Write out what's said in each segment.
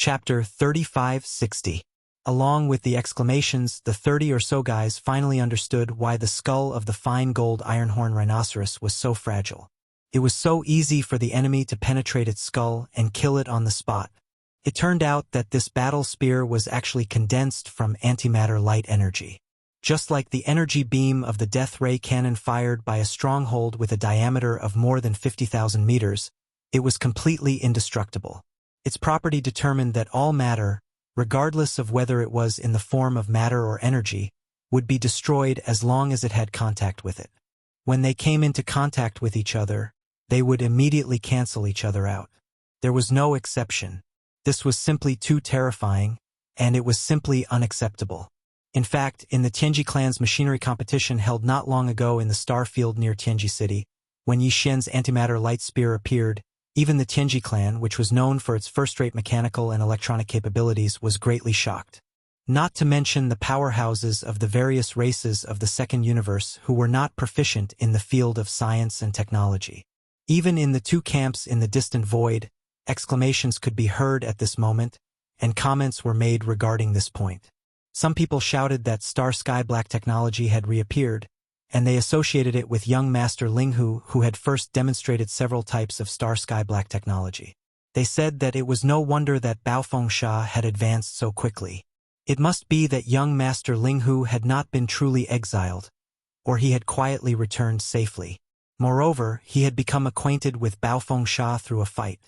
Chapter 3560. Along with the exclamations, the 30 or so guys finally understood why the skull of the fine gold ironhorn rhinoceros was so fragile. It was so easy for the enemy to penetrate its skull and kill it on the spot. It turned out that this battle spear was actually condensed from antimatter light energy. Just like the energy beam of the death ray cannon fired by a stronghold with a diameter of more than 50,000 meters, it was completely indestructible. Its property determined that all matter, regardless of whether it was in the form of matter or energy, would be destroyed as long as it had contact with it. When they came into contact with each other, they would immediately cancel each other out. There was no exception. This was simply too terrifying, and it was simply unacceptable. In fact, in the Tianji clan's machinery competition held not long ago in the star field near Tianji City, when Yi Xian's antimatter light spear appeared, even the Tianji clan, which was known for its first-rate mechanical and electronic capabilities, was greatly shocked. Not to mention the powerhouses of the various races of the second universe who were not proficient in the field of science and technology. Even in the two camps in the distant void, exclamations could be heard at this moment, and comments were made regarding this point. Some people shouted that Star Sky Black technology had reappeared, and they associated it with young Master Linghu, who had first demonstrated several types of Star Sky Black technology. They said that it was no wonder that Baofeng Sha had advanced so quickly. It must be that young Master Linghu had not been truly exiled, or he had quietly returned safely. Moreover, he had become acquainted with Baofeng Sha through a fight.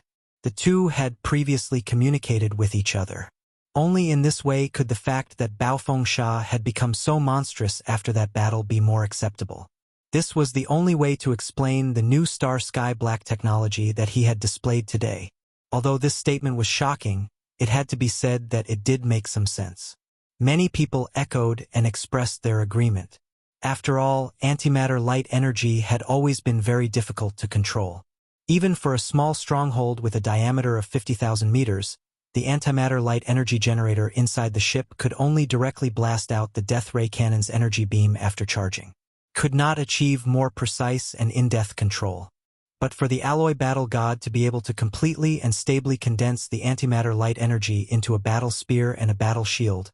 The two had previously communicated with each other. Only in this way could the fact that Baofeng Sha had become so monstrous after that battle be more acceptable. This was the only way to explain the new Star Sky Black technology that he had displayed today. Although this statement was shocking, it had to be said that it did make some sense. Many people echoed and expressed their agreement. After all, antimatter light energy had always been very difficult to control. Even for a small stronghold with a diameter of 50,000 meters, the antimatter light energy generator inside the ship could only directly blast out the death ray cannon's energy beam after charging. Could not achieve more precise and in-depth control. But for the alloy battle god to be able to completely and stably condense the antimatter light energy into a battle spear and a battle shield,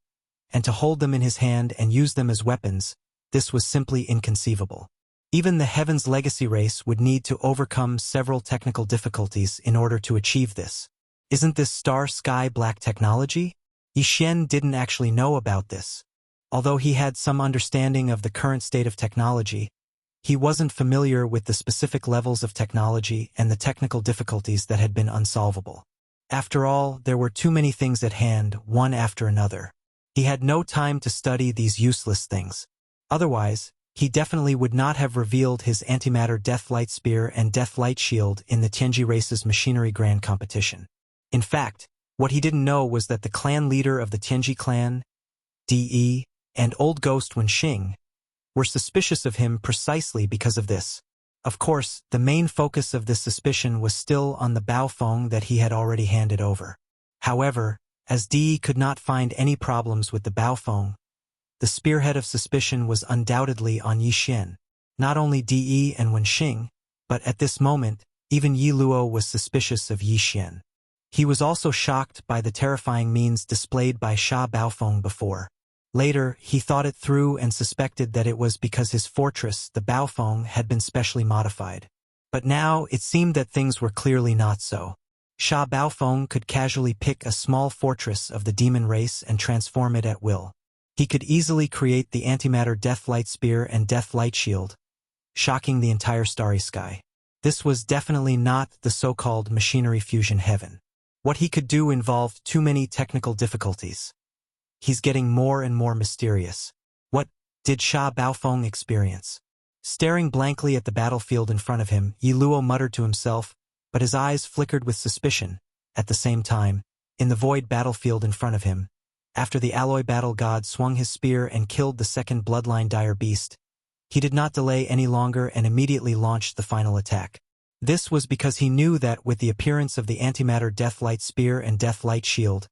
and to hold them in his hand and use them as weapons, this was simply inconceivable. Even the Heaven's Legacy race would need to overcome several technical difficulties in order to achieve this. Isn't this Star Sky Black technology? Yi Xian didn't actually know about this. Although he had some understanding of the current state of technology, he wasn't familiar with the specific levels of technology and the technical difficulties that had been unsolvable. After all, there were too many things at hand, one after another. He had no time to study these useless things. Otherwise, he definitely would not have revealed his antimatter Death Light Spear and Death Light Shield in the Tianji race's machinery grand competition. In fact, what he didn't know was that the clan leader of the Tianji clan, De, and Old Ghost Wenxing, were suspicious of him precisely because of this. Of course, the main focus of this suspicion was still on the Baofeng that he had already handed over. However, as De could not find any problems with the Baofeng, the spearhead of suspicion was undoubtedly on Yi Xian. Not only De and Wenxing, but at this moment, even Yi Luo was suspicious of Yi Xian. He was also shocked by the terrifying means displayed by Sha Baofeng before. Later, he thought it through and suspected that it was because his fortress, the Baofeng, had been specially modified. But now, it seemed that things were clearly not so. Sha Baofeng could casually pick a small fortress of the demon race and transform it at will. He could easily create the antimatter Death Light Spear and Death Light Shield, shocking the entire starry sky. This was definitely not the so-called machinery fusion heaven. What he could do involved too many technical difficulties. He's getting more and more mysterious. What did Sha Baofeng experience? Staring blankly at the battlefield in front of him, Yi Luo muttered to himself, but his eyes flickered with suspicion. At the same time, in the void battlefield in front of him, after the alloy battle god swung his spear and killed the second bloodline dire beast, he did not delay any longer and immediately launched the final attack. This was because he knew that with the appearance of the antimatter Death Light Spear and Death Light Shield,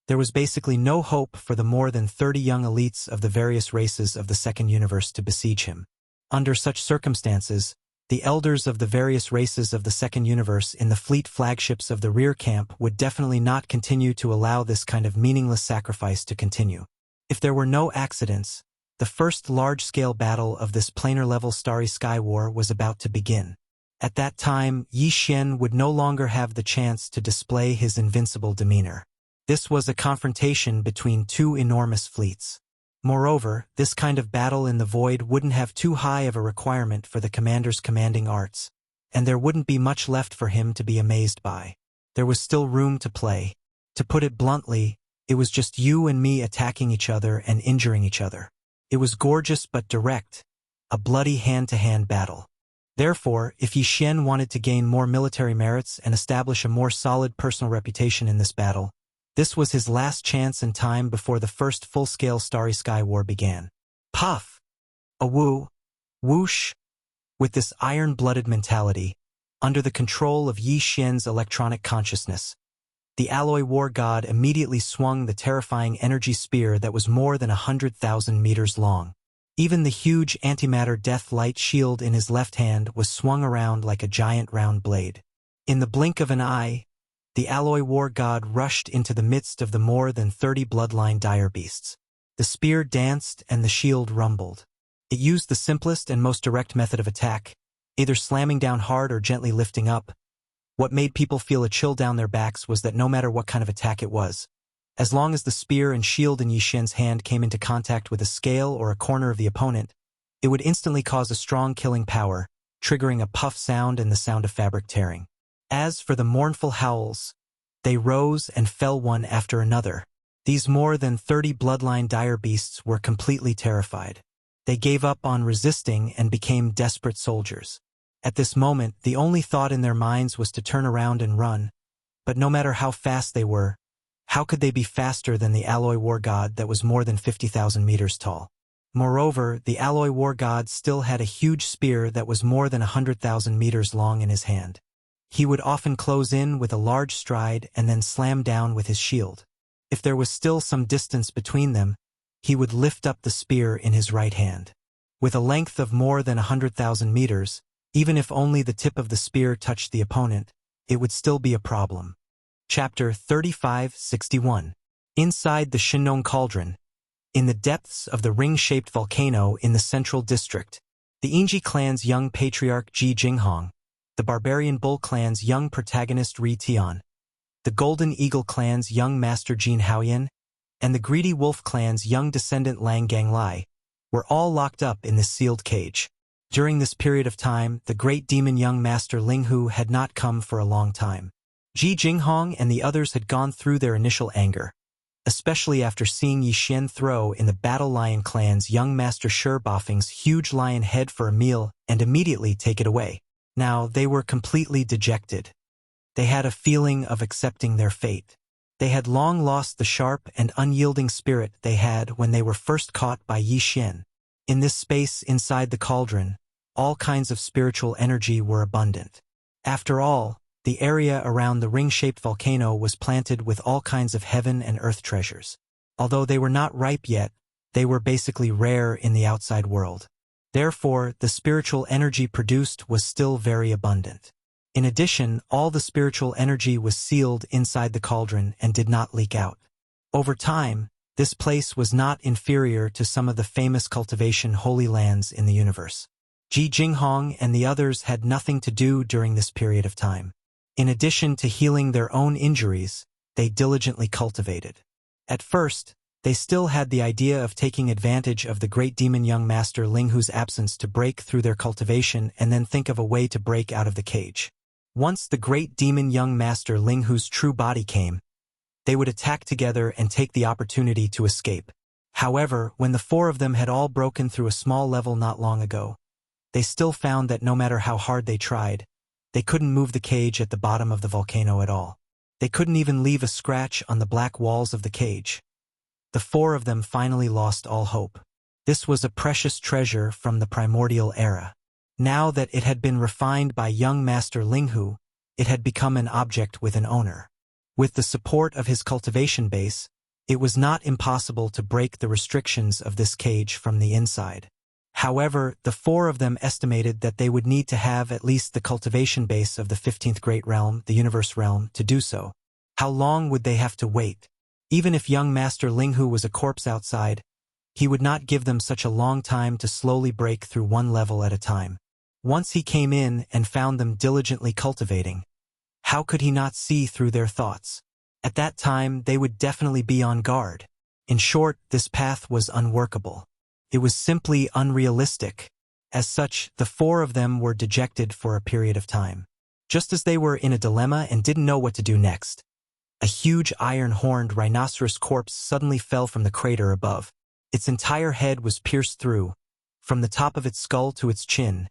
there was basically no hope for the more than 30 young elites of the various races of the second universe to besiege him. Under such circumstances, The elders of the various races of the second universe in the fleet flagships of the rear camp would definitely not continue to allow this kind of meaningless sacrifice to continue. If there were no accidents, the first large-scale battle of this planar-level Starry Sky War was about to begin. At that time, Yi Xian would no longer have the chance to display his invincible demeanor. This was a confrontation between two enormous fleets. Moreover, this kind of battle in the void wouldn't have too high of a requirement for the commander's commanding arts, and there wouldn't be much left for him to be amazed by. There was still room to play. To put it bluntly, it was just you and me attacking each other and injuring each other. It was gorgeous but direct, a bloody hand-to-hand battle. Therefore, if Yi Xian wanted to gain more military merits and establish a more solid personal reputation in this battle, this was his last chance and time before the first full-scale Starry Sky War began. Puff! A woo! Whoosh! With this iron-blooded mentality, under the control of Yi Xian's electronic consciousness, the alloy war god immediately swung the terrifying energy spear that was more than 100,000 meters long. Even the huge antimatter death light shield in his left hand was swung around like a giant round blade. In the blink of an eye, the alloy war god rushed into the midst of the more than 30 bloodline dire beasts. The spear danced and the shield rumbled. It used the simplest and most direct method of attack, either slamming down hard or gently lifting up. What made people feel a chill down their backs was that no matter what kind of attack it was, as long as the spear and shield in Yi Xian's hand came into contact with a scale or a corner of the opponent, it would instantly cause a strong killing power, triggering a puff sound and the sound of fabric tearing. As for the mournful howls, they rose and fell one after another. These more than 30 bloodline dire beasts were completely terrified. They gave up on resisting and became desperate soldiers. At this moment, the only thought in their minds was to turn around and run. But no matter how fast they were, how could they be faster than the alloy war god that was more than 50,000 meters tall? Moreover, the alloy war god still had a huge spear that was more than 100,000 meters long in his hand. He would often close in with a large stride and then slam down with his shield. If there was still some distance between them, he would lift up the spear in his right hand. With a length of more than 100,000 meters, even if only the tip of the spear touched the opponent, it would still be a problem. Chapter 3561. Inside the Shinnong Cauldron. In the depths of the ring-shaped volcano in the central district, the Yingji clan's young patriarch Ji Jinghong, the Barbarian Bull clan's young protagonist Ri Tian, the Golden Eagle clan's young master Jin Haoyan, and the Greedy Wolf clan's young descendant Lang Ganglai, were all locked up in this sealed cage. During this period of time, the great demon young master Ling Hu had not come for a long time. Ji Jinghong and the others had gone through their initial anger, especially after seeing Yi Xian throw in the Battle Lion clan's young master Sherbafeng's huge lion head for a meal and immediately take it away. Now they were completely dejected. They had a feeling of accepting their fate. They had long lost the sharp and unyielding spirit they had when they were first caught by Yi Xian. In this space inside the cauldron, all kinds of spiritual energy were abundant. After all, the area around the ring-shaped volcano was planted with all kinds of heaven and earth treasures. Although they were not ripe yet, they were basically rare in the outside world. Therefore, the spiritual energy produced was still very abundant. In addition, all the spiritual energy was sealed inside the cauldron and did not leak out. Over time, this place was not inferior to some of the famous cultivation holy lands in the universe. Ji Jinghong and the others had nothing to do during this period of time. In addition to healing their own injuries, they diligently cultivated. At first, they still had the idea of taking advantage of the great demon young master Ling Hu's absence to break through their cultivation and then think of a way to break out of the cage. Once the great demon young master Ling Hu's true body came, they would attack together and take the opportunity to escape. However, when the four of them had all broken through a small level not long ago, they still found that no matter how hard they tried, they couldn't move the cage at the bottom of the volcano at all. They couldn't even leave a scratch on the black walls of the cage. The four of them finally lost all hope. This was a precious treasure from the primordial era. Now that it had been refined by young master Ling Hu, it had become an object with an owner. With the support of his cultivation base, it was not impossible to break the restrictions of this cage from the inside. However, the four of them estimated that they would need to have at least the cultivation base of the 15th Great Realm, the Universe Realm, to do so. How long would they have to wait? Even if young Master Linghu was a corpse outside, he would not give them such a long time to slowly break through one level at a time. Once he came in and found them diligently cultivating, how could he not see through their thoughts? At that time, they would definitely be on guard. In short, this path was unworkable. It was simply unrealistic. As such, the four of them were dejected for a period of time. Just as they were in a dilemma and didn't know what to do next, a huge iron-horned rhinoceros corpse suddenly fell from the crater above. Its entire head was pierced through, from the top of its skull to its chin,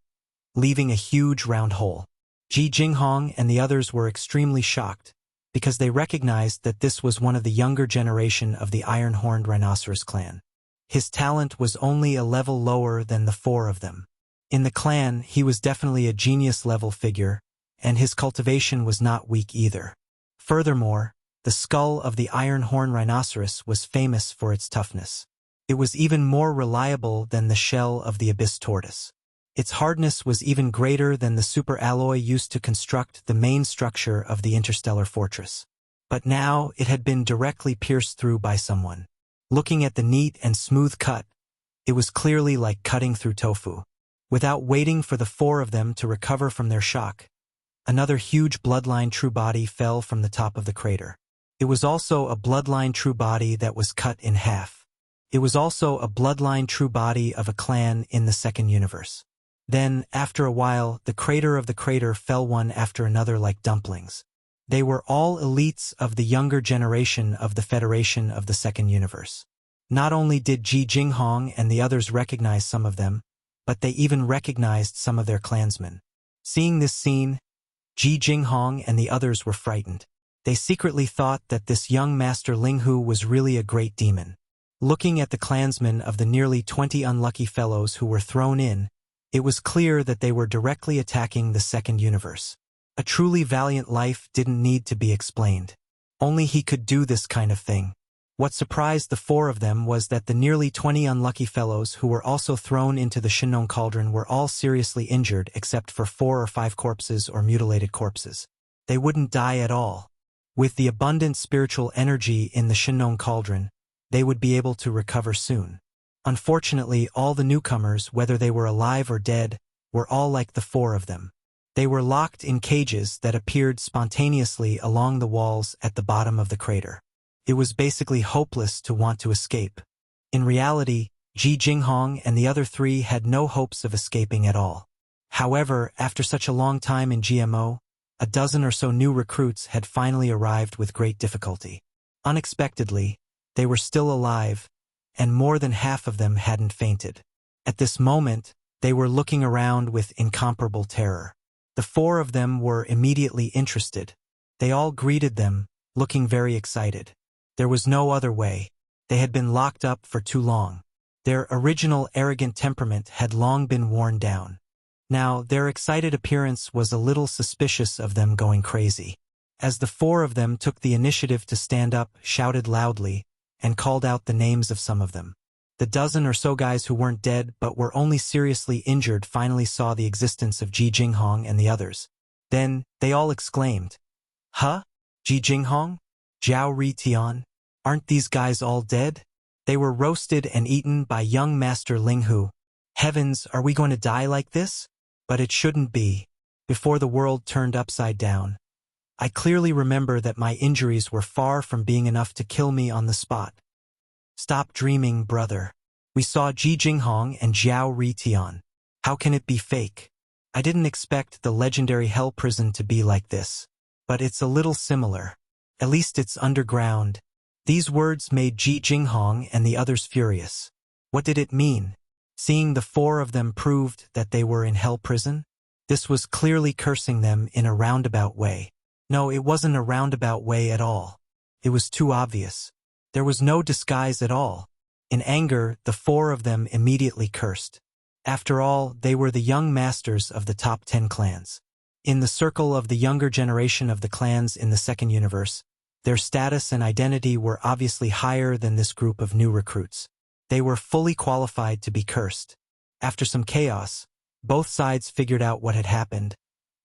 leaving a huge round hole. Ji Jinghong and the others were extremely shocked, because they recognized that this was one of the younger generation of the iron-horned rhinoceros clan. His talent was only a level lower than the four of them. In the clan, he was definitely a genius-level figure, and his cultivation was not weak either. Furthermore, the skull of the iron-horned rhinoceros was famous for its toughness. It was even more reliable than the shell of the abyss tortoise. Its hardness was even greater than the super alloy used to construct the main structure of the interstellar fortress. But now it had been directly pierced through by someone. Looking at the neat and smooth cut, it was clearly like cutting through tofu. Without waiting for the four of them to recover from their shock, another huge bloodline true body fell from the top of the crater. It was also a bloodline true body that was cut in half. It was also a bloodline true body of a clan in the second universe. Then, after a while, the crater of the crater fell one after another like dumplings. They were all elites of the younger generation of the Federation of the Second Universe. Not only did Ji Jinghong and the others recognize some of them, but they even recognized some of their clansmen. Seeing this scene, Ji Jinghong and the others were frightened. They secretly thought that this young Master Linghu was really a great demon. Looking at the clansmen of the nearly 20 unlucky fellows who were thrown in, it was clear that they were directly attacking the second universe. A truly valiant life didn't need to be explained. Only he could do this kind of thing. What surprised the four of them was that the nearly 20 unlucky fellows who were also thrown into the Shinnon cauldron were all seriously injured except for 4 or 5 corpses or mutilated corpses. They wouldn't die at all. With the abundant spiritual energy in the Shinnon cauldron, they would be able to recover soon. Unfortunately, all the newcomers, whether they were alive or dead, were all like the four of them. They were locked in cages that appeared spontaneously along the walls at the bottom of the crater. It was basically hopeless to want to escape. In reality, Ji Jinghong and the other 3 had no hopes of escaping at all. However, after such a long time in GMO, a dozen or so new recruits had finally arrived with great difficulty. Unexpectedly, they were still alive, and more than half of them hadn't fainted. At this moment, they were looking around with incomparable terror. The 4 of them were immediately interested. They all greeted them, looking very excited. There was no other way. They had been locked up for too long. Their original arrogant temperament had long been worn down. Now, their excited appearance was a little suspicious of them going crazy. As the 4 of them took the initiative to stand up, shouted loudly, and called out the names of some of them. The dozen or so guys who weren't dead but were only seriously injured finally saw the existence of Ji Jinghong and the others. Then, they all exclaimed, "Huh? Ji Jinghong? Zhao Ri Tian? Aren't these guys all dead? They were roasted and eaten by young Master Linghu. Heavens, are we going to die like this? But it shouldn't be." Before the world turned upside down, I clearly remember that my injuries were far from being enough to kill me on the spot. Stop dreaming, brother. We saw Ji Jinghong and Zhao Ri Tian. How can it be fake? I didn't expect the legendary hell prison to be like this. But it's a little similar. At least it's underground. These words made Ji Jinghong and the others furious. What did it mean? Seeing the 4 of them proved that they were in hell prison? This was clearly cursing them in a roundabout way. No, it wasn't a roundabout way at all. It was too obvious. There was no disguise at all. In anger, the 4 of them immediately cursed. After all, they were the young masters of the top 10 clans. In the circle of the younger generation of the clans in the second universe, their status and identity were obviously higher than this group of new recruits. They were fully qualified to be cursed. After some chaos, both sides figured out what had happened,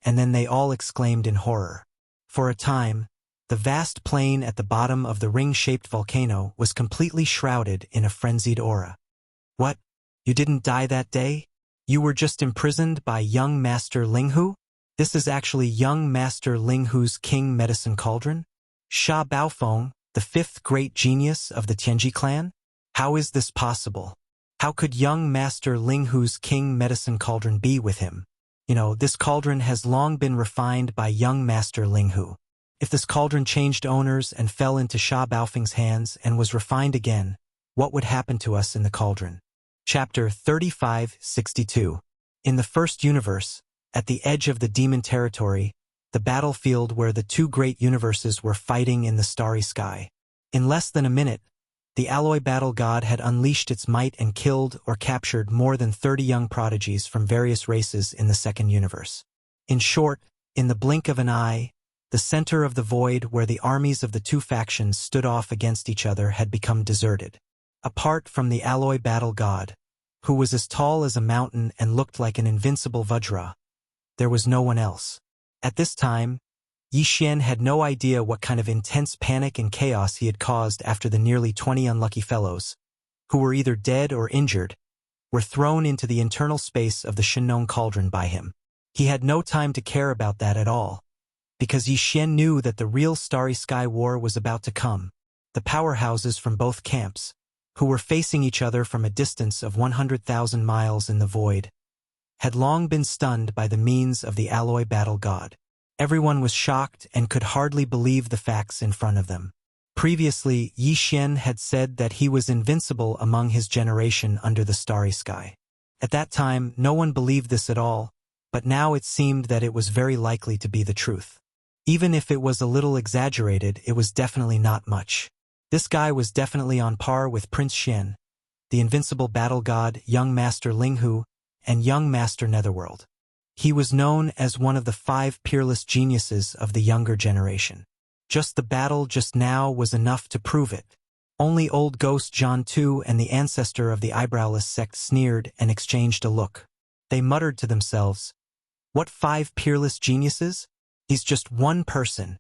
and then they all exclaimed in horror. For a time, the vast plain at the bottom of the ring-shaped volcano was completely shrouded in a frenzied aura. What? You didn't die that day? You were just imprisoned by young Master Linghu? This is actually young Master Linghu's king medicine cauldron? Sha Baofeng, the fifth great genius of the Tianji clan? How is this possible? How could young Master Linghu's king medicine cauldron be with him? This cauldron has long been refined by young Master Linghu. If this cauldron changed owners and fell into Sha Baofeng's hands and was refined again, what would happen to us in the cauldron? Chapter 3562. In the first universe, at the edge of the demon territory, the battlefield where the two great universes were fighting in the starry sky. In less than a minute, the alloy battle god had unleashed its might and killed or captured more than 30 young prodigies from various races in the second universe. In short, in the blink of an eye, the center of the void where the armies of the two factions stood off against each other had become deserted. Apart from the alloy battle god, who was as tall as a mountain and looked like an invincible Vajra, there was no one else. At this time, Yi Xian had no idea what kind of intense panic and chaos he had caused after the nearly 20 unlucky fellows, who were either dead or injured, were thrown into the internal space of the Shinong cauldron by him. He had no time to care about that at all, because Yi Xian knew that the real Starry Sky War was about to come. The powerhouses from both camps, who were facing each other from a distance of 100,000 miles in the void, had long been stunned by the means of the alloy battle god. Everyone was shocked and could hardly believe the facts in front of them. Previously, Yi Xian had said that he was invincible among his generation under the starry sky. At that time, no one believed this at all, but now it seemed that it was very likely to be the truth. Even if it was a little exaggerated, it was definitely not much. This guy was definitely on par with Prince Xian, the invincible battle god, young Master Linghu, and young Master Netherworld. He was known as one of the 5 peerless geniuses of the younger generation. Just the battle just now was enough to prove it. Only old ghost John Tu and the ancestor of the eyebrowless sect sneered and exchanged a look. They muttered to themselves, "What 5 peerless geniuses? He's just one person."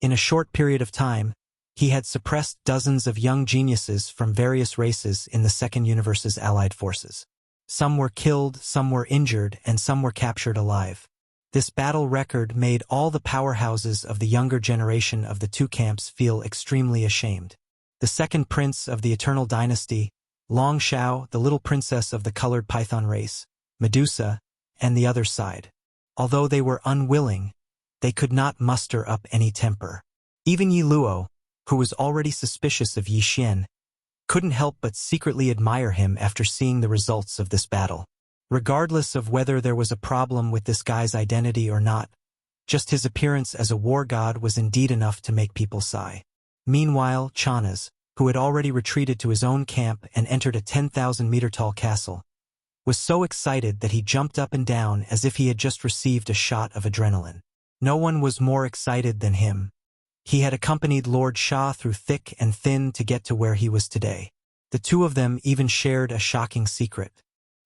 In a short period of time, he had suppressed dozens of young geniuses from various races in the second universe's allied forces. Some were killed, some were injured, and some were captured alive. This battle record made all the powerhouses of the younger generation of the two camps feel extremely ashamed. The second prince of the Eternal Dynasty, Long Shao, the little princess of the colored python race, Medusa, and the other side. Although they were unwilling, they could not muster up any temper. Even Yi Luo, who was already suspicious of Yi Xian, couldn't help but secretly admire him after seeing the results of this battle. Regardless of whether there was a problem with this guy's identity or not, just his appearance as a war god was indeed enough to make people sigh. Meanwhile, Chanas, who had already retreated to his own camp and entered a 10,000-meter-tall castle, was so excited that he jumped up and down as if he had just received a shot of adrenaline. No one was more excited than him. He had accompanied Lord Sha through thick and thin to get to where he was today. The two of them even shared a shocking secret.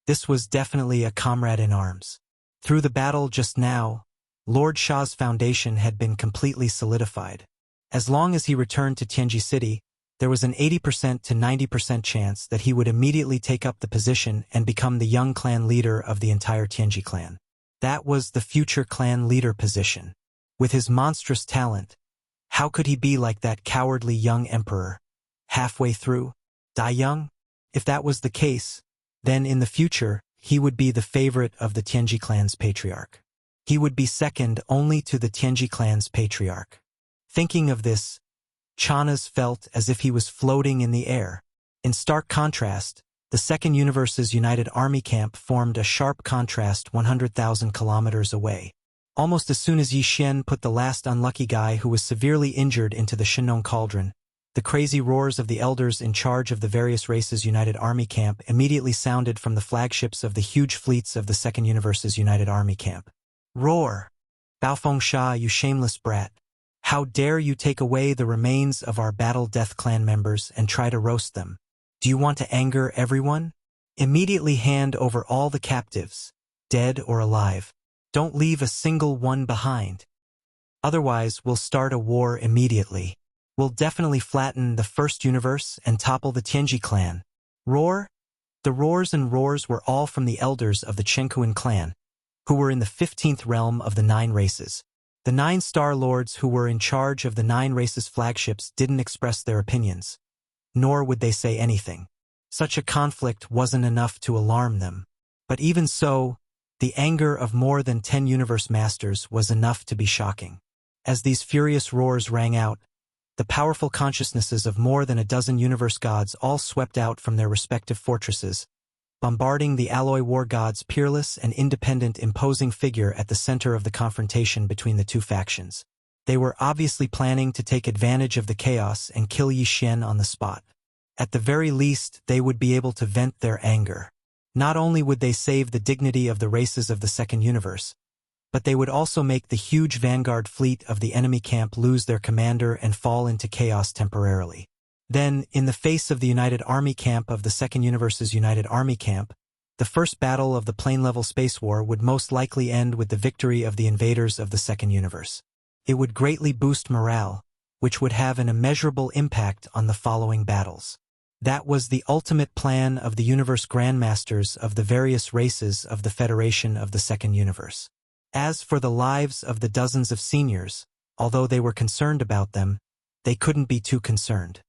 This was definitely a comrade in arms. Through the battle just now, Lord Sha's foundation had been completely solidified. As long as he returned to Tianji City, there was an 80% to 90% chance that he would immediately take up the position and become the young clan leader of the entire Tianji clan. That was the future clan leader position. With his monstrous talent, how could he be like that cowardly young emperor? Halfway through? Die young? If that was the case, then in the future, he would be the favorite of the Tianji clan's patriarch. He would be second only to the Tianji clan's patriarch. Thinking of this, Chanas felt as if he was floating in the air. In stark contrast, the second universe's united army camp formed a sharp contrast 100,000 kilometers away. Almost as soon as Yi Xian put the last unlucky guy who was severely injured into the Shinong cauldron, the crazy roars of the elders in charge of the various races' united army camp immediately sounded from the flagships of the huge fleets of the second universe's united army camp. Roar! Baofeng Sha, you shameless brat! How dare you take away the remains of our Battle Death clan members and try to roast them? Do you want to anger everyone? Immediately hand over all the captives, dead or alive. Don't leave a single one behind. Otherwise, we'll start a war immediately. We'll definitely flatten the First Universe and topple the Tianji clan. Roar? The roars and roars were all from the elders of the Chenkuan clan, who were in the 15th realm of the 9 races. The 9 Star Lords who were in charge of the 9 races' flagships didn't express their opinions, nor would they say anything. Such a conflict wasn't enough to alarm them. But even so, the anger of more than 10 universe masters was enough to be shocking. As these furious roars rang out, the powerful consciousnesses of more than a dozen universe gods all swept out from their respective fortresses, bombarding the alloy war god's peerless and independent imposing figure at the center of the confrontation between the two factions. They were obviously planning to take advantage of the chaos and kill Yi Xian on the spot. At the very least, they would be able to vent their anger. Not only would they save the dignity of the races of the second universe, but they would also make the huge vanguard fleet of the enemy camp lose their commander and fall into chaos temporarily. Then, in the face of the United Army camp of the Second Universe's United Army camp, the first battle of the plane-level space war would most likely end with the victory of the invaders of the Second Universe. It would greatly boost morale, which would have an immeasurable impact on the following battles. That was the ultimate plan of the universe grandmasters of the various races of the Federation of the Second Universe. As for the lives of the dozens of seniors, although they were concerned about them, they couldn't be too concerned.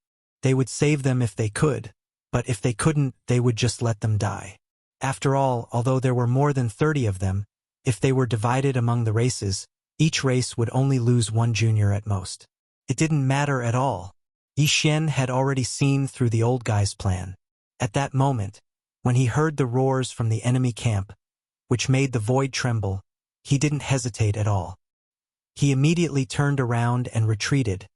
They would save them if they could, but if they couldn't, they would just let them die. After all, although there were more than 30 of them, if they were divided among the races, each race would only lose 1 junior at most. It didn't matter at all. Yi Xian had already seen through the old guy's plan. At that moment, when he heard the roars from the enemy camp, which made the void tremble, he didn't hesitate at all. He immediately turned around and retreated,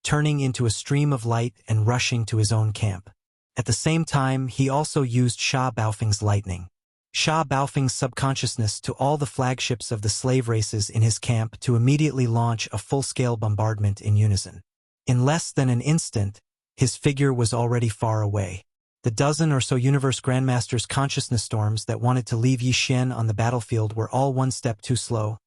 turning into a stream of light and rushing to his own camp. At the same time, he also used Sha Baofeng's lightning. Sha Baofeng's subconsciousness to all the flagships of the slave races in his camp to immediately launch a full-scale bombardment in unison. In less than an instant, his figure was already far away. The dozen or so universe grandmasters' consciousness storms that wanted to leave Yi Xian on the battlefield were all one step too slow,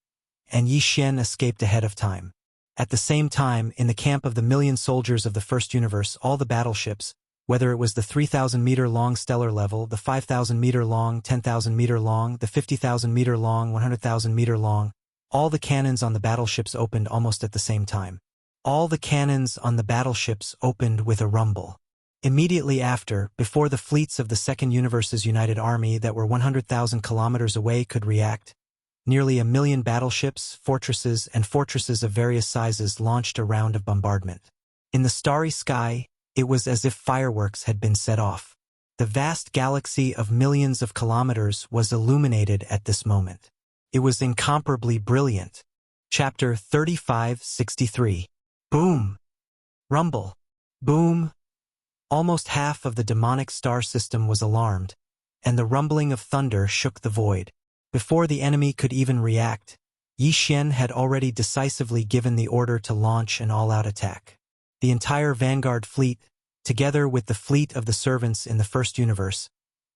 and Yi Xian escaped ahead of time. At the same time, in the camp of the million soldiers of the First Universe, all the battleships, whether it was the 3,000-meter-long stellar level, the 5,000-meter-long, 10,000-meter-long, the 50,000-meter-long, 100,000-meter-long, all the cannons on the battleships opened almost at the same time. All the cannons on the battleships opened with a rumble. Immediately after, before the fleets of the Second Universe's United Army that were 100,000 kilometers away could react, nearly 1 million battleships, fortresses, and fortresses of various sizes launched a round of bombardment. In the starry sky, it was as if fireworks had been set off. The vast galaxy of millions of kilometers was illuminated at this moment. It was incomparably brilliant. Chapter 3563. Boom! Rumble! Boom! Almost half of the demonic star system was alarmed, and the rumbling of thunder shook the void. Before the enemy could even react, Yi Xian had already decisively given the order to launch an all-out attack. The entire Vanguard fleet, together with the fleet of the servants in the First Universe,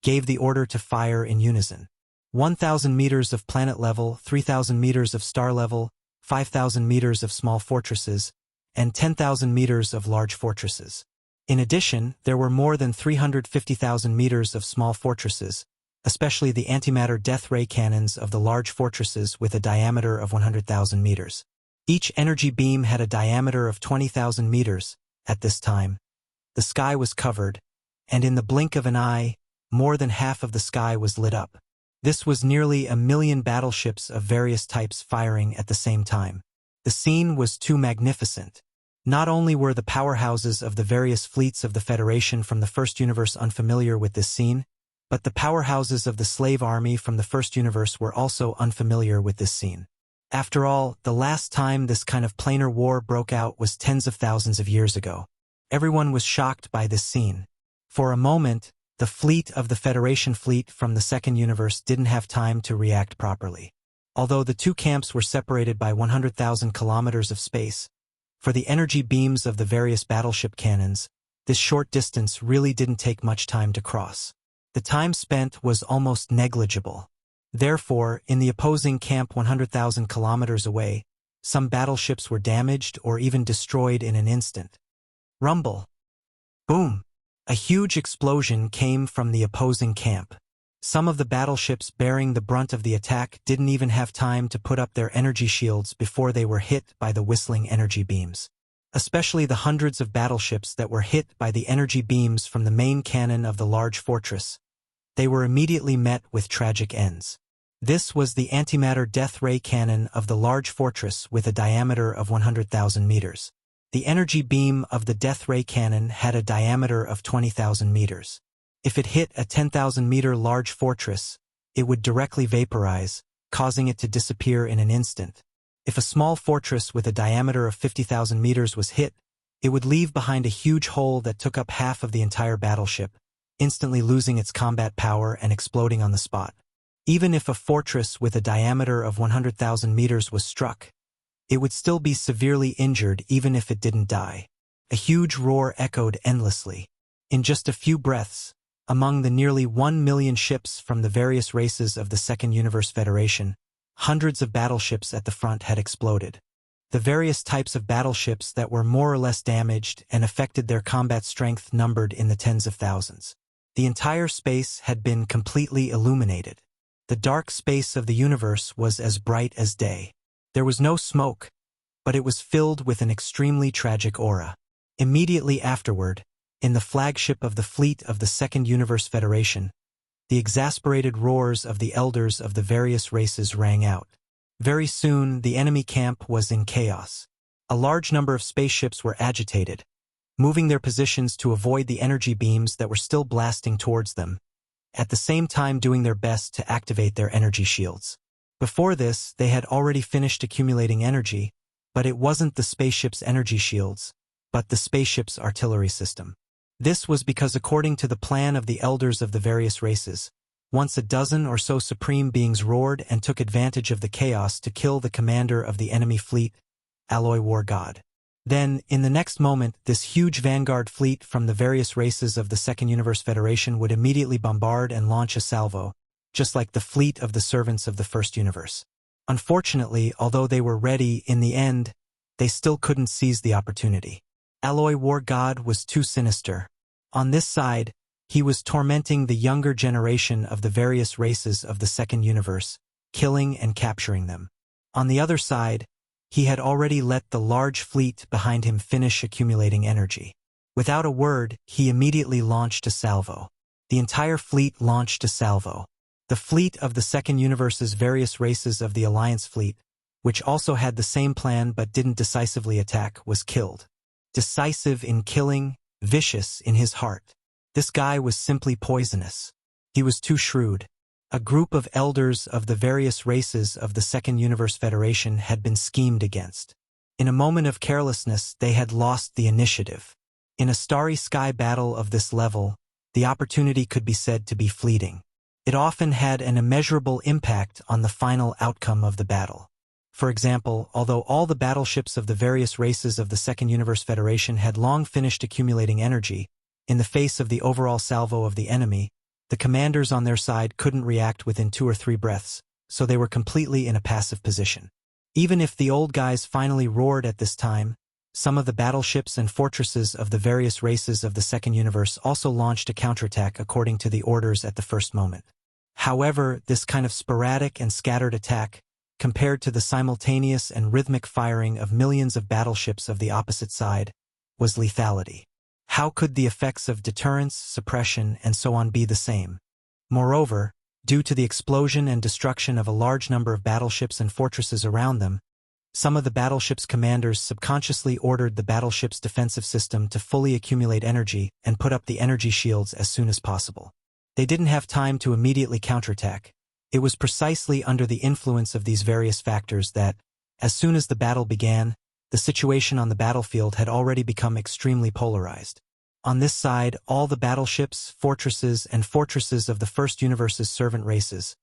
gave the order to fire in unison. 1,000 meters of planet level, 3,000 meters of star level, 5,000 meters of small fortresses, and 10,000 meters of large fortresses. In addition, there were more than 350,000 meters of small fortresses, especially the antimatter death ray cannons of the large fortresses with a diameter of 100,000 meters. Each energy beam had a diameter of 20,000 meters. At this time, the sky was covered, and in the blink of an eye, more than half of the sky was lit up. This was nearly 1 million battleships of various types firing at the same time. The scene was too magnificent. Not only were the powerhouses of the various fleets of the Federation from the First Universe unfamiliar with this scene, but the powerhouses of the slave army from the First Universe were also unfamiliar with this scene. After all, the last time this kind of planar war broke out was tens of thousands of years ago. Everyone was shocked by this scene. For a moment, the fleet of the Federation fleet from the Second Universe didn't have time to react properly. Although the two camps were separated by 100,000 kilometers of space, for the energy beams of the various battleship cannons, this short distance really didn't take much time to cross. The time spent was almost negligible. Therefore, in the opposing camp 100,000 kilometers away, some battleships were damaged or even destroyed in an instant. Rumble. Boom! A huge explosion came from the opposing camp. Some of the battleships bearing the brunt of the attack didn't even have time to put up their energy shields before they were hit by the whistling energy beams. Especially the hundreds of battleships that were hit by the energy beams from the main cannon of the large fortress. They were immediately met with tragic ends. This was the antimatter death ray cannon of the large fortress with a diameter of 100,000 meters. The energy beam of the death ray cannon had a diameter of 20,000 meters. If it hit a 10,000-meter large fortress, it would directly vaporize, causing it to disappear in an instant. If a small fortress with a diameter of 50,000 meters was hit, it would leave behind a huge hole that took up half of the entire battleship, instantly losing its combat power and exploding on the spot. Even if a fortress with a diameter of 100,000 meters was struck, it would still be severely injured even if it didn't die. A huge roar echoed endlessly. In just a few breaths, among the nearly 1 million ships from the various races of the Second Universe Federation, hundreds of battleships at the front had exploded. The various types of battleships that were more or less damaged and affected their combat strength numbered in the tens of thousands. The entire space had been completely illuminated. The dark space of the universe was as bright as day. There was no smoke, but it was filled with an extremely tragic aura. Immediately afterward, in the flagship of the fleet of the Second Universe Federation, the exasperated roars of the elders of the various races rang out. Very soon, the enemy camp was in chaos. A large number of spaceships were agitated, moving their positions to avoid the energy beams that were still blasting towards them, at the same time doing their best to activate their energy shields. Before this, they had already finished accumulating energy, but it wasn't the spaceship's energy shields, but the spaceship's artillery system. This was because according to the plan of the elders of the various races, once a dozen or so supreme beings roared and took advantage of the chaos to kill the commander of the enemy fleet, Alloy War God. Then, in the next moment, this huge vanguard fleet from the various races of the Second Universe Federation would immediately bombard and launch a salvo, just like the fleet of the servants of the First Universe. Unfortunately, although they were ready, in the end, they still couldn't seize the opportunity. Alloy War God was too sinister. On this side, he was tormenting the younger generation of the various races of the Second Universe, killing and capturing them. On the other side, he had already let the large fleet behind him finish accumulating energy. Without a word, he immediately launched a salvo. The entire fleet launched a salvo. The fleet of the Second Universe's various races of the Alliance fleet, which also had the same plan but didn't decisively attack, was killed. Decisive in killing, vicious in his heart. This guy was simply poisonous. He was too shrewd. A group of elders of the various races of the Second Universe Federation had been schemed against. In a moment of carelessness, they had lost the initiative. In a starry sky battle of this level, the opportunity could be said to be fleeting. It often had an immeasurable impact on the final outcome of the battle. For example, although all the battleships of the various races of the Second Universe Federation had long finished accumulating energy, in the face of the overall salvo of the enemy, the commanders on their side couldn't react within 2 or 3 breaths, so they were completely in a passive position. Even if the old guys finally roared at this time, some of the battleships and fortresses of the various races of the Second Universe also launched a counterattack according to the orders at the first moment. However, this kind of sporadic and scattered attack, compared to the simultaneous and rhythmic firing of millions of battleships of the opposite side, was lethality. How could the effects of deterrence, suppression, and so on be the same? Moreover, due to the explosion and destruction of a large number of battleships and fortresses around them, some of the battleship's commanders subconsciously ordered the battleship's defensive system to fully accumulate energy and put up the energy shields as soon as possible. They didn't have time to immediately counterattack. It was precisely under the influence of these various factors that, as soon as the battle began, the situation on the battlefield had already become extremely polarized. On this side, all the battleships, fortresses, and fortresses of the First Universe's servant races,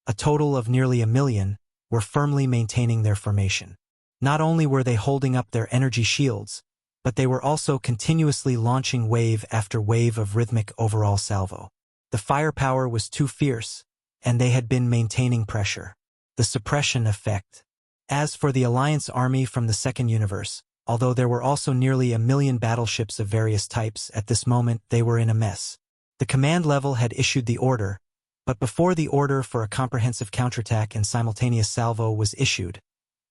a total of nearly 1 million, were firmly maintaining their formation. Not only were they holding up their energy shields, but they were also continuously launching wave after wave of rhythmic overall salvo. The firepower was too fierce, and they had been maintaining pressure. The suppression effect. As for the Alliance army from the Second Universe, although there were also nearly 1 million battleships of various types, at this moment they were in a mess. The command level had issued the order, but before the order for a comprehensive counterattack and simultaneous salvo was issued,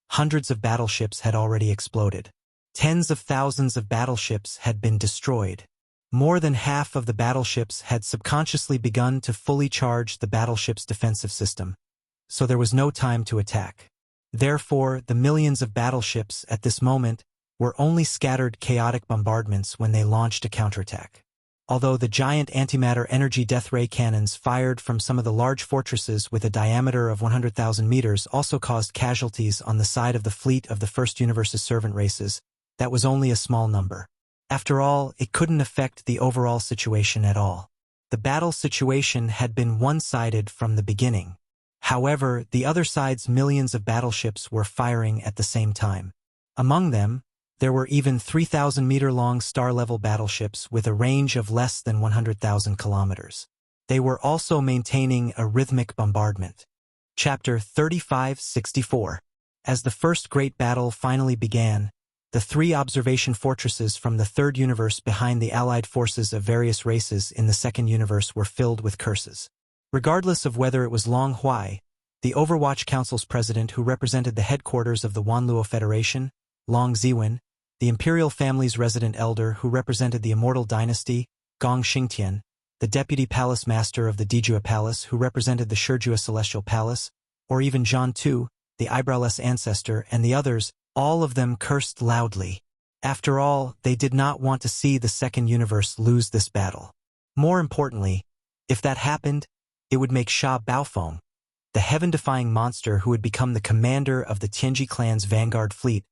hundreds of battleships had already exploded. Tens of thousands of battleships had been destroyed. More than half of the battleships had subconsciously begun to fully charge the battleship's defensive system, so there was no time to attack. Therefore, the millions of battleships at this moment were only scattered chaotic bombardments when they launched a counterattack. Although the giant antimatter energy death ray cannons fired from some of the large fortresses with a diameter of 100,000 meters also caused casualties on the side of the fleet of the First Universe's servant races, that was only a small number. After all, it couldn't affect the overall situation at all. The battle situation had been one-sided from the beginning. However, the other side's millions of battleships were firing at the same time. Among them, there were even 3,000-meter-long star-level battleships with a range of less than 100,000 kilometers. They were also maintaining a rhythmic bombardment. Chapter 3564. As the first great battle finally began, the 3 observation fortresses from the Third Universe behind the allied forces of various races in the Second Universe were filled with curses. Regardless of whether it was Long Huai, the Overwatch Council's president who represented the headquarters of the Wanluo Federation, Long Ziwen, the imperial family's resident elder who represented the immortal dynasty, Gong Xingtian, the deputy palace master of the Dijua Palace who represented the Shijua Celestial Palace, or even Zhan Tu, the eyebrowless ancestor, and the others, all of them cursed loudly. After all, they did not want to see the Second Universe lose this battle. More importantly, if that happened, it would make Sha Baofeng, the heaven-defying monster who had become the commander of the Tianji clan's vanguard fleet,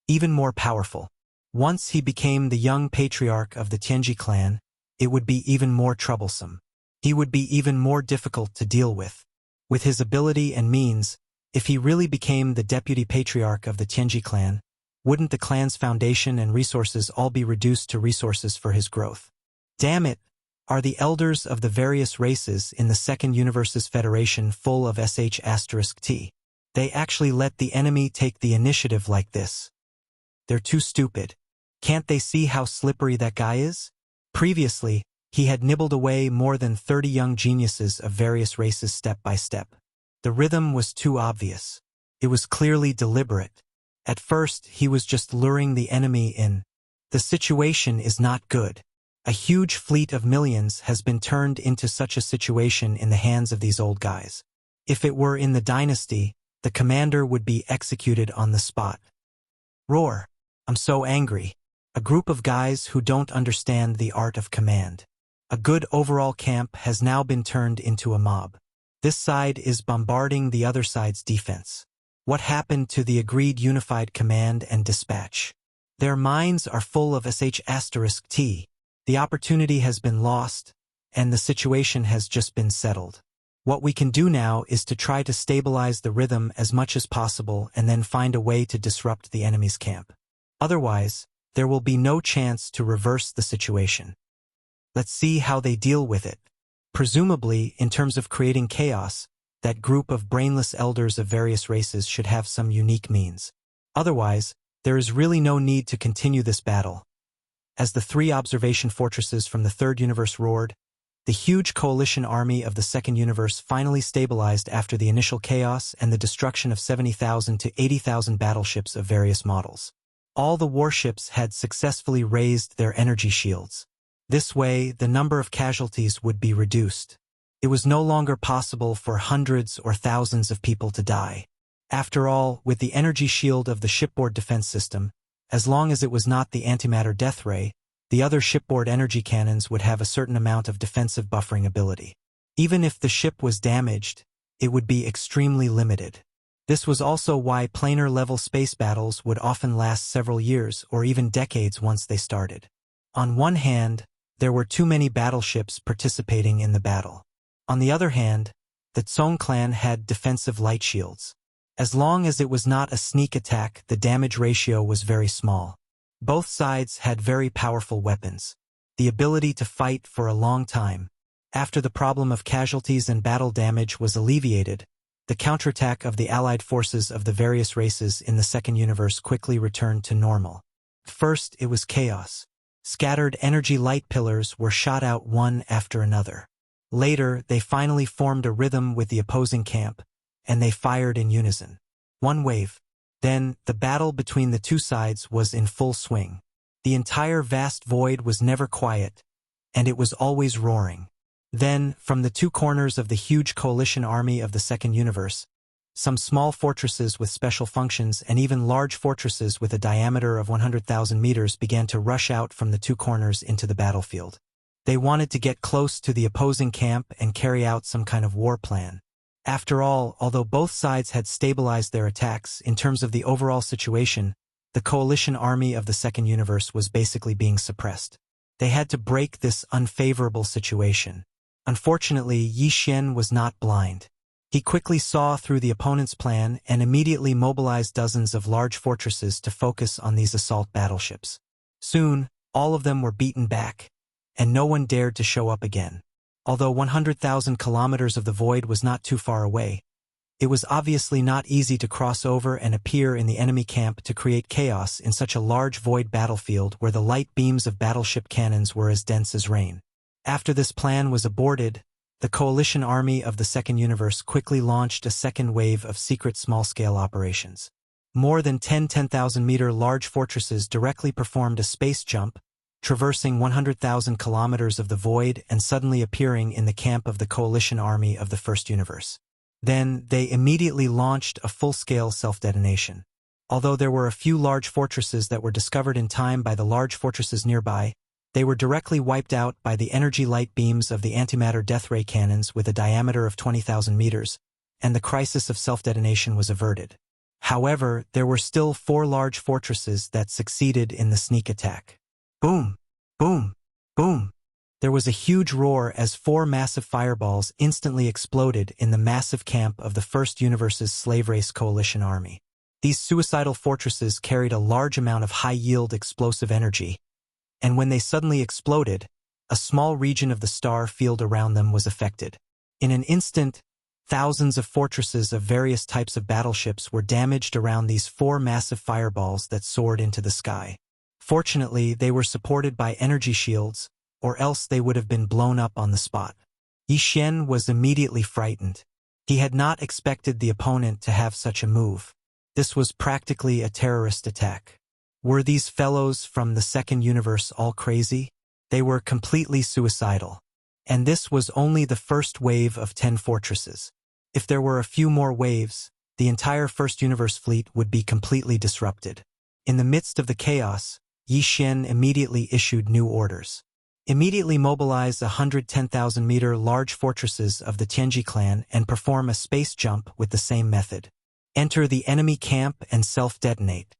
even more powerful. Once he became the young patriarch of the Tianji clan, it would be even more troublesome. He would be even more difficult to deal with. With his ability and means, if he really became the deputy patriarch of the Tianji clan, wouldn't the clan's foundation and resources all be reduced to resources for his growth? Damn it! Are the elders of the various races in the Second Universe's Federation full of sh*t? They actually let the enemy take the initiative like this. They're too stupid. Can't they see how slippery that guy is? Previously, he had nibbled away more than 30 young geniuses of various races step by step. The rhythm was too obvious. It was clearly deliberate. At first, he was just luring the enemy in. The situation is not good. A huge fleet of millions has been turned into such a situation in the hands of these old guys. If it were in the dynasty, the commander would be executed on the spot. Roar! I'm so angry. A group of guys who don't understand the art of command. A good overall camp has now been turned into a mob. This side is bombarding the other side's defense. What happened to the agreed unified command and dispatch? Their minds are full of sh*t. The opportunity has been lost, and the situation has just been settled. What we can do now is to try to stabilize the rhythm as much as possible and then find a way to disrupt the enemy's camp. Otherwise, there will be no chance to reverse the situation. Let's see how they deal with it. Presumably, in terms of creating chaos, that group of brainless elders of various races should have some unique means. Otherwise, there is really no need to continue this battle. As the 3 observation fortresses from the Third Universe roared, the huge coalition army of the Second Universe finally stabilized after the initial chaos and the destruction of 70,000 to 80,000 battleships of various models. All the warships had successfully raised their energy shields. This way, the number of casualties would be reduced. It was no longer possible for hundreds or thousands of people to die. After all, with the energy shield of the shipboard defense system, as long as it was not the antimatter death ray, the other shipboard energy cannons would have a certain amount of defensive buffering ability. Even if the ship was damaged, it would be extremely limited. This was also why planar-level space battles would often last several years or even decades once they started. On one hand, there were too many battleships participating in the battle. On the other hand, the Tsong clan had defensive light shields. As long as it was not a sneak attack, the damage ratio was very small. Both sides had very powerful weapons, the ability to fight for a long time, After the problem of casualties and battle damage was alleviated, the counterattack of the allied forces of the various races in the second universe quickly returned to normal. First, it was chaos. Scattered energy light pillars were shot out one after another. Later, they finally formed a rhythm with the opposing camp, and they fired in unison. One wave. Then, the battle between the two sides was in full swing. The entire vast void was never quiet, and it was always roaring. Then, from the two corners of the huge coalition army of the second universe, some small fortresses with special functions and even large fortresses with a diameter of 100,000 meters began to rush out from the two corners into the battlefield. They wanted to get close to the opposing camp and carry out some kind of war plan. After all, although both sides had stabilized their attacks, in terms of the overall situation, the coalition army of the second universe was basically being suppressed. They had to break this unfavorable situation. Unfortunately, Yi Xian was not blind. He quickly saw through the opponent's plan and immediately mobilized dozens of large fortresses to focus on these assault battleships. Soon, all of them were beaten back, and no one dared to show up again. Although 100,000 kilometers of the void was not too far away, it was obviously not easy to cross over and appear in the enemy camp to create chaos in such a large void battlefield where the light beams of battleship cannons were as dense as rain. After this plan was aborted, the coalition army of the second universe quickly launched a second wave of secret small-scale operations. More than 10,000-meter large fortresses directly performed a space jump, traversing 100,000 kilometers of the void and suddenly appearing in the camp of the coalition army of the first universe. Then, they immediately launched a full-scale self-detonation. Although there were a few large fortresses that were discovered in time by the large fortresses nearby, they were directly wiped out by the energy light beams of the antimatter death ray cannons with a diameter of 20,000 meters, and the crisis of self-detonation was averted. However, there were still 4 large fortresses that succeeded in the sneak attack. Boom! Boom! Boom! There was a huge roar as 4 massive fireballs instantly exploded in the massive camp of the first universe's slave race coalition army. These suicidal fortresses carried a large amount of high-yield explosive energy, and when they suddenly exploded, a small region of the star field around them was affected. In an instant, thousands of fortresses of various types of battleships were damaged around these 4 massive fireballs that soared into the sky. Fortunately, they were supported by energy shields, or else they would have been blown up on the spot. Yi Xian was immediately frightened. He had not expected the opponent to have such a move. This was practically a terrorist attack. Were these fellows from the second universe all crazy? They were completely suicidal. And this was only the first wave of 10 fortresses. If there were a few more waves, the entire first universe fleet would be completely disrupted. In the midst of the chaos, Yi Xian immediately issued new orders. Immediately mobilize 110,000-meter large fortresses of the Tianji clan and perform a space jump with the same method. Enter the enemy camp and self-detonate.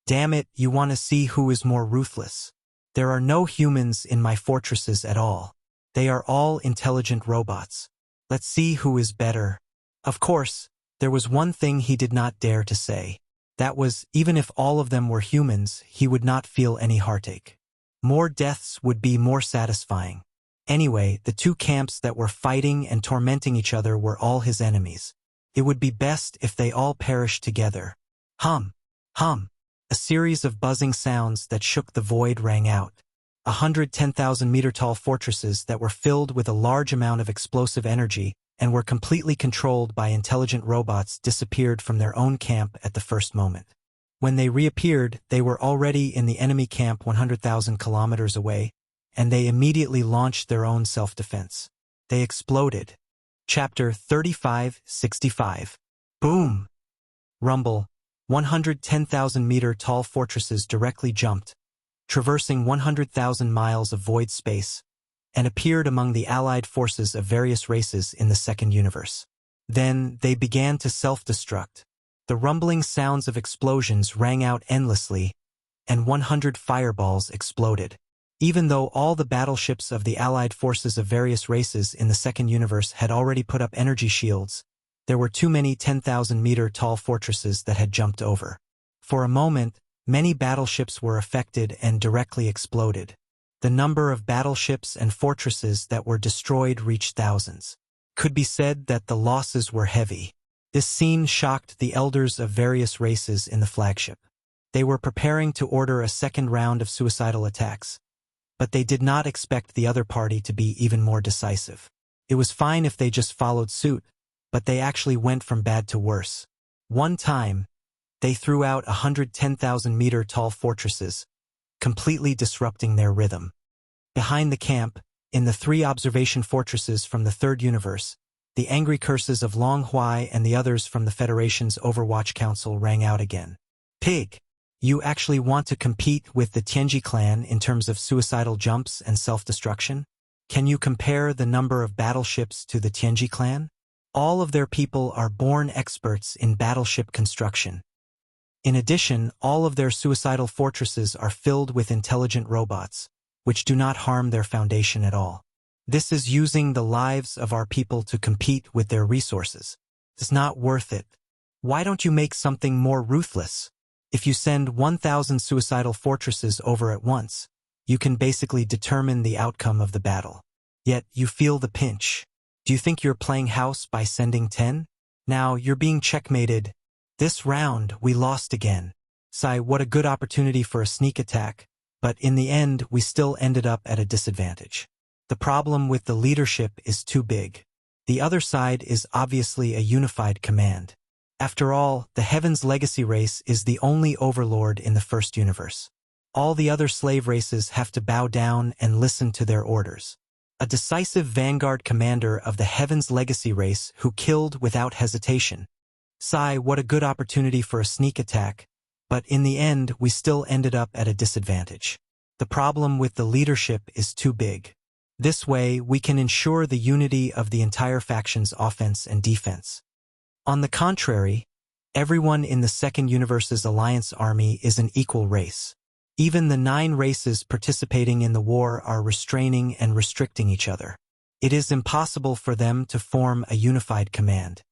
Damn it, you want to see who is more ruthless. There are no humans in my fortresses at all. They are all intelligent robots. Let's see who is better. Of course, there was one thing he did not dare to say. That was, even if all of them were humans, he would not feel any heartache. More deaths would be more satisfying. Anyway, the 2 camps that were fighting and tormenting each other were all his enemies. It would be best if they all perished together. Hum! Hum! A series of buzzing sounds that shook the void rang out. 110,000-meter-tall fortresses that were filled with a large amount of explosive energy and were completely controlled by intelligent robots disappeared from their own camp at the first moment. When they reappeared, they were already in the enemy camp 100,000 kilometers away, and they immediately launched their own self-defense. They exploded. Chapter 35-65. Boom! Rumble. 110,000-meter-tall fortresses directly jumped, traversing 100,000 miles of void space, and appeared among the allied forces of various races in the second universe. Then they began to self-destruct. The rumbling sounds of explosions rang out endlessly, and 100 fireballs exploded. Even though all the battleships of the allied forces of various races in the second universe had already put up energy shields, there were too many 10,000-meter-tall fortresses that had jumped over. For a moment, many battleships were affected and directly exploded. The number of battleships and fortresses that were destroyed reached thousands. Could be said that the losses were heavy. This scene shocked the elders of various races in the flagship. They were preparing to order a second round of suicidal attacks, but they did not expect the other party to be even more decisive. It was fine if they just followed suit, but they actually went from bad to worse. One time, they threw out 110,000-meter-tall fortresses, completely disrupting their rhythm. Behind the camp, in the 3 observation fortresses from the Third Universe, the angry curses of Long Huai and the others from the Federation's Overwatch Council rang out again. Pig! You actually want to compete with the Tianji clan in terms of suicidal jumps and self-destruction? Can you compare the number of battleships to the Tianji clan? All of their people are born experts in battleship construction. In addition, all of their suicidal fortresses are filled with intelligent robots, which do not harm their foundation at all. This is using the lives of our people to compete with their resources. It's not worth it. Why don't you make something more ruthless? If you send 1,000 suicidal fortresses over at once, you can basically determine the outcome of the battle. Yet you feel the pinch. Do you think you're playing house by sending 10? Now you're being checkmated. This round, we lost again. Sigh, what a good opportunity for a sneak attack, but in the end, we still ended up at a disadvantage. The problem with the leadership is too big. The other side is obviously a unified command. After all, the Heaven's Legacy race is the only overlord in the first universe. All the other slave races have to bow down and listen to their orders. A decisive vanguard commander of the Heaven's Legacy race who killed without hesitation. Sigh, what a good opportunity for a sneak attack, but in the end we still ended up at a disadvantage. The problem with the leadership is too big. This way we can ensure the unity of the entire faction's offense and defense. On the contrary, everyone in the Second Universe's Alliance army is an equal race. Even the 9 races participating in the war are restraining and restricting each other. It is impossible for them to form a unified command.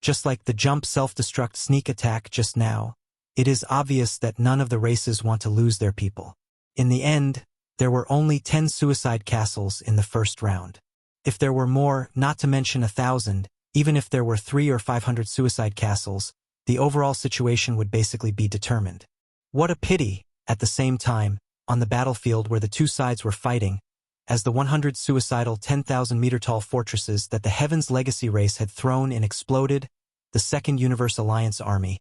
Just like the jump self-destruct sneak attack just now, it is obvious that none of the races want to lose their people. In the end, there were only 10 suicide castles in the first round. If there were more, not to mention 1,000, even if there were 300 or 500 suicide castles, the overall situation would basically be determined. What a pity, at the same time, on the battlefield where the two sides were fighting, as the 100 suicidal 10,000-meter-tall fortresses that the Heaven's Legacy race had thrown in exploded, the Second Universe Alliance army,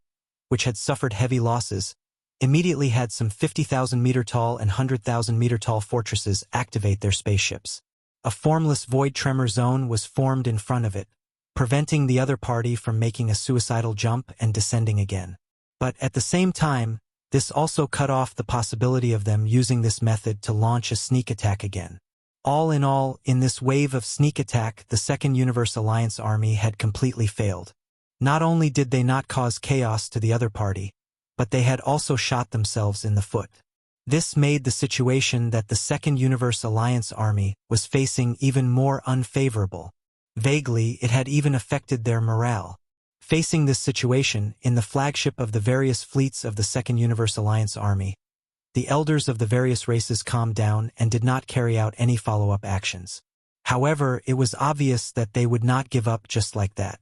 which had suffered heavy losses, immediately had some 50,000-meter-tall and 100,000-meter-tall fortresses activate their spaceships. A formless void tremor zone was formed in front of it, preventing the other party from making a suicidal jump and descending again. But at the same time, this also cut off the possibility of them using this method to launch a sneak attack again. All in all, in this wave of sneak attack, the Second Universe Alliance army had completely failed. Not only did they not cause chaos to the other party, but they had also shot themselves in the foot. This made the situation that the Second Universe Alliance army was facing even more unfavorable. Vaguely, it had even affected their morale. Facing this situation, in the flagship of the various fleets of the Second Universe Alliance army, the elders of the various races calmed down and did not carry out any follow-up actions. However, it was obvious that they would not give up just like that.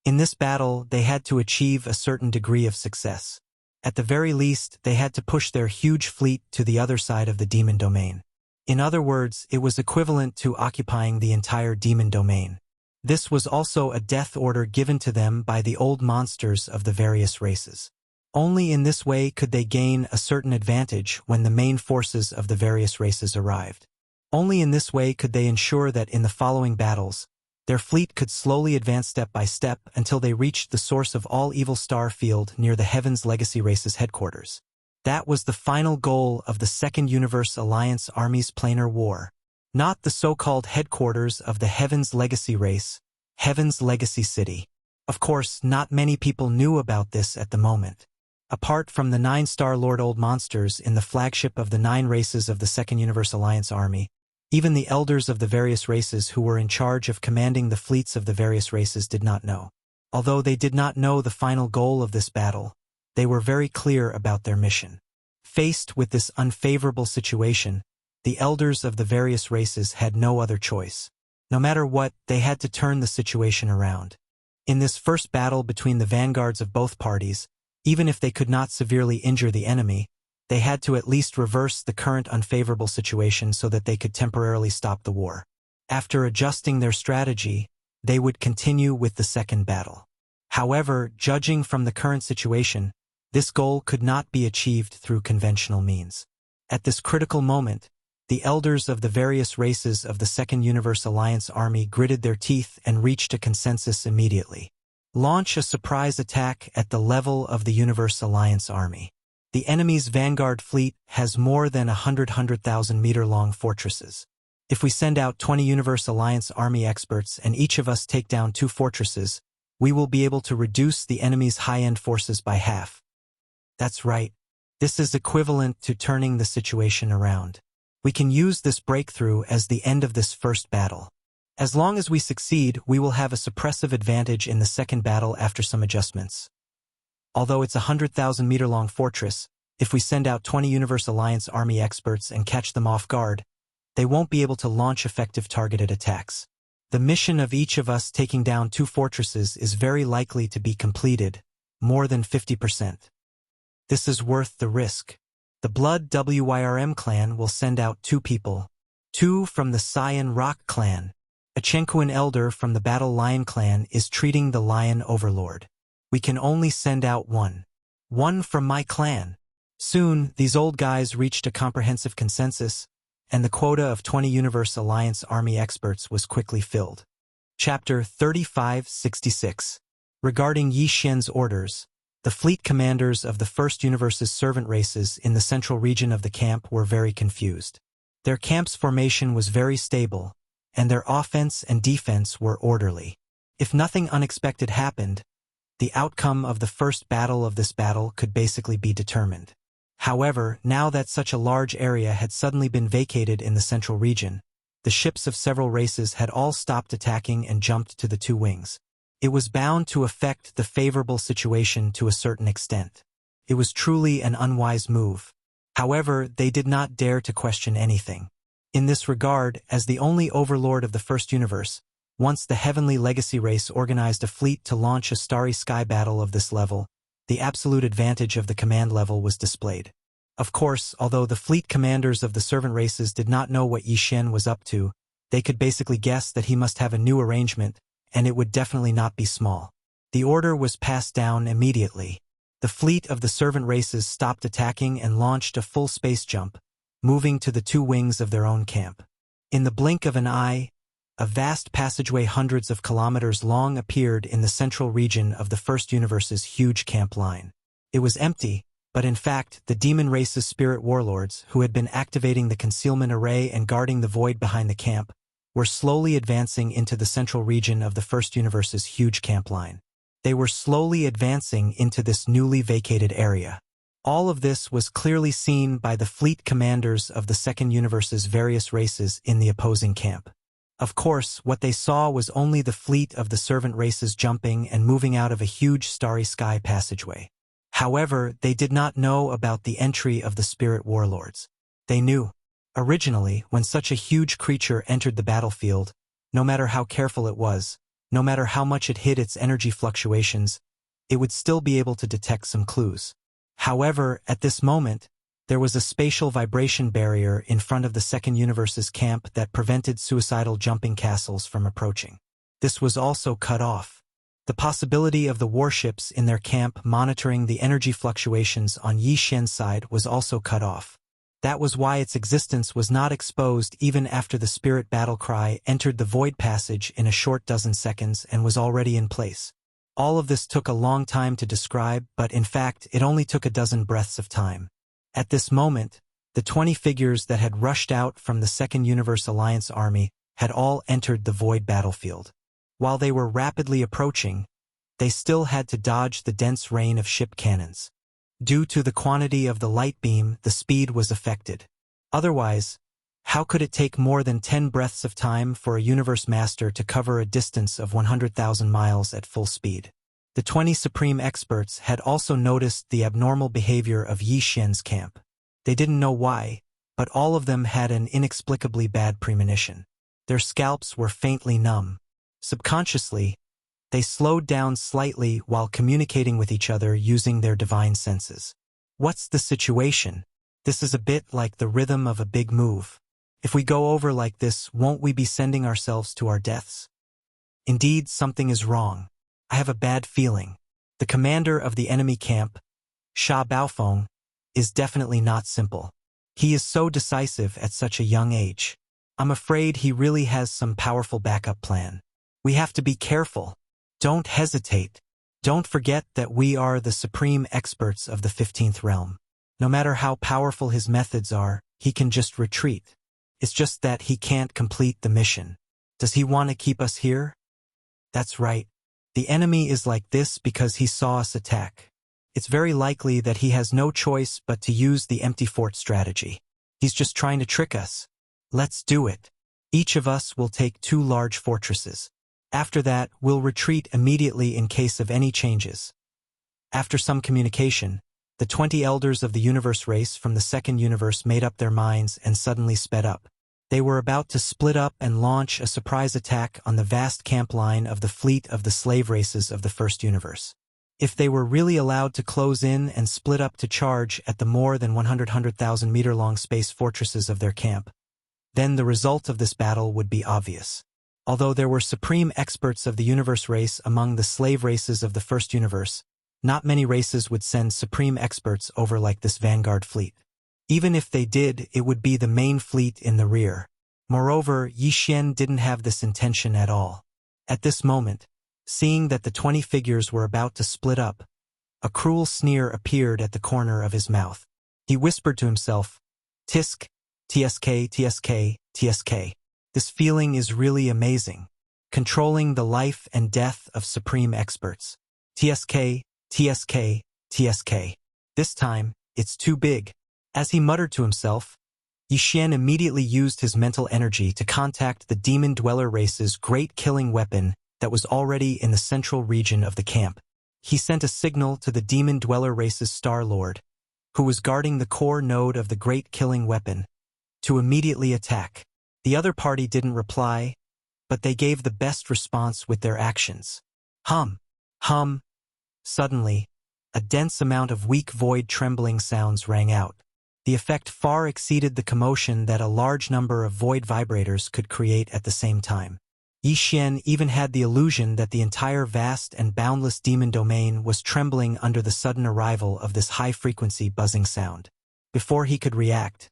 In this battle, they had to achieve a certain degree of success. At the very least, they had to push their huge fleet to the other side of the demon domain. In other words, it was equivalent to occupying the entire demon domain. This was also a death order given to them by the old monsters of the various races. Only in this way could they gain a certain advantage when the main forces of the various races arrived. Only in this way could they ensure that in the following battles, their fleet could slowly advance step by step until they reached the source of all evil star field near the Heaven's Legacy race's headquarters. That was the final goal of the Second Universe Alliance Army's planar war. Not the so-called headquarters of the Heaven's Legacy race, Heaven's Legacy City. Of course, not many people knew about this at the moment. Apart from the 9 Star-Lord Old Monsters in the flagship of the 9 races of the Second Universe Alliance Army, even the elders of the various races who were in charge of commanding the fleets of the various races did not know. Although they did not know the final goal of this battle, they were very clear about their mission. Faced with this unfavorable situation, the elders of the various races had no other choice. No matter what, they had to turn the situation around. In this first battle between the vanguards of both parties, even if they could not severely injure the enemy, they had to at least reverse the current unfavorable situation so that they could temporarily stop the war. After adjusting their strategy, they would continue with the second battle. However, judging from the current situation, this goal could not be achieved through conventional means. At this critical moment, the elders of the various races of the Second Universe Alliance army gritted their teeth and reached a consensus immediately. Launch a surprise attack at the level of the Universe Alliance army. The enemy's vanguard fleet has more than 100,000-meter-long fortresses. If we send out 20 Universe Alliance army experts and each of us take down 2 fortresses, we will be able to reduce the enemy's high-end forces by half. That's right. This is equivalent to turning the situation around. We can use this breakthrough as the end of this first battle. As long as we succeed, we will have a suppressive advantage in the second battle after some adjustments. Although it's a 100,000-meter-long fortress, if we send out 20 Universe Alliance army experts and catch them off guard, they won't be able to launch effective targeted attacks. The mission of each of us taking down 2 fortresses is very likely to be completed, more than 50%. This is worth the risk. The Blood WYRM clan will send out 2 people. 2 from the Cyan Rock clan. A Chenkuan elder from the Battle Lion clan is treating the Lion Overlord. We can only send out 1. 1 from my clan. Soon, these old guys reached a comprehensive consensus, and the quota of 20 Universe Alliance army experts was quickly filled. Chapter 3566. Regarding Yi Xian's orders, the fleet commanders of the First Universe's servant races in the central region of the camp were very confused. Their camp's formation was very stable, and their offense and defense were orderly. If nothing unexpected happened, the outcome of the first battle of this battle could basically be determined. However, now that such a large area had suddenly been vacated in the central region, the ships of several races had all stopped attacking and jumped to the 2 wings. It was bound to affect the favorable situation to a certain extent. It was truly an unwise move. However, they did not dare to question anything. In this regard, as the only overlord of the First Universe, once the Heavenly Legacy race organized a fleet to launch a starry sky battle of this level, the absolute advantage of the command level was displayed. Of course, although the fleet commanders of the servant races did not know what Yi Xian was up to, they could basically guess that he must have a new arrangement, and it would definitely not be small. The order was passed down immediately. The fleet of the servant races stopped attacking and launched a full space jump, moving to the 2 wings of their own camp. In the blink of an eye, a vast passageway hundreds of kilometers long appeared in the central region of the First Universe's huge camp line. It was empty, but in fact, the demon race's spirit warlords, who had been activating the concealment array and guarding the void behind the camp, were slowly advancing into the central region of the First Universe's huge camp line. They were slowly advancing into this newly vacated area. All of this was clearly seen by the fleet commanders of the Second Universe's various races in the opposing camp. Of course, what they saw was only the fleet of the servant races jumping and moving out of a huge starry sky passageway. However, they did not know about the entry of the spirit warlords. They knew. Originally, when such a huge creature entered the battlefield, no matter how careful it was, no matter how much it hid its energy fluctuations, it would still be able to detect some clues. However, at this moment, there was a spatial vibration barrier in front of the Second Universe's camp that prevented suicidal jumping castles from approaching. This was also cut off. The possibility of the warships in their camp monitoring the energy fluctuations on Yi Xian's side was also cut off. That was why its existence was not exposed even after the spirit battle cry entered the void passage in a short dozen seconds and was already in place. All of this took a long time to describe, but in fact, it only took a dozen breaths of time. At this moment, the 20 figures that had rushed out from the Second Universe Alliance army had all entered the void battlefield. While they were rapidly approaching, they still had to dodge the dense rain of ship cannons. Due to the quantity of the light beam, the speed was affected. Otherwise, how could it take more than 10 breaths of time for a Universe Master to cover a distance of 100,000 miles at full speed? The 20 Supreme Experts had also noticed the abnormal behavior of Yi Xian's camp. They didn't know why, but all of them had an inexplicably bad premonition. Their scalps were faintly numb. Subconsciously, they slowed down slightly while communicating with each other using their divine senses. What's the situation? This is a bit like the rhythm of a big move. If we go over like this, won't we be sending ourselves to our deaths? Indeed, something is wrong. I have a bad feeling. The commander of the enemy camp, Sha Baofeng, is definitely not simple. He is so decisive at such a young age. I'm afraid he really has some powerful backup plan. We have to be careful. Don't hesitate. Don't forget that we are the supreme experts of the 15th realm. No matter how powerful his methods are, he can just retreat. It's just that he can't complete the mission. Does he want to keep us here? That's right. The enemy is like this because he saw us attack. It's very likely that he has no choice but to use the empty fort strategy. He's just trying to trick us. Let's do it. Each of us will take 2 large fortresses. After that, we'll retreat immediately in case of any changes. After some communication, the 20 elders of the universe race from the second universe made up their minds and suddenly sped up. They were about to split up and launch a surprise attack on the vast camp line of the fleet of the slave races of the first universe. If they were really allowed to close in and split up to charge at the more than 100,000 meter long space fortresses of their camp, then the result of this battle would be obvious. Although there were supreme experts of the universe race among the slave races of the first universe, not many races would send supreme experts over like this vanguard fleet. Even if they did, it would be the main fleet in the rear. Moreover, Yi Xian didn't have this intention at all. At this moment, seeing that the 20 figures were about to split up, a cruel sneer appeared at the corner of his mouth. He whispered to himself, "Tisk, TSK, TSK, TSK. This feeling is really amazing. Controlling the life and death of supreme experts. TSK, TSK, TSK. This time, it's too big." As he muttered to himself, Yi Xian immediately used his mental energy to contact the Demon Dweller race's great killing weapon that was already in the central region of the camp. He sent a signal to the Demon Dweller race's Star Lord, who was guarding the core node of the great killing weapon, to immediately attack. The other party didn't reply, but they gave the best response with their actions. Hum, hum. Suddenly, a dense amount of weak void trembling sounds rang out. The effect far exceeded the commotion that a large number of void vibrators could create at the same time. Yi Xian even had the illusion that the entire vast and boundless demon domain was trembling under the sudden arrival of this high-frequency buzzing sound. Before he could react,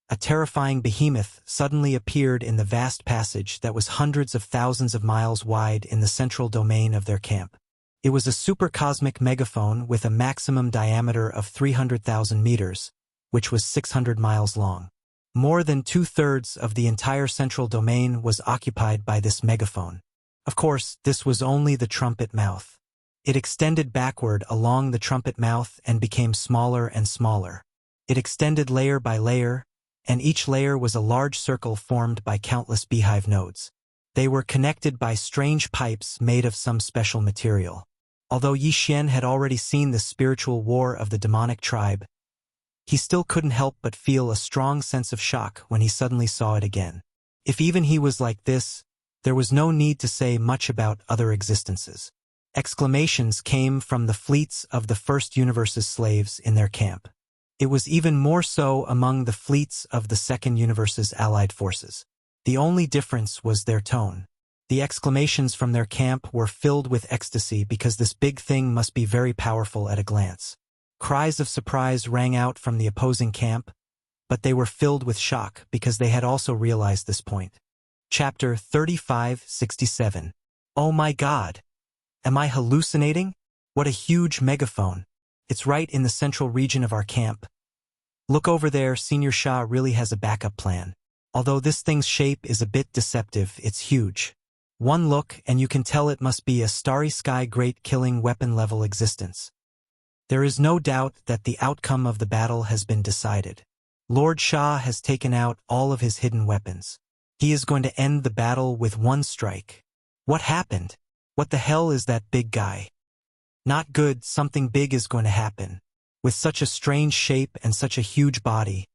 a terrifying behemoth suddenly appeared in the vast passage that was hundreds of thousands of miles wide in the central domain of their camp. It was a supercosmic megaphone with a maximum diameter of 300,000 meters, which was 600 miles long. More than 2/3 of the entire central domain was occupied by this megaphone. Of course, this was only the trumpet mouth. It extended backward along the trumpet mouth and became smaller and smaller. It extended layer by layer, and each layer was a large circle formed by countless beehive nodes. They were connected by strange pipes made of some special material. Although Yi Xian had already seen the spiritual war of the demonic tribe, he still couldn't help but feel a strong sense of shock when he suddenly saw it again. If even he was like this, there was no need to say much about other existences. Exclamations came from the fleets of the first universe's slaves in their camp. It was even more so among the fleets of the second universe's allied forces. The only difference was their tone. The exclamations from their camp were filled with ecstasy because this big thing must be very powerful at a glance. Cries of surprise rang out from the opposing camp, but they were filled with shock because they had also realized this point. Chapter 3567. Oh my God! Am I hallucinating? What a huge megaphone. It's right in the central region of our camp. Look over there, Senior Sha really has a backup plan. Although this thing's shape is a bit deceptive, it's huge. One look and you can tell it must be a starry sky great killing weapon level existence. There is no doubt that the outcome of the battle has been decided. Lord Sha has taken out all of his hidden weapons. He is going to end the battle with one strike. What happened? What the hell is that big guy? Not good, something big is going to happen. With such a strange shape and such a huge body,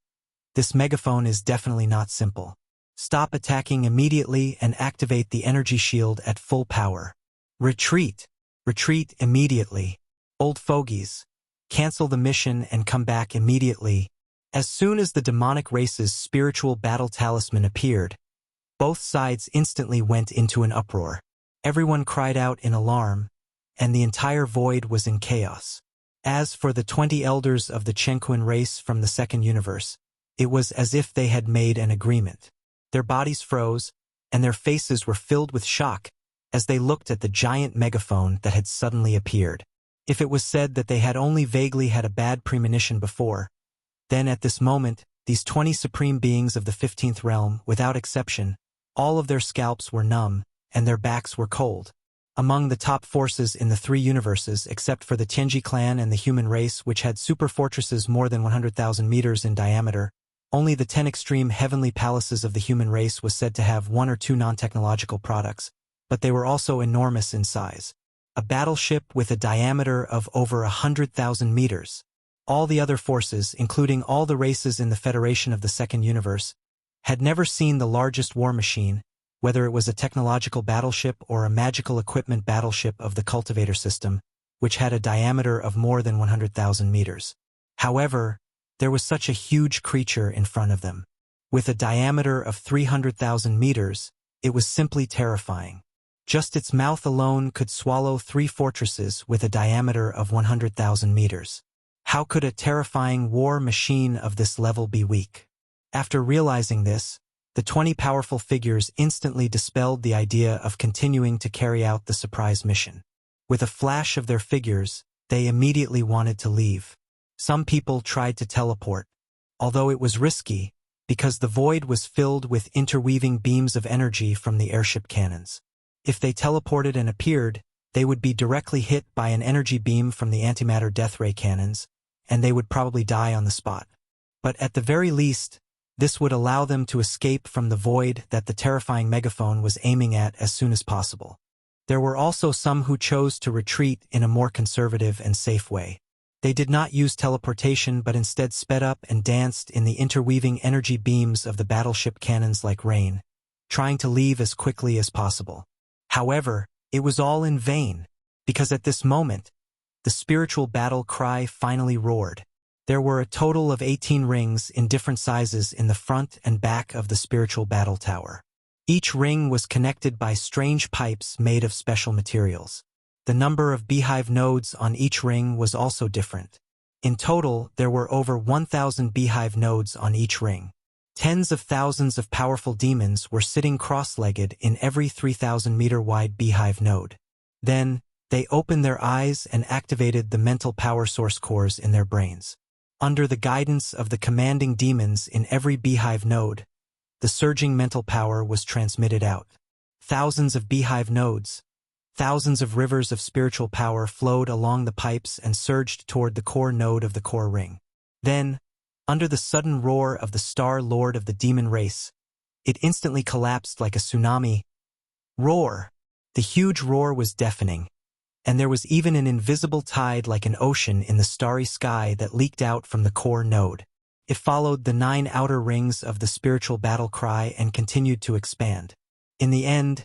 This megaphone is definitely not simple. Stop attacking immediately and activate the energy shield at full power. Retreat. Retreat immediately. Old fogies. Cancel the mission and come back immediately. As soon as the demonic race's spiritual battle talisman appeared, both sides instantly went into an uproar. Everyone cried out in alarm, and the entire void was in chaos. As for the 20 elders of the Chenquin race from the second universe, it was as if they had made an agreement. Their bodies froze, and their faces were filled with shock as they looked at the giant megaphone that had suddenly appeared. If it was said that they had only vaguely had a bad premonition before, then at this moment, these 20 supreme beings of the 15th realm, without exception, all of their scalps were numb, and their backs were cold. Among the top forces in the 3 universes, except for the Tianji clan and the human race, which had super fortresses more than 100,000 meters in diameter, only the 10 extreme heavenly palaces of the human race was said to have 1 or 2 non-technological products, but they were also enormous in size. A battleship with a diameter of over 100,000 meters. All the other forces, including all the races in the Federation of the Second Universe, had never seen the largest war machine, whether it was a technological battleship or a magical equipment battleship of the cultivator system, which had a diameter of more than 100,000 meters. However, there was such a huge creature in front of them. With a diameter of 300,000 meters, it was simply terrifying. Just its mouth alone could swallow 3 fortresses with a diameter of 100,000 meters. How could a terrifying war machine of this level be weak? After realizing this, the 20 powerful figures instantly dispelled the idea of continuing to carry out the surprise mission. With a flash of their figures, they immediately wanted to leave. Some people tried to teleport, although it was risky, because the void was filled with interweaving beams of energy from the airship cannons. If they teleported and appeared, they would be directly hit by an energy beam from the antimatter death ray cannons, and they would probably die on the spot. But at the very least, this would allow them to escape from the void that the terrifying megaphone was aiming at as soon as possible. There were also some who chose to retreat in a more conservative and safe way. They did not use teleportation but instead sped up and danced in the interweaving energy beams of the battleship cannons like rain, trying to leave as quickly as possible. However, it was all in vain, because at this moment, the spiritual battle cry finally roared. There were a total of 18 rings in different sizes in the front and back of the spiritual battle tower. Each ring was connected by strange pipes made of special materials. The number of beehive nodes on each ring was also different. In total, there were over 1,000 beehive nodes on each ring. Tens of thousands of powerful demons were sitting cross-legged in every 3,000-meter-wide beehive node. Then, they opened their eyes and activated the mental power source cores in their brains. Under the guidance of the commanding demons in every beehive node, the surging mental power was transmitted out. Thousands of beehive nodes, thousands of rivers of spiritual power flowed along the pipes and surged toward the core node of the core ring. Then, under the sudden roar of the Star Lord of the demon race, it instantly collapsed like a tsunami. Roar! The huge roar was deafening, and there was even an invisible tide like an ocean in the starry sky that leaked out from the core node. It followed the 9 outer rings of the spiritual battle cry and continued to expand. In the end,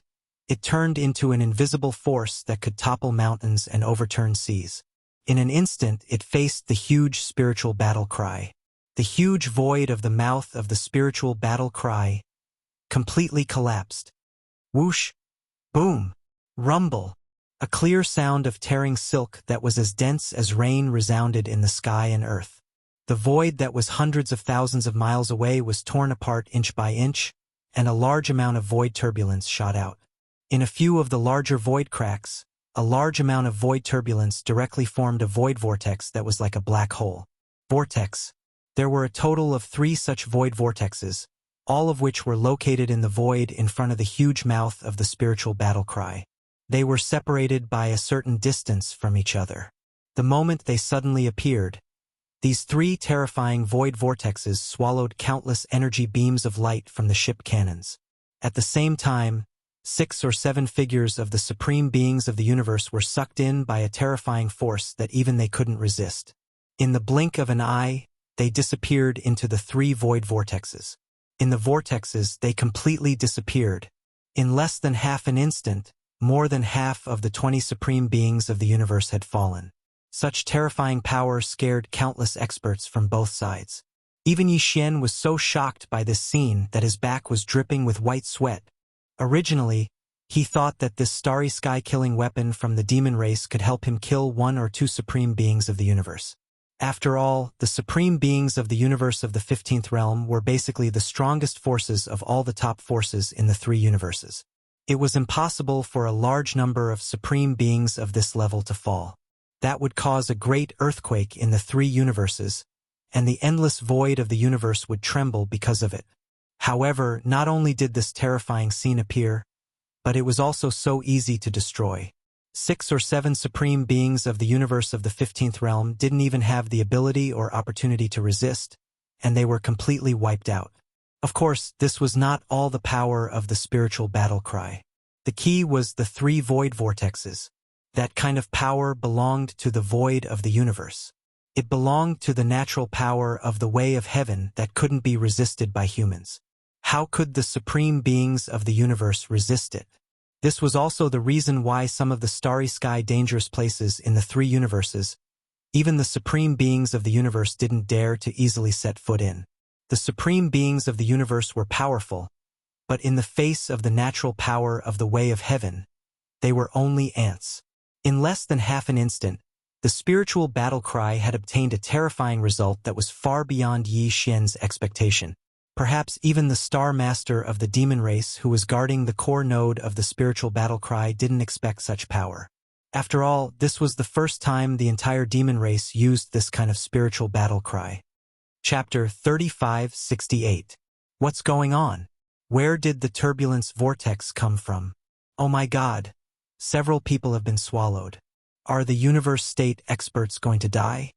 it turned into an invisible force that could topple mountains and overturn seas. In an instant, it faced the huge spiritual battle cry. The huge void of the mouth of the spiritual battle cry completely collapsed. Whoosh! Boom! Rumble! A clear sound of tearing silk that was as dense as rain resounded in the sky and earth. The void that was hundreds of thousands of miles away was torn apart inch by inch, and a large amount of void turbulence shot out. In a few of the larger void cracks, a large amount of void turbulence directly formed a void vortex that was like a black hole. Vortex. There were a total of 3 such void vortexes, all of which were located in the void in front of the huge mouth of the spiritual battle cry. They were separated by a certain distance from each other. The moment they suddenly appeared, these 3 terrifying void vortexes swallowed countless energy beams of light from the ship cannons. At the same time, 6 or 7 figures of the supreme beings of the universe were sucked in by a terrifying force that even they couldn't resist. In the blink of an eye, they disappeared into the 3 void vortexes. In the vortexes, they completely disappeared. In less than half an instant, more than half of the 20 supreme beings of the universe had fallen. Such terrifying power scared countless experts from both sides. Even Yi Xian was so shocked by this scene that his back was dripping with white sweat. Originally, he thought that this starry sky-killing weapon from the demon race could help him kill 1 or 2 supreme beings of the universe. After all, the supreme beings of the universe of the 15th realm were basically the strongest forces of all the top forces in the 3 universes. It was impossible for a large number of supreme beings of this level to fall. That would cause a great earthquake in the 3 universes, and the endless void of the universe would tremble because of it. However, not only did this terrifying scene appear, but it was also so easy to destroy. 6 or 7 supreme beings of the universe of the 15th realm didn't even have the ability or opportunity to resist, and they were completely wiped out. Of course, this was not all the power of the spiritual battle cry. The key was the 3 void vortexes. That kind of power belonged to the void of the universe. It belonged to the natural power of the way of heaven that couldn't be resisted by humans. How could the supreme beings of the universe resist it? This was also the reason why some of the starry sky dangerous places in the 3 universes, even the supreme beings of the universe didn't dare to easily set foot in. The supreme beings of the universe were powerful, but in the face of the natural power of the way of heaven, they were only ants. In less than half an instant, the spiritual battle cry had obtained a terrifying result that was far beyond Yi Xian's expectation. Perhaps even the Star Master of the demon race who was guarding the core node of the spiritual battle cry didn't expect such power. After all, this was the first time the entire demon race used this kind of spiritual battle cry. Chapter 3568. What's going on? Where did the turbulence vortex come from? Oh my God! Several people have been swallowed. Are the universe state experts going to die?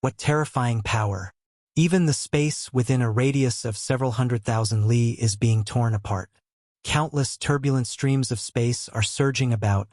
What terrifying power! Even the space within a radius of several 100,000 li is being torn apart. Countless turbulent streams of space are surging about,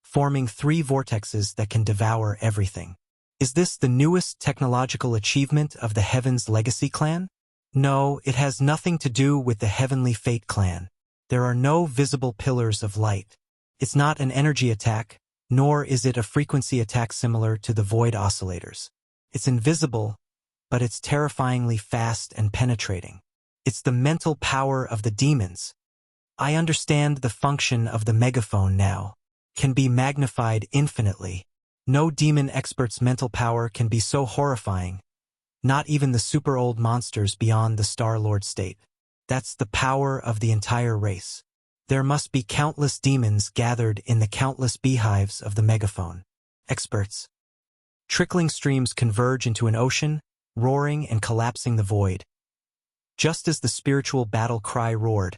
forming 3 vortexes that can devour everything. Is this the newest technological achievement of the Heaven's Legacy clan? No, it has nothing to do with the Heavenly Fate clan. There are no visible pillars of light. It's not an energy attack, nor is it a frequency attack similar to the void oscillators. It's invisible, but it's terrifyingly fast and penetrating. It's the mental power of the demons. I understand the function of the megaphone now. Can be magnified infinitely. No demon expert's mental power can be so horrifying. Not even the super old monsters beyond the Star-Lord state. That's the power of the entire race. There must be countless demons gathered in the countless beehives of the megaphone. Experts. Trickling streams converge into an ocean, roaring and collapsing the void. Just as the spiritual battle cry roared,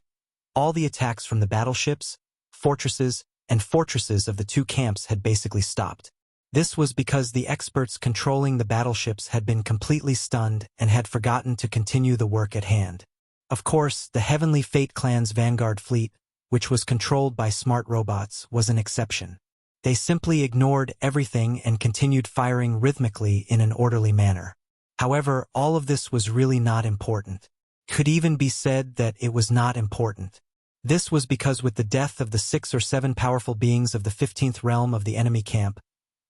all the attacks from the battleships, fortresses of the 2 camps had basically stopped. This was because the experts controlling the battleships had been completely stunned and had forgotten to continue the work at hand. Of course, the Heavenly Fate clan's vanguard fleet, which was controlled by smart robots, was an exception. They simply ignored everything and continued firing rhythmically in an orderly manner. However, all of this was really not important. Could even be said that it was not important. This was because with the death of the 6 or 7 powerful beings of the 15th realm of the enemy camp,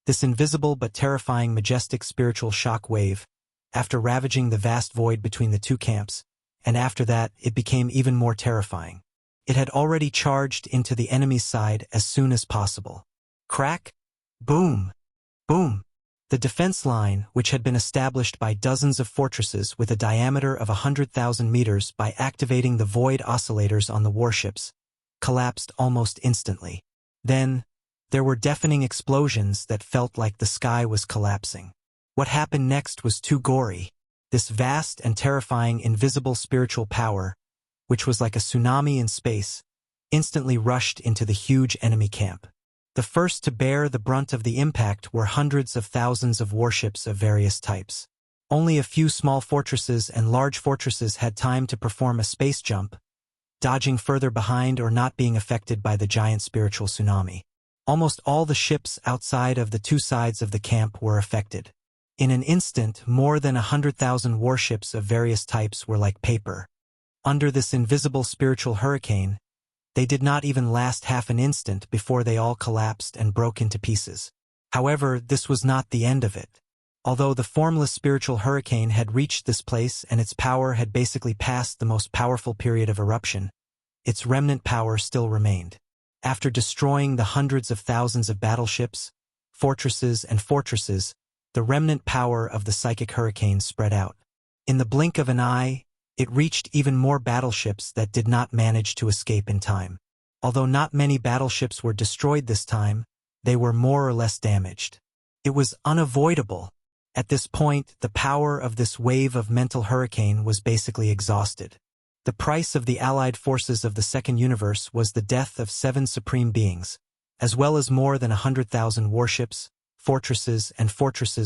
this invisible but terrifying majestic spiritual shock wave, after ravaging the vast void between the 2 camps, and after that it became even more terrifying. It had already charged into the enemy's side as soon as possible. Crack! Boom! Boom! The defense line, which had been established by dozens of fortresses with a diameter of 100,000 meters by activating the void oscillators on the warships, collapsed almost instantly. Then, there were deafening explosions that felt like the sky was collapsing. What happened next was too gory. This vast and terrifying invisible spiritual power, which was like a tsunami in space, instantly rushed into the huge enemy camp. The first to bear the brunt of the impact were hundreds of thousands of warships of various types. Only a few small fortresses and large fortresses had time to perform a space jump, dodging further behind or not being affected by the giant spiritual tsunami. Almost all the ships outside of the 2 sides of the camp were affected. In an instant, more than 100,000 warships of various types were like paper. Under this invisible spiritual hurricane, they did not even last half an instant before they all collapsed and broke into pieces. However, this was not the end of it. Although the formless spiritual hurricane had reached this place and its power had basically passed the most powerful period of eruption, its remnant power still remained. After destroying the hundreds of thousands of battleships, fortresses, the remnant power of the psychic hurricane spread out. In the blink of an eye, it reached even more battleships that did not manage to escape in time. Although not many battleships were destroyed this time, they were more or less damaged. It was unavoidable. At this point, the power of this wave of mental hurricane was basically exhausted. The price of the allied forces of the second universe was the death of 7 supreme beings, as well as more than 100,000 warships, fortresses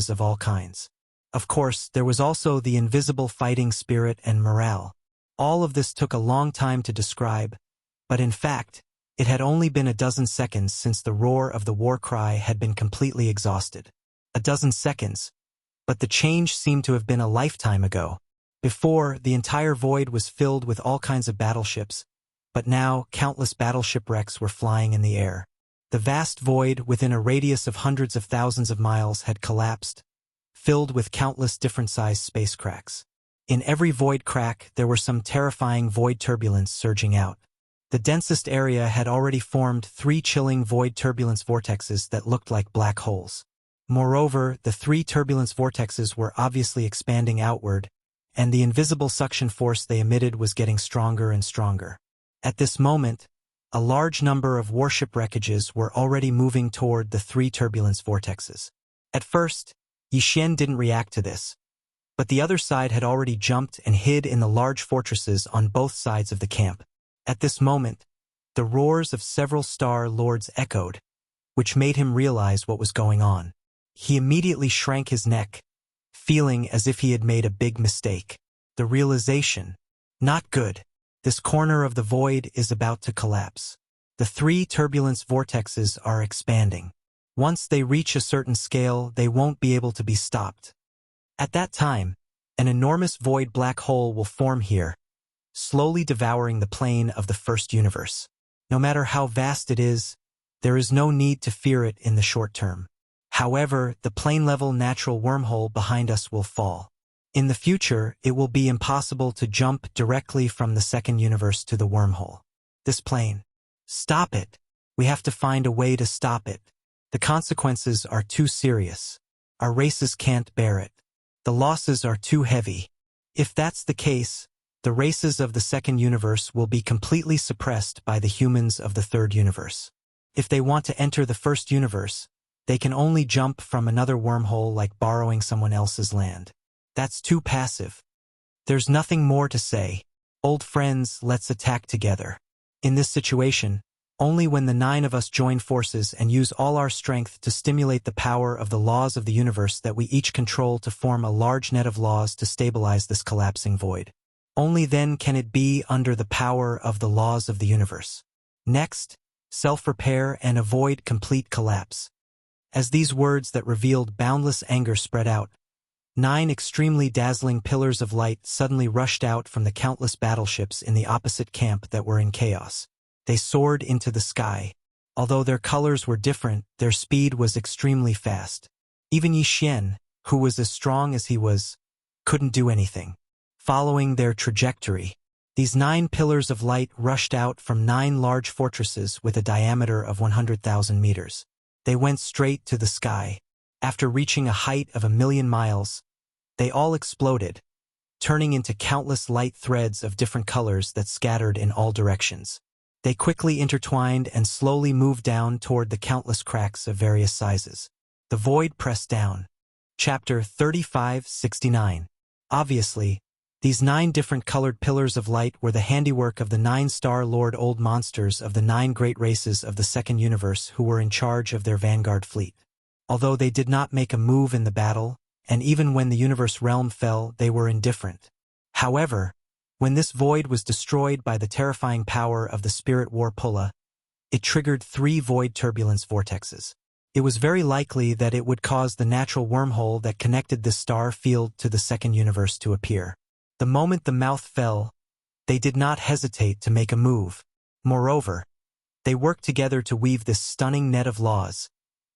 of all kinds. Of course, there was also the invisible fighting spirit and morale. All of this took a long time to describe, but in fact, it had only been a dozen seconds since the roar of the war cry had been completely exhausted. A dozen seconds. But the change seemed to have been a lifetime ago. Before, the entire void was filled with all kinds of battleships, but now countless battleship wrecks were flying in the air. The vast void within a radius of hundreds of thousands of miles had collapsed, filled with countless different-sized space cracks. In every void crack, there were some terrifying void turbulence surging out. The densest area had already formed 3 chilling void turbulence vortexes that looked like black holes. Moreover, the 3 turbulence vortexes were obviously expanding outward, and the invisible suction force they emitted was getting stronger and stronger. At this moment, a large number of warship wreckages were already moving toward the 3 turbulence vortexes. At first, Yixin didn't react to this, but the other side had already jumped and hid in the large fortresses on both sides of the camp. At this moment, the roars of several Star Lords echoed, which made him realize what was going on. He immediately shrank his neck, feeling as if he had made a big mistake. The realization, not good. This corner of the void is about to collapse. The 3 turbulence vortexes are expanding. Once they reach a certain scale, they won't be able to be stopped. At that time, an enormous void black hole will form here, slowly devouring the plane of the first universe. No matter how vast it is, there is no need to fear it in the short term. However, the plane-level natural wormhole behind us will fall. In the future, it will be impossible to jump directly from the second universe to the wormhole. This plane. Stop it. We have to find a way to stop it. The consequences are too serious. Our races can't bear it. The losses are too heavy. If that's the case, the races of the second universe will be completely suppressed by the humans of the third universe. If they want to enter the first universe, they can only jump from another wormhole like borrowing someone else's land. That's too passive. There's nothing more to say. Old friends, let's attack together. In this situation, only when the 9 of us join forces and use all our strength to stimulate the power of the laws of the universe that we each control to form a large net of laws to stabilize this collapsing void. Only then can it be under the power of the laws of the universe. Next, self-repair and avoid complete collapse. As these words that revealed boundless anger spread out, 9 extremely dazzling pillars of light suddenly rushed out from the countless battleships in the opposite camp that were in chaos. They soared into the sky. Although their colors were different, their speed was extremely fast. Even Yixin, who was as strong as he was, couldn't do anything. Following their trajectory, these 9 pillars of light rushed out from 9 large fortresses with a diameter of 100,000 meters. They went straight to the sky. After reaching a height of 1,000,000 miles, they all exploded, turning into countless light threads of different colors that scattered in all directions. They quickly intertwined and slowly moved down toward the countless cracks of various sizes. The void pressed down. Chapter 3569. Obviously, these 9 different colored pillars of light were the handiwork of the 9 Star Lord old monsters of the 9 great races of the second universe who were in charge of their vanguard fleet. Although they did not make a move in the battle, and even when the universe realm fell, they were indifferent. However, when this void was destroyed by the terrifying power of the spirit war pulla, it triggered 3 void turbulence vortexes. It was very likely that it would cause the natural wormhole that connected this star field to the second universe to appear. The moment the mouth fell, they did not hesitate to make a move. Moreover, they worked together to weave this stunning net of laws,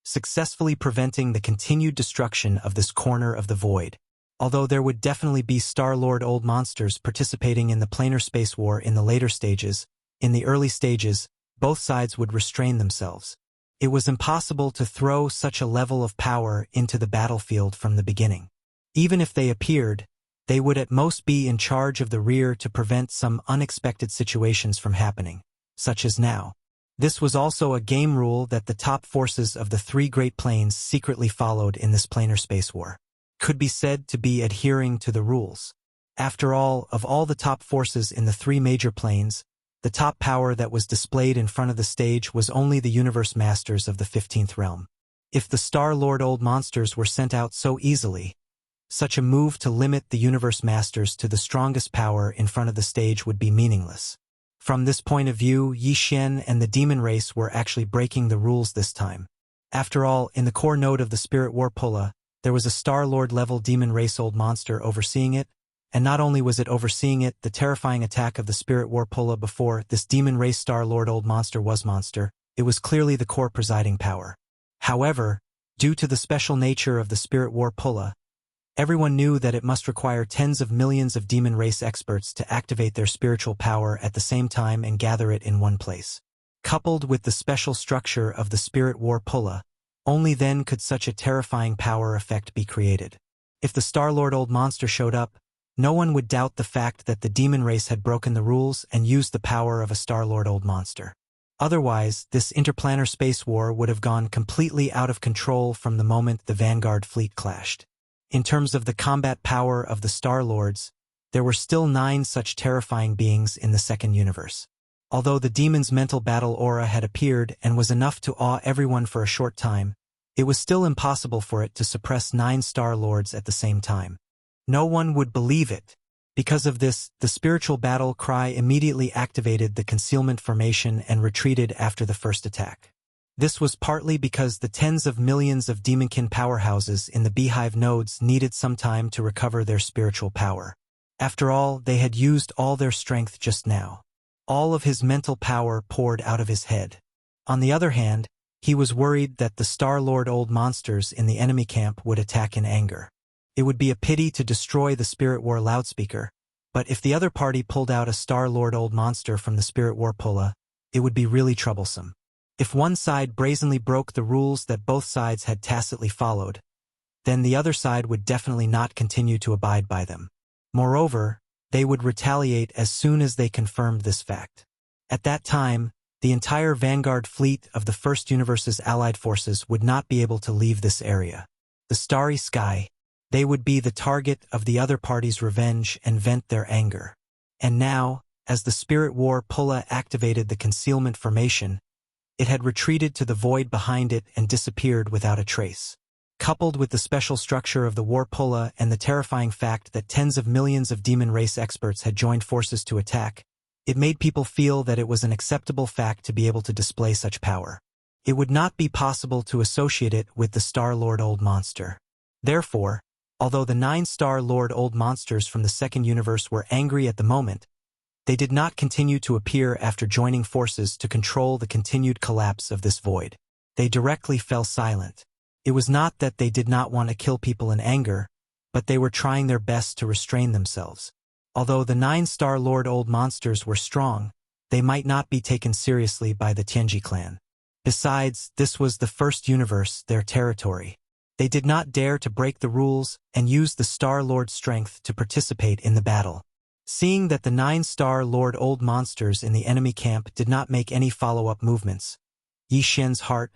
successfully preventing the continued destruction of this corner of the void. Although there would definitely be Star-Lord old monsters participating in the planar space war in the later stages, in the early stages, both sides would restrain themselves. It was impossible to throw such a level of power into the battlefield from the beginning. Even if they appeared, they would at most be in charge of the rear to prevent some unexpected situations from happening, such as now. This was also a game rule that the top forces of the three Great Planes secretly followed in this planar space war. Could be said to be adhering to the rules. After all, of all the top forces in the three major planes, the top power that was displayed in front of the stage was only the universe masters of the 15th realm. If the Star-Lord old monsters were sent out so easily, such a move to limit the universe masters to the strongest power in front of the stage would be meaningless. From this point of view, Yi Xian and the demon race were actually breaking the rules this time. After all, in the core node of the Spirit War Pulla, there was a Star-Lord level demon race old monster overseeing it, and not only was it overseeing it, the terrifying attack of the Spirit War Pulla before this demon race Star-Lord old monster was monster, it was clearly the core presiding power. However, due to the special nature of the Spirit War Pulla, everyone knew that it must require tens of millions of demon race experts to activate their spiritual power at the same time and gather it in one place. Coupled with the special structure of the Spirit War Pulla, only then could such a terrifying power effect be created. If the Star-Lord old monster showed up, no one would doubt the fact that the demon race had broken the rules and used the power of a Star-Lord old monster. Otherwise, this interplanar space war would have gone completely out of control from the moment the Vanguard fleet clashed. In terms of the combat power of the Star-Lords, there were still 9 such terrifying beings in the second universe. Although the demon's mental battle aura had appeared and was enough to awe everyone for a short time, it was still impossible for it to suppress 9 Star-Lords at the same time. No one would believe it. Because of this, the spiritual battle cry immediately activated the concealment formation and retreated after the first attack. This was partly because the tens of millions of demonkin powerhouses in the beehive nodes needed some time to recover their spiritual power. After all, they had used all their strength just now. All of his mental power poured out of his head. On the other hand, he was worried that the Star-Lord old monsters in the enemy camp would attack in anger. It would be a pity to destroy the Spirit War loudspeaker, but if the other party pulled out a Star-Lord old monster from the Spirit War Pulla, it would be really troublesome. If one side brazenly broke the rules that both sides had tacitly followed, then the other side would definitely not continue to abide by them. Moreover, they would retaliate as soon as they confirmed this fact. At that time, the entire Vanguard fleet of the First Universe's allied forces would not be able to leave this area. The starry sky, they would be the target of the other party's revenge and vent their anger. And now, as the Spirit War Pulla activated the concealment formation, it had retreated to the void behind it and disappeared without a trace. Coupled with the special structure of the War Pulla and the terrifying fact that tens of millions of demon race experts had joined forces to attack, it made people feel that it was an acceptable fact to be able to display such power. It would not be possible to associate it with the Star-Lord old monster. Therefore, although the 9 Star-Lord old monsters from the second universe were angry at the moment, they did not continue to appear after joining forces to control the continued collapse of this void. They directly fell silent. It was not that they did not want to kill people in anger, but they were trying their best to restrain themselves. Although the 9 Star-Lord old monsters were strong, they might not be taken seriously by the Tianji clan. Besides, this was the first universe, their territory. They did not dare to break the rules and use the Star-Lord strength to participate in the battle. Seeing that the 9 Star-Lord old monsters in the enemy camp did not make any follow-up movements, Yi Xian's heart,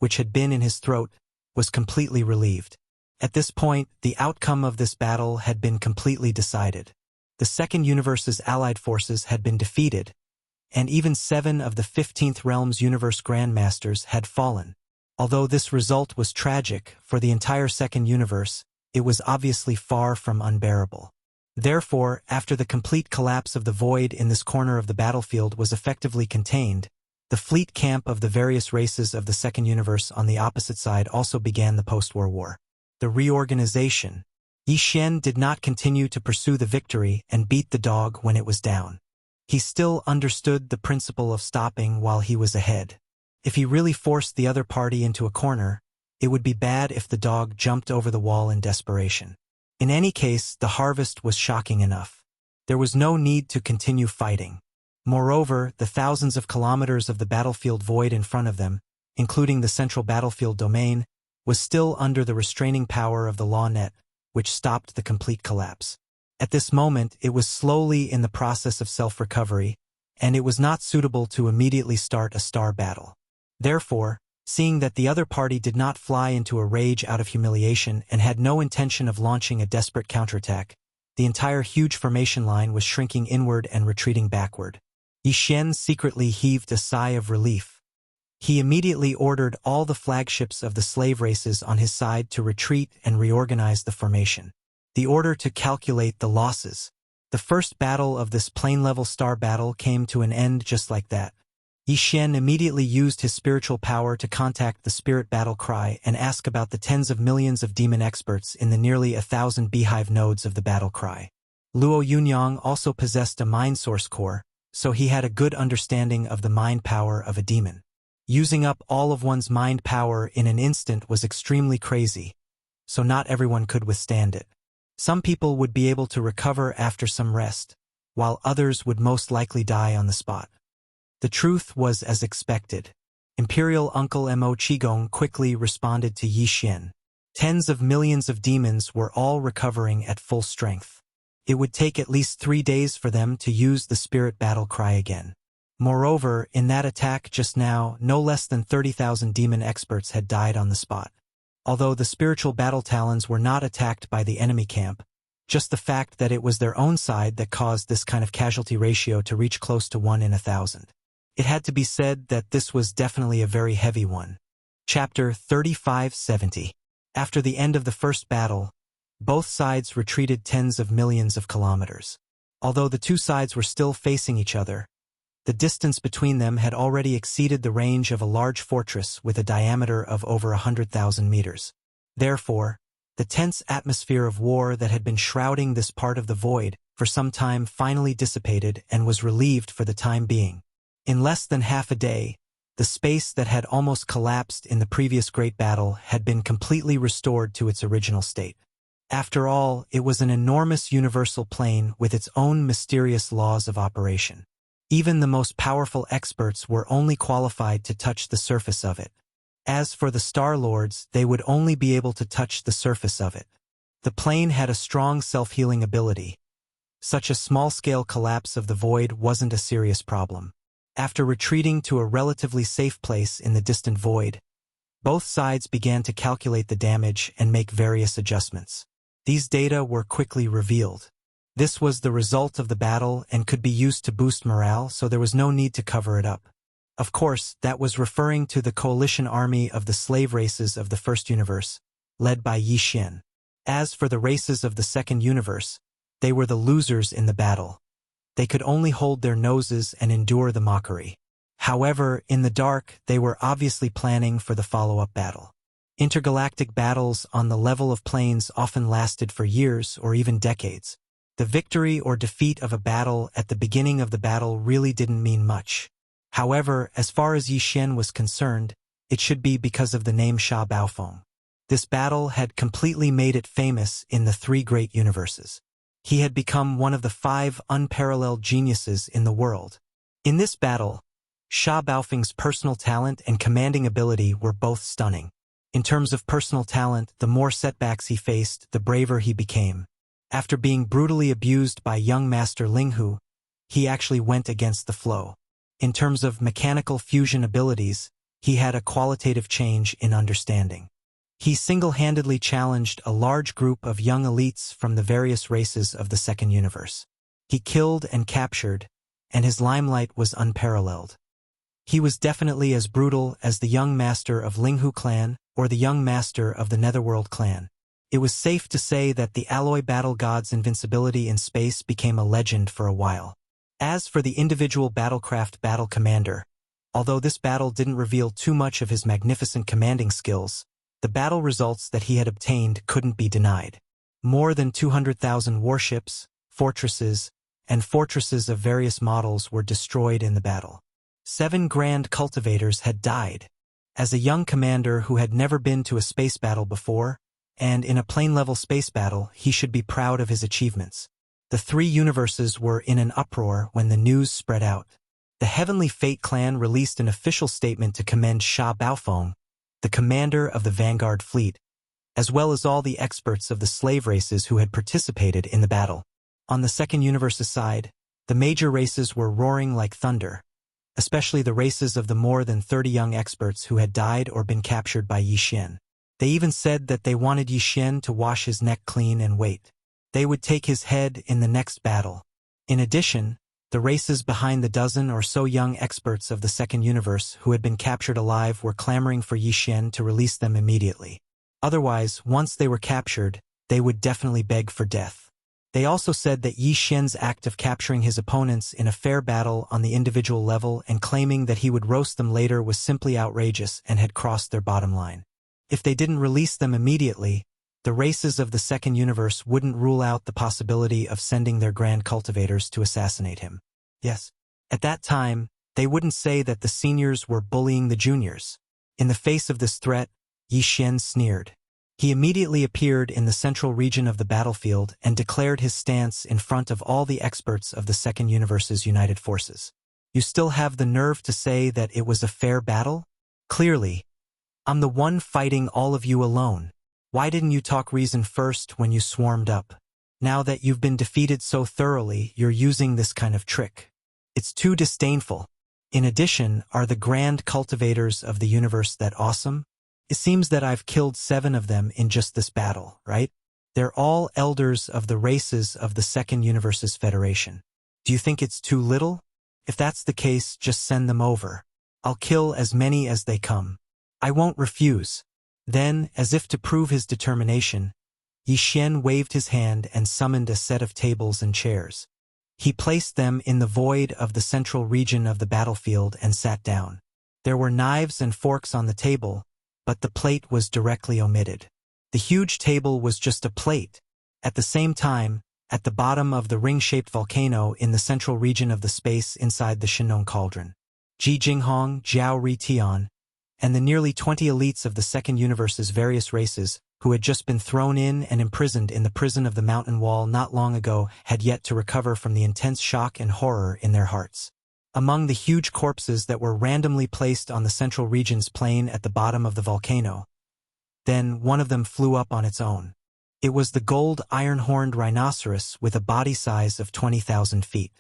which had been in his throat, was completely relieved. At this point, the outcome of this battle had been completely decided. The second universe's allied forces had been defeated, and even 7 of the 15th realm's universe grandmasters had fallen. Although this result was tragic for the entire second universe, it was obviously far from unbearable. Therefore, after the complete collapse of the void in this corner of the battlefield was effectively contained, The fleet camp of the various races of the second universe on the opposite side also began the post-war war. The reorganization. Yi Xian did not continue to pursue the victory and beat the dog when it was down. He still understood the principle of stopping while he was ahead. If he really forced the other party into a corner, it would be bad if the dog jumped over the wall in desperation. In any case, the harvest was shocking enough. There was no need to continue fighting. Moreover, the thousands of kilometers of the battlefield void in front of them, including the central battlefield domain, was still under the restraining power of the law net, which stopped the complete collapse. At this moment, it was slowly in the process of self-recovery, and it was not suitable to immediately start a star battle. Therefore, seeing that the other party did not fly into a rage out of humiliation and had no intention of launching a desperate counterattack, the entire huge formation line was shrinking inward and retreating backward. Yi Xian secretly heaved a sigh of relief. He immediately ordered all the flagships of the slave races on his side to retreat and reorganize the formation. The order to calculate the losses. The first battle of this plane-level star battle came to an end just like that. Yi Xian immediately used his spiritual power to contact the spirit battle cry and ask about the tens of millions of demon experts in the nearly 1,000 beehive nodes of the battle cry. Luo Yunyang also possessed a mind source core, so he had a good understanding of the mind power of a demon. Using up all of one's mind power in an instant was extremely crazy, so not everyone could withstand it. Some people would be able to recover after some rest, while others would most likely die on the spot. The truth was as expected. Imperial Uncle Mo Qigong quickly responded to Yi Xian. Tens of millions of demons were all recovering at full strength. It would take at least 3 days for them to use the spirit battle cry again. Moreover, in that attack just now, no less than 30,000 demon experts had died on the spot. Although the spiritual battle talons were not attacked by the enemy camp, just the fact that it was their own side that caused this kind of casualty ratio to reach close to 1 in 1,000. It had to be said that this was definitely a very heavy one. Chapter 3570. After the end of the first battle, both sides retreated tens of millions of kilometers. Although the two sides were still facing each other, the distance between them had already exceeded the range of a large fortress with a diameter of over 100,000 meters. Therefore, the tense atmosphere of war that had been shrouding this part of the void for some time finally dissipated and was relieved for the time being. In less than half a day, the space that had almost collapsed in the previous great battle had been completely restored to its original state. After all, it was an enormous universal plane with its own mysterious laws of operation. Even the most powerful experts were only qualified to touch the surface of it. As for the Star Lords, they would only be able to touch the surface of it. The plane had a strong self-healing ability. Such a small-scale collapse of the void wasn't a serious problem. After retreating to a relatively safe place in the distant void, both sides began to calculate the damage and make various adjustments. These data were quickly revealed. This was the result of the battle and could be used to boost morale, so there was no need to cover it up. Of course, that was referring to the coalition army of the slave races of the first universe, led by Yi Xian. As for the races of the second universe, they were the losers in the battle. They could only hold their noses and endure the mockery. However, in the dark, they were obviously planning for the follow-up battle. Intergalactic battles on the level of planes often lasted for years or even decades. The victory or defeat of a battle at the beginning of the battle really didn't mean much. However, as far as Yi Xian was concerned, it should be because of the name Sha Baofeng. This battle had completely made it famous in the 3 great universes. He had become one of the 5 unparalleled geniuses in the world. In this battle, Sha Baofeng's personal talent and commanding ability were both stunning. In terms of personal talent, the more setbacks he faced, the braver he became. After being brutally abused by young Master Linghu, he actually went against the flow. In terms of mechanical fusion abilities, he had a qualitative change in understanding. He single-handedly challenged a large group of young elites from the various races of the second universe. He killed and captured, and his limelight was unparalleled. He was definitely as brutal as the young master of Linghu clan or the young master of the Netherworld clan. It was safe to say that the alloy battle god's invincibility in space became a legend for a while. As for the individual battlecraft battle commander, Although this battle didn't reveal too much of his magnificent commanding skills, the battle results that he had obtained couldn't be denied. More than 200,000 warships, fortresses, and fortresses of various models were destroyed in the battle. 7 grand cultivators had died. As a young commander who had never been to a space battle before, and in a plane-level space battle, he should be proud of his achievements. The 3 universes were in an uproar when the news spread out. The Heavenly Fate clan released an official statement to commend Sha Baofeng, the commander of the Vanguard fleet, as well as all the experts of the slave races who had participated in the battle. On the second universe's side, the major races were roaring like thunder, especially the races of the more than 30 young experts who had died or been captured by Yi Xian. They even said that they wanted Yi Xian to wash his neck clean and wait. They would take his head in the next battle. In addition, the races behind the dozen or so young experts of the second universe who had been captured alive were clamoring for Yi Xian to release them immediately. Otherwise, once they were captured, they would definitely beg for death. They also said that Yi Xian's act of capturing his opponents in a fair battle on the individual level and claiming that he would roast them later was simply outrageous and had crossed their bottom line. If they didn't release them immediately, the races of the second universe wouldn't rule out the possibility of sending their grand cultivators to assassinate him. Yes. At that time, they wouldn't say that the seniors were bullying the juniors. In the face of this threat, Yi Xian sneered. He immediately appeared in the central region of the battlefield and declared his stance in front of all the experts of the second universe's united forces. You still have the nerve to say that it was a fair battle? Clearly, I'm the one fighting all of you alone. Why didn't you talk reason first when you swarmed up? Now that you've been defeated so thoroughly, you're using this kind of trick. It's too disdainful. In addition, are the grand cultivators of the universe that awesome? It seems that I've killed 7 of them in just this battle, right? They're all elders of the races of the second universe's federation. Do you think it's too little? If that's the case, just send them over. I'll kill as many as they come. I won't refuse. Then, as if to prove his determination, Yi Xian waved his hand and summoned a set of tables and chairs. He placed them in the void of the central region of the battlefield and sat down. There were knives and forks on the table, but the plate was directly omitted. The huge table was just a plate. At the same time, at the bottom of the ring-shaped volcano in the central region of the space inside the Shinong Cauldron, Ji Jinghong, Zhao Ritian, and the nearly 20 elites of the second universe's various races who had just been thrown in and imprisoned in the prison of the mountain wall not long ago had yet to recover from the intense shock and horror in their hearts. Among the huge corpses that were randomly placed on the central region's plain at the bottom of the volcano, then one of them flew up on its own. It was the gold iron-horned rhinoceros with a body size of 20,000 feet.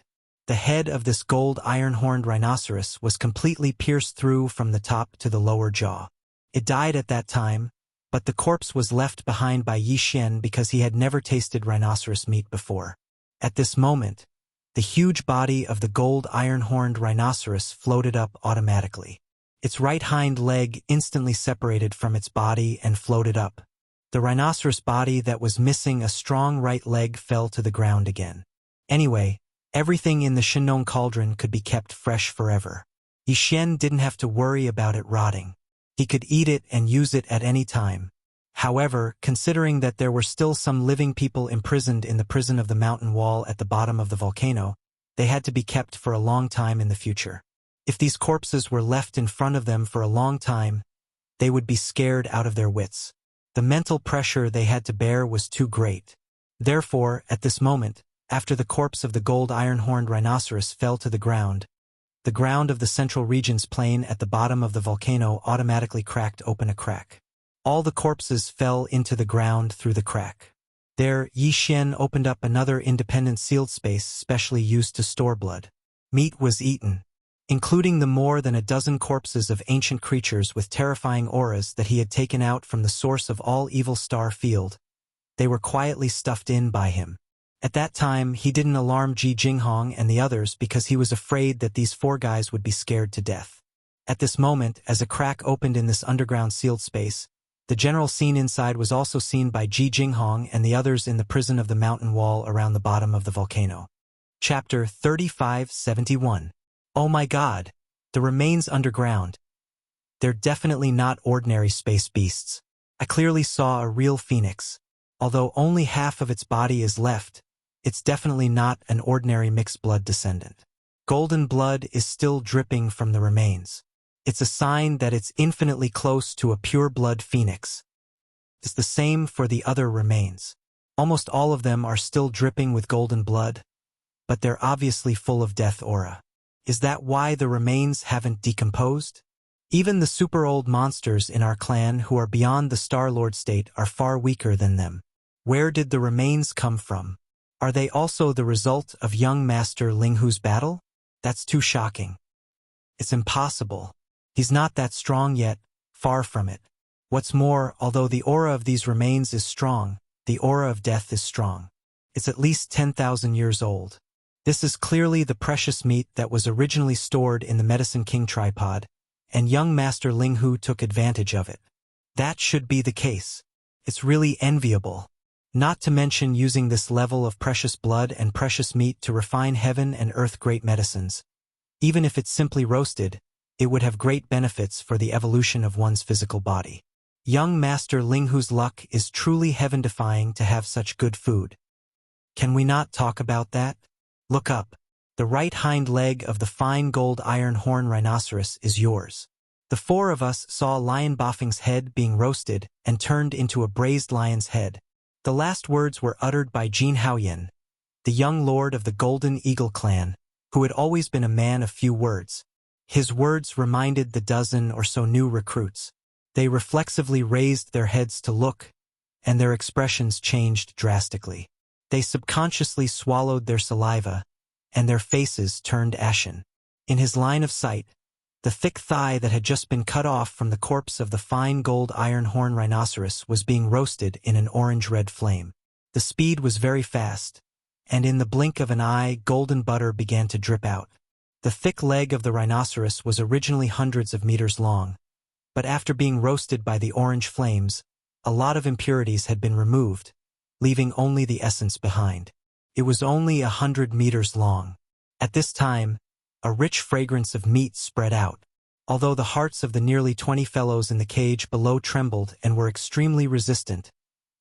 The head of this gold iron-horned rhinoceros was completely pierced through from the top to the lower jaw. It died at that time, but the corpse was left behind by Yi Xian because he had never tasted rhinoceros meat before. At this moment, the huge body of the gold iron-horned rhinoceros floated up automatically. Its right hind leg instantly separated from its body and floated up. The rhinoceros body that was missing a strong right leg fell to the ground again. Anyway, everything in the Shinong Cauldron could be kept fresh forever. Yi Xian didn't have to worry about it rotting. He could eat it and use it at any time. However, considering that there were still some living people imprisoned in the prison of the mountain wall at the bottom of the volcano, they had to be kept for a long time in the future. If these corpses were left in front of them for a long time, they would be scared out of their wits. The mental pressure they had to bear was too great. Therefore, at this moment, after the corpse of the gold iron-horned rhinoceros fell to the ground of the central region's plain at the bottom of the volcano automatically cracked open a crack. All the corpses fell into the ground through the crack. There, Yi Xian opened up another independent sealed space specially used to store blood. Meat was eaten, including the more than a dozen corpses of ancient creatures with terrifying auras that he had taken out from the source of all evil star field. They were quietly stuffed in by him. At that time, he didn't alarm Ji Jinghong and the others because he was afraid that these 4 guys would be scared to death. At this moment, as a crack opened in this underground sealed space, the general scene inside was also seen by Ji Jinghong and the others in the prison of the mountain wall around the bottom of the volcano. Chapter 3571. Oh my God! The remains underground. They're definitely not ordinary space beasts. I clearly saw a real phoenix. Although only half of its body is left, it's definitely not an ordinary mixed blood descendant. Golden blood is still dripping from the remains. It's a sign that it's infinitely close to a pure blood phoenix. It's the same for the other remains. Almost all of them are still dripping with golden blood, but they're obviously full of death aura. Is that why the remains haven't decomposed? Even the super old monsters in our clan who are beyond the Star-Lord state are far weaker than them. Where did the remains come from? Are they also the result of young Master Linghu's battle? That's too shocking. It's impossible. He's not that strong yet, far from it. What's more, although the aura of these remains is strong, the aura of death is strong. It's at least 10,000 years old. This is clearly the precious meat that was originally stored in the Medicine King tripod, and young Master Linghu took advantage of it. That should be the case. It's really enviable. Not to mention using this level of precious blood and precious meat to refine heaven and earth great medicines. Even if it's simply roasted, it would have great benefits for the evolution of one's physical body. Young Master Linghu's luck is truly heaven-defying to have such good food. Can we not talk about that? Look up. The right hind leg of the fine gold iron horn rhinoceros is yours. The four of us saw Lion Bafeng's head being roasted and turned into a braised lion's head. The last words were uttered by Jin Haoyan, the young lord of the Golden Eagle clan, who had always been a man of few words. His words reminded the dozen or so new recruits. They reflexively raised their heads to look, and their expressions changed drastically. They subconsciously swallowed their saliva, and their faces turned ashen. In his line of sight, the thick thigh that had just been cut off from the corpse of the fine gold iron horn rhinoceros was being roasted in an orange-red flame. The speed was very fast, and in the blink of an eye, golden butter began to drip out. The thick leg of the rhinoceros was originally hundreds of meters long, but after being roasted by the orange flames, a lot of impurities had been removed, leaving only the essence behind. It was only 100 meters long. At this time, a rich fragrance of meat spread out. Although the hearts of the nearly 20 fellows in the cage below trembled and were extremely resistant,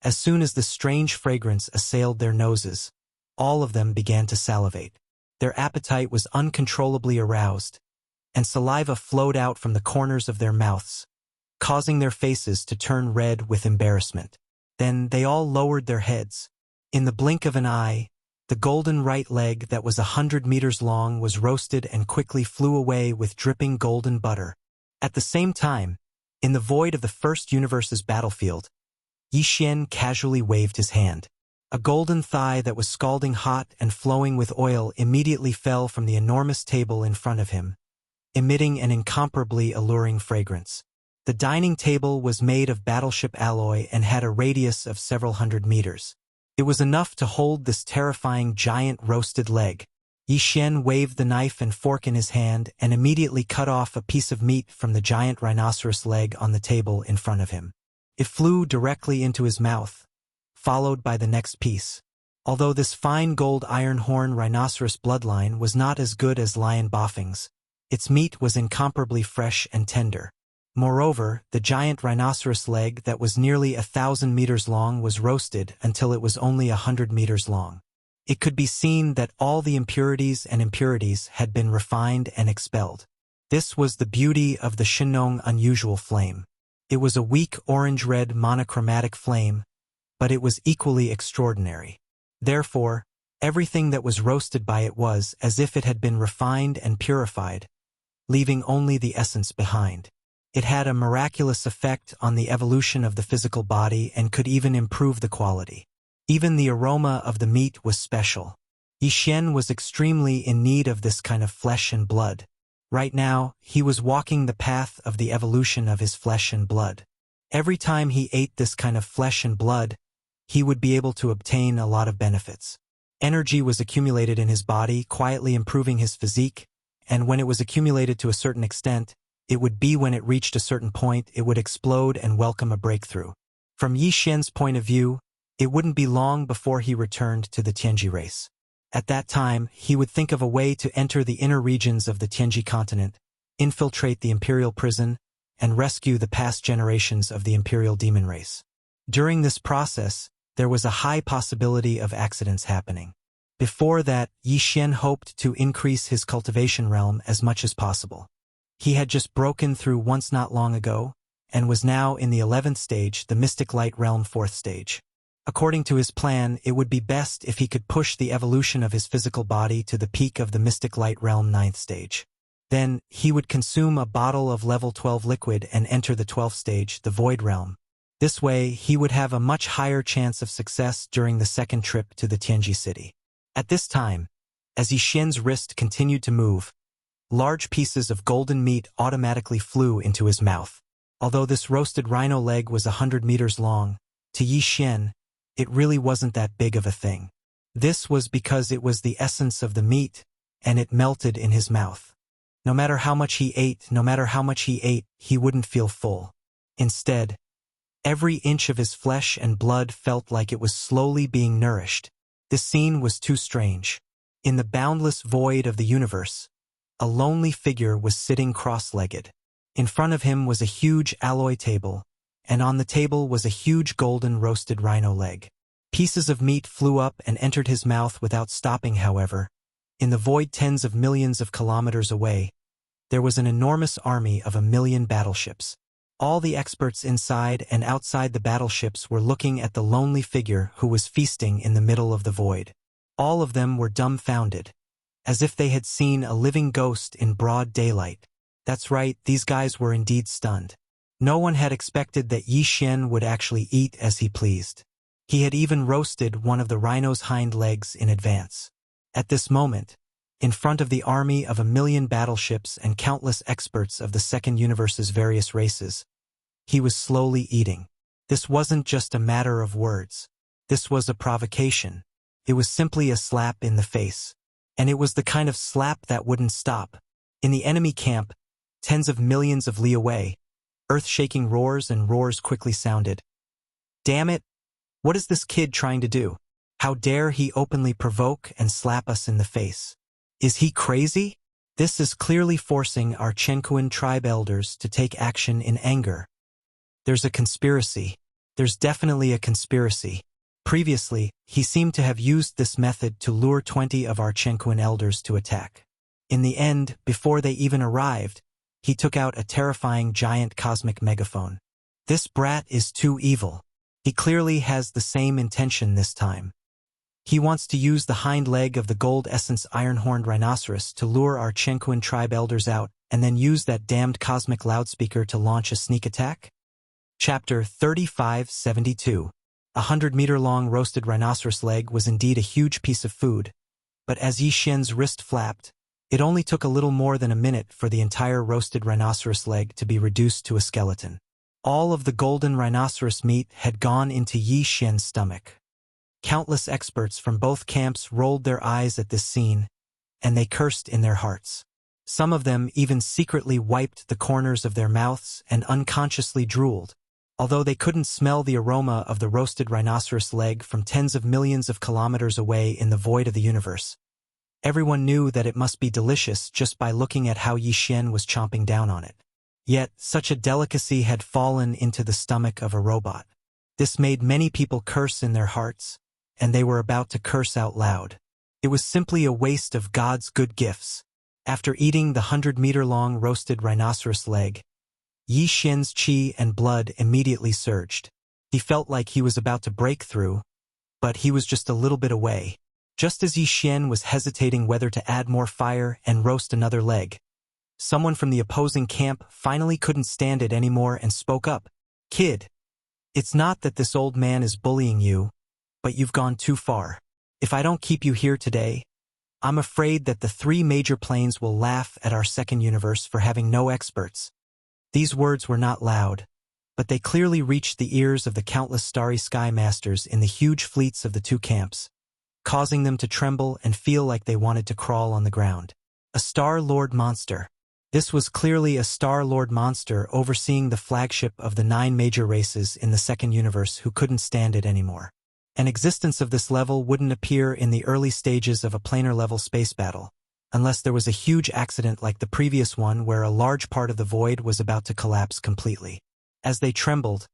as soon as the strange fragrance assailed their noses, all of them began to salivate. Their appetite was uncontrollably aroused, and saliva flowed out from the corners of their mouths, causing their faces to turn red with embarrassment. Then they all lowered their heads. In the blink of an eye, the golden right leg that was 100 meters long was roasted and quickly flew away with dripping golden butter. At the same time, in the void of the first universe's battlefield, Yixin casually waved his hand. A golden thigh that was scalding hot and flowing with oil immediately fell from the enormous table in front of him, emitting an incomparably alluring fragrance. The dining table was made of battleship alloy and had a radius of several hundred meters. It was enough to hold this terrifying giant roasted leg. Yixin waved the knife and fork in his hand and immediately cut off a piece of meat from the giant rhinoceros leg on the table in front of him. It flew directly into his mouth, followed by the next piece. Although this fine gold iron horn rhinoceros bloodline was not as good as Lion Bafeng's, its meat was incomparably fresh and tender. Moreover, the giant rhinoceros leg that was nearly 1,000 meters long was roasted until it was only 100 meters long. It could be seen that all the impurities had been refined and expelled. This was the beauty of the Shinong unusual flame. It was a weak orange-red monochromatic flame, but it was equally extraordinary. Therefore, everything that was roasted by it was as if it had been refined and purified, leaving only the essence behind. It had a miraculous effect on the evolution of the physical body and could even improve the quality. Even the aroma of the meat was special. Yixin was extremely in need of this kind of flesh and blood. Right now, he was walking the path of the evolution of his flesh and blood. Every time he ate this kind of flesh and blood, he would be able to obtain a lot of benefits. Energy was accumulated in his body, quietly improving his physique, and when it was accumulated to a certain extent, it would be when it reached a certain point, it would explode and welcome a breakthrough. From Yixin's point of view, it wouldn't be long before he returned to the Tianji race. At that time, he would think of a way to enter the inner regions of the Tianji continent, infiltrate the Imperial prison, and rescue the past generations of the Imperial demon race. During this process, there was a high possibility of accidents happening. Before that, Yi Xian hoped to increase his cultivation realm as much as possible. He had just broken through once not long ago, and was now in the 11th stage, the Mystic Light Realm 4th stage. According to his plan, it would be best if he could push the evolution of his physical body to the peak of the Mystic Light Realm 9th stage. Then, he would consume a bottle of level 12 liquid and enter the 12th stage, the Void Realm. This way, he would have a much higher chance of success during the second trip to the Tianji city. At this time, as Yi Xian's wrist continued to move, large pieces of golden meat automatically flew into his mouth. Although this roasted rhino leg was 100 meters long, to Yi Xian, it really wasn't that big of a thing. This was because it was the essence of the meat, and it melted in his mouth. No matter how much he ate, he wouldn't feel full. Instead, every inch of his flesh and blood felt like it was slowly being nourished. This scene was too strange. In the boundless void of the universe, a lonely figure was sitting cross-legged. In front of him was a huge alloy table, and on the table was a huge golden roasted rhino leg. Pieces of meat flew up and entered his mouth without stopping, however. In the void tens of millions of kilometers away, there was an enormous army of 1,000,000 battleships. All the experts inside and outside the battleships were looking at the lonely figure who was feasting in the middle of the void. All of them were dumbfounded, as if they had seen a living ghost in broad daylight. That's right, these guys were indeed stunned. No one had expected that Yi Xian would actually eat as he pleased. He had even roasted one of the rhino's hind legs in advance. At this moment, in front of the army of 1,000,000 battleships and countless experts of the second universe's various races, he was slowly eating. This wasn't just a matter of words. This was a provocation. It was simply a slap in the face. And it was the kind of slap that wouldn't stop. In the enemy camp, tens of millions of li away, earth-shaking roars and roars quickly sounded. Damn it! What is this kid trying to do? How dare he openly provoke and slap us in the face? Is he crazy? This is clearly forcing our Chenkuan tribe elders to take action in anger. There's a conspiracy. There's definitely a conspiracy. Previously, he seemed to have used this method to lure 20 of our Chenkuan elders to attack. In the end, before they even arrived, he took out a terrifying giant cosmic megaphone. This brat is too evil. He clearly has the same intention this time. He wants to use the hind leg of the gold essence iron-horned rhinoceros to lure our Chenkuan tribe elders out and then use that damned cosmic loudspeaker to launch a sneak attack? Chapter 3572. 100-meter-long roasted rhinoceros leg was indeed a huge piece of food, but as Yi Xian's wrist flapped, it only took a little more than a minute for the entire roasted rhinoceros leg to be reduced to a skeleton. All of the golden rhinoceros meat had gone into Yi Xian's stomach. Countless experts from both camps rolled their eyes at this scene, and they cursed in their hearts. Some of them even secretly wiped the corners of their mouths and unconsciously drooled. Although they couldn't smell the aroma of the roasted rhinoceros leg from tens of millions of kilometers away in the void of the universe, everyone knew that it must be delicious just by looking at how Yi Xian was chomping down on it. Yet, such a delicacy had fallen into the stomach of a robot. This made many people curse in their hearts, and they were about to curse out loud. It was simply a waste of God's good gifts. After eating the 100-meter-long roasted rhinoceros leg, Yi Xian's qi and blood immediately surged. He felt like he was about to break through, but he was just a little bit away. Just as Yi Xian was hesitating whether to add more fire and roast another leg, someone from the opposing camp finally couldn't stand it anymore and spoke up. Kid, it's not that this old man is bullying you, but you've gone too far. If I don't keep you here today, I'm afraid that the 3 major planes will laugh at our second universe for having no experts. These words were not loud, but they clearly reached the ears of the countless starry sky masters in the huge fleets of the 2 camps, causing them to tremble and feel like they wanted to crawl on the ground. A Star Lord monster. This was clearly a Star Lord monster overseeing the flagship of the 9 major races in the second universe who couldn't stand it anymore. An existence of this level wouldn't appear in the early stages of a planar-level space battle, unless there was a huge accident like the previous one where a large part of the void was about to collapse completely. As they trembled,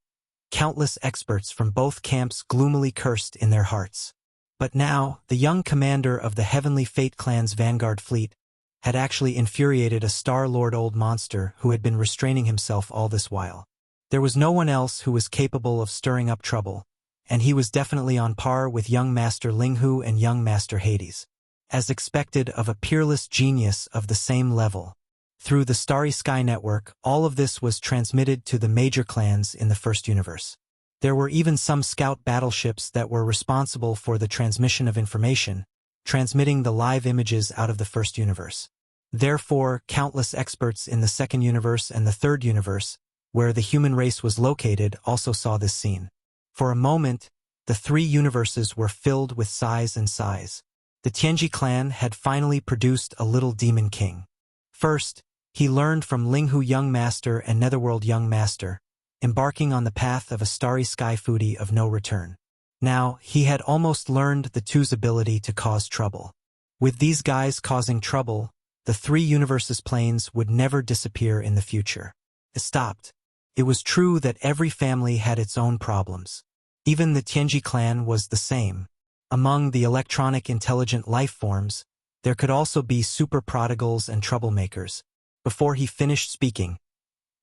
countless experts from both camps gloomily cursed in their hearts. But now, the young commander of the Heavenly Fate clan's vanguard fleet had actually infuriated a Star-Lord old monster who had been restraining himself all this while. There was no one else who was capable of stirring up trouble, and he was definitely on par with young Master Linghu and young Master Hades. As expected of a peerless genius of the same level. Through the Starry Sky Network, all of this was transmitted to the major clans in the first universe. There were even some scout battleships that were responsible for the transmission of information, transmitting the live images out of the first universe. Therefore, countless experts in the second universe and the third universe, where the human race was located, also saw this scene. For a moment, the three universes were filled with sighs and sighs. The Tianji clan had finally produced a little demon king. First, he learned from Linghu Young Master and Netherworld Young Master, embarking on the path of a starry sky foodie of no return. Now, he had almost learned the two's ability to cause trouble. With these guys causing trouble, the three universes' planes would never disappear in the future. It stopped. It was true that every family had its own problems. Even the Tianji clan was the same. Among the electronic intelligent life forms, there could also be super prodigals and troublemakers. Before he finished speaking,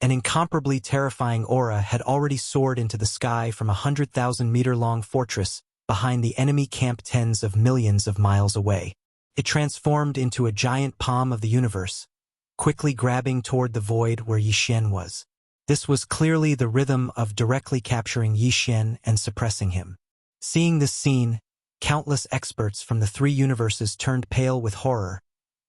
an incomparably terrifying aura had already soared into the sky from a 100,000-meter-long fortress behind the enemy camp tens of millions of miles away. It transformed into a giant palm of the universe, quickly grabbing toward the void where Yixian was. This was clearly the rhythm of directly capturing Yixian and suppressing him. Seeing this scene, countless experts from the three universes turned pale with horror,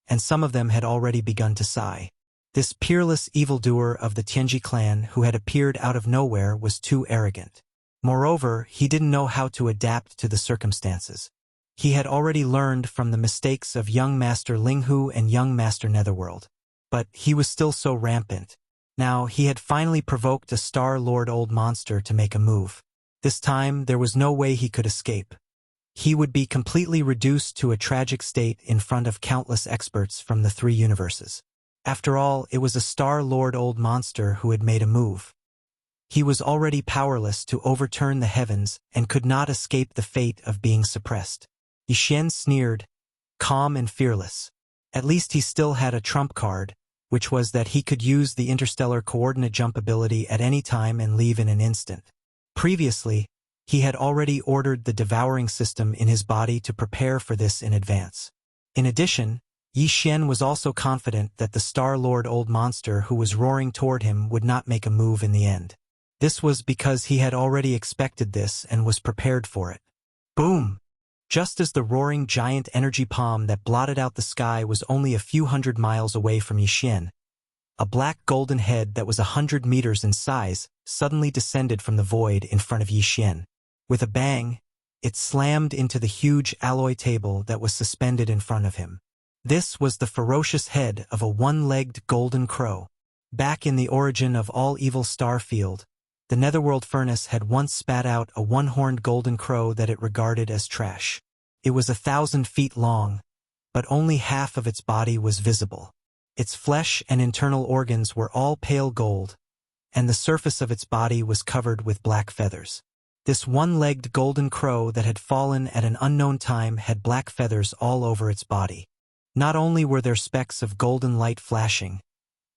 and some of them had already begun to sigh. This peerless evildoer of the Tianji clan who had appeared out of nowhere was too arrogant. Moreover, he didn't know how to adapt to the circumstances. He had already learned from the mistakes of young Master Linghu and young Master Netherworld. But he was still so rampant. Now, he had finally provoked a Star-Lord old monster to make a move. This time, there was no way he could escape. He would be completely reduced to a tragic state in front of countless experts from the three universes. After all, it was a Star-Lord old monster who had made a move. He was already powerless to overturn the heavens and could not escape the fate of being suppressed. Yixian sneered, calm and fearless. At least he still had a trump card, which was that he could use the interstellar coordinate jump ability at any time and leave in an instant. Previously, he had already ordered the devouring system in his body to prepare for this in advance. In addition, Yixian was also confident that the Star-Lord old monster who was roaring toward him would not make a move in the end. This was because he had already expected this and was prepared for it. Boom! Just as the roaring giant energy palm that blotted out the sky was only a few hundred miles away from Yixian, a black golden head that was 100 meters in size suddenly descended from the void in front of Yixian. With a bang, it slammed into the huge alloy table that was suspended in front of him. This was the ferocious head of a one-legged golden crow. Back in the origin of all evil Starfield, the Netherworld furnace had once spat out a one-horned golden crow that it regarded as trash. It was 1,000 feet long, but only half of its body was visible. Its flesh and internal organs were all pale gold, and the surface of its body was covered with black feathers. This one-legged golden crow that had fallen at an unknown time had black feathers all over its body. Not only were there specks of golden light flashing,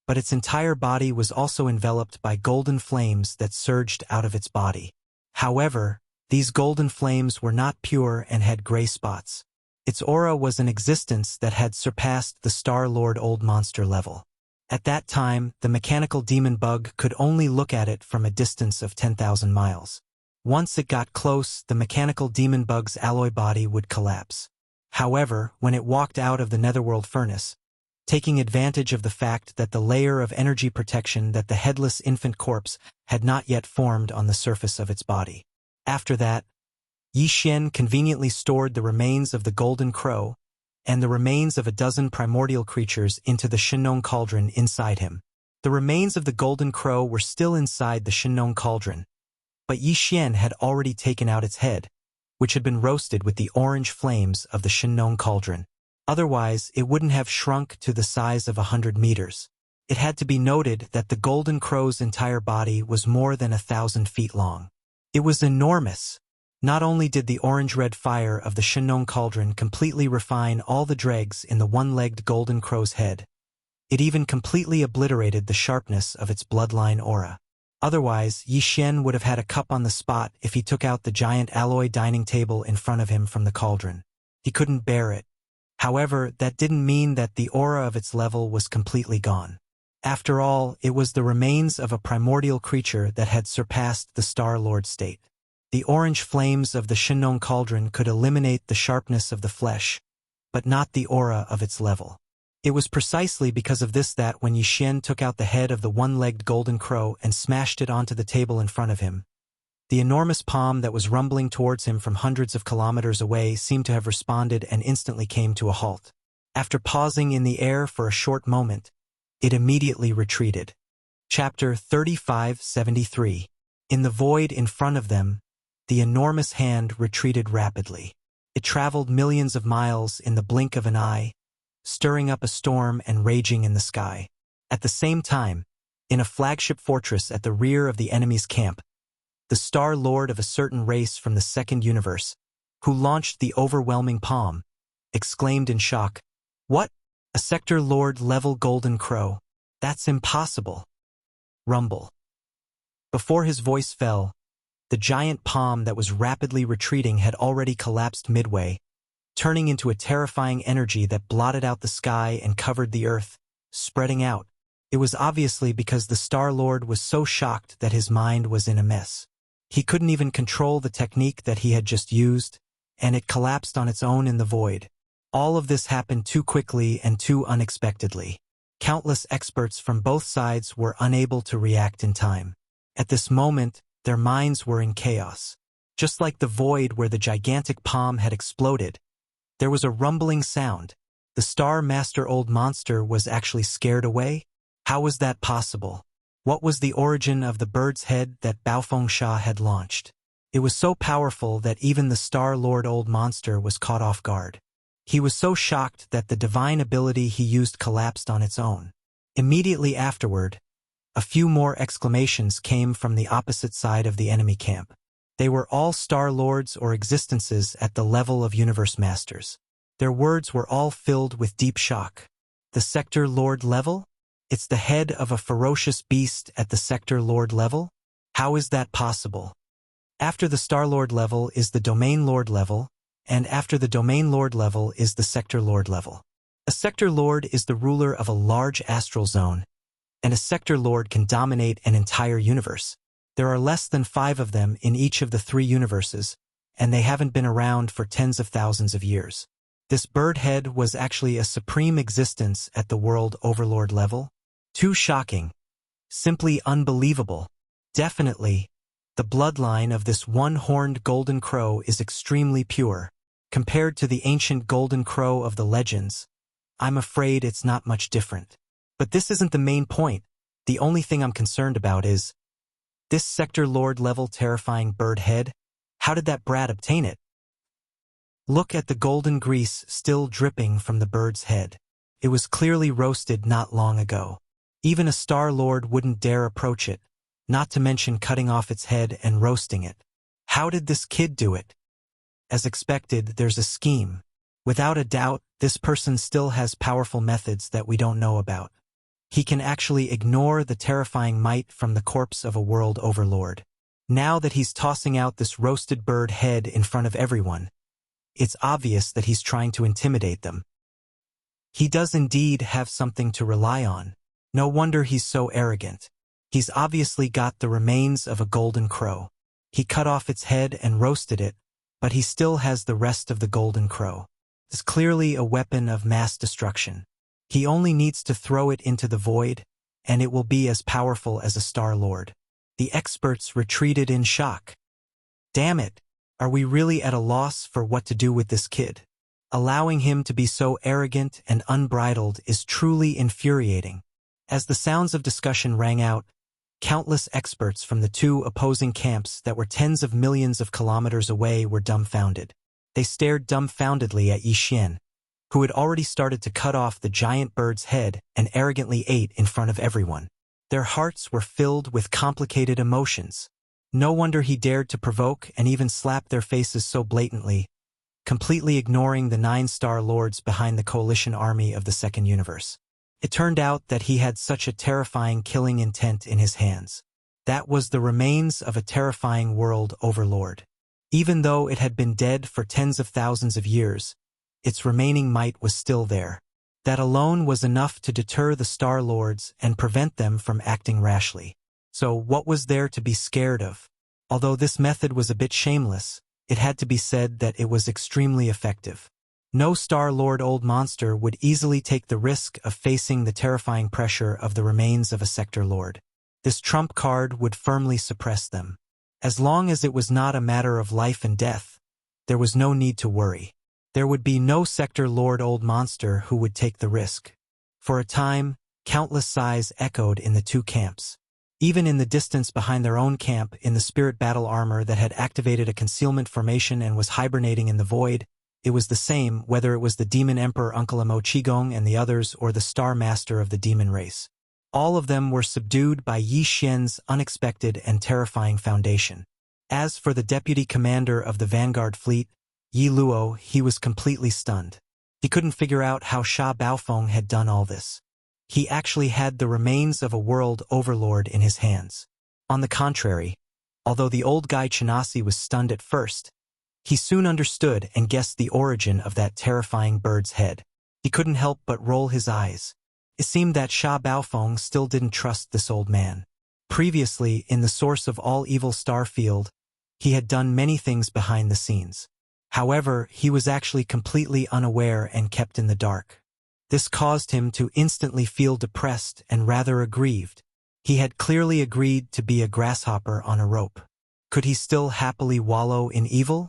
but its entire body was also enveloped by golden flames that surged out of its body. However, these golden flames were not pure and had gray spots. Its aura was an existence that had surpassed the Star-Lord old monster level. At that time, the mechanical demon bug could only look at it from a distance of 10,000 miles. Once it got close, the mechanical demon bug's alloy body would collapse. However, when it walked out of the Netherworld furnace, taking advantage of the fact that the layer of energy protection that the headless infant corpse had not yet formed on the surface of its body. After that, Yixian conveniently stored the remains of the golden crow and the remains of a dozen primordial creatures into the Shinong cauldron inside him. The remains of the golden crow were still inside the Shinong cauldron, but Yixian had already taken out its head, which had been roasted with the orange flames of the Shinong cauldron. Otherwise, it wouldn't have shrunk to the size of 100 meters. It had to be noted that the Golden Crow's entire body was more than 1,000 feet long. It was enormous. Not only did the orange-red fire of the Shinong cauldron completely refine all the dregs in the one-legged Golden Crow's head, it even completely obliterated the sharpness of its bloodline aura. Otherwise, Yi Xian would have had a cup on the spot if he took out the giant alloy dining table in front of him from the cauldron. He couldn't bear it. However, that didn't mean that the aura of its level was completely gone. After all, it was the remains of a primordial creature that had surpassed the Star Lord state. The orange flames of the Shinong cauldron could eliminate the sharpness of the flesh, but not the aura of its level. It was precisely because of this that when Yi Xian took out the head of the one-legged Golden Crow and smashed it onto the table in front of him, the enormous palm that was rumbling towards him from hundreds of kilometers away seemed to have responded and instantly came to a halt. After pausing in the air for a short moment, it immediately retreated. Chapter 3573. In the void in front of them, the enormous hand retreated rapidly. It traveled millions of miles in the blink of an eye, stirring up a storm and raging in the sky. At the same time, in a flagship fortress at the rear of the enemy's camp, the Star Lord of a certain race from the second universe, who launched the overwhelming palm, exclaimed in shock, "What? A Sector Lord level Golden Crow? That's impossible." Rumble. Before his voice fell, the giant palm that was rapidly retreating had already collapsed midway, turning into a terrifying energy that blotted out the sky and covered the earth, spreading out. It was obviously because the Star Lord was so shocked that his mind was in a mess. He couldn't even control the technique that he had just used, and it collapsed on its own in the void. All of this happened too quickly and too unexpectedly. Countless experts from both sides were unable to react in time. At this moment, their minds were in chaos. Just like the void where the gigantic palm had exploded, there was a rumbling sound. The Star Master Old Monster was actually scared away? How was that possible? What was the origin of the bird's head that Baofeng Sha had launched? It was so powerful that even the Star Lord Old Monster was caught off guard. He was so shocked that the divine ability he used collapsed on its own. Immediately afterward, a few more exclamations came from the opposite side of the enemy camp. They were all Star Lords or existences at the level of Universe Masters. Their words were all filled with deep shock. The Sector Lord level? It's the head of a ferocious beast at the Sector Lord level? How is that possible? After the Star Lord level is the Domain Lord level, and after the Domain Lord level is the Sector Lord level. A Sector Lord is the ruler of a large astral zone, and a Sector Lord can dominate an entire universe. There are less than 5 of them in each of the 3 universes, and they haven't been around for tens of thousands of years. This bird head was actually a supreme existence at the World Overlord level. Too shocking. Simply unbelievable. Definitely, the bloodline of this one-horned Golden Crow is extremely pure. Compared to the ancient Golden Crow of the legends, I'm afraid it's not much different. But this isn't the main point. The only thing I'm concerned about is this Sector Lord level terrifying bird head. How did that brat obtain it? Look at the golden grease still dripping from the bird's head. It was clearly roasted not long ago. Even a Star Lord wouldn't dare approach it, not to mention cutting off its head and roasting it. How did this kid do it? As expected, there's a scheme. Without a doubt, this person still has powerful methods that we don't know about. He can actually ignore the terrifying might from the corpse of a world overlord. Now that he's tossing out this roasted bird head in front of everyone, it's obvious that he's trying to intimidate them. He does indeed have something to rely on. No wonder he's so arrogant. He's obviously got the remains of a Golden Crow. He cut off its head and roasted it, but he still has the rest of the Golden Crow. It's clearly a weapon of mass destruction. He only needs to throw it into the void, and it will be as powerful as a Star Lord. The experts retreated in shock. Damn it! Are we really at a loss for what to do with this kid? Allowing him to be so arrogant and unbridled is truly infuriating. As the sounds of discussion rang out, countless experts from the 2 opposing camps that were tens of millions of kilometers away were dumbfounded. They stared dumbfoundedly at Yi Xian, who had already started to cut off the giant bird's head and arrogantly ate in front of everyone. Their hearts were filled with complicated emotions. No wonder he dared to provoke and even slap their faces so blatantly, completely ignoring the 9-star lords behind the coalition army of the second universe. It turned out that he had such a terrifying killing intent in his hands. That was the remains of a terrifying world overlord. Even though it had been dead for tens of thousands of years, its remaining might was still there. That alone was enough to deter the Star Lords and prevent them from acting rashly. So what was there to be scared of? Although this method was a bit shameless, it had to be said that it was extremely effective. No Star Lord old monster would easily take the risk of facing the terrifying pressure of the remains of a Sector Lord. This trump card would firmly suppress them. As long as it was not a matter of life and death, there was no need to worry. There would be no Sector Lord old monster who would take the risk. For a time, countless sighs echoed in the two camps. Even in the distance behind their own camp, in the spirit battle armor that had activated a concealment formation and was hibernating in the void, it was the same whether it was the Demon Emperor Uncle Amo Qigong and the others or the Star Master of the demon race. All of them were subdued by Yi Xian's unexpected and terrifying foundation. As for the deputy commander of the Vanguard fleet, Yi Luo, he was completely stunned. He couldn't figure out how Sha Baofeng had done all this. He actually had the remains of a world overlord in his hands. On the contrary, although the old guy Chenasi was stunned at first, he soon understood and guessed the origin of that terrifying bird's head. He couldn't help but roll his eyes. It seemed that Sha Baofeng still didn't trust this old man. Previously, in the source of all evil Starfield, he had done many things behind the scenes. However, he was actually completely unaware and kept in the dark. This caused him to instantly feel depressed and rather aggrieved. He had clearly agreed to be a grasshopper on a rope. Could he still happily wallow in evil?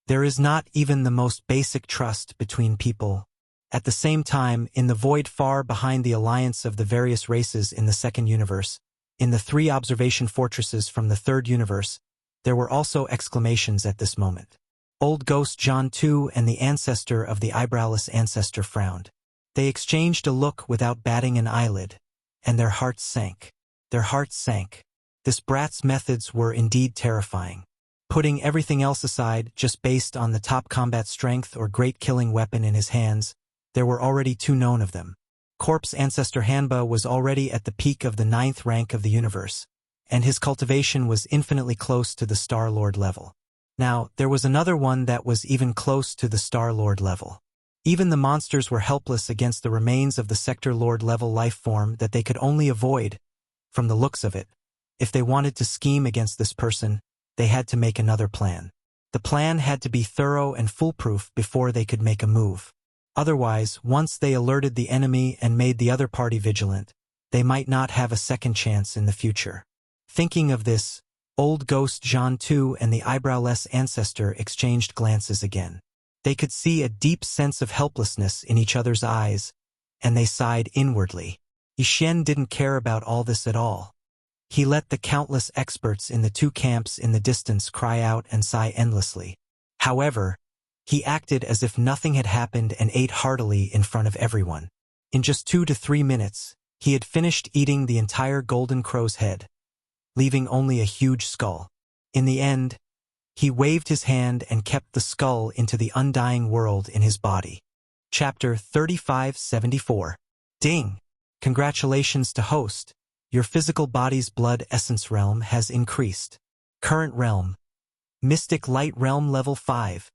There is not even the most basic trust between people. At the same time, in the void far behind the alliance of the various races in the second universe, in the 3 observation fortresses from the third universe, there were also exclamations at this moment. Old Ghost John II and the ancestor of the eyebrowless ancestor frowned. They exchanged a look without batting an eyelid, and their hearts sank. Their hearts sank. This brat's methods were indeed terrifying. Putting everything else aside, just based on the top combat strength or great killing weapon in his hands, there were already 2 known of them. Corpse Ancestor Hanba was already at the peak of the 9th rank of the universe, and his cultivation was infinitely close to the Star Lord level. Now, there was another one that was even close to the Star Lord level. Even the monsters were helpless against the remains of the Sector Lord level life form that they could only avoid, from the looks of it. If they wanted to scheme against this person, they had to make another plan. The plan had to be thorough and foolproof before they could make a move. Otherwise, once they alerted the enemy and made the other party vigilant, they might not have a second chance in the future. Thinking of this, Old Ghost John II and the eyebrowless ancestor exchanged glances again. They could see a deep sense of helplessness in each other's eyes, and they sighed inwardly. Yixin didn't care about all this at all. He let the countless experts in the 2 camps in the distance cry out and sigh endlessly. However, he acted as if nothing had happened and ate heartily in front of everyone. In just 2 to 3 minutes, he had finished eating the entire golden crow's head, leaving only a huge skull. In the end, he waved his hand and kept the skull into the undying world in his body. Chapter 3574. Ding! Congratulations to host. Your physical body's blood essence realm has increased. Current realm: Mystic Light Realm Level 5.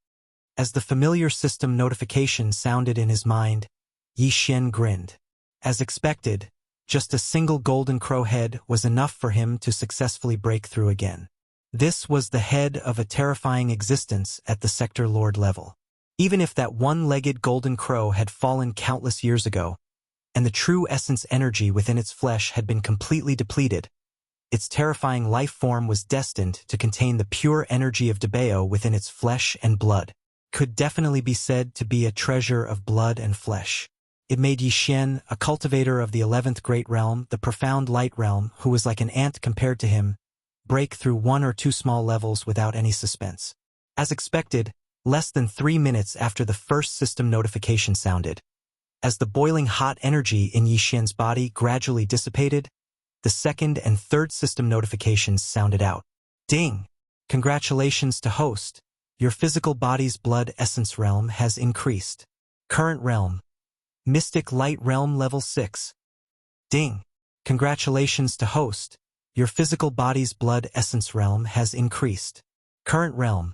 As the familiar system notification sounded in his mind, Yi Xian grinned. As expected, just a single golden crow head was enough for him to successfully break through again. This was the head of a terrifying existence at the Sector Lord level. Even if that one-legged golden crow had fallen countless years ago, and the true essence energy within its flesh had been completely depleted, its terrifying life form was destined to contain the pure energy of Debao within its flesh and blood. Could definitely be said to be a treasure of blood and flesh. It made Yi Xian, a cultivator of the 11th Great Realm, the profound light realm, who was like an ant compared to him, break through 1 or 2 small levels without any suspense. As expected, less than 3 minutes after the first system notification sounded. As the boiling hot energy in Yixian's body gradually dissipated, the second and third system notifications sounded out. Ding! Congratulations to host. Your physical body's blood essence realm has increased. Current realm. Mystic Light Realm Level 6. Ding! Congratulations to host. Your physical body's blood essence realm has increased. Current realm.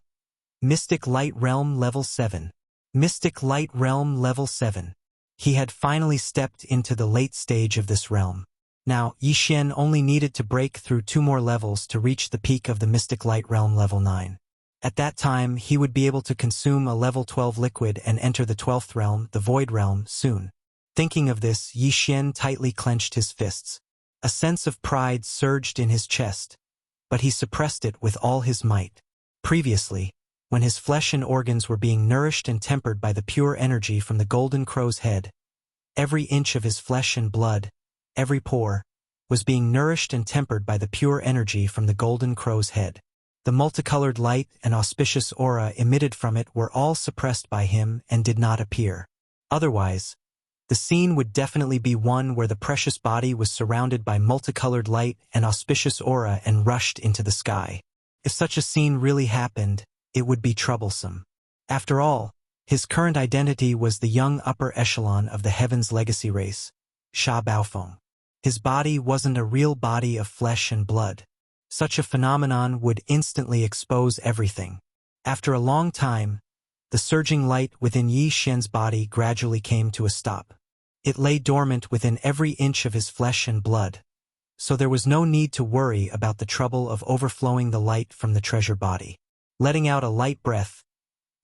Mystic Light Realm Level 7. Mystic Light Realm Level 7. He had finally stepped into the late stage of this realm. Now, Yixian only needed to break through 2 more levels to reach the peak of the Mystic Light Realm Level 9. At that time, he would be able to consume a Level 12 liquid and enter the 12th realm, the Void Realm, soon. Thinking of this, Yixian tightly clenched his fists. A sense of pride surged in his chest, but he suppressed it with all his might. Previously, when his flesh and organs were being nourished and tempered by the pure energy from the golden crow's head, every inch of his flesh and blood, every pore, was being nourished and tempered by the pure energy from the golden crow's head. The multicolored light and auspicious aura emitted from it were all suppressed by him and did not appear. Otherwise, the scene would definitely be one where the precious body was surrounded by multicolored light and auspicious aura and rushed into the sky. If such a scene really happened, it would be troublesome. After all, his current identity was the young upper echelon of the Heaven's Legacy race, Sha Baofeng. His body wasn't a real body of flesh and blood. Such a phenomenon would instantly expose everything. After a long time, the surging light within Yi Xian's body gradually came to a stop. It lay dormant within every inch of his flesh and blood, so there was no need to worry about the trouble of overflowing the light from the treasure body. Letting out a light breath,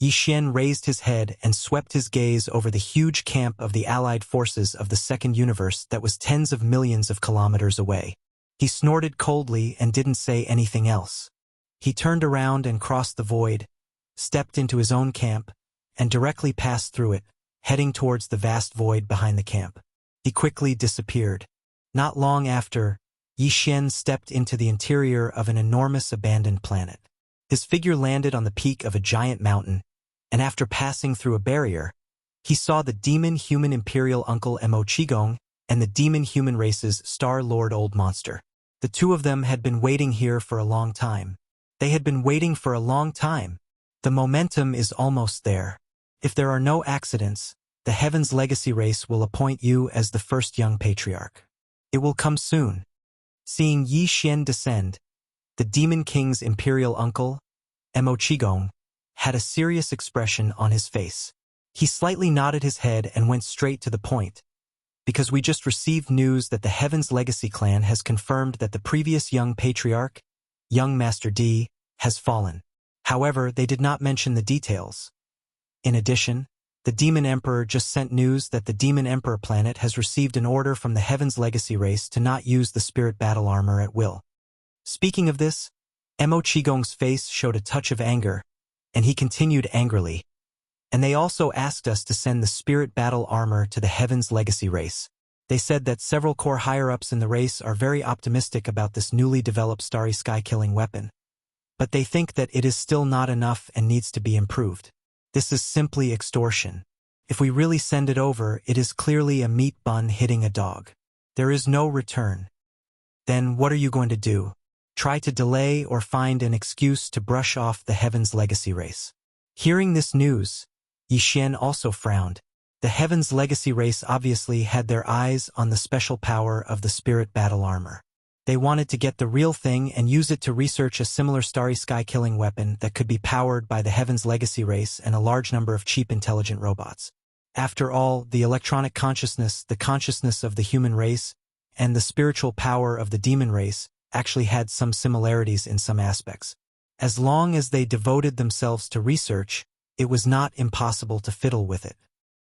Yixian raised his head and swept his gaze over the huge camp of the allied forces of the second universe that was tens of millions of kilometers away. He snorted coldly and didn't say anything else. He turned around and crossed the void, stepped into his own camp, and directly passed through it, heading towards the vast void behind the camp. He quickly disappeared. Not long after, Yixian stepped into the interior of an enormous abandoned planet. His figure landed on the peak of a giant mountain, and after passing through a barrier, he saw the demon-human imperial uncle Mo Qigong and the demon-human race's Star Lord Old Monster. The two of them had been waiting here for a long time. They had been waiting for a long time. The momentum is almost there. If there are no accidents, the Heaven's Legacy race will appoint you as the first young patriarch. It will come soon. Seeing Yi Xian descend, the Demon King's imperial uncle, Mo Qigong, had a serious expression on his face. He slightly nodded his head and went straight to the point. Because we just received news that the Heaven's Legacy clan has confirmed that the previous young patriarch, young Master D, has fallen. However, they did not mention the details. In addition, the Demon Emperor just sent news that the Demon Emperor planet has received an order from the Heaven's Legacy race to not use the spirit battle armor at will. Speaking of this, Mo Qigong's face showed a touch of anger, and he continued angrily. And they also asked us to send the spirit battle armor to the Heaven's Legacy race. They said that several core higher-ups in the race are very optimistic about this newly developed starry sky-killing weapon. But they think that it is still not enough and needs to be improved. This is simply extortion. If we really send it over, it is clearly a meat bun hitting a dog. There is no return. Then what are you going to do? Try to delay or find an excuse to brush off the Heaven's Legacy race. Hearing this news, Yixian also frowned. The Heaven's Legacy race obviously had their eyes on the special power of the spirit battle armor. They wanted to get the real thing and use it to research a similar starry sky-killing weapon that could be powered by the Heaven's Legacy race and a large number of cheap intelligent robots. After all, the electronic consciousness, the consciousness of the human race, and the spiritual power of the demon race actually had some similarities in some aspects. As long as they devoted themselves to research, it was not impossible to fiddle with it.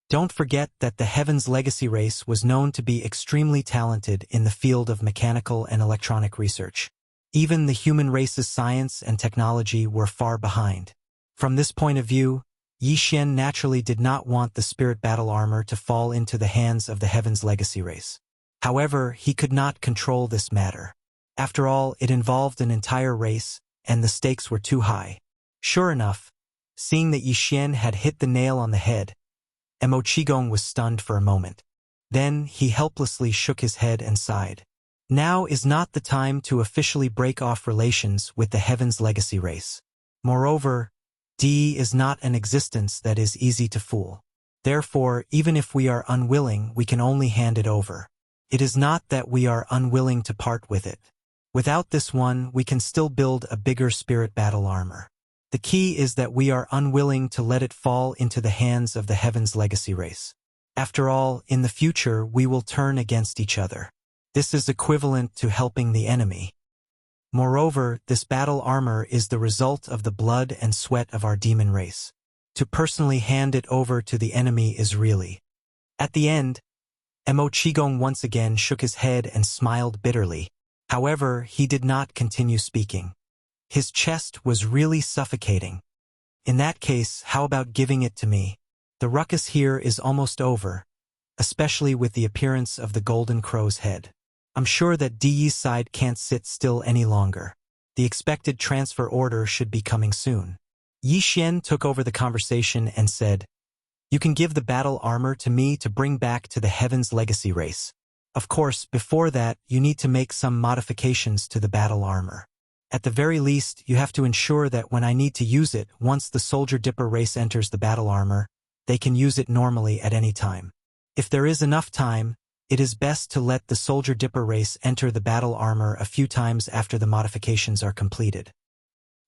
Don't forget that the Heaven's Legacy race was known to be extremely talented in the field of mechanical and electronic research. Even the human race's science and technology were far behind. From this point of view, Yixian naturally did not want the spirit battle armor to fall into the hands of the Heaven's Legacy race. However, he could not control this matter. After all, it involved an entire race, and the stakes were too high. Sure enough, Seeing that Yi Xian had hit the nail on the head, Mo Qigong was stunned for a moment. Then he helplessly shook his head and sighed. Now is not the time to officially break off relations with the Heaven's Legacy race. Moreover, Di is not an existence that is easy to fool. Therefore, even if we are unwilling, we can only hand it over. It is not that we are unwilling to part with it. Without this one, we can still build a bigger spirit battle armor. The key is that we are unwilling to let it fall into the hands of the Heaven's Legacy race. After all, in the future, we will turn against each other. This is equivalent to helping the enemy. Moreover, this battle armor is the result of the blood and sweat of our demon race. To personally hand it over to the enemy is really. At the end, Mo Qigong once again shook his head and smiled bitterly. However, he did not continue speaking. His chest was really suffocating. In that case, how about giving it to me? The ruckus here is almost over, especially with the appearance of the golden crow's head. I'm sure that Di's side can't sit still any longer. The expected transfer order should be coming soon. Yi Xian took over the conversation and said, "You can give the battle armor to me to bring back to the Heaven's Legacy race. Of course, before that, you need to make some modifications to the battle armor. At the very least, you have to ensure that when I need to use it, once the Soldier Dipper race enters the battle armor, they can use it normally at any time. If there is enough time, it is best to let the Soldier Dipper race enter the battle armor a few times after the modifications are completed.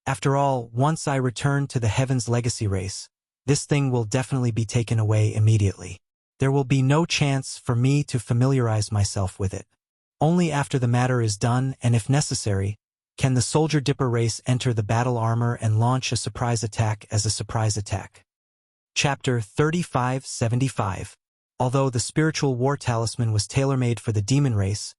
After all, once I return to the Heaven's Legacy race, this thing will definitely be taken away immediately. There will be no chance for me to familiarize myself with it. Only after the matter is done, and if necessary, can the Soldier Dipper race enter the battle armor and launch a surprise attack as a surprise attack." Chapter 3575. Although the spiritual war talisman was tailor-made for the demon race,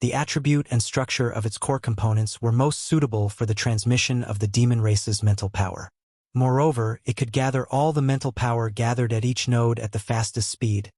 the attribute and structure of its core components were most suitable for the transmission of the demon race's mental power. Moreover, it could gather all the mental power gathered at each node at the fastest speed,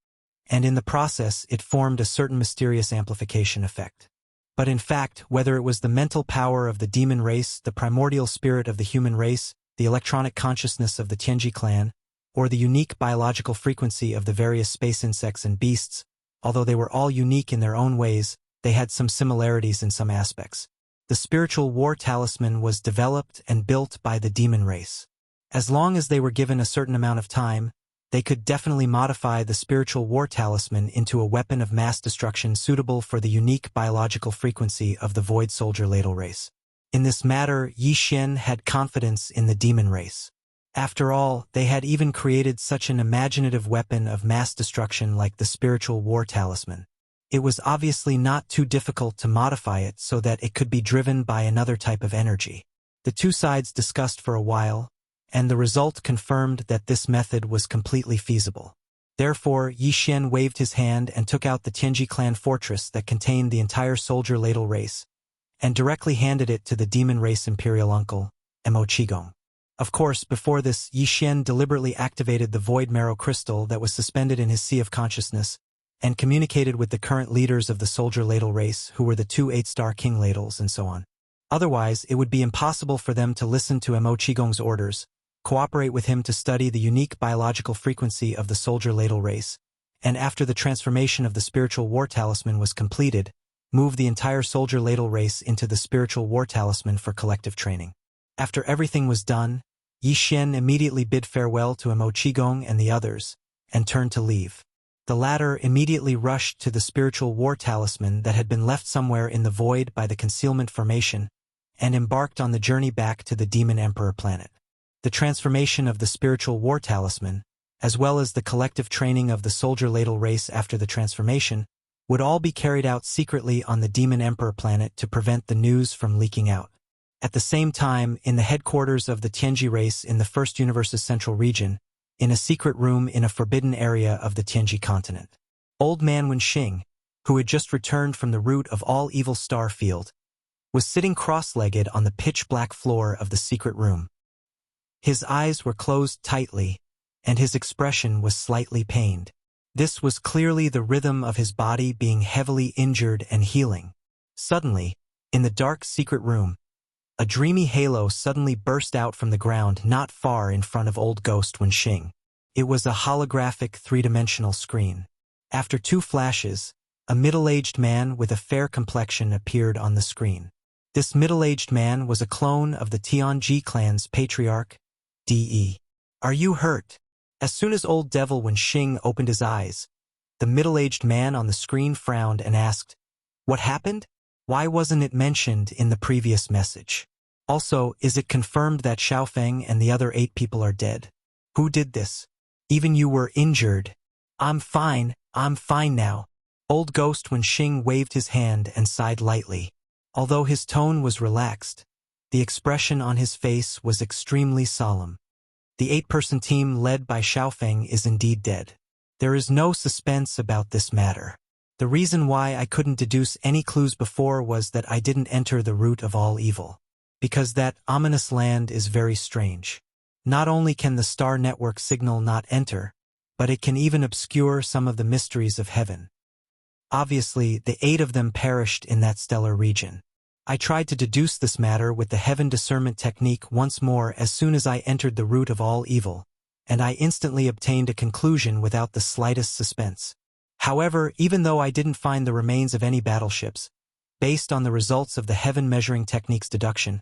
and in the process it formed a certain mysterious amplification effect. But in fact, whether it was the mental power of the demon race, the primordial spirit of the human race, the electronic consciousness of the Tianji clan, or the unique biological frequency of the various space insects and beasts, although they were all unique in their own ways, they had some similarities in some aspects. The spiritual war talisman was developed and built by the demon race. As long as they were given a certain amount of time, they could definitely modify the spiritual war talisman into a weapon of mass destruction suitable for the unique biological frequency of the Void Soldier Ladle race. In this matter, Yi Xian had confidence in the demon race. After all, they had even created such an imaginative weapon of mass destruction like the spiritual war talisman. It was obviously not too difficult to modify it so that it could be driven by another type of energy. The two sides discussed for a while, and the result confirmed that this method was completely feasible. Therefore, Yi Xian waved his hand and took out the Tianji clan fortress that contained the entire Soldier Ladle race, and directly handed it to the demon race imperial uncle, Mo Qigong. Of course, before this, Yi Xian deliberately activated the void marrow crystal that was suspended in his sea of consciousness, and communicated with the current leaders of the Soldier Ladle race, who were the two 8-star king ladles and so on. Otherwise, it would be impossible for them to listen to Mo Qigong's orders, cooperate with him to study the unique biological frequency of the Soldier Ladle race, and after the transformation of the spiritual war talisman was completed, move the entire Soldier Ladle race into the spiritual war talisman for collective training. After everything was done, Yi Xian immediately bid farewell to Mo Qigong and the others, and turned to leave. The latter immediately rushed to the spiritual war talisman that had been left somewhere in the void by the concealment formation, and embarked on the journey back to the Demon Emperor planet. The transformation of the spiritual war talisman, as well as the collective training of the Soldier Ladle race after the transformation, would all be carried out secretly on the Demon Emperor planet to prevent the news from leaking out. At the same time, in the headquarters of the Tianji race in the First Universe's central region, in a secret room in a forbidden area of the Tianji continent, Old Man Wenxing, who had just returned from the root of all evil star field, was sitting cross-legged on the pitch-black floor of the secret room. His eyes were closed tightly, and his expression was slightly pained. This was clearly the rhythm of his body being heavily injured and healing. Suddenly, in the dark secret room, A dreamy halo suddenly burst out from the ground not far in front of old ghost Wenxing. It was a holographic three-dimensional screen. After 2 flashes, a middle-aged man with a fair complexion appeared on the screen. This middle-aged man was a clone of the Tianji clan's patriarch, De. Are you hurt? As soon as old devil Wenxing opened his eyes, the middle-aged man on the screen frowned and asked, "What happened? Why wasn't it mentioned in the previous message? Also, is it confirmed that Xiaofeng and the other 8 people are dead? Who did this? Even you were injured." I'm fine now." Old ghost Wenxing waved his hand and sighed lightly. Although his tone was relaxed, the expression on his face was extremely solemn. The 8-person team led by Xiaofeng is indeed dead. There is no suspense about this matter. The reason why I couldn't deduce any clues before was that I didn't enter the root of all evil. Because that ominous land is very strange. Not only can the star network signal not enter, but it can even obscure some of the mysteries of heaven. Obviously, the 8 of them perished in that stellar region. I tried to deduce this matter with the heaven discernment technique once more as soon as I entered the root of all evil, and I instantly obtained a conclusion without the slightest suspense. However, even though I didn't find the remains of any battleships, based on the results of the heaven measuring technique's deduction,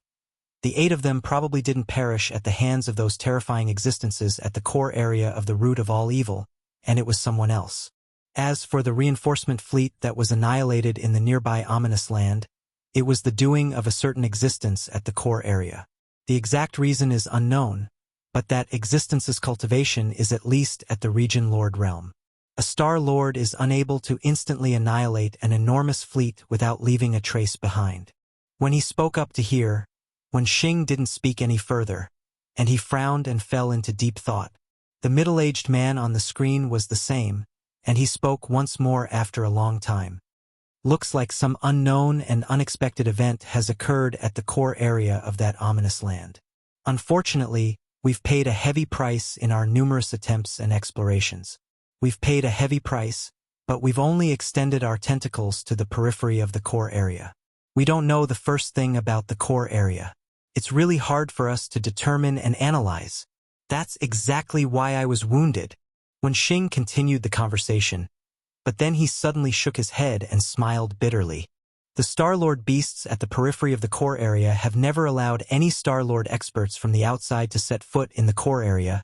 the 8 of them probably didn't perish at the hands of those terrifying existences at the core area of the root of all evil, and it was someone else. As for the reinforcement fleet that was annihilated in the nearby ominous land, it was the doing of a certain existence at the core area. The exact reason is unknown, but that existence's cultivation is at least at the region lord realm. A star lord is unable to instantly annihilate an enormous fleet without leaving a trace behind. When he spoke up to hear, Wenxing didn't speak any further, and he frowned and fell into deep thought. The middle-aged man on the screen was the same, and he spoke once more after a long time. Looks like some unknown and unexpected event has occurred at the core area of that ominous land. Unfortunately, we've paid a heavy price in our numerous attempts and explorations. We've paid a heavy price, but we've only extended our tentacles to the periphery of the core area. We don't know the first thing about the core area. It's really hard for us to determine and analyze. That's exactly why I was wounded. Wenxing continued the conversation, but then he suddenly shook his head and smiled bitterly. The Star-Lord beasts at the periphery of the core area have never allowed any Star-Lord experts from the outside to set foot in the core area,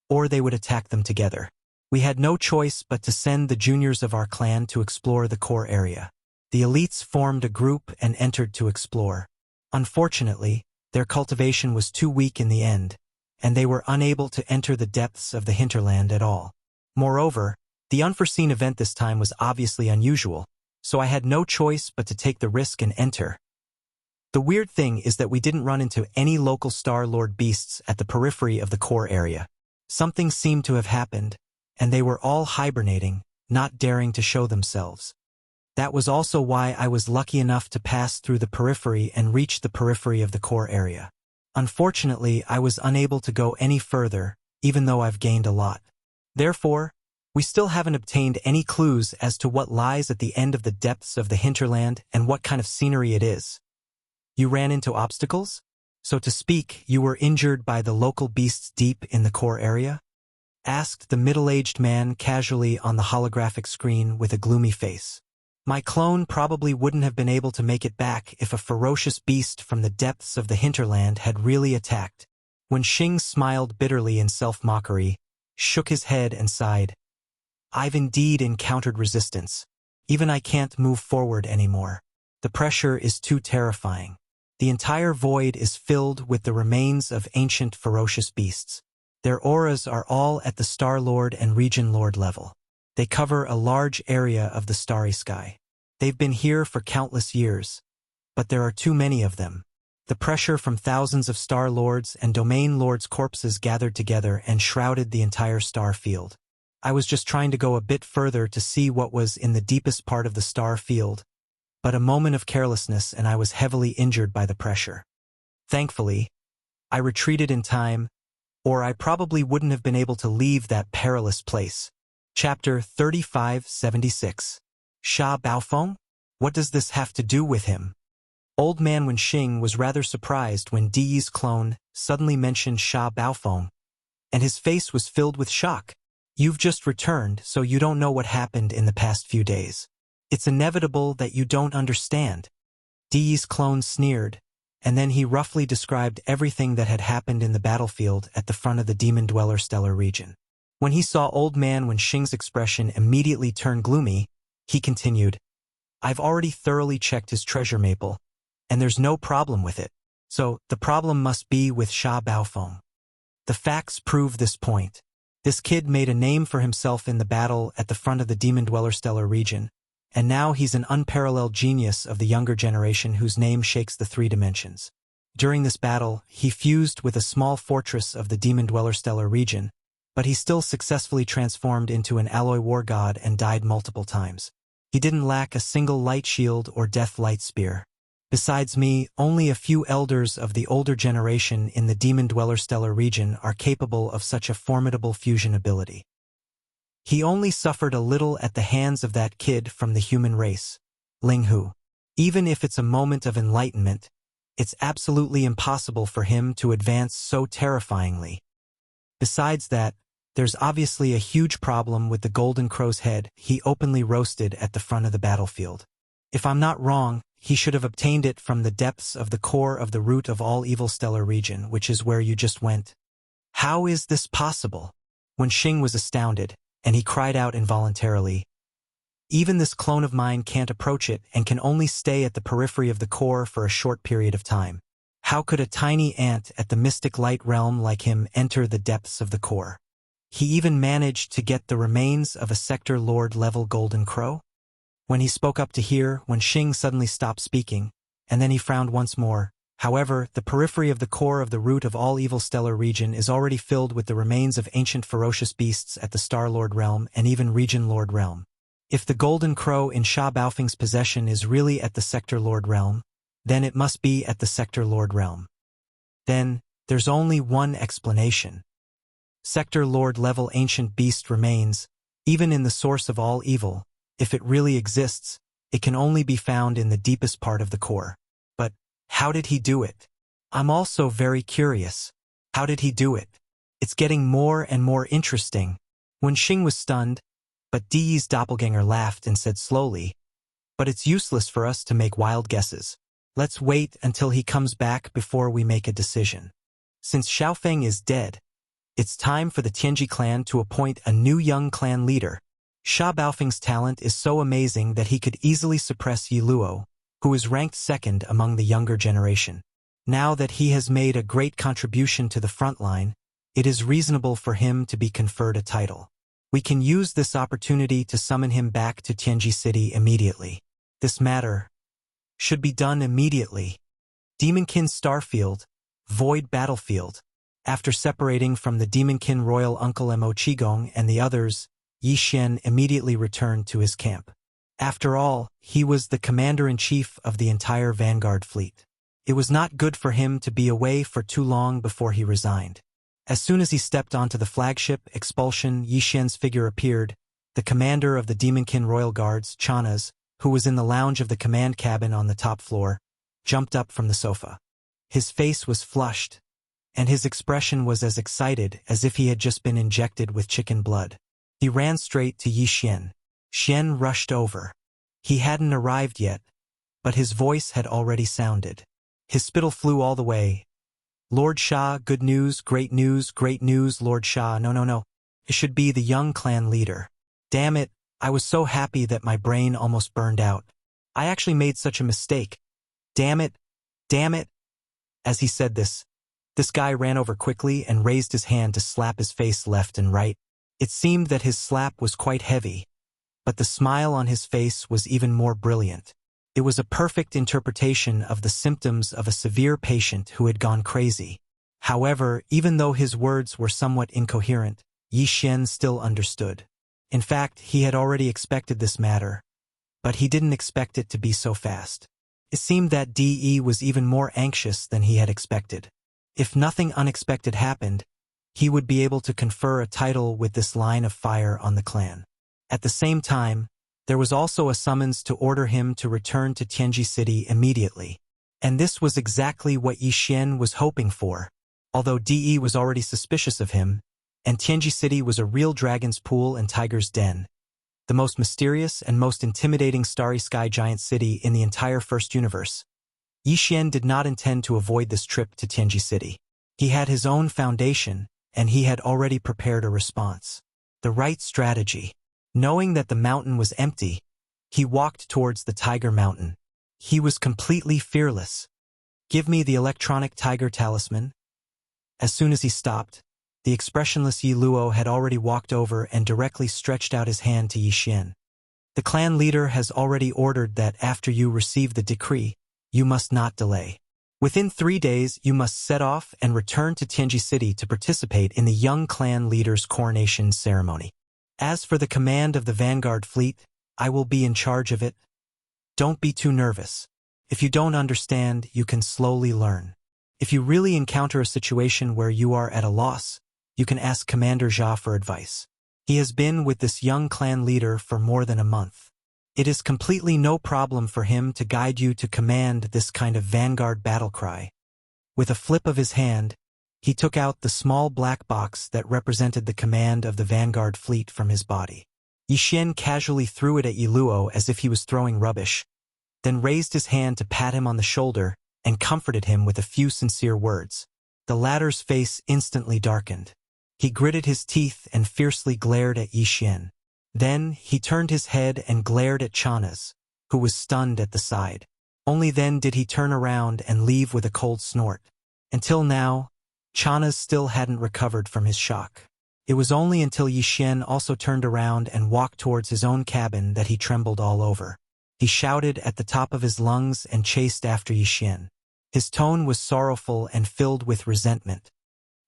or they would attack them together. We had no choice but to send the juniors of our clan to explore the core area. The elites formed a group and entered to explore. Unfortunately, their cultivation was too weak in the end, and they were unable to enter the depths of the hinterland at all. Moreover, the unforeseen event this time was obviously unusual, so I had no choice but to take the risk and enter. The weird thing is that we didn't run into any local Star-Lord beasts at the periphery of the core area. Something seemed to have happened, and they were all hibernating, not daring to show themselves. That was also why I was lucky enough to pass through the periphery and reach the periphery of the core area. Unfortunately, I was unable to go any further, even though I've gained a lot. Therefore, we still haven't obtained any clues as to what lies at the end of the depths of the hinterland and what kind of scenery it is. You ran into obstacles? So to speak, you were injured by the local beasts deep in the core area? Asked the middle-aged man casually on the holographic screen with a gloomy face. My clone probably wouldn't have been able to make it back if a ferocious beast from the depths of the hinterland had really attacked. Wenxing smiled bitterly in self-mockery, shook his head and sighed. I've indeed encountered resistance. Even I can't move forward anymore. The pressure is too terrifying. The entire void is filled with the remains of ancient ferocious beasts. Their auras are all at the Star Lord and Region Lord level. They cover a large area of the starry sky. They've been here for countless years, but there are too many of them. The pressure from thousands of Star Lords and Domain Lords' corpses gathered together and shrouded the entire star field. I was just trying to go a bit further to see what was in the deepest part of the star field, but a moment of carelessness and I was heavily injured by the pressure. Thankfully, I retreated in time, or I probably wouldn't have been able to leave that perilous place. Chapter 3576. Sha Baofeng? What does this have to do with him? Old Man Wenxing was rather surprised when Di's clone suddenly mentioned Sha Baofeng, and his face was filled with shock. You've just returned, so you don't know what happened in the past few days. It's inevitable that you don't understand. Di's clone sneered, and then he roughly described everything that had happened in the battlefield at the front of the Demon Dweller stellar region. When he saw Old Man Wenxing's expression immediately turn gloomy, he continued, I've already thoroughly checked his treasure maple, and there's no problem with it. So, the problem must be with Sha Baofeng. The facts prove this point. This kid made a name for himself in the battle at the front of the Demon Dweller stellar region, and now he's an unparalleled genius of the younger generation whose name shakes the 3 dimensions. During this battle, he fused with a small fortress of the Demon Dweller stellar region, but he still successfully transformed into an alloy war god and died multiple times. He didn't lack a single light shield or death light spear. Besides me, only a few elders of the older generation in the Demon Dweller stellar region are capable of such a formidable fusion ability. He only suffered a little at the hands of that kid from the human race, Ling Hu. Even if it's a moment of enlightenment, it's absolutely impossible for him to advance so terrifyingly. Besides that, there's obviously a huge problem with the Golden Crow's head he openly roasted at the front of the battlefield. If I'm not wrong, he should have obtained it from the depths of the core of the root of all evil stellar region, which is where you just went. How is this possible? Wenxing was astounded, and he cried out involuntarily, even this clone of mine can't approach it and can only stay at the periphery of the core for a short period of time. How could a tiny ant at the mystic light realm like him enter the depths of the core? He even managed to get the remains of a Sector Lord level Golden Crow? When he spoke up to hear, Wenxing suddenly stopped speaking, and then he frowned once more. However, the periphery of the core of the root of all evil stellar region is already filled with the remains of ancient ferocious beasts at the Star Lord realm and even Region Lord realm. If the Golden Crow in Sha Baofeng's possession is really at the Sector Lord realm, then it must be at the Sector Lord realm. Then, there's only one explanation. Sector Lord level ancient beast remains, even in the source of all evil. If it really exists, it can only be found in the deepest part of the core. But, how did he do it? I'm also very curious. How did he do it? It's getting more and more interesting. Wenxing was stunned, but Di's doppelganger laughed and said slowly, but it's useless for us to make wild guesses. Let's wait until he comes back before we make a decision. Since Xiaofeng is dead, it's time for the Tianji clan to appoint a new young clan leader. Sha Baofeng's talent is so amazing that he could easily suppress Yi Luo, who is ranked second among the younger generation. Now that he has made a great contribution to the front line, it is reasonable for him to be conferred a title. We can use this opportunity to summon him back to Tianji City immediately. This matter should be done immediately. Demonkin Starfield, Void Battlefield. After separating from the Demonkin royal uncle Mo Qigong and the others, Yi Xian immediately returned to his camp. After all, he was the commander-in-chief of the entire Vanguard fleet. It was not good for him to be away for too long before he resigned. As soon as he stepped onto the flagship Expulsion, Yi Xian's figure appeared. The commander of the Demonkin Royal Guards, Chanas, who was in the lounge of the command cabin on the top floor, jumped up from the sofa. His face was flushed, and his expression was as excited as if he had just been injected with chicken blood. He ran straight to Yi Xian. Xian rushed over. He hadn't arrived yet, but his voice had already sounded. His spittle flew all the way. Lord Sha, good news, great news, Lord Sha, no. It should be the young clan leader. Damn it, I was so happy that my brain almost burned out. I actually made such a mistake. Damn it. As he said this guy ran over quickly and raised his hand to slap his face left and right. It seemed that his slap was quite heavy, but the smile on his face was even more brilliant. It was a perfect interpretation of the symptoms of a severe patient who had gone crazy. However, even though his words were somewhat incoherent, Yi Xian still understood. In fact, he had already expected this matter, but he didn't expect it to be so fast. It seemed that De was even more anxious than he had expected. If nothing unexpected happened, he would be able to confer a title with this line of fire on the clan. At the same time, there was also a summons to order him to return to Tianji City immediately. And this was exactly what Yi Xian was hoping for. Although De was already suspicious of him, and Tianji City was a real dragon's pool and tiger's den, the most mysterious and most intimidating starry sky giant city in the entire first universe, Yi Xian did not intend to avoid this trip to Tianji City. He had his own foundation, and he had already prepared a response. The right strategy. Knowing that the mountain was empty, he walked towards the Tiger Mountain. He was completely fearless. "Give me the electronic tiger talisman." As soon as he stopped, the expressionless Yi Luo had already walked over and directly stretched out his hand to Yi Xian. "The clan leader has already ordered that after you receive the decree, you must not delay. Within 3 days, you must set off and return to Tianji City to participate in the young clan leader's coronation ceremony. As for the command of the Vanguard fleet, I will be in charge of it. Don't be too nervous. If you don't understand, you can slowly learn. If you really encounter a situation where you are at a loss, you can ask Commander Jia for advice. He has been with this young clan leader for more than a month. It is completely no problem for him to guide you to command this kind of vanguard battle cry." With a flip of his hand, he took out the small black box that represented the command of the Vanguard fleet from his body. Yi Xian casually threw it at Yi Luo as if he was throwing rubbish, then raised his hand to pat him on the shoulder and comforted him with a few sincere words. The latter's face instantly darkened. He gritted his teeth and fiercely glared at Yi Xian. Then he turned his head and glared at Chana's, who was stunned at the side. Only then did he turn around and leave with a cold snort. Until now, Chana's still hadn't recovered from his shock. It was only until Yi Xian also turned around and walked towards his own cabin that he trembled all over. He shouted at the top of his lungs and chased after Yi Xian. His tone was sorrowful and filled with resentment.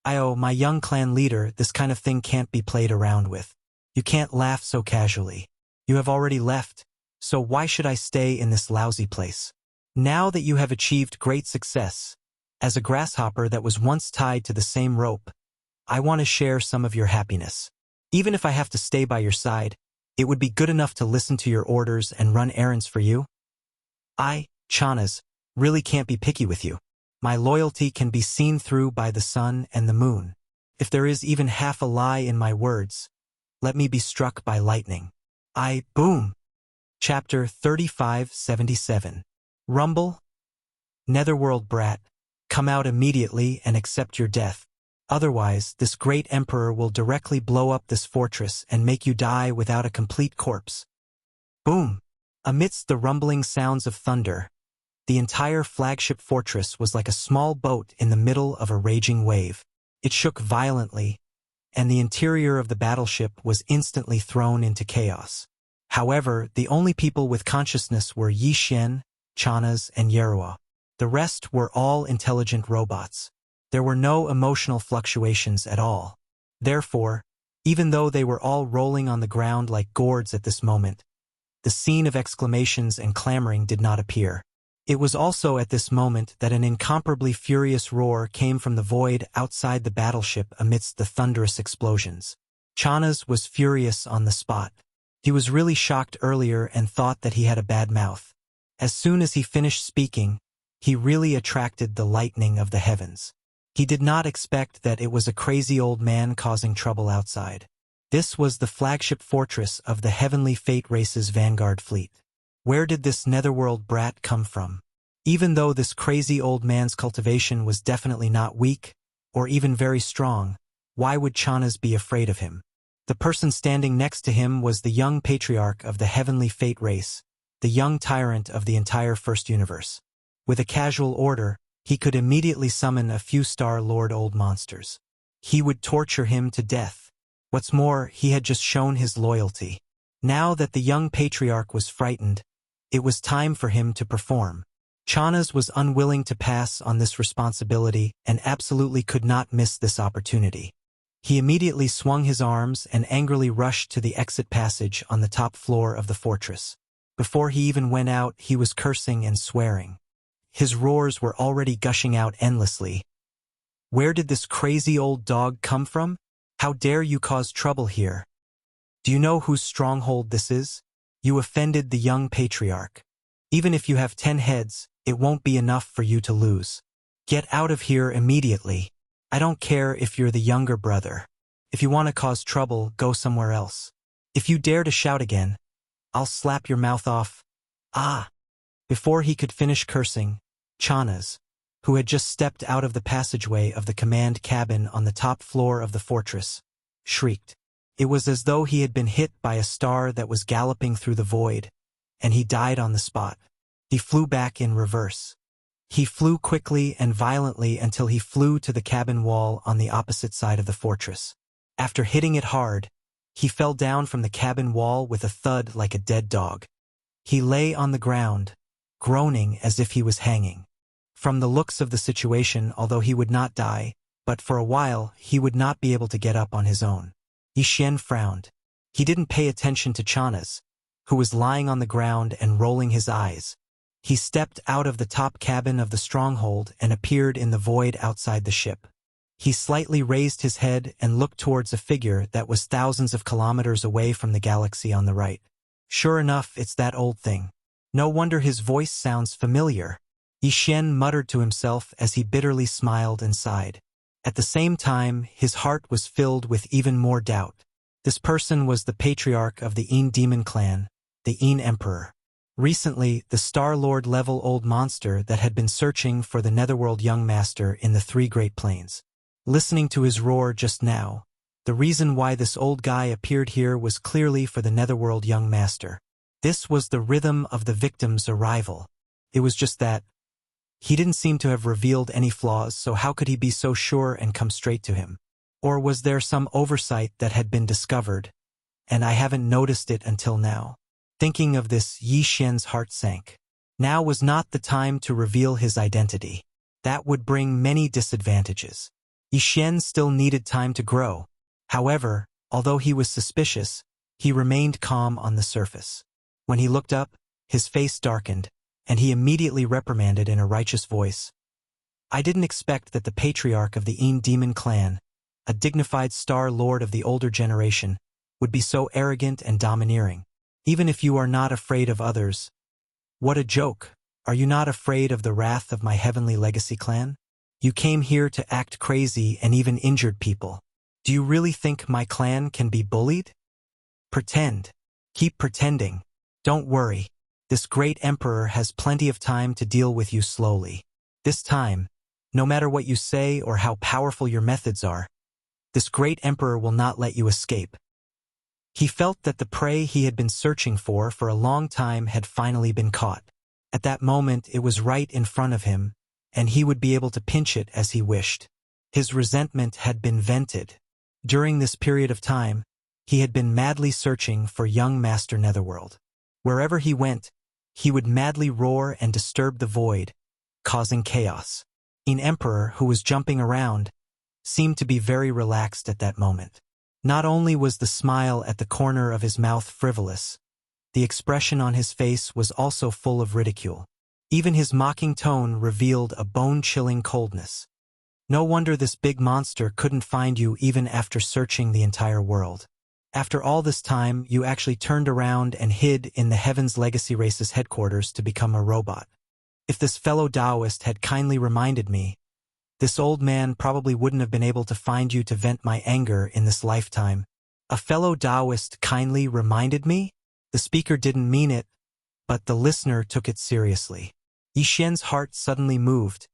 "Oh, my young clan leader, this kind of thing can't be played around with. You can't laugh so casually. You have already left, so why should I stay in this lousy place? Now that you have achieved great success, as a grasshopper that was once tied to the same rope, I want to share some of your happiness. Even if I have to stay by your side, it would be good enough to listen to your orders and run errands for you. I, Chanas, really can't be picky with you. My loyalty can be seen through by the sun and the moon. If there is even half a lie in my words, let me be struck by lightning. Boom. Chapter 3577. Rumble? Netherworld brat, come out immediately and accept your death. Otherwise, this great emperor will directly blow up this fortress and make you die without a complete corpse. Boom. Amidst the rumbling sounds of thunder, the entire flagship fortress was like a small boat in the middle of a raging wave. It shook violently, and the interior of the battleship was instantly thrown into chaos. However, the only people with consciousness were Yi Xian, Chanas, and Yerua. The rest were all intelligent robots. There were no emotional fluctuations at all. Therefore, even though they were all rolling on the ground like gourds at this moment, the scene of exclamations and clamoring did not appear. It was also at this moment that an incomparably furious roar came from the void outside the battleship amidst the thunderous explosions. Chanas was furious on the spot. He was really shocked earlier and thought that he had a bad mouth. As soon as he finished speaking, he really attracted the lightning of the heavens. He did not expect that it was a crazy old man causing trouble outside. This was the flagship fortress of the Heavenly Fate Race's Vanguard fleet. Where did this netherworld brat come from? Even though this crazy old man's cultivation was definitely not weak, or even very strong, why would Chanas be afraid of him? The person standing next to him was the young patriarch of the Heavenly Fate Race, the young tyrant of the entire first universe. With a casual order, he could immediately summon a few Star-Lord old monsters. He would torture him to death. What's more, he had just shown his loyalty. Now that the young patriarch was frightened, it was time for him to perform. Chanas was unwilling to pass on this responsibility and absolutely could not miss this opportunity. He immediately swung his arms and angrily rushed to the exit passage on the top floor of the fortress. Before he even went out, he was cursing and swearing. His roars were already gushing out endlessly. Where did this crazy old dog come from? How dare you cause trouble here? Do you know whose stronghold this is? You offended the young patriarch. Even if you have 10 heads, it won't be enough for you to lose. Get out of here immediately. I don't care if you're the younger brother. If you want to cause trouble, go somewhere else. If you dare to shout again, I'll slap your mouth off. Ah! Before he could finish cursing, Chanas, who had just stepped out of the passageway of the command cabin on the top floor of the fortress, shrieked. It was as though he had been hit by a star that was galloping through the void, and he died on the spot. He flew back in reverse. He flew quickly and violently until he flew to the cabin wall on the opposite side of the fortress. After hitting it hard, he fell down from the cabin wall with a thud like a dead dog. He lay on the ground, groaning as if he was hanging. From the looks of the situation, although he would not die, but for a while he would not be able to get up on his own. Yi Xian frowned. He didn't pay attention to Chanas, who was lying on the ground and rolling his eyes. He stepped out of the top cabin of the stronghold and appeared in the void outside the ship. He slightly raised his head and looked towards a figure that was thousands of kilometers away from the galaxy on the right. Sure enough, it's that old thing. No wonder his voice sounds familiar. Yi Xian muttered to himself as he bitterly smiled and sighed. At the same time, his heart was filled with even more doubt. This person was the patriarch of the Yin demon clan, the Yin Emperor. Recently, the Star-Lord level old monster that had been searching for the Netherworld young master in the Three Great Plains. Listening to his roar just now, the reason why this old guy appeared here was clearly for the Netherworld young master. This was the rhythm of the victim's arrival. It was just that he didn't seem to have revealed any flaws, so how could he be so sure and come straight to him? Or was there some oversight that had been discovered, and I haven't noticed it until now? Thinking of this, Yi Xian's heart sank. Now was not the time to reveal his identity. That would bring many disadvantages. Yi Xian still needed time to grow. However, although he was suspicious, he remained calm on the surface. When he looked up, his face darkened, and he immediately reprimanded in a righteous voice. I didn't expect that the patriarch of the Yin demon clan, a dignified star-lord of the older generation, would be so arrogant and domineering. Even if you are not afraid of others. What a joke! Are you not afraid of the wrath of my heavenly legacy clan? You came here to act crazy and even injured people. Do you really think my clan can be bullied? Pretend. Keep pretending. Don't worry. This great emperor has plenty of time to deal with you slowly. This time, no matter what you say or how powerful your methods are, this great emperor will not let you escape. He felt that the prey he had been searching for a long time had finally been caught. At that moment, it was right in front of him, and he would be able to pinch it as he wished. His resentment had been vented. During this period of time, he had been madly searching for young Master Netherworld. Wherever he went, he would madly roar and disturb the void, causing chaos. An emperor who was jumping around seemed to be very relaxed at that moment. Not only was the smile at the corner of his mouth frivolous, the expression on his face was also full of ridicule. Even his mocking tone revealed a bone-chilling coldness. No wonder this big monster couldn't find you even after searching the entire world. After all this time, you actually turned around and hid in the Heaven's Legacy Race's headquarters to become a robot. If this fellow Taoist had kindly reminded me, this old man probably wouldn't have been able to find you to vent my anger in this lifetime. A fellow Taoist kindly reminded me? The speaker didn't mean it, but the listener took it seriously. Yi Xian's heart suddenly moved,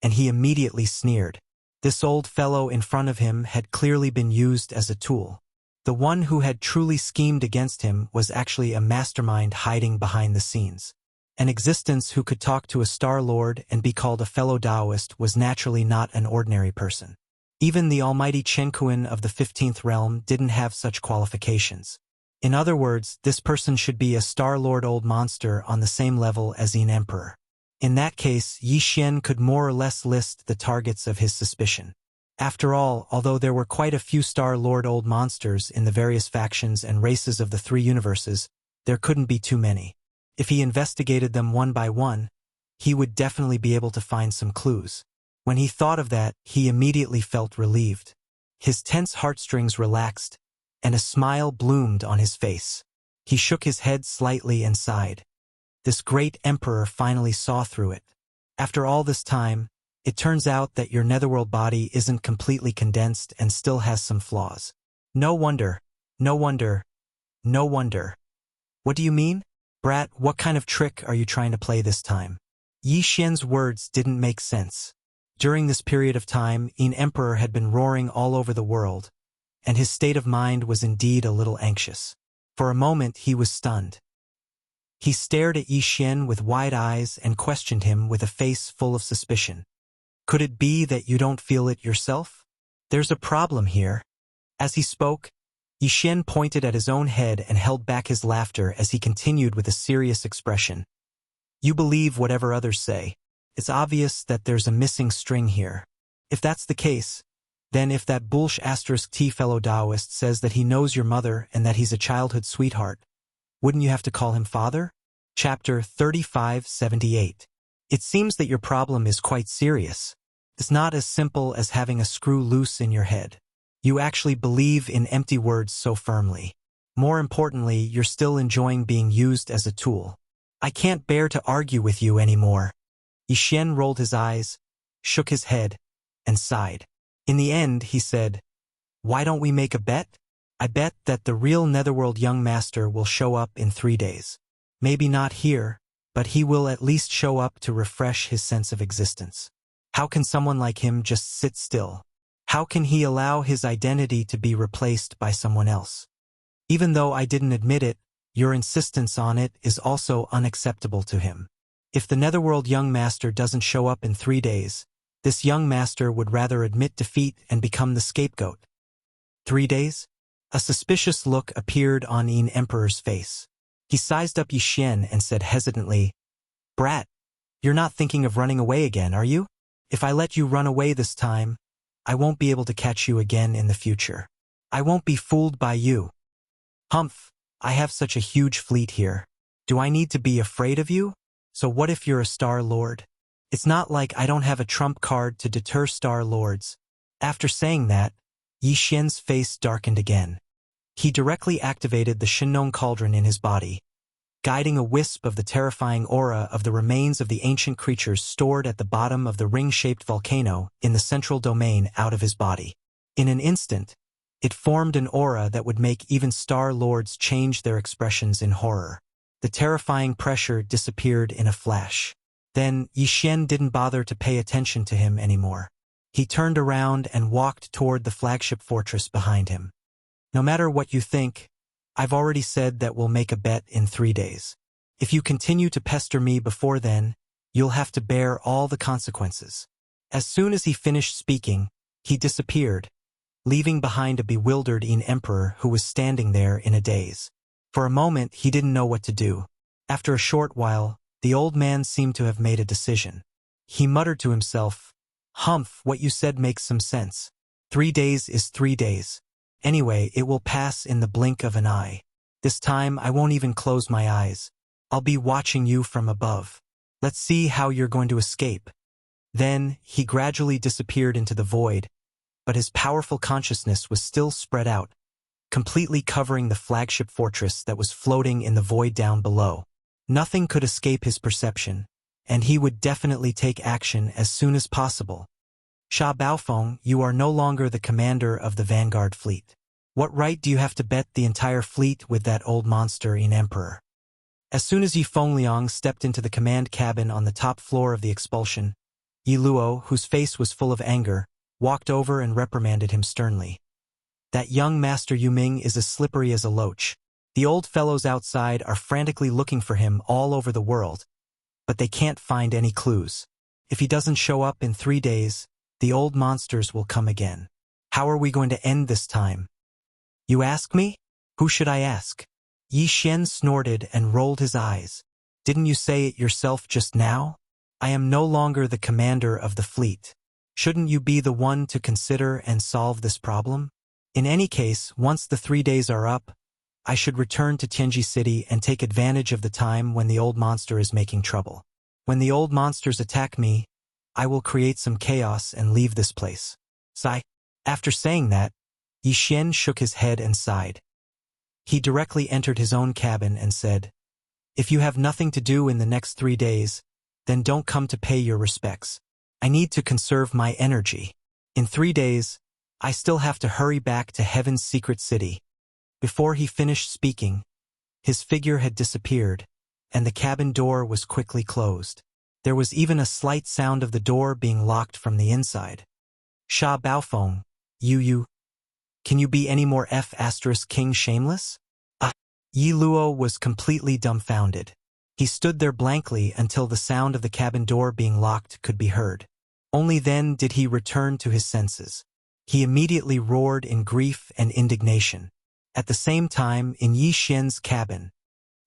and he immediately sneered. This old fellow in front of him had clearly been used as a tool. The one who had truly schemed against him was actually a mastermind hiding behind the scenes. An existence who could talk to a Star-Lord and be called a fellow Taoist was naturally not an ordinary person. Even the almighty Chen Kuan of the 15th realm didn't have such qualifications. In other words, this person should be a Star-Lord old monster on the same level as an emperor. In that case, Yi Xian could more or less list the targets of his suspicion. After all, although there were quite a few Star-Lord old monsters in the various factions and races of the three universes, there couldn't be too many. If he investigated them one by one, he would definitely be able to find some clues. When he thought of that, he immediately felt relieved. His tense heartstrings relaxed, and a smile bloomed on his face. He shook his head slightly and sighed. This great emperor finally saw through it. After all this time, it turns out that your netherworld body isn't completely condensed and still has some flaws. No wonder, no wonder, no wonder. What do you mean? Brat, what kind of trick are you trying to play this time? Yi Xian's words didn't make sense. During this period of time, Yin Emperor had been roaring all over the world, and his state of mind was indeed a little anxious. For a moment he was stunned. He stared at Yi Xian with wide eyes and questioned him with a face full of suspicion. Could it be that you don't feel it yourself? There's a problem here. As he spoke, Yi Xian pointed at his own head and held back his laughter as he continued with a serious expression. You believe whatever others say. It's obvious that there's a missing string here. If that's the case, then if that *T fellow Taoist says that he knows your mother and that he's a childhood sweetheart, wouldn't you have to call him father? Chapter 3578. It seems that your problem is quite serious. It's not as simple as having a screw loose in your head. You actually believe in empty words so firmly. More importantly, you're still enjoying being used as a tool. I can't bear to argue with you anymore. Yi Xian rolled his eyes, shook his head, and sighed. In the end, he said, why don't we make a bet? I bet that the real Netherworld young master will show up in 3 days. Maybe not here, but he will at least show up to refresh his sense of existence. How can someone like him just sit still? How can he allow his identity to be replaced by someone else? Even though I didn't admit it, your insistence on it is also unacceptable to him. If the Netherworld young master doesn't show up in 3 days, this young master would rather admit defeat and become the scapegoat. 3 days? A suspicious look appeared on Yin Emperor's face. He sized up Yi Xian and said hesitantly, Brat, you're not thinking of running away again, are you? If I let you run away this time, I won't be able to catch you again in the future. I won't be fooled by you. Humph, I have such a huge fleet here. Do I need to be afraid of you? So what if you're a Star Lord? It's not like I don't have a trump card to deter Star Lords. After saying that, Yi Xian's face darkened again. He directly activated the Shinong cauldron in his body, guiding a wisp of the terrifying aura of the remains of the ancient creatures stored at the bottom of the ring-shaped volcano in the central domain out of his body. In an instant, it formed an aura that would make even Star Lords change their expressions in horror. The terrifying pressure disappeared in a flash. Then Yi Xian didn't bother to pay attention to him anymore. He turned around and walked toward the flagship fortress behind him. No matter what you think, I've already said that we'll make a bet in 3 days. If you continue to pester me before then, you'll have to bear all the consequences. As soon as he finished speaking, he disappeared, leaving behind a bewildered Yin Emperor who was standing there in a daze. For a moment, he didn't know what to do. After a short while, the old man seemed to have made a decision. He muttered to himself, Humph, what you said makes some sense. 3 days is 3 days. Anyway, it will pass in the blink of an eye. This time, I won't even close my eyes. I'll be watching you from above. Let's see how you're going to escape. Then, he gradually disappeared into the void, but his powerful consciousness was still spread out, completely covering the flagship fortress that was floating in the void down below. Nothing could escape his perception, and he would definitely take action as soon as possible. Sha Baofeng, you are no longer the commander of the Vanguard fleet. What right do you have to bet the entire fleet with that old monster Yin Emperor? As soon as Yi Fengliang stepped into the command cabin on the top floor of the expulsion, Yi Luo, whose face was full of anger, walked over and reprimanded him sternly. That young Master Yuming is as slippery as a loach. The old fellows outside are frantically looking for him all over the world, but they can't find any clues. If he doesn't show up in 3 days, the old monsters will come again. How are we going to end this time? You ask me? Who should I ask? Yi Xian snorted and rolled his eyes. Didn't you say it yourself just now? I am no longer the commander of the fleet. Shouldn't you be the one to consider and solve this problem? In any case, once the 3 days are up, I should return to Tianji City and take advantage of the time when the old monster is making trouble. When the old monsters attack me, I will create some chaos and leave this place. Sigh. After saying that, Yi Xian shook his head and sighed. He directly entered his own cabin and said, If you have nothing to do in the next 3 days, Then don't come to pay your respects. I need to conserve my energy. In 3 days, I still have to hurry back to Heaven's secret city." Before he finished speaking, his figure had disappeared, and the cabin door was quickly closed. There was even a slight sound of the door being locked from the inside. "Sha Baofeng, you, can you be any more King shameless?" Yi Luo was completely dumbfounded. He stood there blankly until the sound of the cabin door being locked could be heard. Only then did he return to his senses. He immediately roared in grief and indignation. At the same time, in Yi Xian's cabin,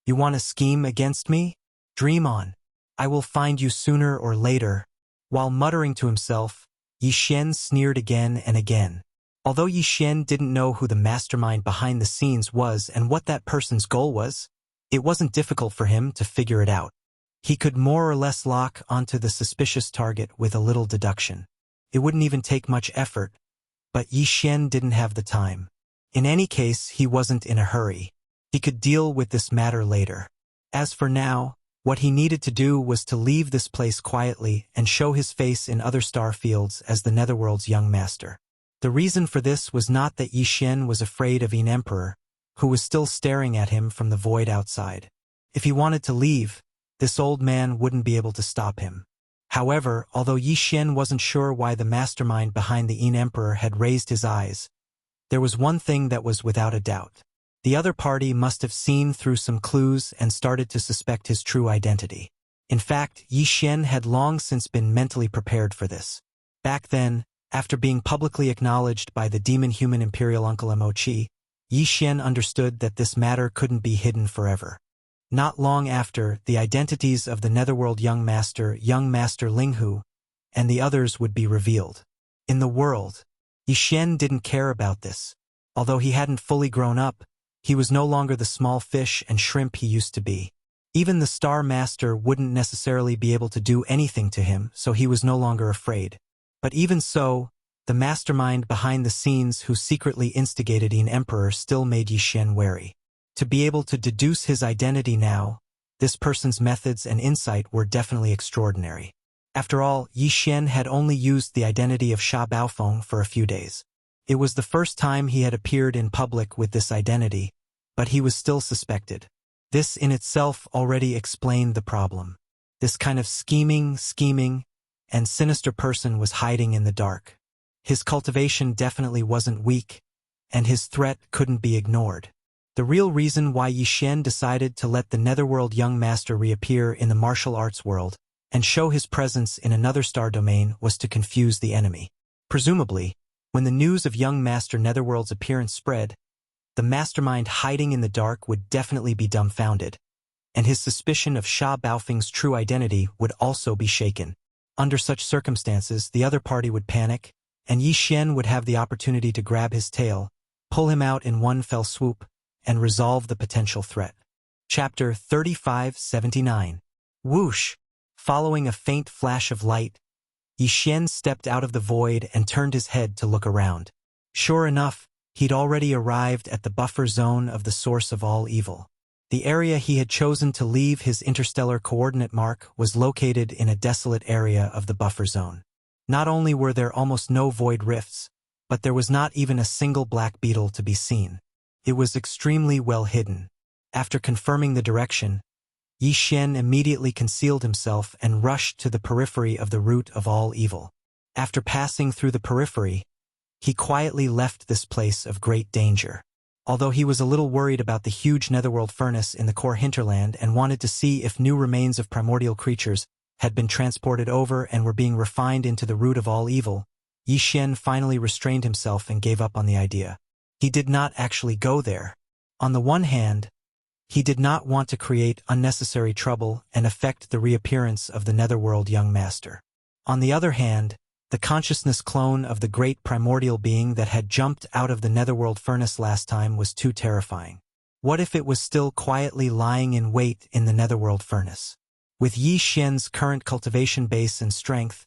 "You want to scheme against me? Dream on. I will find you sooner or later." While muttering to himself, Yi Xian sneered again and again. Although Yi Xian didn't know who the mastermind behind the scenes was and what that person's goal was, it wasn't difficult for him to figure it out. He could more or less lock onto the suspicious target with a little deduction. It wouldn't even take much effort, but Yi Xian didn't have the time. In any case, he wasn't in a hurry. He could deal with this matter later. As for now, what he needed to do was to leave this place quietly and show his face in other star fields as the Netherworld's young master. The reason for this was not that Yi Xian was afraid of an emperor, who was still staring at him from the void outside. If he wanted to leave, this old man wouldn't be able to stop him. However, although Yi Xian wasn't sure why the mastermind behind the Yin Emperor had raised his eyes, there was one thing that was without a doubt. The other party must have seen through some clues and started to suspect his true identity. In fact, Yi Xian had long since been mentally prepared for this. Back then, after being publicly acknowledged by the demon-human imperial uncle Mochi, Yi Xian understood that this matter couldn't be hidden forever. Not long after, the identities of the Netherworld young master Linghu, and the others would be revealed. In the world, Yi Xian didn't care about this. Although he hadn't fully grown up, he was no longer the small fish and shrimp he used to be. Even the Star Master wouldn't necessarily be able to do anything to him, so he was no longer afraid. But even so, the mastermind behind the scenes who secretly instigated an emperor still made Yi Xian wary. To be able to deduce his identity now, this person's methods and insight were definitely extraordinary. After all, Yi Xian had only used the identity of Sha Baofeng for a few days. It was the first time he had appeared in public with this identity, but he was still suspected. This in itself already explained the problem. This kind of scheming, and sinister person was hiding in the dark. His cultivation definitely wasn't weak, and his threat couldn't be ignored. The real reason why Yi Xian decided to let the Netherworld young master reappear in the martial arts world and show his presence in another star domain was to confuse the enemy. Presumably, when the news of young master Netherworld's appearance spread, the mastermind hiding in the dark would definitely be dumbfounded, and his suspicion of Sha Baofeng's true identity would also be shaken. Under such circumstances, the other party would panic, and Yi Xian would have the opportunity to grab his tail, pull him out in one fell swoop, and resolve the potential threat. Chapter 3579. Whoosh! Following a faint flash of light, Yi Xian stepped out of the void and turned his head to look around. Sure enough, he'd already arrived at the buffer zone of the source of all evil. The area he had chosen to leave his interstellar coordinate mark was located in a desolate area of the buffer zone. Not only were there almost no void rifts, but there was not even a single black beetle to be seen. It was extremely well hidden. After confirming the direction, Yi Xian immediately concealed himself and rushed to the periphery of the root of all evil. After passing through the periphery, he quietly left this place of great danger. Although he was a little worried about the huge netherworld furnace in the core hinterland and wanted to see if new remains of primordial creatures had been transported over and were being refined into the root of all evil, Yi Xian finally restrained himself and gave up on the idea. He did not actually go there. On the one hand, he did not want to create unnecessary trouble and affect the reappearance of the Netherworld young master. On the other hand, the consciousness clone of the great primordial being that had jumped out of the Netherworld furnace last time was too terrifying. What if it was still quietly lying in wait in the Netherworld furnace? With Yi Xian's current cultivation base and strength,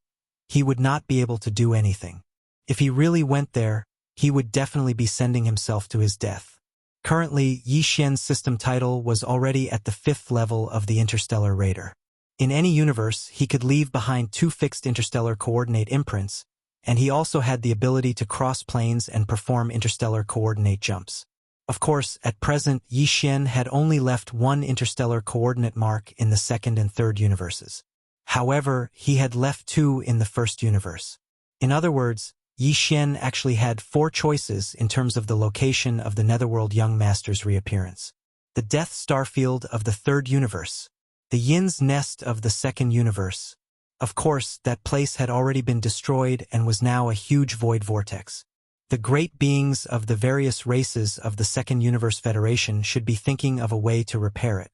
he would not be able to do anything. If he really went there, he would definitely be sending himself to his death. Currently, Yi Xian's system title was already at the 5th level of the Interstellar Raider. In any universe, he could leave behind 2 fixed interstellar coordinate imprints, and he also had the ability to cross planes and perform interstellar coordinate jumps. Of course, at present, Yi Xian had only left 1 interstellar coordinate mark in the 2nd and 3rd universes. However, he had left 2 in the 1st universe. In other words, Yi Xian actually had 4 choices in terms of the location of the Netherworld Young Master's reappearance. The Death Starfield of the 3rd universe. The Yin's Nest of the 2nd universe. Of course, that place had already been destroyed and was now a huge void vortex. The great beings of the various races of the 2nd Universe Federation should be thinking of a way to repair it.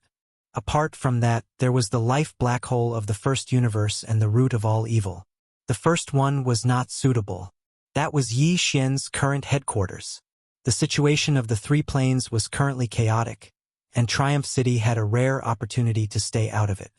Apart from that, there was the life black hole of the 1st universe and the root of all evil. The first one was not suitable. That was Yi Xian's current headquarters. The situation of the 3 planes was currently chaotic, and Triumph City had a rare opportunity to stay out of it.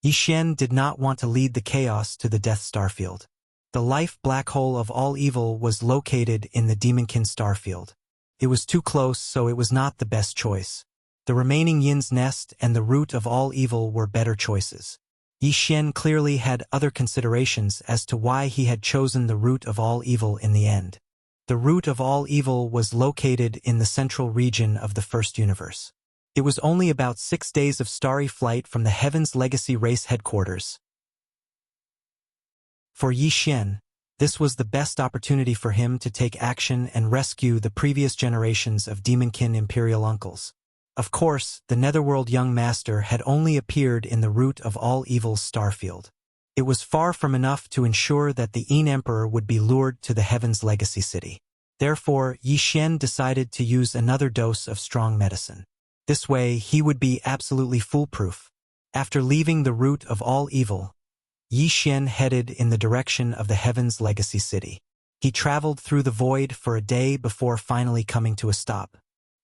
Yi Xian did not want to lead the chaos to the Death Starfield. The life black hole of all evil was located in the Demonkin Starfield. It was too close, so it was not the best choice. The remaining Yin's Nest and the root of all evil were better choices. Yi Xian clearly had other considerations as to why he had chosen the root of all evil in the end. The root of all evil was located in the central region of the 1st universe. It was only about 6 days of starry flight from the Heaven's Legacy Race headquarters. For Yi Xian, this was the best opportunity for him to take action and rescue the previous generations of Demonkin Imperial Uncles. Of course, the Netherworld Young Master had only appeared in the root of all evil's starfield. It was far from enough to ensure that the Yin Emperor would be lured to the Heaven's Legacy City. Therefore, Yi Xian decided to use another dose of strong medicine. This way, he would be absolutely foolproof. After leaving the root of all evil, Yi Xian headed in the direction of the Heaven's Legacy City. He traveled through the void for a day before finally coming to a stop.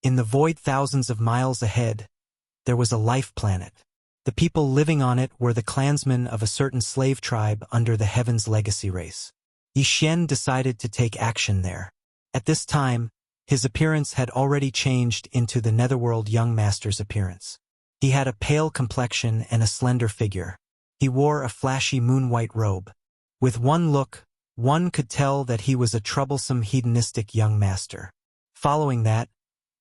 In the void thousands of miles ahead, there was a life planet. The people living on it were the clansmen of a certain slave tribe under the Heaven's Legacy race. Yi Xian decided to take action there. At this time, his appearance had already changed into the Netherworld Young Master's appearance. He had a pale complexion and a slender figure. He wore a flashy moon-white robe. With one look, one could tell that he was a troublesome hedonistic young master. Following that,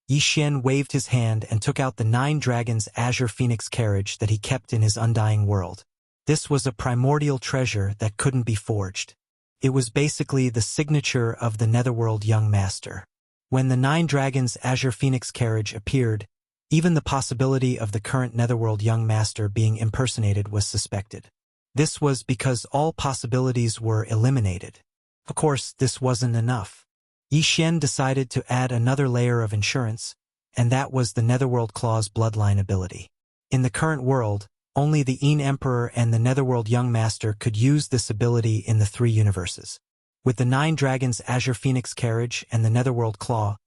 Yi Xian waved his hand and took out the 9 Dragons Azure Phoenix carriage that he kept in his undying world. This was a primordial treasure that couldn't be forged. It was basically the signature of the Netherworld Young Master. When the 9 Dragons Azure Phoenix carriage appeared, even the possibility of the current Netherworld Young Master being impersonated was suspected. This was because all possibilities were eliminated. Of course, this wasn't enough. Yi Xian decided to add another layer of insurance, and that was the Netherworld Claw's bloodline ability. In the current world, only the Yin Emperor and the Netherworld Young Master could use this ability in the 3 universes. With the 9 Dragons Azure Phoenix carriage and the Netherworld Claw,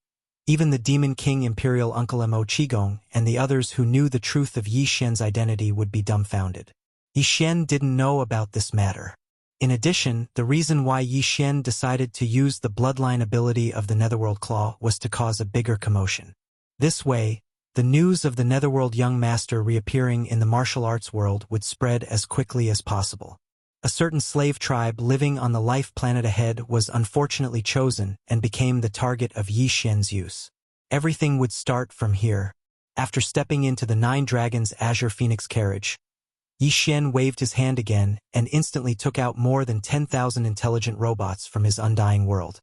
even the Demon King Imperial Uncle Mo Qigong and the others who knew the truth of Yi Xian's identity would be dumbfounded. Yi Xian didn't know about this matter. In addition, the reason why Yi Xian decided to use the bloodline ability of the Netherworld Claw was to cause a bigger commotion. This way, the news of the Netherworld Young Master reappearing in the martial arts world would spread as quickly as possible. A certain slave tribe living on the life planet ahead was unfortunately chosen and became the target of Yi Xian's use. Everything would start from here. After stepping into the 9 Dragons Azure Phoenix carriage, Yi Xian waved his hand again and instantly took out more than 10,000 intelligent robots from his undying world.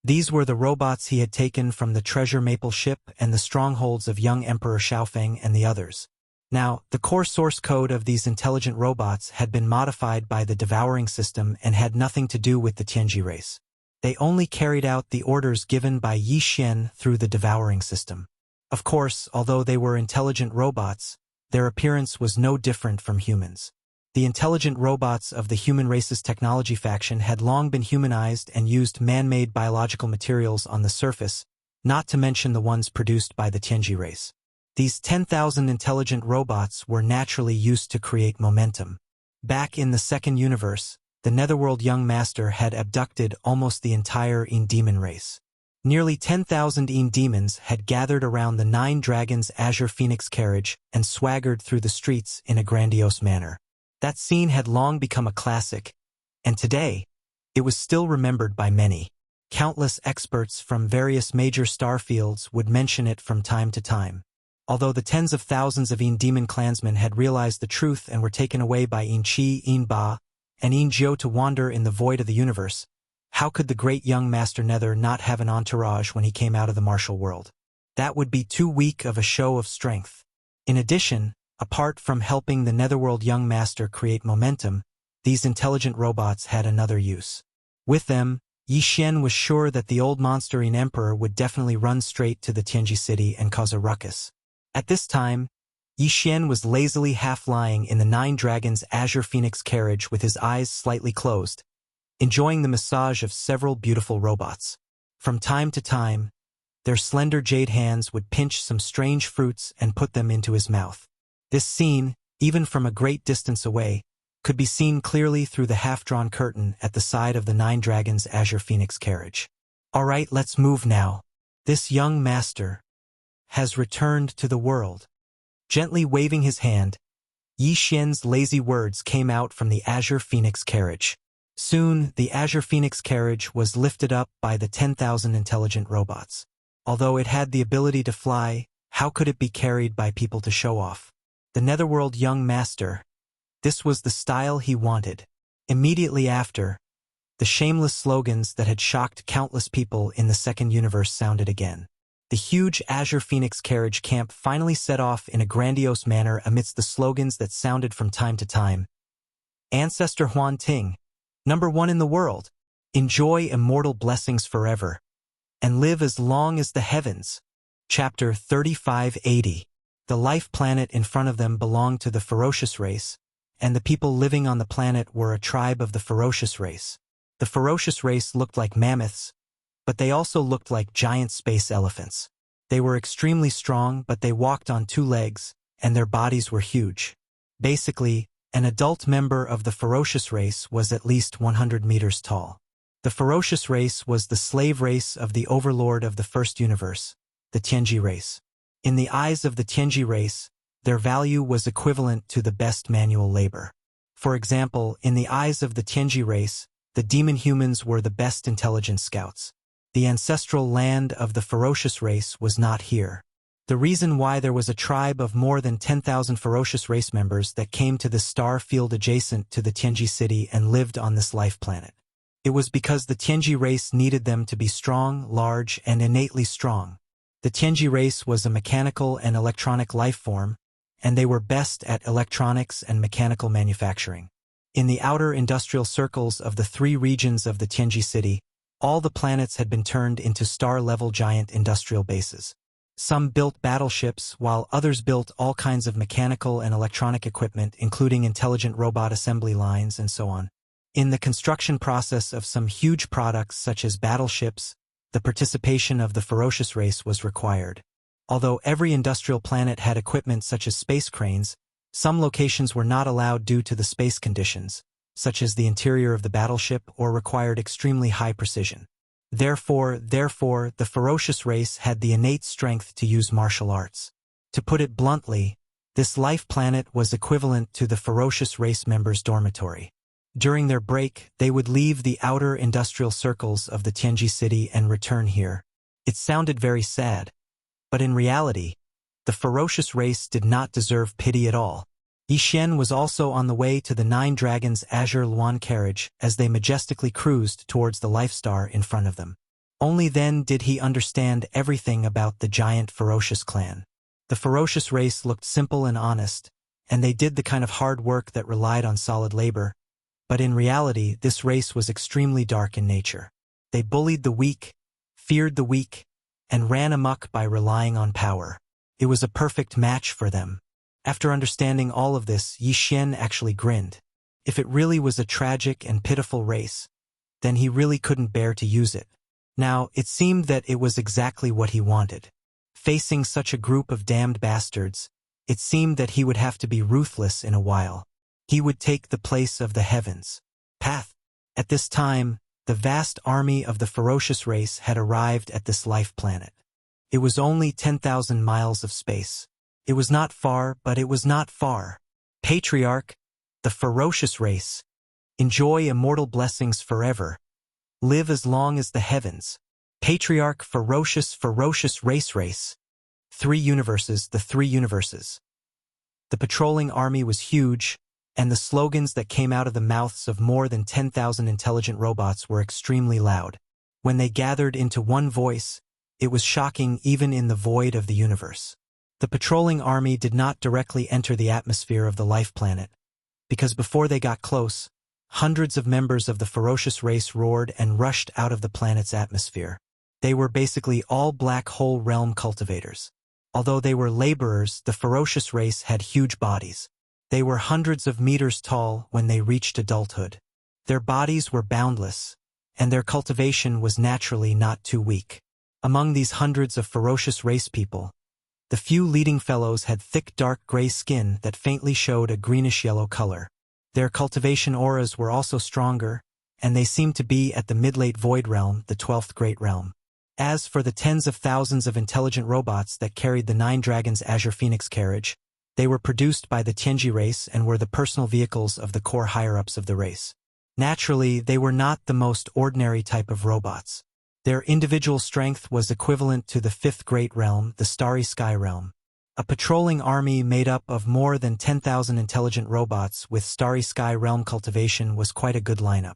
These were the robots he had taken from the treasure maple ship and the strongholds of young Emperor Xiaofeng and the others. Now, the core source code of these intelligent robots had been modified by the devouring system and had nothing to do with the Tianji race. They only carried out the orders given by Yi Xian through the devouring system. Of course, although they were intelligent robots, their appearance was no different from humans. The intelligent robots of the human race's technology faction had long been humanized and used man-made biological materials on the surface, not to mention the ones produced by the Tianji race. These 10,000 intelligent robots were naturally used to create momentum. Back in the 2nd universe, the Netherworld Young Master had abducted almost the entire Yin demon race. Nearly 10,000 Yin demons had gathered around the 9 Dragons Azure Phoenix carriage and swaggered through the streets in a grandiose manner. That scene had long become a classic, and today, it was still remembered by many. Countless experts from various major star fields would mention it from time to time. Although the tens of thousands of demon clansmen had realized the truth and were taken away by Chi, Ba, and Jiu to wander in the void of the universe, how could the great young Master Nether not have an entourage when he came out of the martial world? That would be too weak of a show of strength. In addition, apart from helping the Netherworld young master create momentum, these intelligent robots had another use. With them, Yi Xian was sure that the old monster-ine emperor would definitely run straight to the Tianji city and cause a ruckus. At this time, Yi Xian was lazily half-lying in the Nine Dragons' Azure Phoenix carriage with his eyes slightly closed, enjoying the massage of several beautiful robots. From time to time, their slender jade hands would pinch some strange fruits and put them into his mouth. This scene, even from a great distance away, could be seen clearly through the half-drawn curtain at the side of the Nine Dragons' Azure Phoenix carriage. All right, let's move now. This young master has returned to the world. Gently waving his hand, Yi Xian's lazy words came out from the Azure Phoenix carriage. Soon, the Azure Phoenix carriage was lifted up by the 10,000 intelligent robots. Although it had the ability to fly, how could it be carried by people to show off? The Netherworld young master. This was the style he wanted. Immediately after, the shameless slogans that had shocked countless people in the second universe sounded again. The huge Azure Phoenix carriage camp finally set off in a grandiose manner amidst the slogans that sounded from time to time. Ancestor Huan Ting, #1 in the world, enjoy immortal blessings forever, and live as long as the heavens. Chapter 3580. The life planet in front of them belonged to the ferocious race, and the people living on the planet were a tribe of the ferocious race. The ferocious race looked like mammoths, but they also looked like giant space elephants. They were extremely strong, but they walked on 2 legs, and their bodies were huge. Basically, an adult member of the ferocious race was at least 100 meters tall. The ferocious race was the slave race of the overlord of the first universe, the Tianji race. In the eyes of the Tianji race, their value was equivalent to the best manual labor. For example, in the eyes of the Tianji race, the demon humans were the best intelligent scouts. The ancestral land of the ferocious race was not here. The reason why there was a tribe of more than 10,000 ferocious race members that came to the star field adjacent to the Tianji city and lived on this life planet. It was because the Tianji race needed them to be strong, large, and innately strong. The Tianji race was a mechanical and electronic life form, and they were best at electronics and mechanical manufacturing. In the outer industrial circles of the 3 regions of the Tianji city, all the planets had been turned into star-level giant industrial bases. Some built battleships, while others built all kinds of mechanical and electronic equipment, including intelligent robot assembly lines and so on. In the construction process of some huge products such as battleships, the participation of the ferocious race was required. Although every industrial planet had equipment such as space cranes, some locations were not allowed due to the space conditions, such as the interior of the battleship, or required extremely high precision. Therefore, the ferocious race had the innate strength to use martial arts. To put it bluntly, this life planet was equivalent to the ferocious race members' dormitory. During their break, they would leave the outer industrial circles of the Tianji city and return here. It sounded very sad, but in reality, the ferocious race did not deserve pity at all. Yi Xian was also on the way to the Nine Dragons' Azure Luan carriage as they majestically cruised towards the life star in front of them. Only then did he understand everything about the giant ferocious clan. The ferocious race looked simple and honest, and they did the kind of hard work that relied on solid labor, but in reality this race was extremely dark in nature. They bullied the weak, feared the weak, and ran amok by relying on power. It was a perfect match for them. After understanding all of this, Yi Xian actually grinned. If it really was a tragic and pitiful race, then he really couldn't bear to use it. Now, it seemed that it was exactly what he wanted. Facing such a group of damned bastards, it seemed that he would have to be ruthless in a while. He would take the place of the heavens. Path. At this time, the vast army of the ferocious race had arrived at this life planet. It was only 10,000 miles of space. It was not far, but it was not far. Patriarch, The ferocious race. Enjoy immortal blessings forever. Live as long as the heavens. Patriarch ferocious race. 3 universes, the 3 universes. The patrolling army was huge, and the slogans that came out of the mouths of more than 10,000 intelligent robots were extremely loud. When they gathered into one voice, it was shocking even in the void of the universe. The patrolling army did not directly enter the atmosphere of the life planet, because before they got close, hundreds of members of the ferocious race roared and rushed out of the planet's atmosphere. They were basically all black hole realm cultivators. Although they were laborers, the ferocious race had huge bodies. They were hundreds of meters tall when they reached adulthood. Their bodies were boundless, and their cultivation was naturally not too weak. Among these hundreds of ferocious race people, the few leading fellows had thick dark gray skin that faintly showed a greenish-yellow color. Their cultivation auras were also stronger, and they seemed to be at the mid-late void realm, the 12th great realm. As for the tens of thousands of intelligent robots that carried the 9 Dragons' Azure Phoenix carriage, they were produced by the Tianji race and were the personal vehicles of the core higher-ups of the race. Naturally, they were not the most ordinary type of robots. Their individual strength was equivalent to the 5th great realm, the Starry Sky realm. A patrolling army made up of more than 10,000 intelligent robots with Starry Sky realm cultivation was quite a good lineup.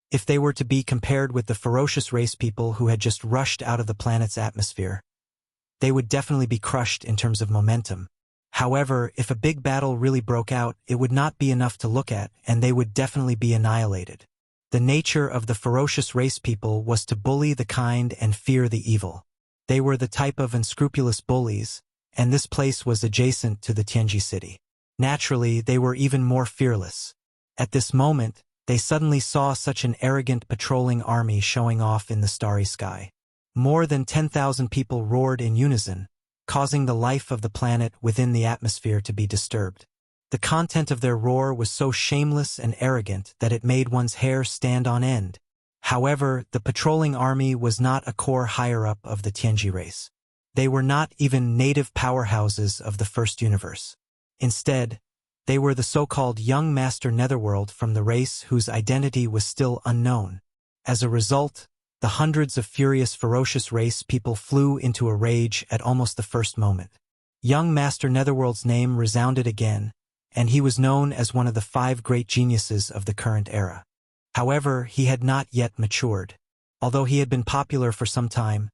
If they were to be compared with the ferocious race people who had just rushed out of the planet's atmosphere, they would definitely be crushed in terms of momentum. However, if a big battle really broke out, it would not be enough to look at, and they would definitely be annihilated. The nature of the ferocious race people was to bully the kind and fear the evil. They were the type of unscrupulous bullies, and this place was adjacent to the Tianji city. Naturally, they were even more fearless. At this moment, they suddenly saw such an arrogant patrolling army showing off in the starry sky. More than 10,000 people roared in unison, causing the life of the planet within the atmosphere to be disturbed. The content of their roar was so shameless and arrogant that it made one's hair stand on end. However, the patrolling army was not a core higher-up of the Tianji race. They were not even native powerhouses of the first universe. Instead, they were the so-called young master netherworld from the race whose identity was still unknown. As a result, the hundreds of furious ferocious race people flew into a rage at almost the first moment. Young master netherworld's name resounded again, and he was known as one of the 5 great geniuses of the current era. However, he had not yet matured. Although he had been popular for some time,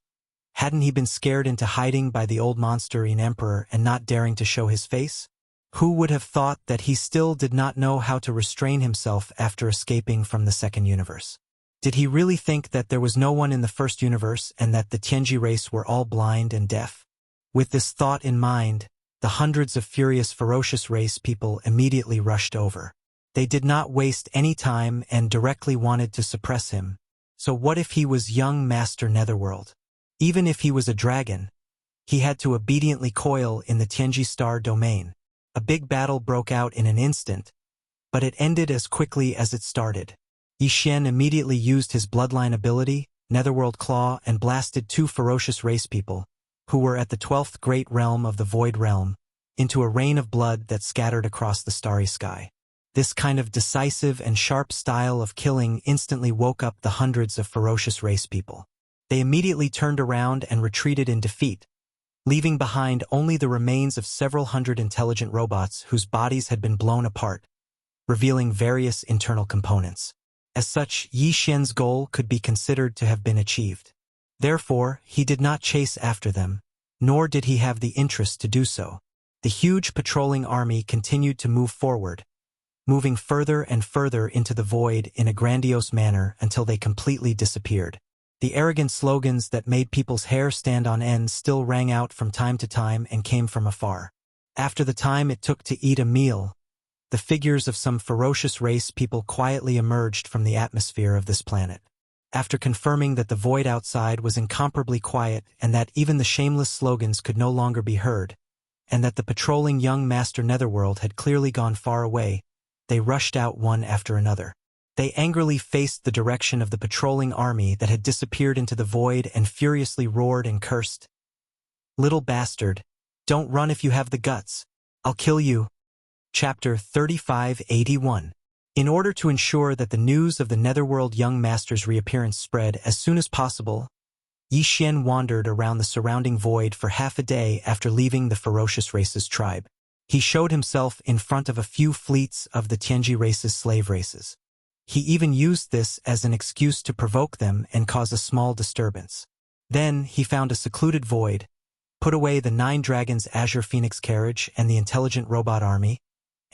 hadn't he been scared into hiding by the old monster-eating emperor and not daring to show his face? Who would have thought that he still did not know how to restrain himself after escaping from the second universe? Did he really think that there was no one in the first universe and that the Tianji race were all blind and deaf? With this thought in mind, the hundreds of furious ferocious race people immediately rushed over. They did not waste any time and directly wanted to suppress him. So what if he was young Master Netherworld? Even if he was a dragon, he had to obediently coil in the Tianji star domain. A big battle broke out in an instant, but it ended as quickly as it started. Yi Xian immediately used his bloodline ability, Netherworld Claw, and blasted 2 ferocious race people, who were at the 12th great realm of the Void Realm, into a rain of blood that scattered across the starry sky. This kind of decisive and sharp style of killing instantly woke up the hundreds of ferocious race people. They immediately turned around and retreated in defeat, leaving behind only the remains of several hundred intelligent robots whose bodies had been blown apart, revealing various internal components. As such, Yi Xian's goal could be considered to have been achieved. Therefore, he did not chase after them, nor did he have the interest to do so. The huge patrolling army continued to move forward, moving further and further into the void in a grandiose manner until they completely disappeared. The arrogant slogans that made people's hair stand on end still rang out from time to time and came from afar. After the time it took to eat a meal, the figures of some ferocious race people quietly emerged from the atmosphere of this planet. After confirming that the void outside was incomparably quiet and that even the shameless slogans could no longer be heard, and that the patrolling young Master Netherworld had clearly gone far away, they rushed out one after another. They angrily faced the direction of the patrolling army that had disappeared into the void and furiously roared and cursed. "Little bastard, don't run if you have the guts. I'll kill you." Chapter 3581. In order to ensure that the news of the Netherworld Young Master's reappearance spread as soon as possible, Yi Xian wandered around the surrounding void for half a day after leaving the ferocious race's tribe. He showed himself in front of a few fleets of the Tianji race's slave races. He even used this as an excuse to provoke them and cause a small disturbance. Then he found a secluded void, put away the 9 Dragons Azure Phoenix carriage and the intelligent robot army,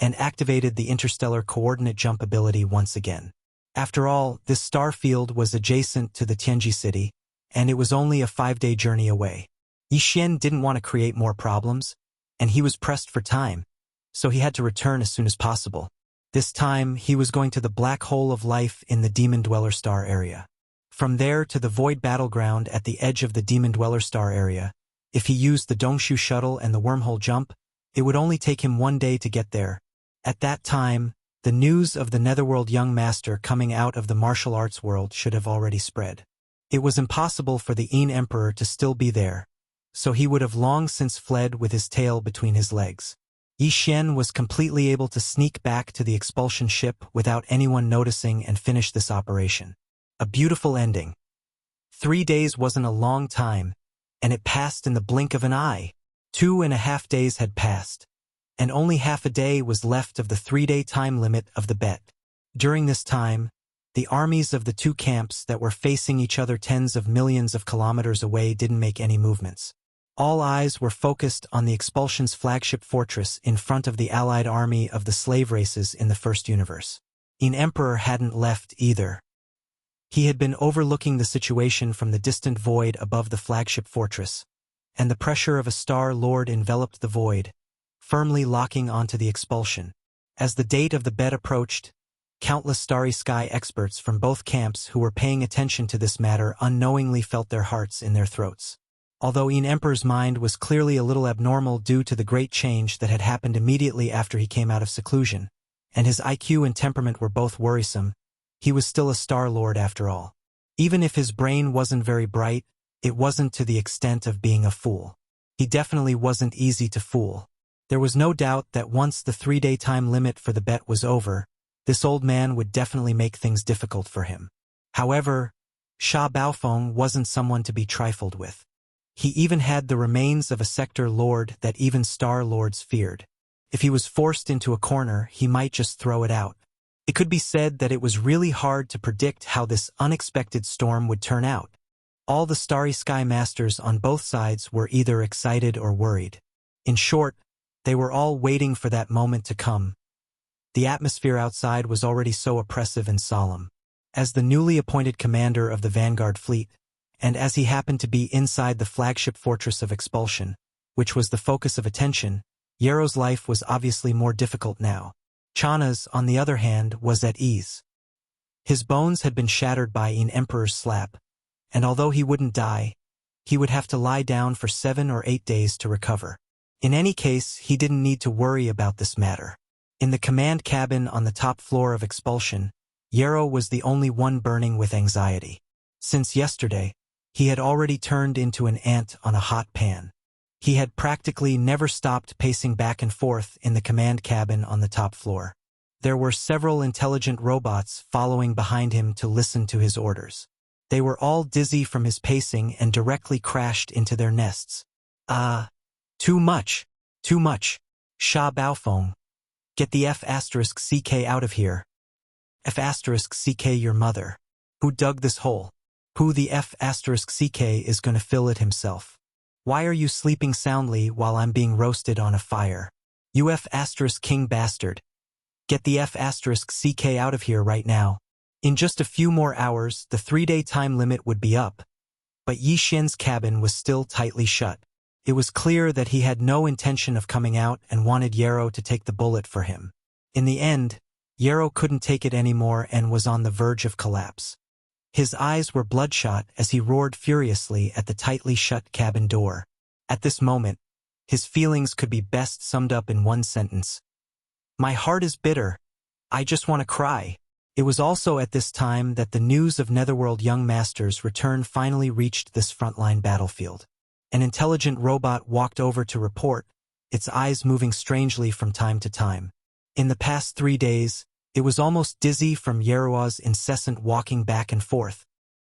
and activated the interstellar coordinate jump ability once again. After all, this star field was adjacent to the Tianji city, and it was only a 5-day journey away. Yi Xian didn't want to create more problems, and he was pressed for time, so he had to return as soon as possible. This time, he was going to the black hole of life in the Demon Dweller Star area. From there to the Void Battleground at the edge of the Demon Dweller Star area, if he used the Dongshu shuttle and the wormhole jump, it would only take him 1 day to get there. At that time, the news of the Netherworld Young Master coming out of the martial arts world should have already spread. It was impossible for the Yin Emperor to still be there, so he would have long since fled with his tail between his legs. Yi Xian was completely able to sneak back to the expulsion ship without anyone noticing and finish this operation. A beautiful ending. 3 days wasn't a long time, and it passed in the blink of an eye. 2.5 days had passed, and only half a day was left of the 3-day time limit of the bet. During this time, the armies of the 2 camps that were facing each other tens of millions of kilometers away didn't make any movements. All eyes were focused on the expulsion's flagship fortress in front of the allied army of the slave races in the first universe. Yin Emperor hadn't left either. He had been overlooking the situation from the distant void above the flagship fortress, and the pressure of a Star Lord enveloped the void, firmly locking onto the expulsion. As the date of the bet approached, countless Starry Sky experts from both camps who were paying attention to this matter unknowingly felt their hearts in their throats. Although Yin Emperor's mind was clearly a little abnormal due to the great change that had happened immediately after he came out of seclusion, and his IQ and temperament were both worrisome, he was still a Star Lord after all. Even if his brain wasn't very bright, it wasn't to the extent of being a fool. He definitely wasn't easy to fool. There was no doubt that once the 3-day time limit for the bet was over, this old man would definitely make things difficult for him. However, Sha Baofeng wasn't someone to be trifled with. He even had the remains of a sector lord that even Star Lords feared. If he was forced into a corner, he might just throw it out. It could be said that it was really hard to predict how this unexpected storm would turn out. All the Starry Sky Masters on both sides were either excited or worried. In short, they were all waiting for that moment to come. The atmosphere outside was already so oppressive and solemn. As the newly appointed commander of the Vanguard fleet, and as he happened to be inside the flagship fortress of expulsion, which was the focus of attention, Yero's life was obviously more difficult now. Chana's, on the other hand, was at ease. His bones had been shattered by Yin Emperor's slap, and although he wouldn't die, he would have to lie down for 7 or 8 days to recover. In any case, he didn't need to worry about this matter. In the command cabin on the top floor of expulsion, Yero was the only one burning with anxiety. Since yesterday, he had already turned into an ant on a hot pan. He had practically never stopped pacing back and forth in the command cabin on the top floor. There were several intelligent robots following behind him to listen to his orders. They were all dizzy from his pacing and directly crashed into their nests. Too much. Too much. Sha Baofeng. Get the F***CK out of here. F***CK your mother. Who dug this hole? Who the F***CK is gonna fill it himself? Why are you sleeping soundly while I'm being roasted on a fire? You F***king bastard. Get the F***CK out of here right now. In just a few more hours, the 3-day time limit would be up, but Yi Xian's cabin was still tightly shut. It was clear that he had no intention of coming out and wanted Yero to take the bullet for him. In the end, Yero couldn't take it anymore and was on the verge of collapse. His eyes were bloodshot as he roared furiously at the tightly shut cabin door. At this moment, his feelings could be best summed up in one sentence. My heart is bitter. I just want to cry. It was also at this time that the news of Netherworld Young Masters' return finally reached this frontline battlefield. An intelligent robot walked over to report, its eyes moving strangely from time to time. In the past 3 days, it was almost dizzy from Yerua's incessant walking back and forth.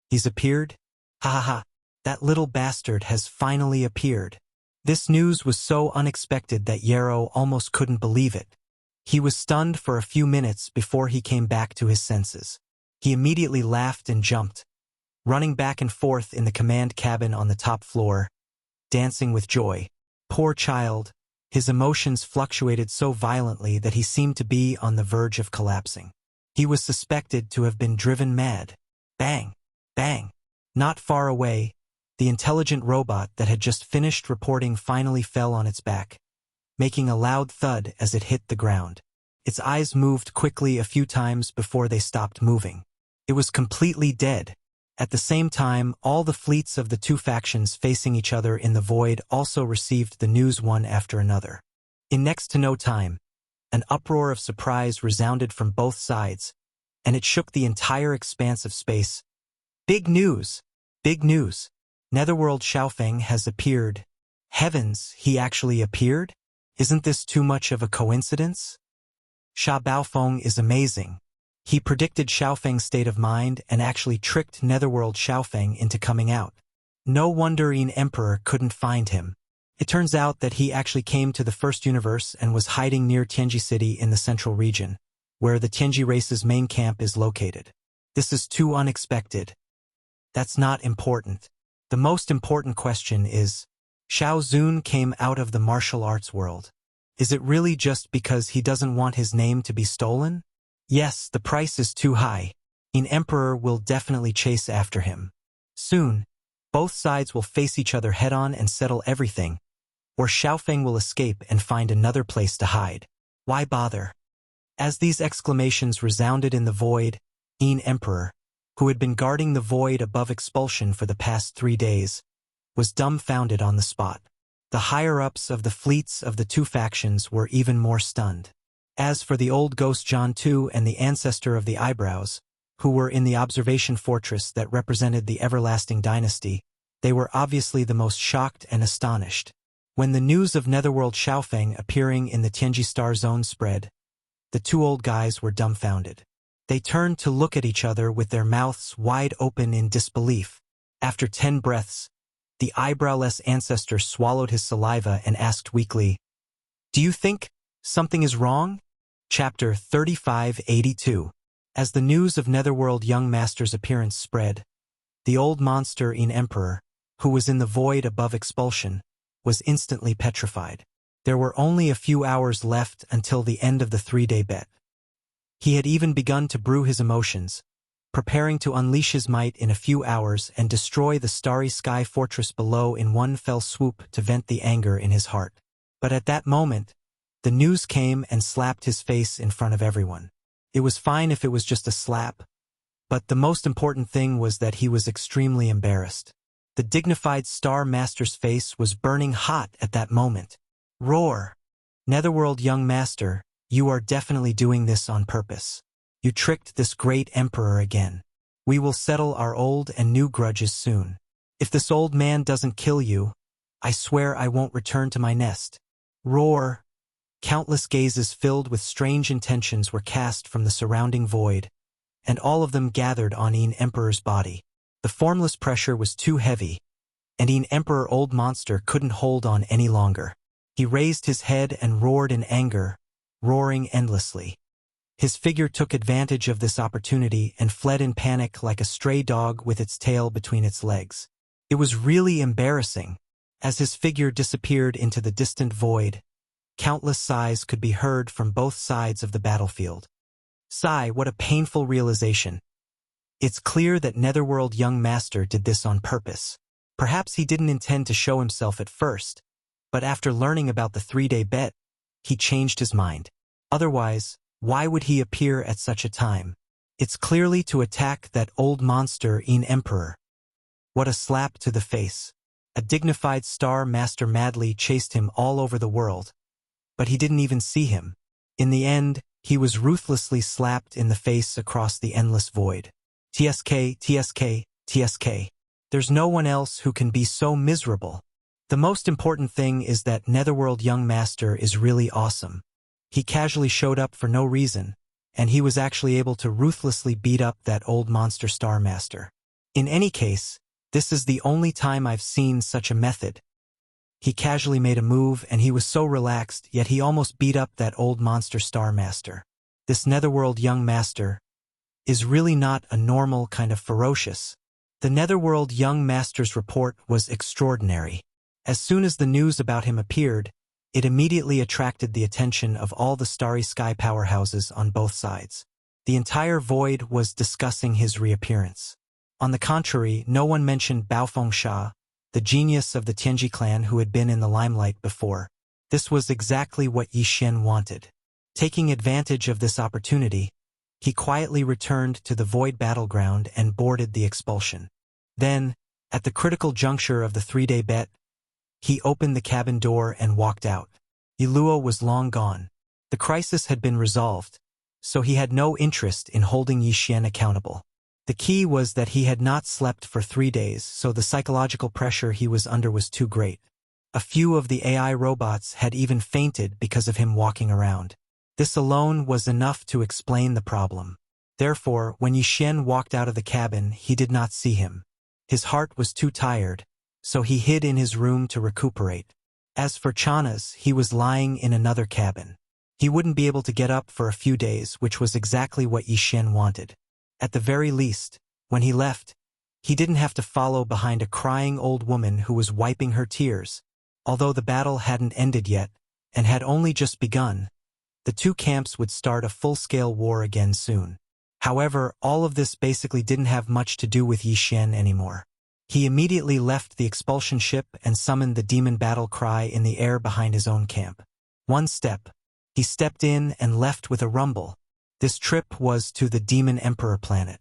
He's appeared? Ha ha ha, that little bastard has finally appeared. This news was so unexpected that Yeru almost couldn't believe it. He was stunned for a few minutes before he came back to his senses. He immediately laughed and jumped, running back and forth in the command cabin on the top floor, dancing with joy. Poor child, his emotions fluctuated so violently that he seemed to be on the verge of collapsing. He was suspected to have been driven mad. Bang! Bang! Not far away, the intelligent robot that had just finished reporting finally fell on its back, making a loud thud as it hit the ground. Its eyes moved quickly a few times before they stopped moving. It was completely dead. At the same time, all the fleets of the two factions facing each other in the void also received the news one after another. In next to no time, an uproar of surprise resounded from both sides, and it shook the entire expanse of space. Big news! Big news! Netherworld Xiaofeng has appeared. Heavens, he actually appeared? Isn't this too much of a coincidence? Sha Baofeng is amazing. He predicted Xiaofeng's state of mind and actually tricked Netherworld Xiaofeng into coming out. No wonder Yin Emperor couldn't find him. It turns out that he actually came to the first universe and was hiding near Tianji City in the central region, where the Tianji race's main camp is located. This is too unexpected. That's not important. The most important question is, Xiao Zun came out of the martial arts world. Is it really just because he doesn't want his name to be stolen? Yes, the price is too high. Yin Emperor will definitely chase after him. Soon, both sides will face each other head-on and settle everything, or Xiaofeng will escape and find another place to hide. Why bother? As these exclamations resounded in the void, Yin Emperor, who had been guarding the void above expulsion for the past 3 days, was dumbfounded on the spot. The higher-ups of the fleets of the two factions were even more stunned. As for the old ghost John II and the ancestor of the eyebrows, who were in the observation fortress that represented the everlasting dynasty, they were obviously the most shocked and astonished. When the news of Netherworld Xiaofeng appearing in the Tianji Star Zone spread, the two old guys were dumbfounded. They turned to look at each other with their mouths wide open in disbelief. After 10 breaths, the eyebrowless ancestor swallowed his saliva and asked weakly, "Do you think something is wrong?" Chapter 3582. As the news of Netherworld Young Master's appearance spread, the old monster Yin Emperor, who was in the void above expulsion, was instantly petrified. There were only a few hours left until the end of the 3-day bet. He had even begun to brew his emotions, preparing to unleash his might in a few hours and destroy the starry sky fortress below in one fell swoop to vent the anger in his heart. But at that moment, the news came and slapped his face in front of everyone. It was fine if it was just a slap, but the most important thing was that he was extremely embarrassed. The dignified Star Master's face was burning hot at that moment. Roar! Netherworld Young Master, you are definitely doing this on purpose. You tricked this great emperor again. We will settle our old and new grudges soon. If this old man doesn't kill you, I swear I won't return to my nest. Roar! Countless gazes filled with strange intentions were cast from the surrounding void, and all of them gathered on Yin Emperor's body. The formless pressure was too heavy, and Yin Emperor Old Monster couldn't hold on any longer. He raised his head and roared in anger, roaring endlessly. His figure took advantage of this opportunity and fled in panic like a stray dog with its tail between its legs. It was really embarrassing. As his figure disappeared into the distant void, countless sighs could be heard from both sides of the battlefield. Sigh, what a painful realization. It's clear that Netherworld Young Master did this on purpose. Perhaps he didn't intend to show himself at first, but after learning about the 3-day bet, he changed his mind. Otherwise, why would he appear at such a time? It's clearly to attack that old monster Yin Emperor. What a slap to the face. A dignified Star Master madly chased him all over the world, but he didn't even see him. In the end, he was ruthlessly slapped in the face across the endless void. TSK, TSK, TSK. There's no one else who can be so miserable. The most important thing is that Netherworld Young Master is really awesome. He casually showed up for no reason, and he was actually able to ruthlessly beat up that old monster Star Master. In any case, this is the only time I've seen such a method. He casually made a move and he was so relaxed, yet he almost beat up that old monster Star Master. This Netherworld young master is really not a normal kind of ferocious. The Netherworld young master's report was extraordinary. As soon as the news about him appeared, it immediately attracted the attention of all the starry sky powerhouses on both sides. The entire void was discussing his reappearance. On the contrary, no one mentioned Baofeng Sha, the genius of the Tianji clan who had been in the limelight before. This was exactly what Yi Xian wanted. Taking advantage of this opportunity, he quietly returned to the void battleground and boarded the expulsion. Then, at the critical juncture of the 3-day bet, he opened the cabin door and walked out. Yi Luo was long gone. The crisis had been resolved, so he had no interest in holding Yi Xian accountable. The key was that he had not slept for 3 days, so the psychological pressure he was under was too great. A few of the AI robots had even fainted because of him walking around. This alone was enough to explain the problem. Therefore, when Yi Xian walked out of the cabin, he did not see him. His heart was too tired, so he hid in his room to recuperate. As for Chana's, he was lying in another cabin. He wouldn't be able to get up for a few days, which was exactly what Yi Xian wanted. At the very least, when he left, he didn't have to follow behind a crying old woman who was wiping her tears. Although the battle hadn't ended yet, and had only just begun, the two camps would start a full-scale war again soon. However, all of this basically didn't have much to do with Yi Xian anymore. He immediately left the expulsion ship and summoned the demon battle cry in the air behind his own camp. One step. He stepped in and left with a rumble. This trip was to the Demon Emperor planet.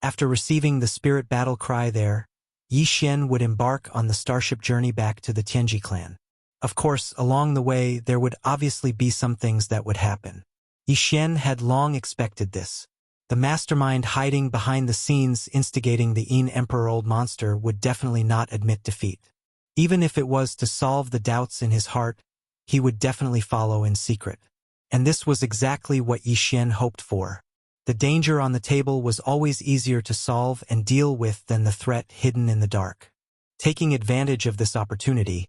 After receiving the spirit battle cry there, Yi Xian would embark on the starship journey back to the Tianji clan. Of course, along the way, there would obviously be some things that would happen. Yi Xian had long expected this. The mastermind hiding behind the scenes instigating the Yin Emperor Old Monster would definitely not admit defeat. Even if it was to solve the doubts in his heart, he would definitely follow in secret. And this was exactly what Yi Xian hoped for. The danger on the table was always easier to solve and deal with than the threat hidden in the dark. Taking advantage of this opportunity,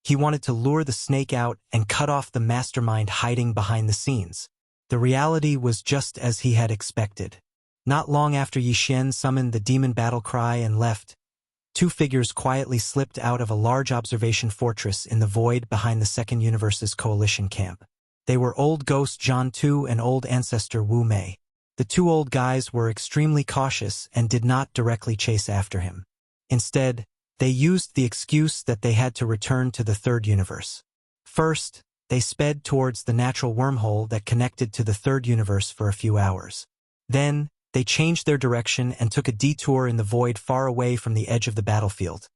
he wanted to lure the snake out and cut off the mastermind hiding behind the scenes. The reality was just as he had expected. Not long after Yi Xian summoned the demon battle cry and left, two figures quietly slipped out of a large observation fortress in the void behind the Second Universe's coalition camp. They were Old Ghost Zhan Tu and Old Ancestor Wu Mei. The two old guys were extremely cautious and did not directly chase after him. Instead, they used the excuse that they had to return to the Third Universe. First, they sped towards the natural wormhole that connected to the Third Universe for a few hours. Then, they changed their direction and took a detour in the void far away from the edge of the battlefield.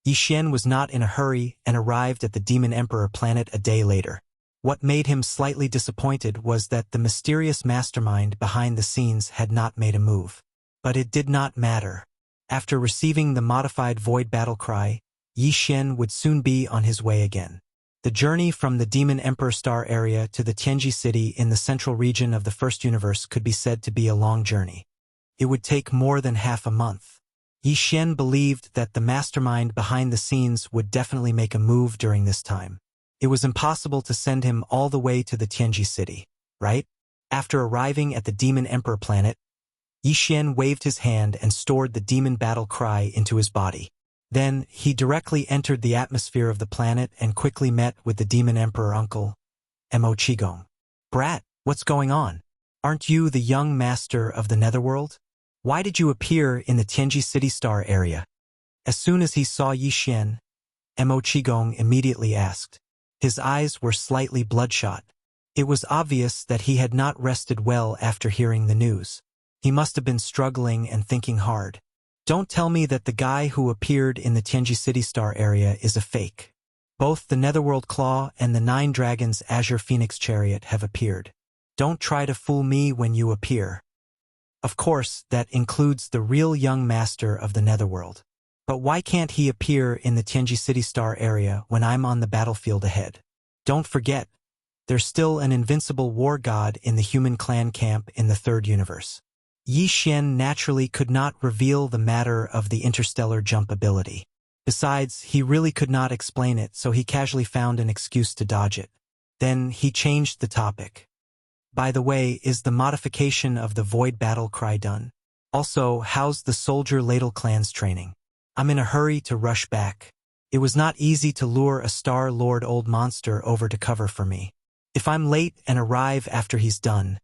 Yi Xian was not in a hurry and arrived at the Demon Emperor planet a day later. What made him slightly disappointed was that the mysterious mastermind behind the scenes had not made a move. But it did not matter. After receiving the modified void battle cry, Yi Xian would soon be on his way again. The journey from the Demon Emperor Star area to the Tianji city in the central region of the First Universe could be said to be a long journey. It would take more than half a month. Yi Xian believed that the mastermind behind the scenes would definitely make a move during this time. It was impossible to send him all the way to the Tianji city, right? After arriving at the Demon Emperor planet, Yi Xian waved his hand and stored the demon battle cry into his body. Then, he directly entered the atmosphere of the planet and quickly met with the Demon Emperor uncle, Mo Qigong. Brat, what's going on? Aren't you the young master of the Netherworld? Why did you appear in the Tianji city star area? As soon as he saw Yi Xian, Mo Qigong immediately asked. His eyes were slightly bloodshot. It was obvious that he had not rested well after hearing the news. He must have been struggling and thinking hard. Don't tell me that the guy who appeared in the Tianji City Star area is a fake. Both the Netherworld Claw and the Nine Dragons Azure Phoenix Chariot have appeared. Don't try to fool me when you appear. Of course, that includes the real young master of the Netherworld. But why can't he appear in the Tianji City Star area when I'm on the battlefield ahead? Don't forget, there's still an invincible war god in the human clan camp in the third universe. Yi Xian naturally could not reveal the matter of the interstellar jump ability. Besides, he really could not explain it, so he casually found an excuse to dodge it. Then he changed the topic. By the way, is the modification of the void battle cry done? Also, how's the soldier ladle clan's training? I'm in a hurry to rush back. It was not easy to lure a Star Lord old monster over to cover for me. If I'm late and arrive after he's done,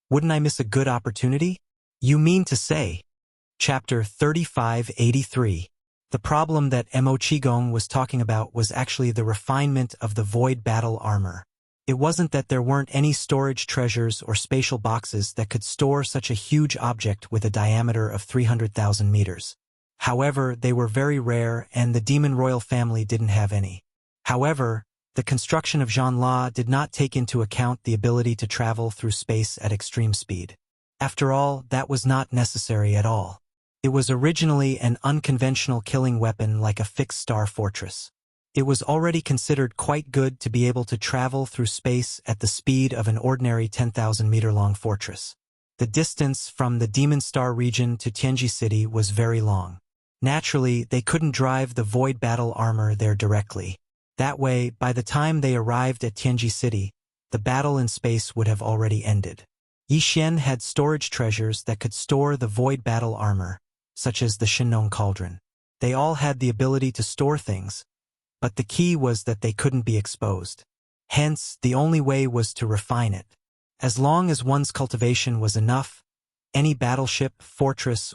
wouldn't I miss a good opportunity? You mean to say? Chapter 3583. The problem that Mo Qigong was talking about was actually the refinement of the void battle armor. It wasn't that there weren't any storage treasures or spatial boxes that could store such a huge object with a diameter of 300,000 meters. However, they were very rare and the Demon Royal family didn't have any. However, the construction of Jean La did not take into account the ability to travel through space at extreme speed. After all, that was not necessary at all. It was originally an unconventional killing weapon like a fixed star fortress. It was already considered quite good to be able to travel through space at the speed of an ordinary 10,000-meter-long fortress. The distance from the Demon Star region to Tianji City was very long. Naturally, they couldn't drive the void battle armor there directly. That way, by the time they arrived at Tianji City, the battle in space would have already ended. Yi Xian had storage treasures that could store the void battle armor, such as the Shinong Cauldron. They all had the ability to store things, but the key was that they couldn't be exposed. Hence, the only way was to refine it. As long as one's cultivation was enough, any battleship, fortress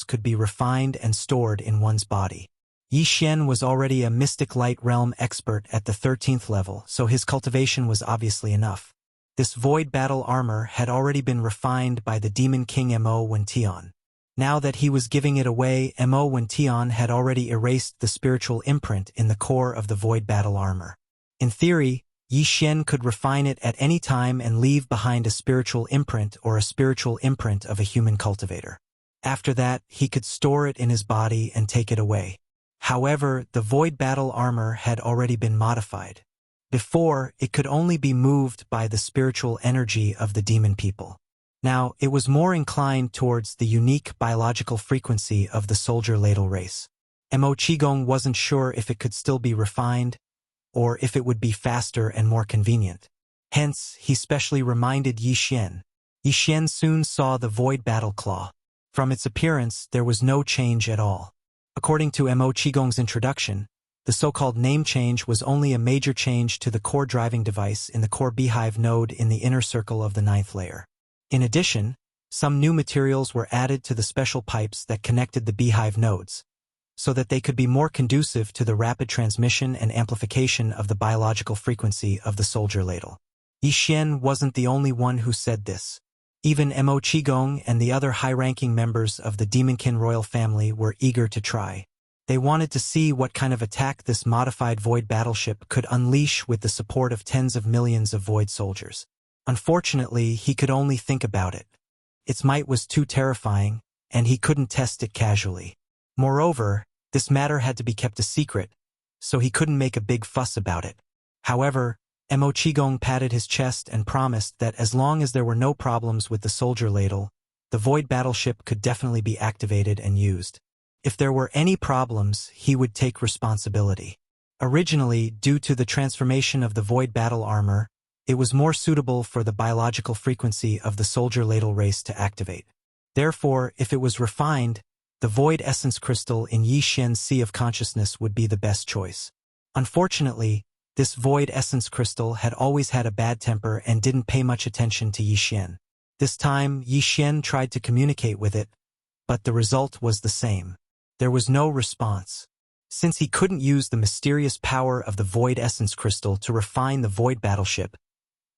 could be refined and stored in one's body. Yi Xian was already a mystic light realm expert at the 13th level, so his cultivation was obviously enough. This void battle armor had already been refined by the Demon King Mo Wention. Now that he was giving it away, Mo Wention had already erased the spiritual imprint in the core of the void battle armor. In theory, Yi Xian could refine it at any time and leave behind a spiritual imprint or a spiritual imprint of a human cultivator. After that, he could store it in his body and take it away. However, the void battle armor had already been modified. Before, it could only be moved by the spiritual energy of the demon people. Now, it was more inclined towards the unique biological frequency of the soldier ladle race. Mo Qigong wasn't sure if it could still be refined, or if it would be faster and more convenient. Hence, he specially reminded Yi Xian. Yi Xian soon saw the void battle claw. From its appearance, there was no change at all. According to Mo Qigong's introduction, the so-called name change was only a major change to the core driving device in the core beehive node in the inner circle of the 9th layer. In addition, some new materials were added to the special pipes that connected the beehive nodes, so that they could be more conducive to the rapid transmission and amplification of the biological frequency of the soldier ladle. Yi Xian wasn't the only one who said this. Even Mo Qigong and the other high-ranking members of the Demonkin royal family were eager to try. They wanted to see what kind of attack this modified void battleship could unleash with the support of tens of millions of void soldiers. Unfortunately, he could only think about it. Its might was too terrifying, and he couldn't test it casually. Moreover, this matter had to be kept a secret, so he couldn't make a big fuss about it. However, Mo Qigong patted his chest and promised that as long as there were no problems with the soldier ladle, the void battleship could definitely be activated and used. If there were any problems, he would take responsibility. Originally, due to the transformation of the void battle armor, it was more suitable for the biological frequency of the soldier ladle race to activate. Therefore, if it was refined, the void essence crystal in Yi Xian's Sea of Consciousness would be the best choice. Unfortunately, this void essence crystal had always had a bad temper and didn't pay much attention to Yi Xian. This time, Yi Xian tried to communicate with it, but the result was the same. There was no response. Since he couldn't use the mysterious power of the void essence crystal to refine the void battleship,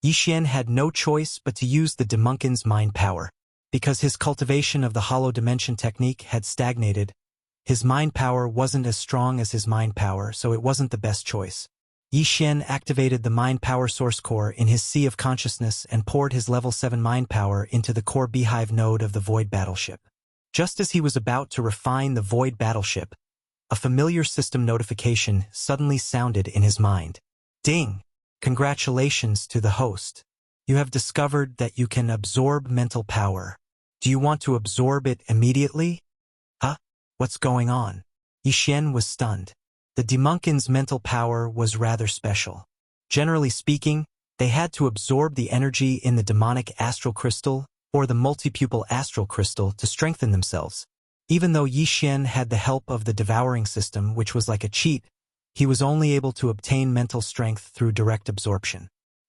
Yi Xian had no choice but to use the Demonkin's mind power. Because his cultivation of the hollow dimension technique had stagnated, his mind power wasn't as strong as his mind power, so it wasn't the best choice. Yi Xian activated the mind power source core in his Sea of Consciousness and poured his level 7 mind power into the core beehive node of the void battleship. Just as he was about to refine the void battleship, a familiar system notification suddenly sounded in his mind. Ding! Congratulations to the host. You have discovered that you can absorb mental power. Do you want to absorb it immediately? Huh? What's going on? Yixian was stunned. The demonkin's mental power was rather special. Generally speaking, they had to absorb the energy in the demonic astral crystal or the multipupil astral crystal to strengthen themselves. Even though Yixian had the help of the devouring system, which was like a cheat, he was only able to obtain mental strength through direct absorption.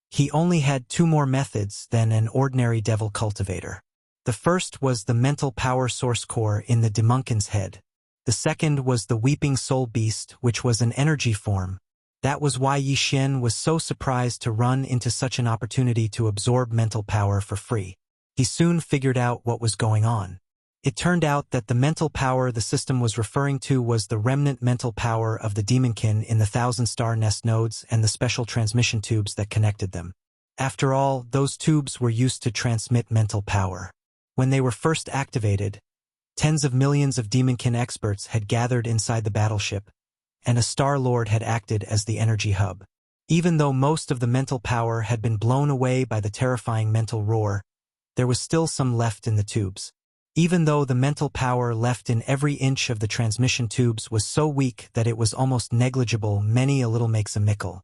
He only had two more methods than an ordinary devil cultivator. The first was the mental power source core in the demonkin's head. The second was the weeping soul beast, which was an energy form. That was why Yixian was so surprised to run into such an opportunity to absorb mental power for free. He soon figured out what was going on. It turned out that the mental power the system was referring to was the remnant mental power of the demonkin in the 1,000-star nest nodes and the special transmission tubes that connected them. After all, those tubes were used to transmit mental power. When they were first activated, tens of millions of demonkin experts had gathered inside the battleship, and a Star Lord had acted as the energy hub. Even though most of the mental power had been blown away by the terrifying mental roar, there was still some left in the tubes. Even though the mental power left in every inch of the transmission tubes was so weak that it was almost negligible, many a little makes a mickle.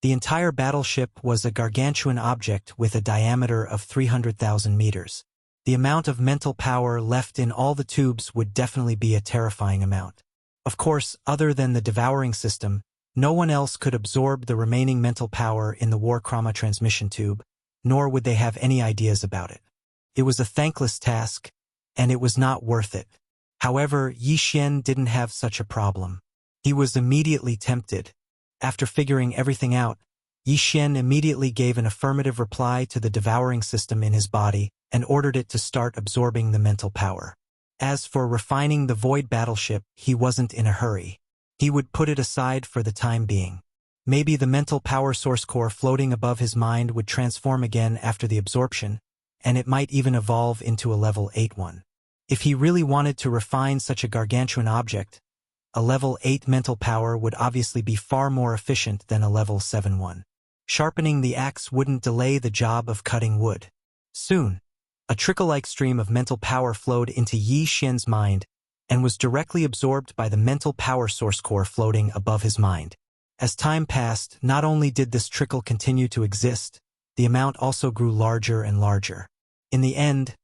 The entire battleship was a gargantuan object with a diameter of 300,000 meters. The amount of mental power left in all the tubes would definitely be a terrifying amount. Of course, other than the devouring system, no one else could absorb the remaining mental power in the War Chroma transmission tube, nor would they have any ideas about it. It was a thankless task, and it was not worth it. However, Yixian didn't have such a problem. He was immediately tempted. After figuring everything out, Yixian immediately gave an affirmative reply to the devouring system in his body and ordered it to start absorbing the mental power. As for refining the void battleship, he wasn't in a hurry. He would put it aside for the time being. Maybe the mental power source core floating above his mind would transform again after the absorption, and it might even evolve into a level 8 one. If he really wanted to refine such a gargantuan object, a level 8 mental power would obviously be far more efficient than a level 7 one. Sharpening the axe wouldn't delay the job of cutting wood. Soon, a trickle-like stream of mental power flowed into Yixian's mind and was directly absorbed by the mental power source core floating above his mind. As time passed, not only did this trickle continue to exist, the amount also grew larger and larger. In the end,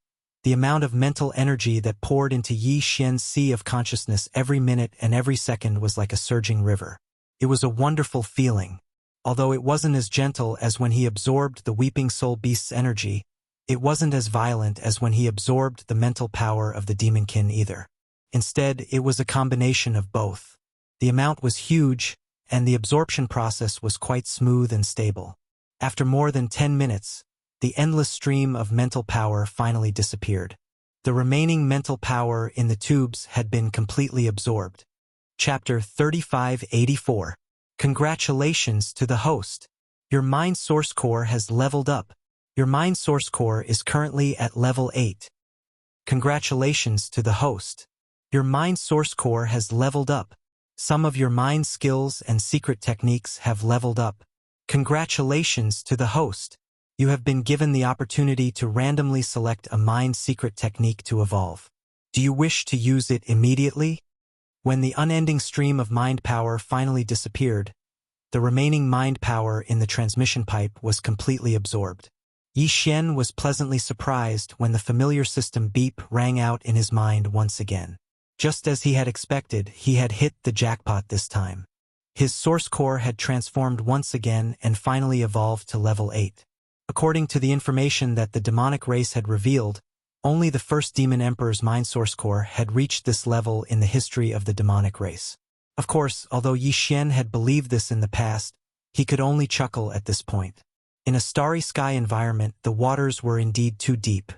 the amount of mental energy that poured into Yixian's sea of consciousness every minute and every second was like a surging river. It was a wonderful feeling. Although it wasn't as gentle as when he absorbed the weeping soul beast's energy, it wasn't as violent as when he absorbed the mental power of the demonkin either. Instead, it was a combination of both. The amount was huge, and the absorption process was quite smooth and stable. After more than 10 minutes, the endless stream of mental power finally disappeared. The remaining mental power in the tubes had been completely absorbed. Chapter 3584. Congratulations to the host. Your mind source core has leveled up. Your mind source core is currently at level 8. Congratulations to the host. Your mind source core has leveled up. Some of your mind skills and secret techniques have leveled up. Congratulations to the host. You have been given the opportunity to randomly select a mind secret technique to evolve. Do you wish to use it immediately? When the unending stream of mind power finally disappeared, the remaining mind power in the transmission pipe was completely absorbed. Yixian was pleasantly surprised when the familiar system beep rang out in his mind once again. Just as he had expected, he had hit the jackpot this time. His source core had transformed once again and finally evolved to level 8. According to the information that the demonic race had revealed, only the first demon emperor's mind source core had reached this level in the history of the demonic race. Of course, although Yixian had believed this in the past, he could only chuckle at this point. In a starry sky environment, the waters were indeed too deep.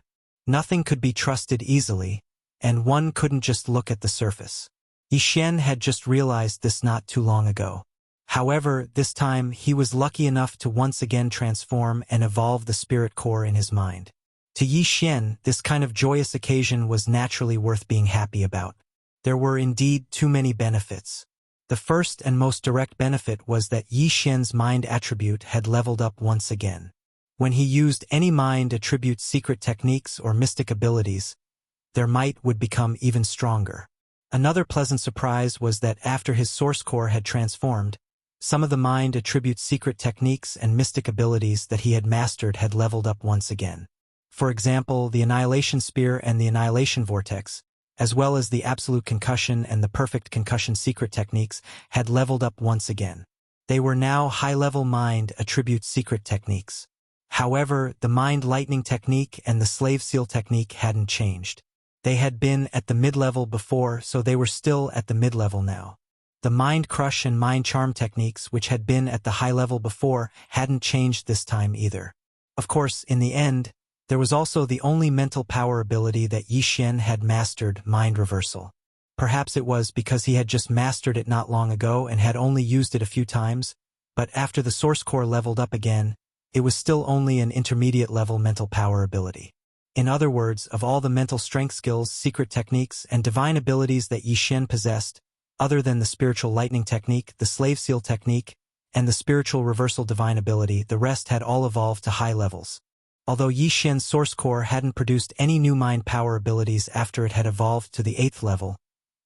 Nothing could be trusted easily, and one couldn't just look at the surface. Yixian had just realized this not too long ago. However, this time he was lucky enough to once again transform and evolve the spirit core in his mind. To Yixian, this kind of joyous occasion was naturally worth being happy about. There were indeed too many benefits. The first and most direct benefit was that Yi Xian's mind attribute had leveled up once again. When he used any mind attribute secret techniques or mystic abilities, their might would become even stronger. Another pleasant surprise was that after his source core had transformed, some of the mind attribute secret techniques and mystic abilities that he had mastered had leveled up once again. For example, the Annihilation Spear and the Annihilation Vortex, as well as the Absolute Concussion and the Perfect Concussion secret techniques, had leveled up once again. They were now high-level mind attribute secret techniques. However, the Mind Lightning technique and the Slave Seal technique hadn't changed. They had been at the mid-level before, so they were still at the mid-level now. The Mind Crush and Mind Charm techniques, which had been at the high level before, hadn't changed this time either. Of course, in the end, there was also the only mental power ability that Yi Xian had mastered, Mind Reversal. Perhaps it was because he had just mastered it not long ago and had only used it a few times, but after the source core leveled up again, it was still only an intermediate-level mental power ability. In other words, of all the mental strength skills, secret techniques, and divine abilities that Yi Xian possessed, other than the Spiritual Lightning technique, the Slave Seal technique, and the Spiritual Reversal divine ability, the rest had all evolved to high levels. Although Yi Xian's source core hadn't produced any new mind power abilities after it had evolved to the 8th level,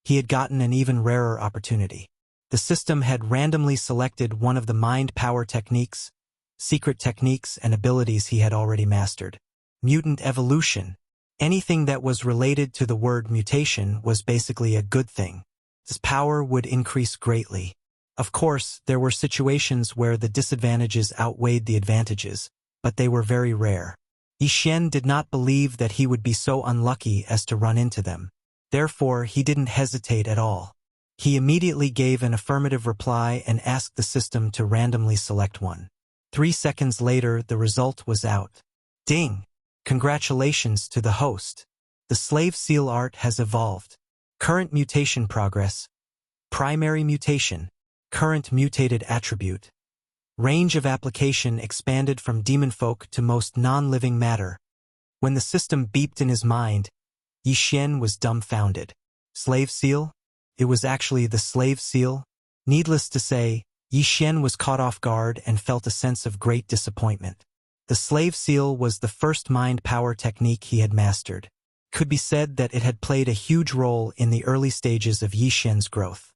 he had gotten an even rarer opportunity. The system had randomly selected one of the mind power techniques, secret techniques, and abilities he had already mastered. Mutant evolution. Anything that was related to the word mutation was basically a good thing. His power would increase greatly. Of course, there were situations where the disadvantages outweighed the advantages, but they were very rare. Yi Xian did not believe that he would be so unlucky as to run into them. Therefore, he didn't hesitate at all. He immediately gave an affirmative reply and asked the system to randomly select one. 3 seconds later, the result was out. Ding! Congratulations to the host. The Slave Seal art has evolved. Current mutation progress. Primary mutation. Current mutated attribute. Range of application expanded from demon folk to most non-living matter. When the system beeped in his mind, Yi Xian was dumbfounded. Slave Seal? It was actually the Slave Seal? Needless to say, Yi Xian was caught off guard and felt a sense of great disappointment. The Slave Seal was the first mind power technique he had mastered. It could be said that it had played a huge role in the early stages of Yi Xian's growth.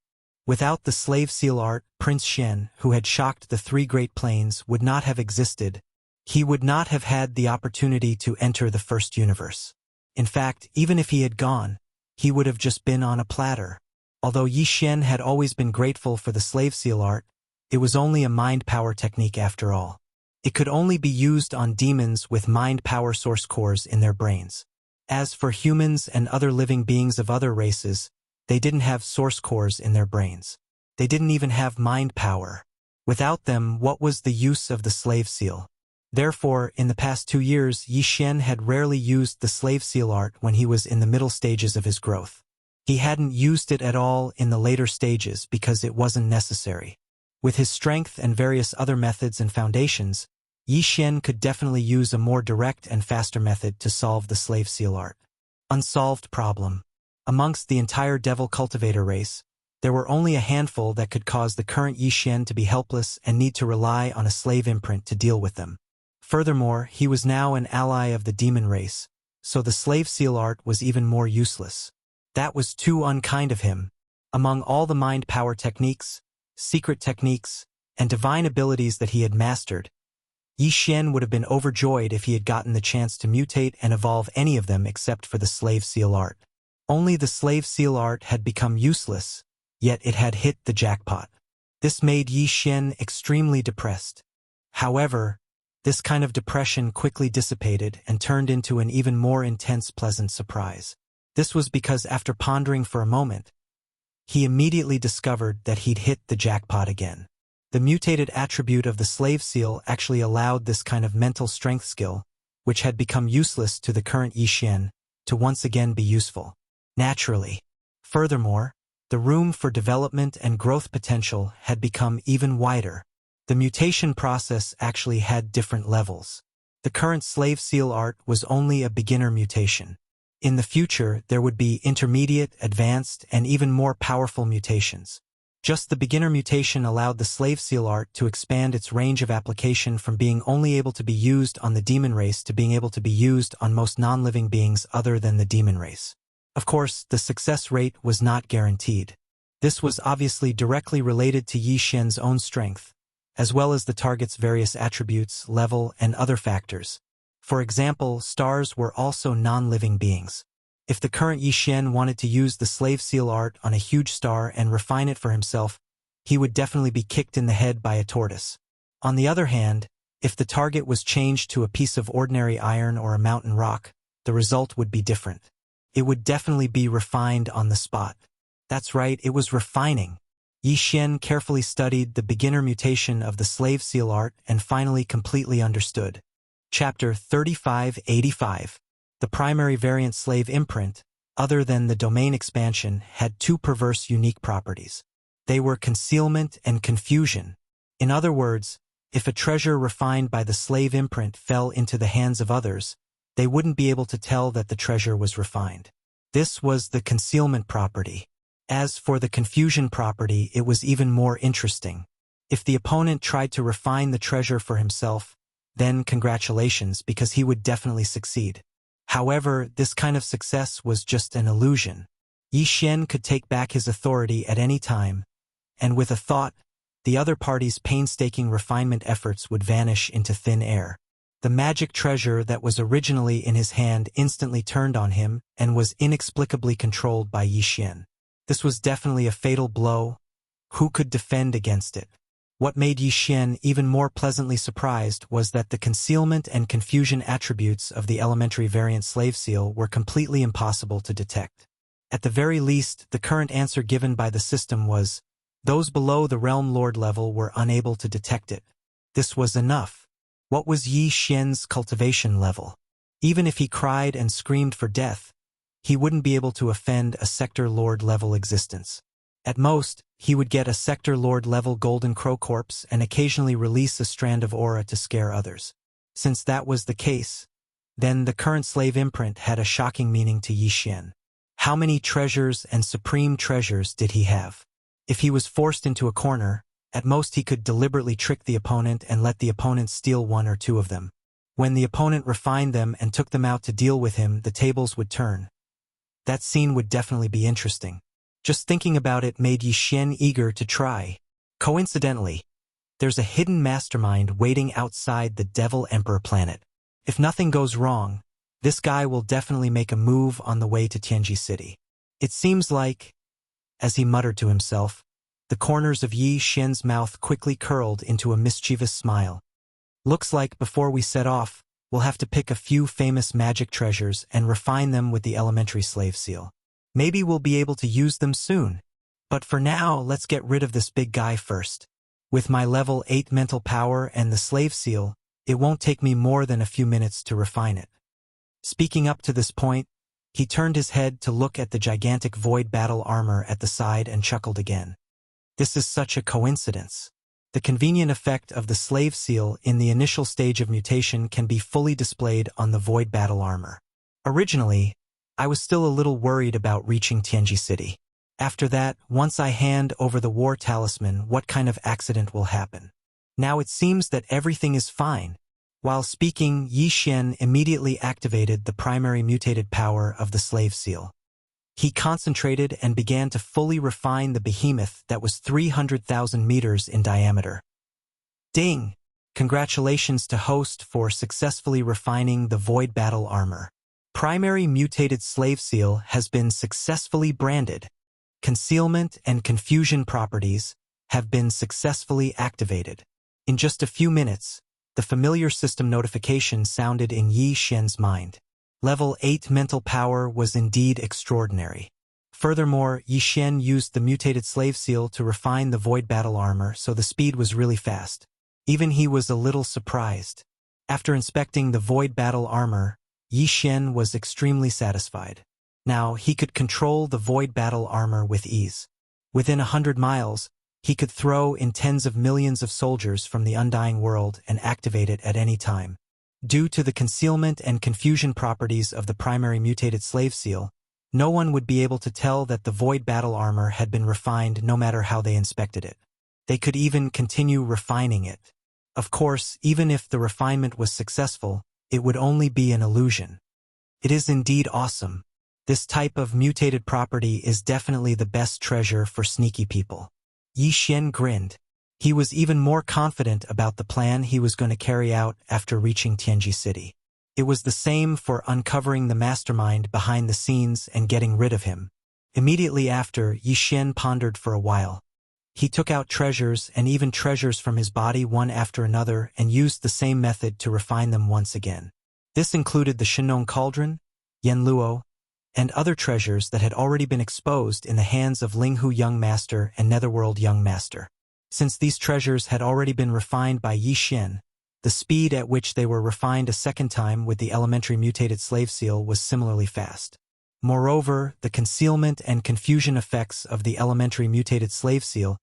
Without the Slave Seal art, Prince Xian, who had shocked the 3 Great Plains, would not have existed. He would not have had the opportunity to enter the first universe. In fact, even if he had gone, he would have just been on a platter. Although Yi Xian had always been grateful for the Slave Seal art, it was only a mind power technique after all. It could only be used on demons with mind power source cores in their brains. As for humans and other living beings of other races, they didn't have source cores in their brains. They didn't even have mind power. Without them, what was the use of the Slave Seal? Therefore, in the past 2 years, Yi Xian had rarely used the Slave Seal art when he was in the middle stages of his growth. He hadn't used it at all in the later stages because it wasn't necessary. With his strength and various other methods and foundations, Yi Xian could definitely use a more direct and faster method to solve the Slave Seal art. Unsolved problem. Amongst the entire Devil Cultivator race, there were only a handful that could cause the current Yi Xian to be helpless and need to rely on a slave imprint to deal with them. Furthermore, he was now an ally of the demon race, so the Slave Seal art was even more useless. That was too unkind of him. Among all the mind power techniques, secret techniques, and divine abilities that he had mastered, Yi Xian would have been overjoyed if he had gotten the chance to mutate and evolve any of them except for the Slave Seal art. Only the Slave Seal art had become useless, yet it had hit the jackpot. This made Yi Xian extremely depressed. However, this kind of depression quickly dissipated and turned into an even more intense pleasant surprise. This was because after pondering for a moment, he immediately discovered that he'd hit the jackpot again. The mutated attribute of the Slave Seal actually allowed this kind of mental strength skill, which had become useless to the current Yi Xian, to once again be useful. Naturally. Furthermore, the room for development and growth potential had become even wider. The mutation process actually had different levels. The current Slave Seal art was only a beginner mutation. In the future, there would be intermediate, advanced, and even more powerful mutations. Just the beginner mutation allowed the slave seal art to expand its range of application from being only able to be used on the demon race to being able to be used on most non-living beings other than the demon race. Of course, the success rate was not guaranteed. This was obviously directly related to Yi Xian's own strength, as well as the target's various attributes, level, and other factors. For example, stars were also non-living beings. If the current Yi Xian wanted to use the slave seal art on a huge star and refine it for himself, he would definitely be kicked in the head by a tortoise. On the other hand, if the target was changed to a piece of ordinary iron or a mountain rock, the result would be different. It would definitely be refined on the spot. That's right, it was refining. Yi Xian carefully studied the beginner mutation of the slave seal art and finally completely understood. Chapter 3585. The primary variant slave imprint, other than the domain expansion, had two perverse unique properties. They were concealment and confusion. In other words, if a treasure refined by the slave imprint fell into the hands of others, they wouldn't be able to tell that the treasure was refined. This was the concealment property. As for the confusion property, it was even more interesting. If the opponent tried to refine the treasure for himself, then congratulations, because he would definitely succeed. However, this kind of success was just an illusion. Yi Xian could take back his authority at any time, and with a thought, the other party's painstaking refinement efforts would vanish into thin air. The magic treasure that was originally in his hand instantly turned on him and was inexplicably controlled by Yi Xian. This was definitely a fatal blow. Who could defend against it? What made Yi Xian even more pleasantly surprised was that the concealment and confusion attributes of the elementary variant slave seal were completely impossible to detect. At the very least, the current answer given by the system was, those below the Realm Lord level were unable to detect it. This was enough. What was Yi Xian's cultivation level? Even if he cried and screamed for death, he wouldn't be able to offend a Sector Lord level existence. At most, he would get a Sector Lord level Golden Crow corpse and occasionally release a strand of aura to scare others. Since that was the case, then the current slave imprint had a shocking meaning to Yi Xian. How many treasures and supreme treasures did he have? If he was forced into a corner, at most he could deliberately trick the opponent and let the opponent steal one or two of them. When the opponent refined them and took them out to deal with him, the tables would turn. That scene would definitely be interesting. Just thinking about it made Yi Xian eager to try. Coincidentally, there's a hidden mastermind waiting outside the Devil Emperor planet. If nothing goes wrong, this guy will definitely make a move on the way to Tianji City. It seems like, as he muttered to himself, the corners of Yi Xian's mouth quickly curled into a mischievous smile. Looks like before we set off, we'll have to pick a few famous magic treasures and refine them with the elementary slave seal. Maybe we'll be able to use them soon. But for now, let's get rid of this big guy first. With my level 8 mental power and the slave seal, it won't take me more than a few minutes to refine it. Speaking up to this point, he turned his head to look at the gigantic void battle armor at the side and chuckled again. This is such a coincidence. The convenient effect of the slave seal in the initial stage of mutation can be fully displayed on the void battle armor. Originally, I was still a little worried about reaching Tianji City. After that, once I hand over the war talisman, what kind of accident will happen? Now it seems that everything is fine. While speaking, Yi Xian immediately activated the primary mutated power of the slave seal. He concentrated and began to fully refine the behemoth that was 300,000 meters in diameter. Ding! Congratulations to host for successfully refining the void battle armor. Primary mutated slave seal has been successfully branded. Concealment and confusion properties have been successfully activated. In just a few minutes, the familiar system notification sounded in Yi Xian's mind. Level 8 mental power was indeed extraordinary. Furthermore, Yi Xian used the mutated slave seal to refine the void battle armor, so the speed was really fast. Even he was a little surprised. After inspecting the void battle armor, Yi Xian was extremely satisfied. Now, he could control the void battle armor with ease. Within 100 miles, he could throw in tens of millions of soldiers from the Undying World and activate it at any time. Due to the concealment and confusion properties of the primary mutated slave seal, No one would be able to tell that the void battle armor had been refined no matter how they inspected it. They could even continue refining it. Of course, even if the refinement was successful, it would only be an illusion. It is indeed awesome. This type of mutated property is definitely the best treasure for sneaky people. Yi Xian grinned. He was even more confident about the plan he was going to carry out after reaching Tianji City. It was the same for uncovering the mastermind behind the scenes and getting rid of him. Immediately after, Yi Xian pondered for a while. He took out treasures and even treasures from his body one after another and used the same method to refine them once again. This included the Shenong Cauldron, Yanluo, and other treasures that had already been exposed in the hands of Linghu Young Master and Netherworld Young Master. Since these treasures had already been refined by Yi Xian, the speed at which they were refined a second time with the elementary mutated slave seal was similarly fast. Moreover, the concealment and confusion effects of the elementary mutated slave seal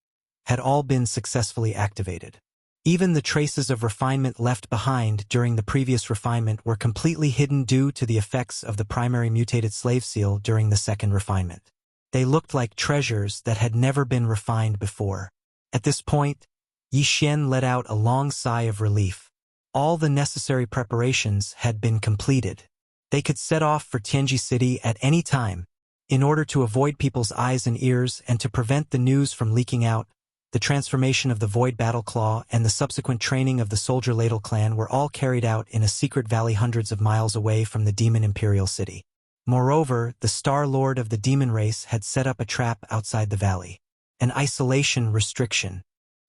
had all been successfully activated. Even the traces of refinement left behind during the previous refinement were completely hidden due to the effects of the primary mutated slave seal during the second refinement. They looked like treasures that had never been refined before. At this point, Yi Xian let out a long sigh of relief. All the necessary preparations had been completed. They could set off for Tianji City at any time. In order to avoid people's eyes and ears and to prevent the news from leaking out, the transformation of the Void Battle Claw and the subsequent training of the Soldier Ladle clan were all carried out in a secret valley hundreds of miles away from the Demon Imperial City. Moreover, the Star Lord of the Demon Race had set up a trap outside the valley. An isolation restriction.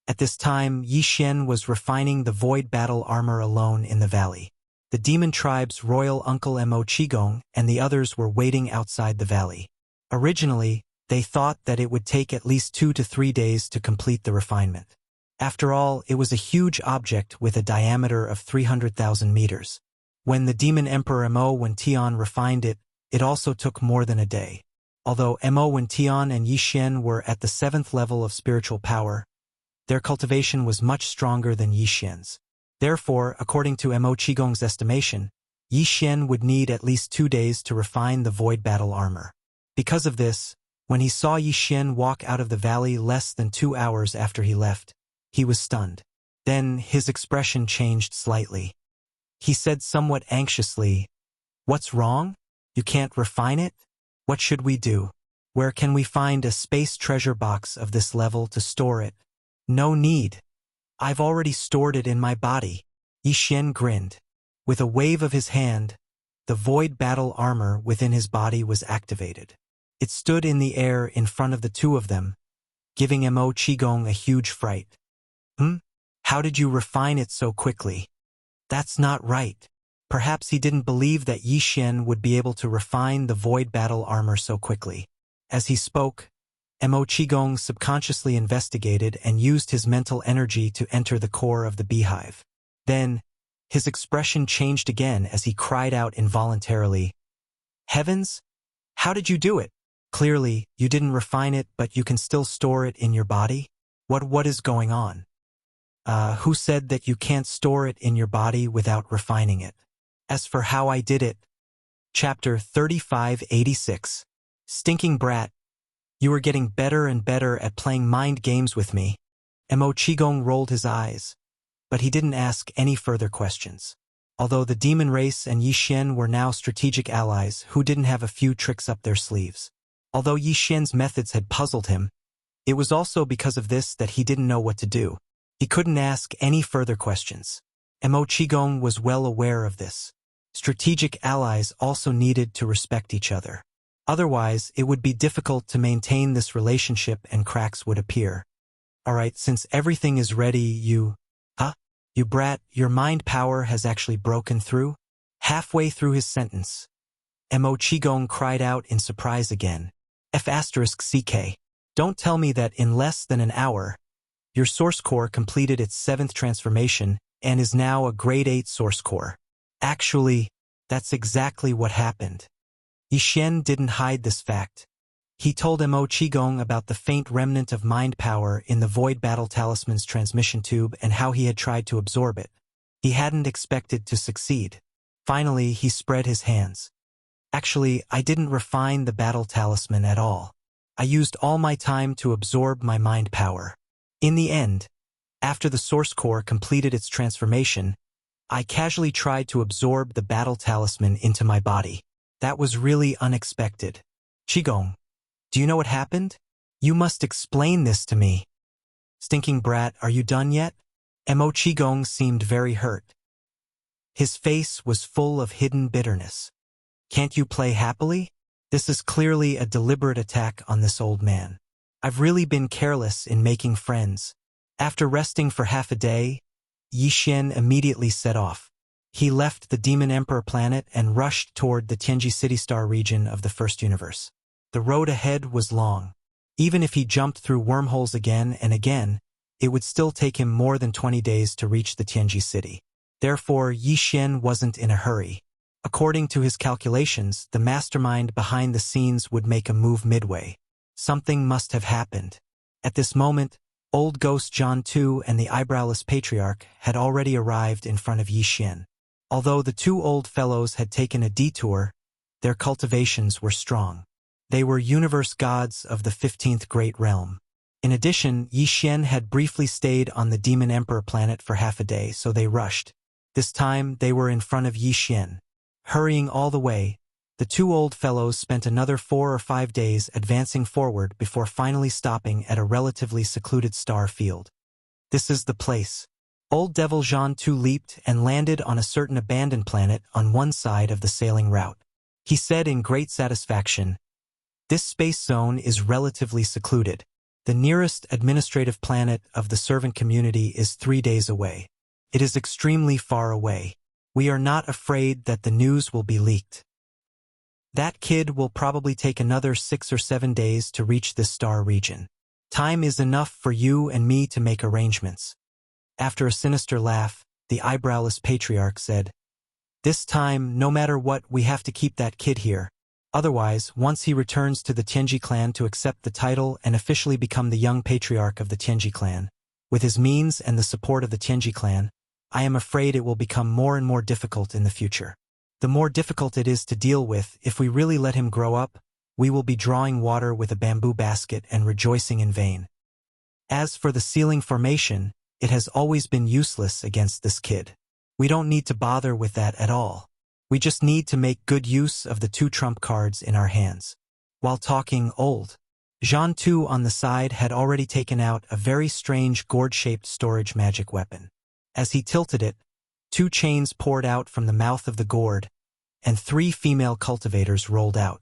At this time, Yi Xian was refining the Void Battle armor alone in the valley. The Demon Tribe's royal uncle Mo Qigong and the others were waiting outside the valley. Originally, they thought that it would take at least 2 to 3 days to complete the refinement. After all, it was a huge object with a diameter of 300,000 meters. When the Demon Emperor Mo Wentian refined it, it also took more than a day. Although Mo Wentian and Yi Xian were at the 7th level of spiritual power, their cultivation was much stronger than Yi Xian's. Therefore, according to Mo Qigong's estimation, Yi Xian would need at least 2 days to refine the Void Battle armor. Because of this, when he saw Yi Xian walk out of the valley less than 2 hours after he left, he was stunned. Then his expression changed slightly. He said somewhat anxiously, "What's wrong? You can't refine it? What should we do? Where can we find a space treasure box of this level to store it?" "No need. I've already stored it in my body." Yi Xian grinned. With a wave of his hand, the Void Battle armor within his body was activated. It stood in the air in front of the two of them, giving Mo Qigong a huge fright. How did you refine it so quickly? That's not right." Perhaps he didn't believe that Yi Xian would be able to refine the Void Battle armor so quickly. As he spoke, Mo Qigong subconsciously investigated and used his mental energy to enter the core of the beehive. Then, his expression changed again as he cried out involuntarily, "Heavens! How did you do it? Clearly, you didn't refine it, but you can still store it in your body? What is going on? Who said that you can't store it in your body without refining it? As for how I did it..." Chapter 3586. Stinking brat. You are getting better and better at playing mind games with me. Mo Qigong rolled his eyes, but he didn't ask any further questions. Although the Demon Race and Yi Xian were now strategic allies who didn't have a few tricks up their sleeves. Although Yi Xian's methods had puzzled him, it was also because of this that he didn't know what to do. He couldn't ask any further questions. Mo Qigong was well aware of this. Strategic allies also needed to respect each other. Otherwise, it would be difficult to maintain this relationship and cracks would appear. "Alright, since everything is ready, you brat, your mind power has actually broken through?" Halfway through his sentence, Mo Qigong cried out in surprise again. F***CK. Don't tell me that in less than an hour, your source core completed its 7th transformation and is now a grade 8 source core. Actually, that's exactly what happened. Yi Xian didn't hide this fact. He told Mo Qigong about the faint remnant of mind power in the Void Battle Talisman's transmission tube and how he had tried to absorb it. He hadn't expected to succeed. Finally, he spread his hands. Actually, I didn't refine the battle talisman at all. I used all my time to absorb my mind power. In the end, after the source core completed its transformation, I casually tried to absorb the battle talisman into my body. That was really unexpected. Qigong, do you know what happened? You must explain this to me. Stinking brat, are you done yet? Mo Qigong seemed very hurt. His face was full of hidden bitterness. Can't you play happily? This is clearly a deliberate attack on this old man. I've really been careless in making friends. After resting for half a day, Yi Xian immediately set off. He left the Demon Emperor planet and rushed toward the Tianji City Star region of the First Universe. The road ahead was long. Even if he jumped through wormholes again and again, it would still take him more than 20 days to reach the Tianji city. Therefore, Yi Xian wasn't in a hurry. According to his calculations, the mastermind behind the scenes would make a move midway. Something must have happened. At this moment, old ghost Zhan Tu and the eyebrowless patriarch had already arrived in front of Yi Xian. Although the two old fellows had taken a detour, their cultivations were strong. They were universe gods of the 15th Great Realm. In addition, Yi Xian had briefly stayed on the Demon Emperor planet for half a day, so they rushed. This time, they were in front of Yi Xian. Hurrying all the way, the two old fellows spent another 4 or 5 days advancing forward before finally stopping at a relatively secluded star field. This is the place. Old Devil Zhan Tu leaped and landed on a certain abandoned planet on one side of the sailing route. He said in great satisfaction, "This space zone is relatively secluded. The nearest administrative planet of the servant community is 3 days away. It is extremely far away. We are not afraid that the news will be leaked. That kid will probably take another 6 or 7 days to reach this star region. Time is enough for you and me to make arrangements." After a sinister laugh, the eyebrowless patriarch said, "This time, no matter what, we have to keep that kid here. Otherwise, once he returns to the Tianji clan to accept the title and officially become the young patriarch of the Tianji clan, with his means and the support of the Tianji clan, I am afraid it will become more and more difficult in the future. The more difficult it is to deal with, if we really let him grow up, we will be drawing water with a bamboo basket and rejoicing in vain. As for the ceiling formation, it has always been useless against this kid. We don't need to bother with that at all. We just need to make good use of the 2 trump cards in our hands." While talking, old Zhan Tu on the side had already taken out a very strange gourd-shaped storage magic weapon. As he tilted it, 2 chains poured out from the mouth of the gourd, and 3 female cultivators rolled out.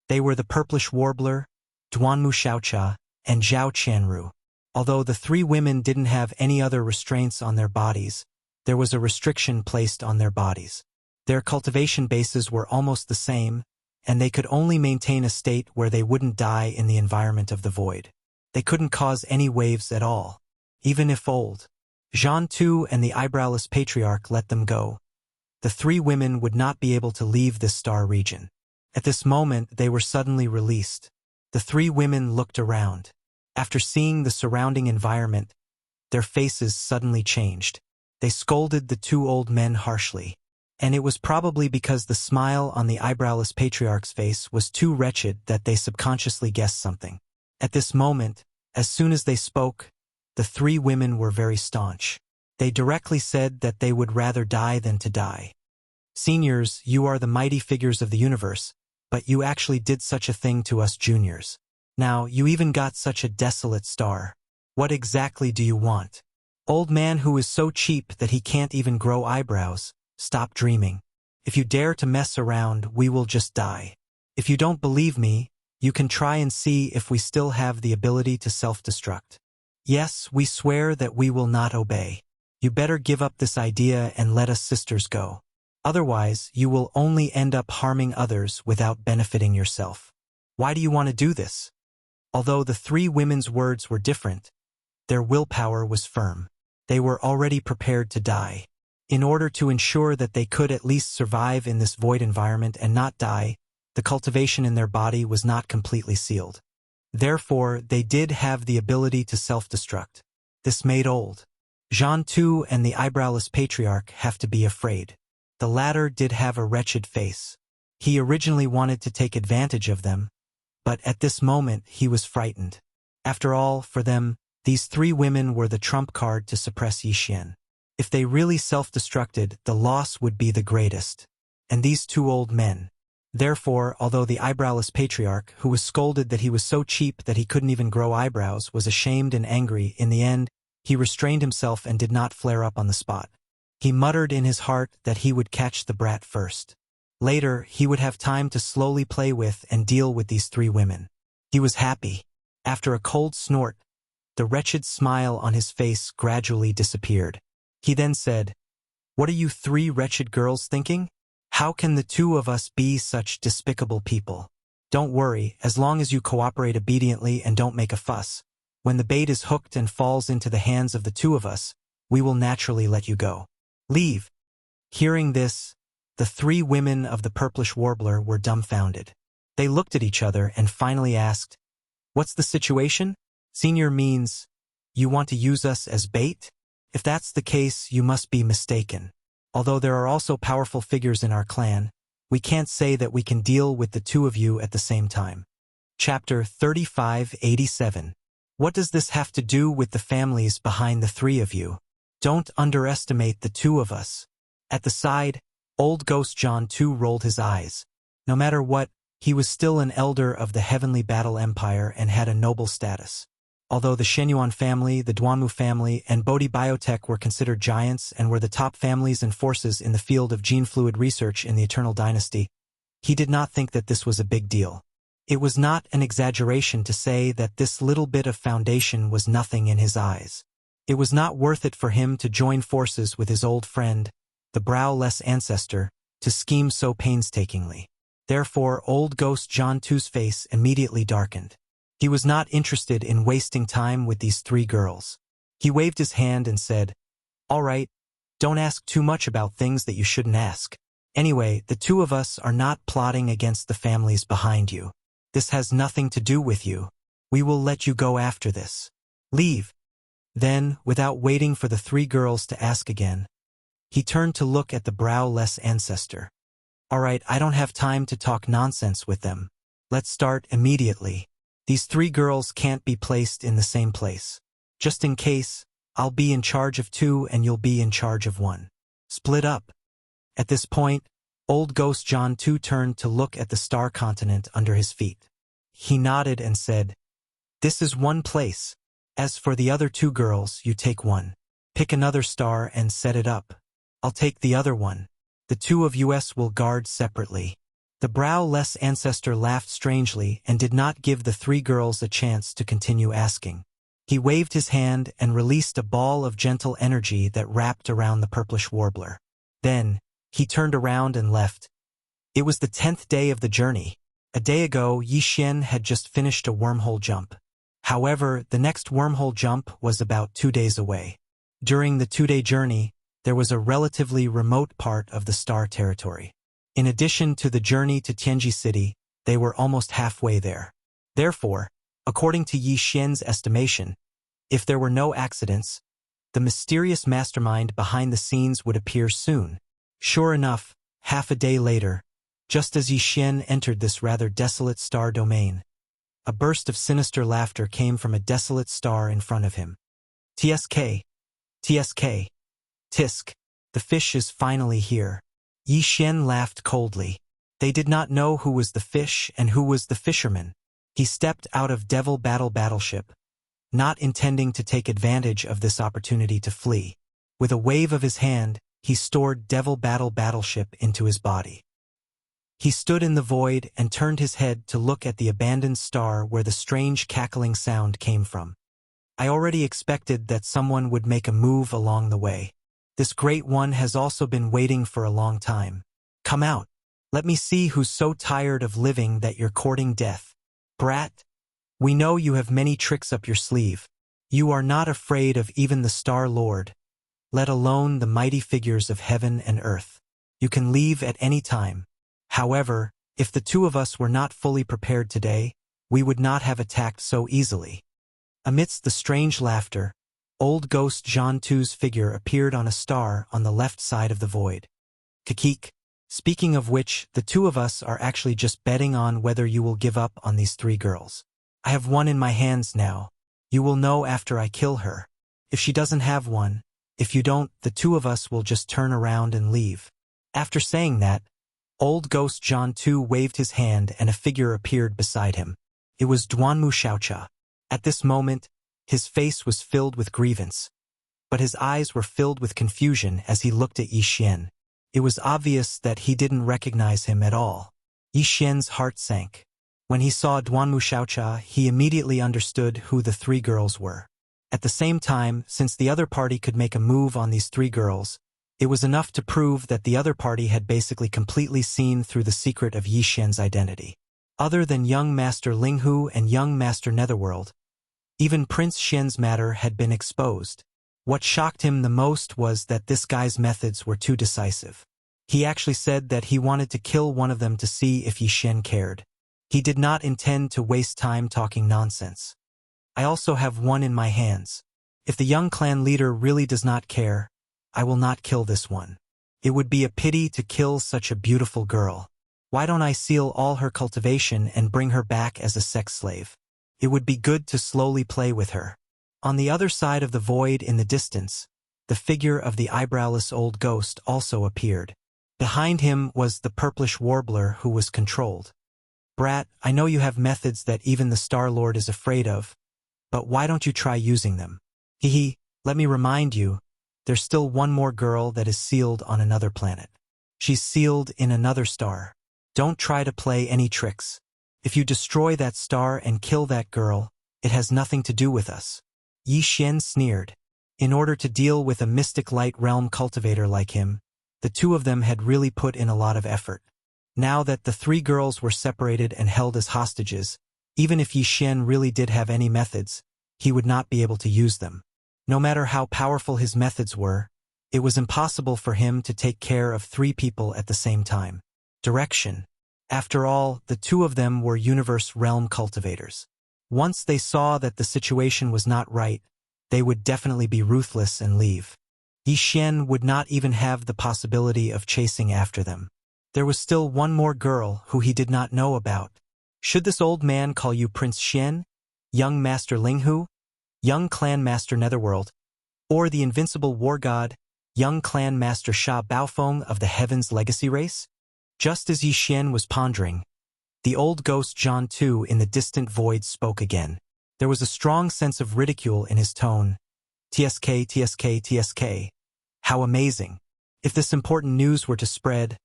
They were the Purplish Warbler, Duanmu Xiaocha, and Zhao Qianru. Although the 3 women didn't have any other restraints on their bodies, there was a restriction placed on their bodies. Their cultivation bases were almost the same, and they could only maintain a state where they wouldn't die in the environment of the void. They couldn't cause any waves at all. Even if old Zhan Tu and the eyebrowless patriarch let them go, the 3 women would not be able to leave this star region. At this moment, they were suddenly released. The 3 women looked around. After seeing the surrounding environment, their faces suddenly changed. They scolded the 2 old men harshly. And it was probably because the smile on the eyebrowless patriarch's face was too wretched that they subconsciously guessed something. At this moment, as soon as they spoke, the 3 women were very staunch. They directly said that they would rather die than to die. "Seniors, you are the mighty figures of the universe, but you actually did such a thing to us juniors. Now, you even got such a desolate star. What exactly do you want? Old man who is so cheap that he can't even grow eyebrows. Stop dreaming. If you dare to mess around, we will just die. If you don't believe me, you can try and see if we still have the ability to self-destruct. Yes, we swear that we will not obey. You better give up this idea and let us sisters go. Otherwise, you will only end up harming others without benefiting yourself. Why do you want to do this?" Although the 3 women's words were different, their willpower was firm. They were already prepared to die. In order to ensure that they could at least survive in this void environment and not die, the cultivation in their body was not completely sealed. Therefore, they did have the ability to self-destruct. This made old Zhan Tu and the eyebrowless patriarch have to be afraid. The latter did have a wretched face. He originally wanted to take advantage of them, but at this moment he was frightened. After all, for them, these three women were the trump card to suppress Yixian. If they really self-destructed, the loss would be the greatest. And these two old men. Therefore, although the eyebrowless patriarch, who was scolded that he was so cheap that he couldn't even grow eyebrows, was ashamed and angry, in the end, he restrained himself and did not flare up on the spot. He muttered in his heart that he would catch the brat first. Later, he would have time to slowly play with and deal with these three women. He was happy. After a cold snort, the wretched smile on his face gradually disappeared. He then said, "What are you three wretched girls thinking? How can the two of us be such despicable people? Don't worry, as long as you cooperate obediently and don't make a fuss. When the bait is hooked and falls into the hands of the two of us, we will naturally let you go. Leave." Hearing this, the three women of the purplish warbler were dumbfounded. They looked at each other and finally asked, "What's the situation? Senior means, you want to use us as bait? If that's the case, you must be mistaken. Although there are also powerful figures in our clan, we can't say that we can deal with the two of you at the same time." Chapter 3587. What does this have to do with the families behind the three of you? Don't underestimate the two of us. At the side, old Ghost John too rolled his eyes. No matter what, he was still an elder of the Heavenly Battle Empire and had a noble status. Although the Shenyuan family, the Duanmu family, and Bodhi Biotech were considered giants and were the top families and forces in the field of gene fluid research in the Eternal Dynasty, he did not think that this was a big deal. It was not an exaggeration to say that this little bit of foundation was nothing in his eyes. It was not worth it for him to join forces with his old friend, the browless ancestor, to scheme so painstakingly. Therefore, old Ghost John Two's face immediately darkened. He was not interested in wasting time with these three girls. He waved his hand and said, "All right, don't ask too much about things that you shouldn't ask. Anyway, the two of us are not plotting against the families behind you. This has nothing to do with you. We will let you go after this. Leave." Then, without waiting for the three girls to ask again, he turned to look at the browless ancestor. "All right, I don't have time to talk nonsense with them. Let's start immediately. These three girls can't be placed in the same place. Just in case, I'll be in charge of two and you'll be in charge of one. Split up." At this point, old Ghost John 2 turned to look at the star continent under his feet. He nodded and said, "This is one place. As for the other two girls, you take one. Pick another star and set it up. I'll take the other one. The two of us will guard separately." The browless ancestor laughed strangely and did not give the three girls a chance to continue asking. He waved his hand and released a ball of gentle energy that wrapped around the purplish warbler. Then, he turned around and left. It was the 10th day of the journey. A day ago, Yixian had just finished a wormhole jump. However, the next wormhole jump was about 2 days away. During the 2-day journey, there was a relatively remote part of the star territory. In addition to the journey to Tianji City, they were almost halfway there. Therefore, according to Yi Xian's estimation, if there were no accidents, the mysterious mastermind behind the scenes would appear soon. Sure enough, half a day later, just as Yi Xian entered this rather desolate star domain, a burst of sinister laughter came from a desolate star in front of him. "TSK! TSK! Tisk! The fish is finally here." Yi Xian laughed coldly. They did not know who was the fish and who was the fisherman. He stepped out of Devil Battleship, not intending to take advantage of this opportunity to flee. With a wave of his hand, he stored Devil Battleship into his body. He stood in the void and turned his head to look at the abandoned star where the strange cackling sound came from. I already expected that someone would make a move along the way. This great one has also been waiting for a long time. Come out. Let me see who's so tired of living that you're courting death. Brat, we know you have many tricks up your sleeve. You are not afraid of even the Star Lord, let alone the mighty figures of heaven and earth. You can leave at any time. However, if the two of us were not fully prepared today, we would not have attacked so easily." Amidst the strange laughter, old Ghost John 2's figure appeared on a star on the left side of the void. "Kakik, Speaking of which, the two of us are actually just betting on whether you will give up on these three girls. I have one in my hands now. You will know after I kill her. If she doesn't have one, if you don't, the two of us will just turn around and leave." After saying that, old ghost John 2 waved his hand and a figure appeared beside him. It was Duanmu Xiaocha. At this moment, his face was filled with grievance, but his eyes were filled with confusion as he looked at Yi Xian. It was obvious that he didn't recognize him at all. Yi Xian's heart sank. When he saw Duanmu Xiaocha, he immediately understood who the three girls were. At the same time, since the other party could make a move on these three girls, it was enough to prove that the other party had basically completely seen through the secret of Yi Xian's identity. Other than young Master Linghu and young Master Netherworld, even Prince Xian's matter had been exposed. What shocked him the most was that this guy's methods were too decisive. He actually said that he wanted to kill one of them to see if Yi Xian cared. He did not intend to waste time talking nonsense. "I also have one in my hands. If the young clan leader really does not care, I will not kill this one. It would be a pity to kill such a beautiful girl. Why don't I seal all her cultivation and bring her back as a sex slave? It would be good to slowly play with her." On the other side of the void in the distance, the figure of the eyebrowless old ghost also appeared. Behind him was the purplish warbler who was controlled. "Brat, I know you have methods that even the Star Lord is afraid of, but why don't you try using them? Hehe, let me remind you, there's still one more girl that is sealed on another planet. She's sealed in another star. Don't try to play any tricks. If you destroy that star and kill that girl, it has nothing to do with us." Yi Xian sneered. In order to deal with a mystic light realm cultivator like him, the two of them had really put in a lot of effort. Now that the three girls were separated and held as hostages, even if Yi Xian really did have any methods, he would not be able to use them. No matter how powerful his methods were, it was impossible for him to take care of three people at the same time. Direction. After all, the two of them were universe realm cultivators. Once they saw that the situation was not right, they would definitely be ruthless and leave. Yi Xian would not even have the possibility of chasing after them. There was still one more girl who he did not know about. Should this old man call you Prince Xian, young Master Linghu, young Clan Master Netherworld, or the invincible war god, young Clan Master Sha Baofeng of the Heaven's Legacy race? Just as Yi Xian was pondering, the old ghost John 2 in the distant void spoke again. There was a strong sense of ridicule in his tone. "TSK, TSK, TSK. How amazing. If this important news were to spread,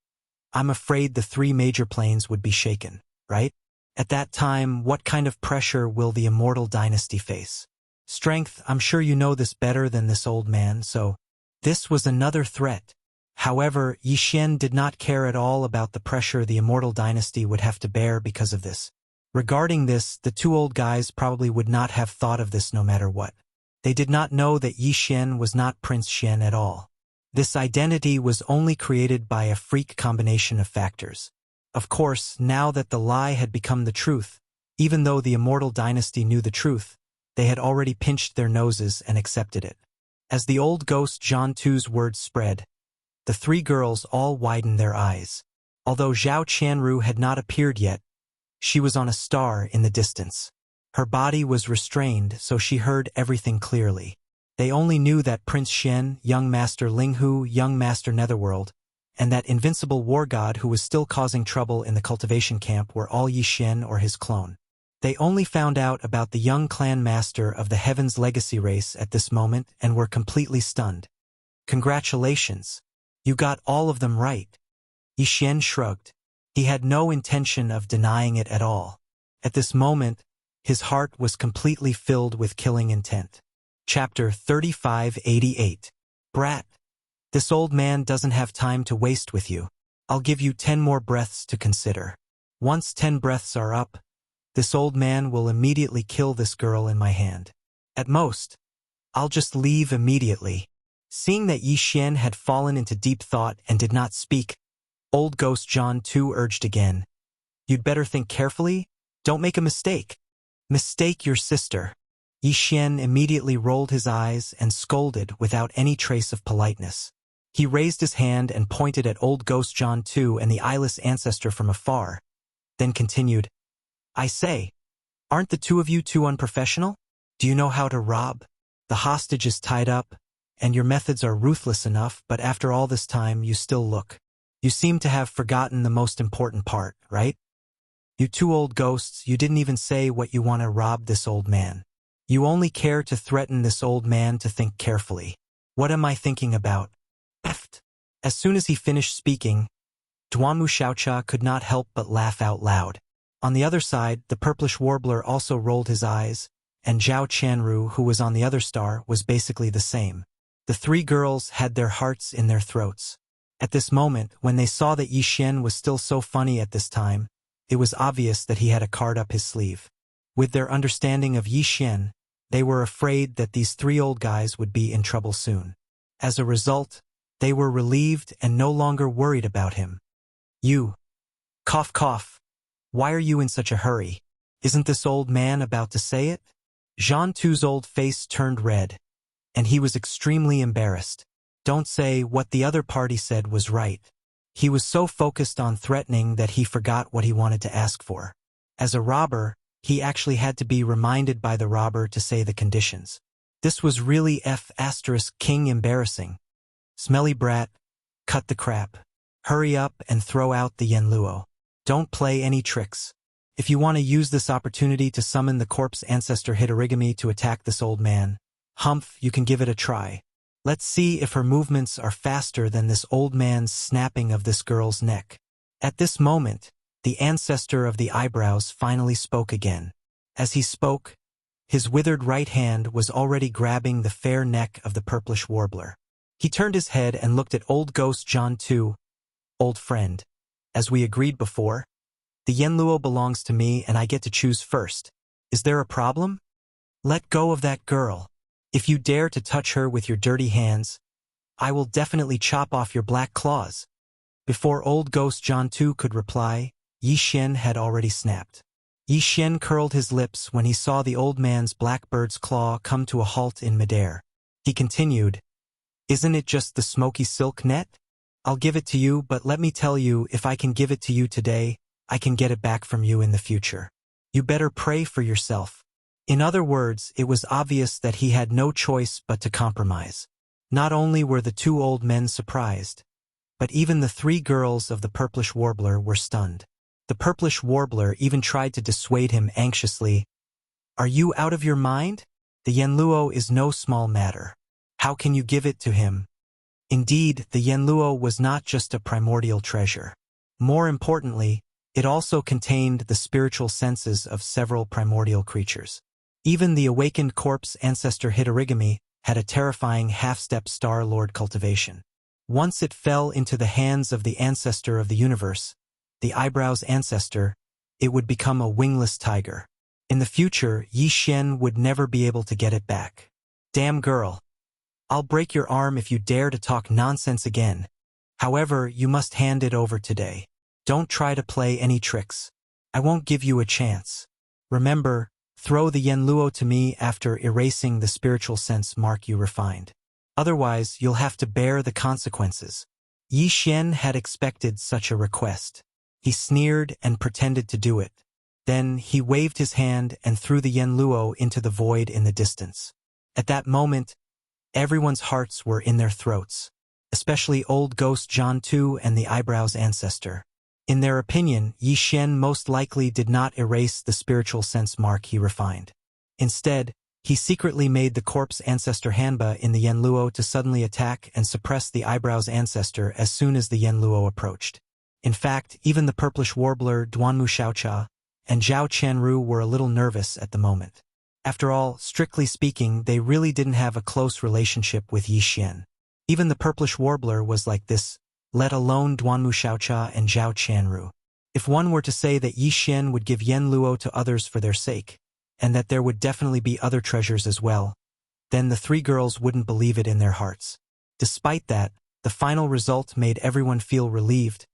I'm afraid the three major planes would be shaken, right? At that time, what kind of pressure will the immortal dynasty face? Strength, I'm sure you know this better than this old man, so this was another threat." However, Yi Xian did not care at all about the pressure the immortal dynasty would have to bear because of this. Regarding this, the two old guys probably would not have thought of this no matter what. They did not know that Yi Xian was not Prince Xian at all. This identity was only created by a freak combination of factors. Of course, now that the lie had become the truth, even though the immortal dynasty knew the truth, they had already pinched their noses and accepted it. As the old ghost John 2's words spread, the three girls all widened their eyes. Although Zhao Qianru had not appeared yet, she was on a star in the distance. Her body was restrained, so she heard everything clearly. They only knew that Prince Xian, young Master Linghu, young Master Netherworld, and that invincible war god who was still causing trouble in the cultivation camp were all Yi Xian or his clone. They only found out about the young clan master of the Heaven's Legacy race at this moment and were completely stunned. "Congratulations. You got all of them right." Yi Xian shrugged. He had no intention of denying it at all. At this moment, his heart was completely filled with killing intent. Chapter 3588. "Brat, this old man doesn't have time to waste with you. I'll give you 10 more breaths to consider. Once 10 breaths are up, this old man will immediately kill this girl in my hand. At most, I'll just leave immediately." Seeing that Yi Xian had fallen into deep thought and did not speak, old ghost John 2 urged again. "You'd better think carefully. Don't make a mistake. Mistake your sister." Yi Xian immediately rolled his eyes and scolded without any trace of politeness. He raised his hand and pointed at old Ghost John II and the eyeless ancestor from afar, then continued, I say, aren't the two of you too unprofessional? Do you know how to rob? The hostage is tied up, and your methods are ruthless enough, but after all this time you still look. You seem to have forgotten the most important part, right? You two old ghosts, you didn't even say what you want to rob this old man. You only care to threaten this old man to think carefully. What am I thinking about? Eft. As soon as he finished speaking, Duanmu Xiaocha could not help but laugh out loud. On the other side, the purplish warbler also rolled his eyes, and Zhao Qianru, who was on the other star, was basically the same. The three girls had their hearts in their throats. At this moment, when they saw that Yi Xian was still so funny at this time, it was obvious that he had a card up his sleeve. With their understanding of Yi Xian, they were afraid that these three old guys would be in trouble soon. As a result, they were relieved and no longer worried about him. You. Cough cough. Why are you in such a hurry? Isn't this old man about to say it? Zhan Tu's old face turned red, and he was extremely embarrassed. Don't say what the other party said was right. He was so focused on threatening that he forgot what he wanted to ask for. As a robber, he actually had to be reminded by the robber to say the conditions. This was really King embarrassing. Smelly brat, cut the crap. Hurry up and throw out the Yenluo. Don't play any tricks. If you want to use this opportunity to summon the corpse ancestor Hitorigami to attack this old man, Humph, you can give it a try. Let's see if her movements are faster than this old man's snapping of this girl's neck. At this moment, the ancestor of the eyebrows finally spoke again. As he spoke, his withered right hand was already grabbing the fair neck of the purplish warbler. He turned his head and looked at old Ghost John II. Old friend, as we agreed before, the Yenluo belongs to me and I get to choose first. Is there a problem? Let go of that girl. If you dare to touch her with your dirty hands, I will definitely chop off your black claws. Before old Ghost John II could reply, Yi Xian had already snapped. Yi Xian curled his lips when he saw the old man's blackbird's claw come to a halt in midair. He continued, Isn't it just the smoky silk net? I'll give it to you, but let me tell you, if I can give it to you today, I can get it back from you in the future. You better pray for yourself. In other words, it was obvious that he had no choice but to compromise. Not only were the two old men surprised, but even the three girls of the purplish warbler were stunned. The purplish warbler even tried to dissuade him anxiously. Are you out of your mind? The Yenluo is no small matter. How can you give it to him? Indeed, the Yenluo was not just a primordial treasure. More importantly, it also contained the spiritual senses of several primordial creatures. Even the awakened corpse ancestor Hitorigami had a terrifying half-step Star Lord cultivation. Once it fell into the hands of the ancestor of the universe, the eyebrows ancestor, it would become a wingless tiger. In the future, Yi Xian would never be able to get it back. Damn girl. I'll break your arm if you dare to talk nonsense again. However, you must hand it over today. Don't try to play any tricks. I won't give you a chance. Remember, throw the Yenluo to me after erasing the spiritual sense mark you refined. Otherwise, you'll have to bear the consequences. Yi Xian had expected such a request. He sneered and pretended to do it. Then he waved his hand and threw the Yenluo into the void in the distance. At that moment, everyone's hearts were in their throats, especially old Ghost John II and the eyebrows ancestor. In their opinion, Yi Xian most likely did not erase the spiritual sense mark he refined. Instead, he secretly made the corpse ancestor Hanba in the Yenluo to suddenly attack and suppress the eyebrows ancestor as soon as the Yenluo approached. In fact, even the purplish warbler Duanmu Xiaocha and Zhao Qianru were a little nervous at the moment. After all, strictly speaking, they really didn't have a close relationship with Yi Xian. Even the purplish warbler was like this, let alone Duanmu Xiaocha and Zhao Qianru. If one were to say that Yi Xian would give Yenluo to others for their sake, and that there would definitely be other treasures as well, then the three girls wouldn't believe it in their hearts. Despite that, the final result made everyone feel relieved,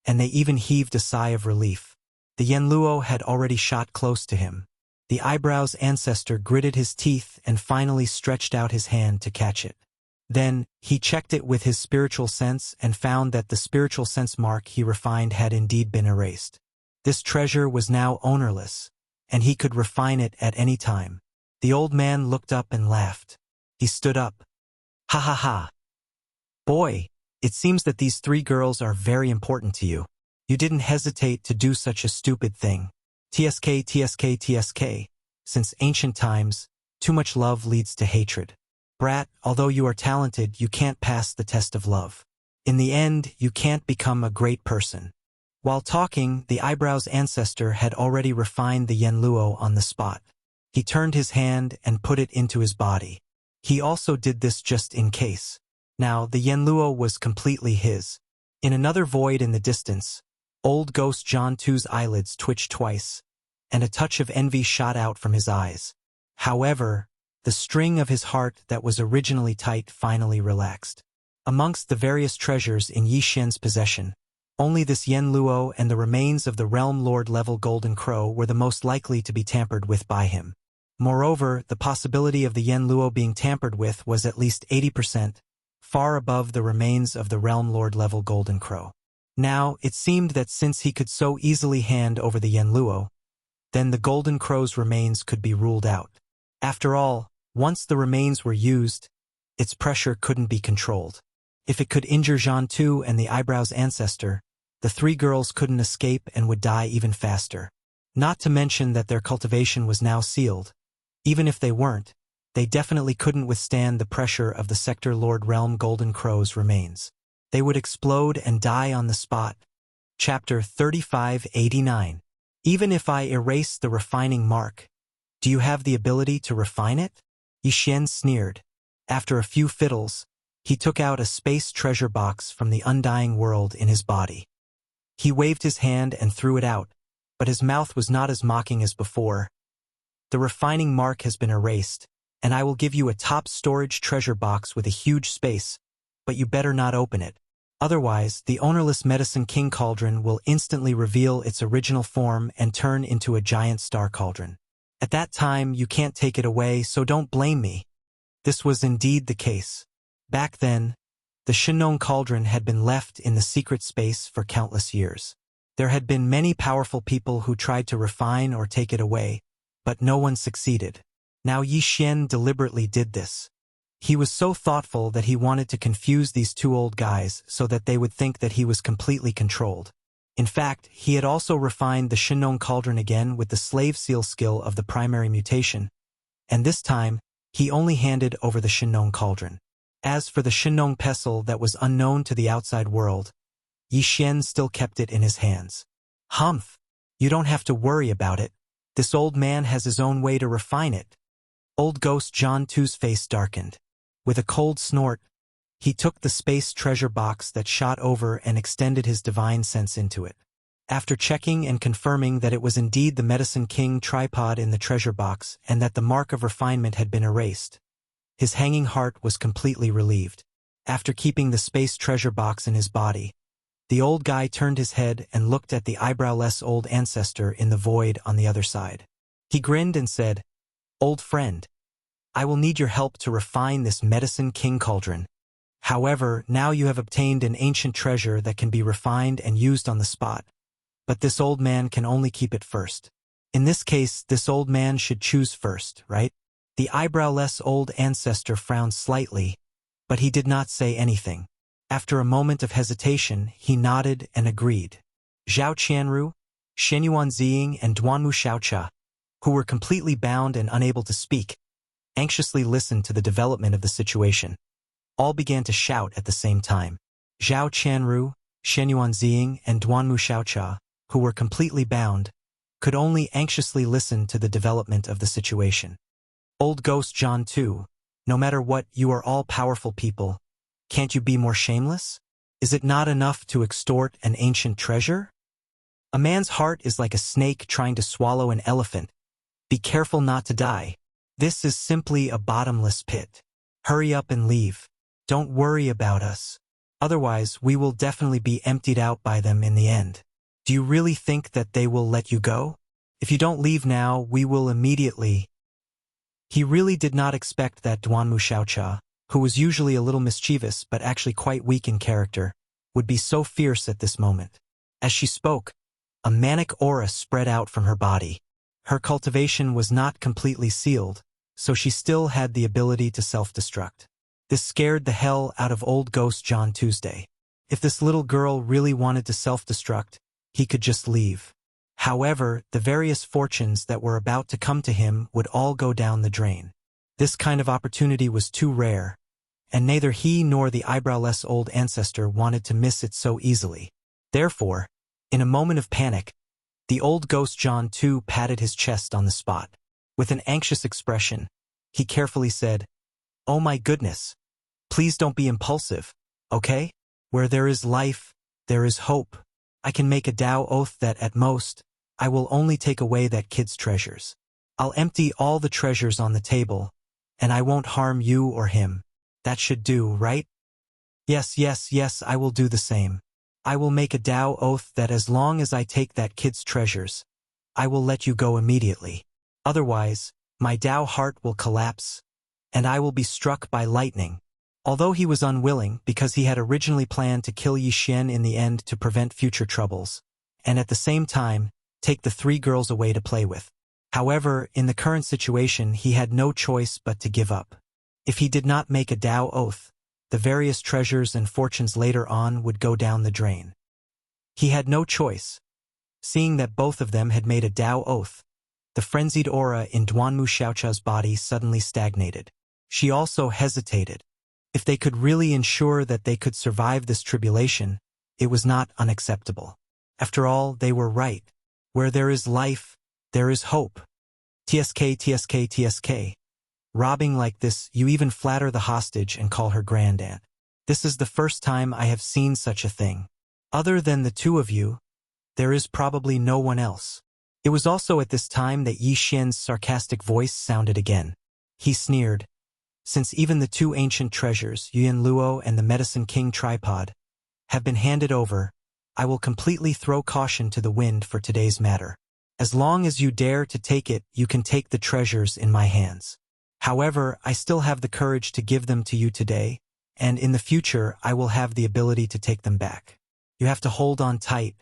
and they even heaved a sigh of relief. The Yenluo had already shot close to him. The eyebrows ancestor gritted his teeth and finally stretched out his hand to catch it. Then, he checked it with his spiritual sense and found that the spiritual sense mark he refined had indeed been erased. This treasure was now ownerless, and he could refine it at any time. The old man looked up and laughed. He stood up. Ha ha ha. Boy, it seems that these 3 girls are very important to you. You didn't hesitate to do such a stupid thing. TSK, TSK, TSK. Since ancient times, too much love leads to hatred. Brat, although you are talented, you can't pass the test of love. In the end, you can't become a great person. While talking, the eyebrow's ancestor had already refined the Yenluo on the spot. He turned his hand and put it into his body. He also did this just in case. Now, the Yenluo was completely his. In another void in the distance, old ghost John Tu's eyelids twitched twice, and a touch of envy shot out from his eyes. However, the string of his heart that was originally tight finally relaxed. Amongst the various treasures in Yi Xian's possession, only this Yenluo and the remains of the Realm Lord-level Golden Crow were the most likely to be tampered with by him. Moreover, the possibility of the Yenluo being tampered with was at least 80%, far above the remains of the Realm Lord-level Golden Crow. Now, it seemed that since he could so easily hand over the Yenluo, then the Golden Crow's remains could be ruled out. After all, once the remains were used, its pressure couldn't be controlled. If it could injure Zhan Tu and the eyebrow's ancestor, the 3 girls couldn't escape and would die even faster. Not to mention that their cultivation was now sealed. Even if they weren't, they definitely couldn't withstand the pressure of the Sector Lord Realm Golden Crow's remains. They would explode and die on the spot. Chapter 3589. Even if I erase the refining mark, do you have the ability to refine it? Yi Xian sneered. After a few fiddles, he took out a space treasure box from the undying world in his body. He waved his hand and threw it out, but his mouth was not as mocking as before. The refining mark has been erased, and I will give you a top storage treasure box with a huge space, but you better not open it. Otherwise, the ownerless Medicine King Cauldron will instantly reveal its original form and turn into a giant star cauldron. At that time, you can't take it away, so don't blame me. This was indeed the case. Back then, the Shinong Cauldron had been left in the secret space for countless years. There had been many powerful people who tried to refine or take it away, but no one succeeded. Now Yi Xian deliberately did this. He was so thoughtful that he wanted to confuse these 2 old guys so that they would think that he was completely controlled. In fact, he had also refined the Shinong Cauldron again with the slave seal skill of the primary mutation, and this time, he only handed over the Shinong Cauldron. As for the Shinong Pestle that was unknown to the outside world, Yi Xian still kept it in his hands. Humph! You don't have to worry about it. This old man has his own way to refine it. Old ghost John Tu's face darkened. With a cold snort, he took the space treasure box that shot over and extended his divine sense into it. After checking and confirming that it was indeed the Medicine King tripod in the treasure box and that the mark of refinement had been erased, his hanging heart was completely relieved. After keeping the space treasure box in his body, the old guy turned his head and looked at the eyebrowless old ancestor in the void on the other side. He grinned and said, "Old friend, I will need your help to refine this Medicine King Cauldron. However, now you have obtained an ancient treasure that can be refined and used on the spot. But this old man can only keep it first. In this case, this old man should choose first, right?" The eyebrowless old ancestor frowned slightly, but he did not say anything. After a moment of hesitation, he nodded and agreed. Zhao Qianru, Shenyuan Ziying, and Duanmu Xiaocha, who were completely bound and unable to speak, anxiously listened to the development of the situation. All began to shout at the same time. Zhao Qianru, Shenyuan Ziying, and Duanmu Xiaocha, who were completely bound, could only anxiously listen to the development of the situation. Old ghost John Tu, no matter what, you are all powerful people. Can't you be more shameless? Is it not enough to extort an ancient treasure? A man's heart is like a snake trying to swallow an elephant. Be careful not to die. This is simply a bottomless pit. Hurry up and leave. Don't worry about us. Otherwise, we will definitely be emptied out by them in the end. Do you really think that they will let you go? If you don't leave now, we will immediately... He really did not expect that Duanmu Xiaocha, who was usually a little mischievous but actually quite weak in character, would be so fierce at this moment. As she spoke, a manic aura spread out from her body. Her cultivation was not completely sealed, so she still had the ability to self-destruct. This scared the hell out of old ghost John Tuesday. If this little girl really wanted to self-destruct, he could just leave. However, the various fortunes that were about to come to him would all go down the drain. This kind of opportunity was too rare, and neither he nor the eyebrowless old ancestor wanted to miss it so easily. Therefore, in a moment of panic, the old ghost John too patted his chest on the spot. With an anxious expression, he carefully said, "Oh my goodness. Please don't be impulsive, okay? Where there is life, there is hope. I can make a Tao oath that at most, I will only take away that kid's treasures. I'll empty all the treasures on the table, and I won't harm you or him. That should do, right? Yes, yes, yes, I will do the same. I will make a Tao oath that as long as I take that kid's treasures, I will let you go immediately. Otherwise, my Tao heart will collapse, and I will be struck by lightning." Although he was unwilling because he had originally planned to kill Yi Xian in the end to prevent future troubles, and at the same time, take the 3 girls away to play with. However, in the current situation he had no choice but to give up. If he did not make a Tao oath, the various treasures and fortunes later on would go down the drain. He had no choice. Seeing that both of them had made a Tao oath, the frenzied aura in Duanmu Xiaocha's body suddenly stagnated. She also hesitated. If they could really ensure that they could survive this tribulation, it was not unacceptable. After all, they were right. Where there is life, there is hope. TSK, TSK, TSK. Robbing like this, you even flatter the hostage and call her grandaunt. This is the first time I have seen such a thing. Other than the 2 of you, there is probably no one else. It was also at this time that Yi Xian's sarcastic voice sounded again. He sneered. Since even the 2 ancient treasures, Yuan Luo and the Medicine King tripod, have been handed over, I will completely throw caution to the wind for today's matter. As long as you dare to take it, you can take the treasures in my hands. However, I still have the courage to give them to you today, and in the future I will have the ability to take them back. You have to hold on tight.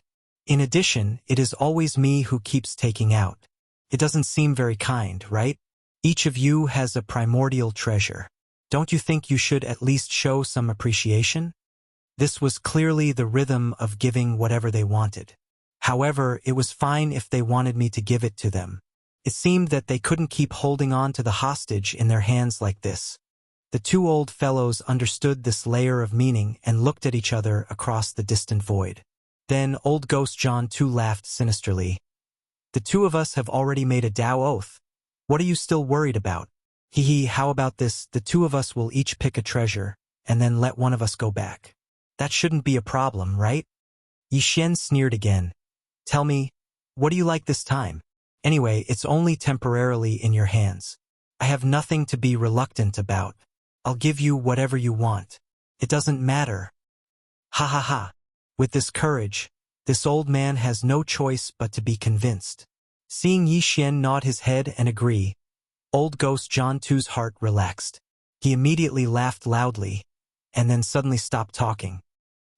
In addition, it is always me who keeps taking out. It doesn't seem very kind, right? Each of you has a primordial treasure. Don't you think you should at least show some appreciation? This was clearly the rhythm of giving whatever they wanted. However, it was fine if they wanted me to give it to them. It seemed that they couldn't keep holding on to the hostage in their hands like this. The 2 old fellows understood this layer of meaning and looked at each other across the distant void. Then old ghost John too laughed sinisterly. "The 2 of us have already made a Tao oath. What are you still worried about? Hee, how about this? The 2 of us will each pick a treasure, and then let one of us go back. That shouldn't be a problem, right?" Yi Xian sneered again. "Tell me, what do you like this time? Anyway, it's only temporarily in your hands. I have nothing to be reluctant about. I'll give you whatever you want. It doesn't matter." Ha ha ha. With this courage, this old man has no choice but to be convinced. Seeing Yi Xian nod his head and agree, old ghost John Tu's heart relaxed. He immediately laughed loudly, and then suddenly stopped talking.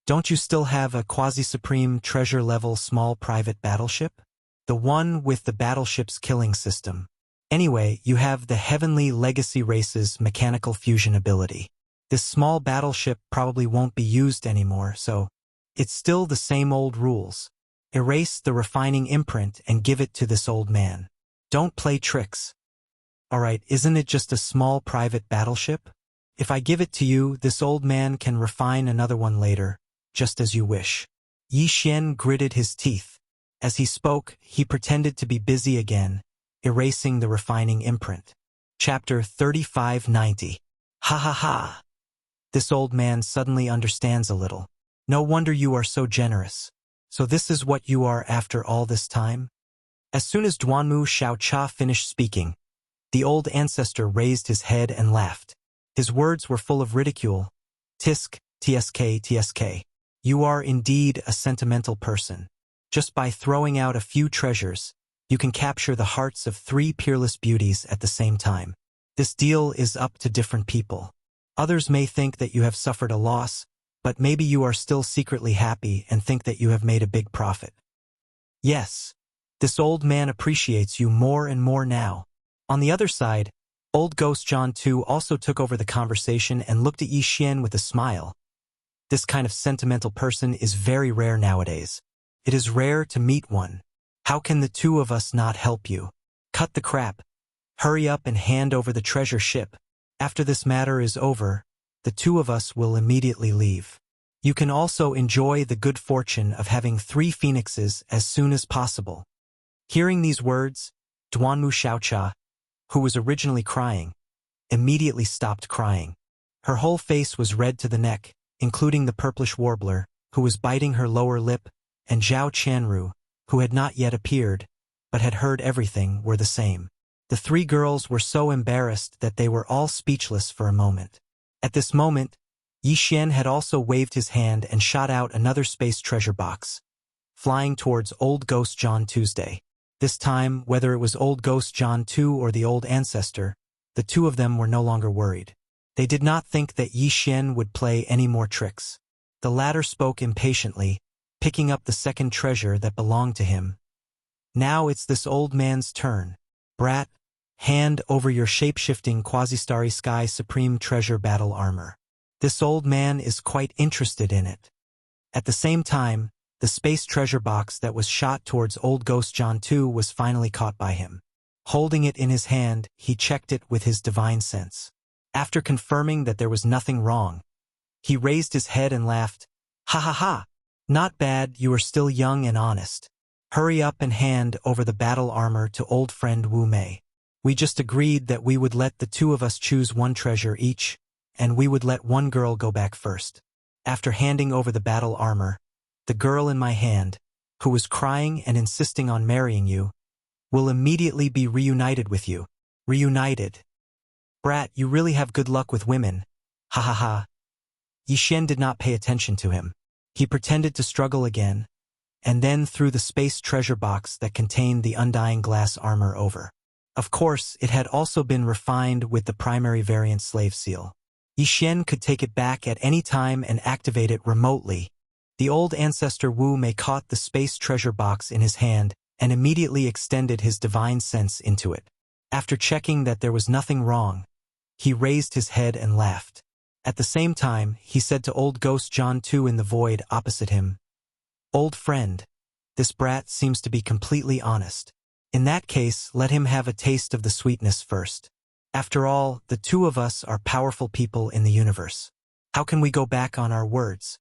"Don't you still have a quasi-supreme treasure-level small private battleship? The one with the battleship's killing system. Anyway, you have the Heavenly Legacy race's mechanical fusion ability. This small battleship probably won't be used anymore, so it's still the same old rules. Erase the refining imprint and give it to this old man. Don't play tricks. Alright, isn't it just a small private battleship? If I give it to you, this old man can refine another one later, just as you wish." Yi Xian gritted his teeth. As he spoke, he pretended to be busy again, erasing the refining imprint. Chapter 3590. Ha ha ha. This old man suddenly understands a little. No wonder you are so generous. So this is what you are after all this time? As soon as Duanmu Xiaocha finished speaking, the old ancestor raised his head and laughed. His words were full of ridicule. "Tisk, TSK, TSK. You are indeed a sentimental person. Just by throwing out a few treasures, you can capture the hearts of 3 peerless beauties at the same time. This deal is up to different people. Others may think that you have suffered a loss, but maybe you are still secretly happy and think that you have made a big profit. Yes, this old man appreciates you more and more now. On the other side, old Ghost John too also took over the conversation and looked at Yi Xian with a smile. This kind of sentimental person is very rare nowadays. It is rare to meet one. How can the two of us not help you? Cut the crap. Hurry up and hand over the treasure ship. After this matter is over, the two of us will immediately leave. You can also enjoy the good fortune of having 3 phoenixes as soon as possible. Hearing these words, Duanmu Xiaocha, who was originally crying, immediately stopped crying. Her whole face was red to the neck, including the purplish warbler, who was biting her lower lip, and Zhao Qianru, who had not yet appeared, but had heard everything, were the same. The 3 girls were so embarrassed that they were all speechless for a moment. At this moment, Yi Xian had also waved his hand and shot out another space treasure box, flying towards Old Ghost John Tuesday. This time, whether it was Old Ghost John II or the old ancestor, the two of them were no longer worried. They did not think that Yi Xian would play any more tricks. The latter spoke impatiently, picking up the second treasure that belonged to him. Now it's this old man's turn. Brat, hand over your shape-shifting quasi-starry sky supreme treasure battle armor. This old man is quite interested in it. At the same time, the space treasure box that was shot towards Old Ghost John II was finally caught by him. Holding it in his hand, he checked it with his divine sense. After confirming that there was nothing wrong, he raised his head and laughed. Ha ha ha! Not bad, you are still young and honest. Hurry up and hand over the battle armor to old friend Wu Mei. We just agreed that we would let the two of us choose 1 treasure each, and we would let 1 girl go back first. After handing over the battle armor, the girl in my hand, who was crying and insisting on marrying you, will immediately be reunited with you. Reunited. Brat, you really have good luck with women. Ha ha ha. Yi Xian did not pay attention to him. He pretended to struggle again, and then threw the space treasure box that contained the undying glass armor over. Of course, it had also been refined with the primary variant slave seal. Yi Xian could take it back at any time and activate it remotely. The old ancestor Wu Mei caught the space treasure box in his hand and immediately extended his divine sense into it. After checking that there was nothing wrong, he raised his head and laughed. At the same time, he said to Old Ghost John II in the void opposite him, "Old friend, this brat seems to be completely honest. In that case, let him have a taste of the sweetness first. After all, the two of us are powerful people in the universe. How can we go back on our words?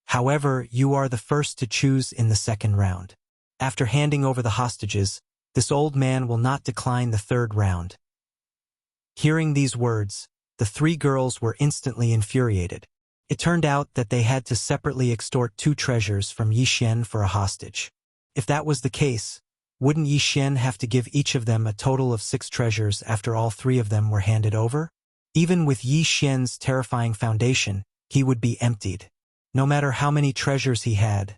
However, you are the first to choose in the second round." After handing over the hostages, this old man will not decline the 3rd round. Hearing these words, the 3 girls were instantly infuriated. It turned out that they had to separately extort 2 treasures from Yi Xian for a hostage. If that was the case, wouldn't Yi Xian have to give each of them a total of 6 treasures after all 3 of them were handed over? Even with Yi Xian's terrifying foundation, he would be emptied. No matter how many treasures he had,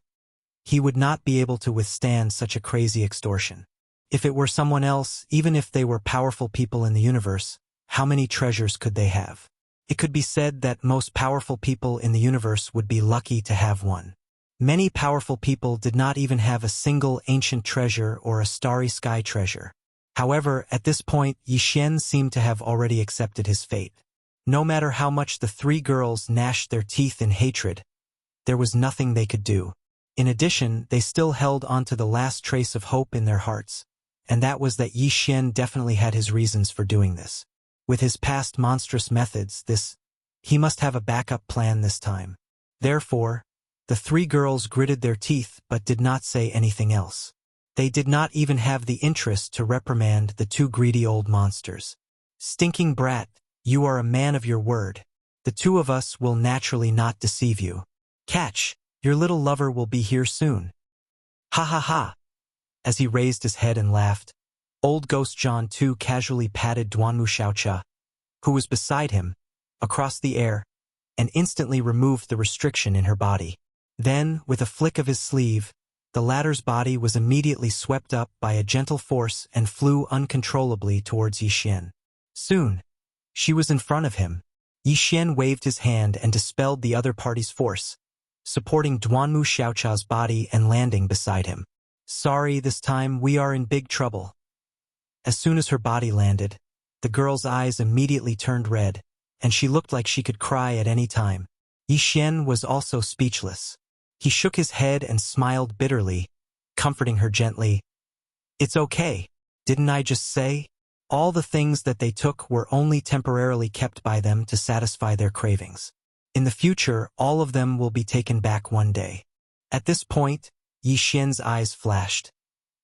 he would not be able to withstand such a crazy extortion. If it were someone else, even if they were powerful people in the universe, how many treasures could they have? It could be said that most powerful people in the universe would be lucky to have one. Many powerful people did not even have a single ancient treasure or a starry sky treasure. However, at this point, Yi Xian seemed to have already accepted his fate. No matter how much the 3 girls gnashed their teeth in hatred, there was nothing they could do. In addition, they still held onto the last trace of hope in their hearts, and that was that Yi Xian definitely had his reasons for doing this. With his past monstrous methods, he must have a backup plan this time. Therefore, the 3 girls gritted their teeth but did not say anything else. They did not even have the interest to reprimand the 2 greedy old monsters. "Stinking brat, you are a man of your word. The 2 of us will naturally not deceive you. Catch, your little lover will be here soon." Ha ha ha! As he raised his head and laughed, Old Ghost John II casually patted Duanmu Xiaocha, who was beside him, across the air, and instantly removed the restriction in her body. Then, with a flick of his sleeve, the latter's body was immediately swept up by a gentle force and flew uncontrollably towards Yi Xian. Soon, she was in front of him. Yi Xian waved his hand and dispelled the other party's force, supporting Duanmu Xiaocha's body and landing beside him. Sorry, this time we are in big trouble. As soon as her body landed, the girl's eyes immediately turned red, and she looked like she could cry at any time. Yi Xian was also speechless. He shook his head and smiled bitterly, comforting her gently. It's okay. Didn't I just say? All the things that they took were only temporarily kept by them to satisfy their cravings. In the future, all of them will be taken back one day. At this point, Yi Xian's eyes flashed.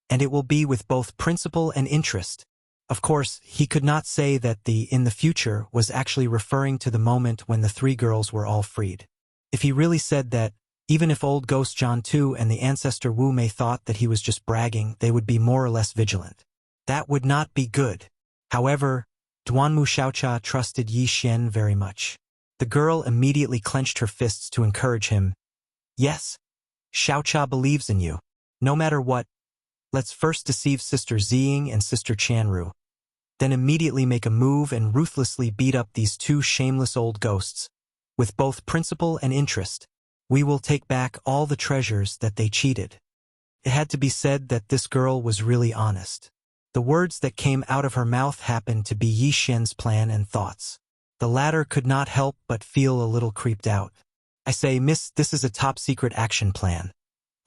And it will be with both principle and interest. Of course, he could not say that the "in the future" was actually referring to the moment when the three girls were all freed. If he really said that, even if old Ghost John Tu and the ancestor Wu Mei thought that he was just bragging, they would be more or less vigilant. That would not be good. However, Duanmu Xiaocha trusted Yi Xian very much. The girl immediately clenched her fists to encourage him. Yes, Xiaocha believes in you. No matter what, let's first deceive Sister Ziying and Sister Chanru. Then immediately make a move and ruthlessly beat up these two shameless old ghosts. With both principle and interest, we will take back all the treasures that they cheated. It had to be said that this girl was really honest. The words that came out of her mouth happened to be Yi Xian's plan and thoughts. The latter could not help but feel a little creeped out. I say, miss, this is a top-secret action plan.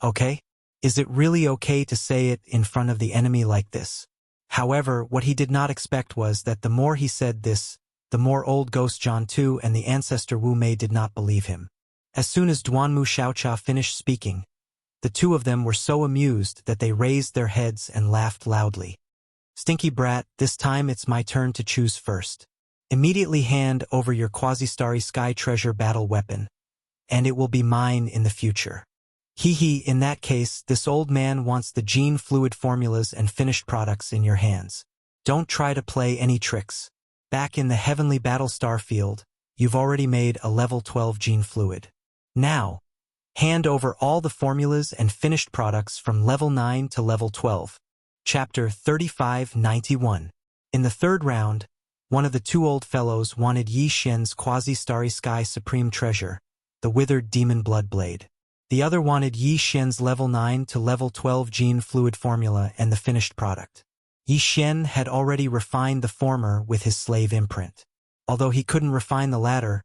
Okay? Is it really okay to say it in front of the enemy like this? However, what he did not expect was that the more he said this, the more old Ghost John Tu and the ancestor Wu Mei did not believe him. As soon as Duanmu Xiaocha finished speaking, the two of them were so amused that they raised their heads and laughed loudly. Stinky brat, this time it's my turn to choose first. Immediately hand over your quasi-starry sky treasure battle weapon, and it will be mine in the future. Hee, in that case, this old man wants the gene fluid formulas and finished products in your hands. Don't try to play any tricks. Back in the heavenly battle star field, you've already made a level 12 gene fluid. Now, hand over all the formulas and finished products from level 9 to level 12. Chapter 3591. In the third round, one of the two old fellows wanted Yi Xian's quasi-starry sky supreme treasure, the withered demon blood blade. The other wanted Yi Xian's level 9 to level 12 gene fluid formula and the finished product. Yi Xian had already refined the former with his slave imprint. Although he couldn't refine the latter,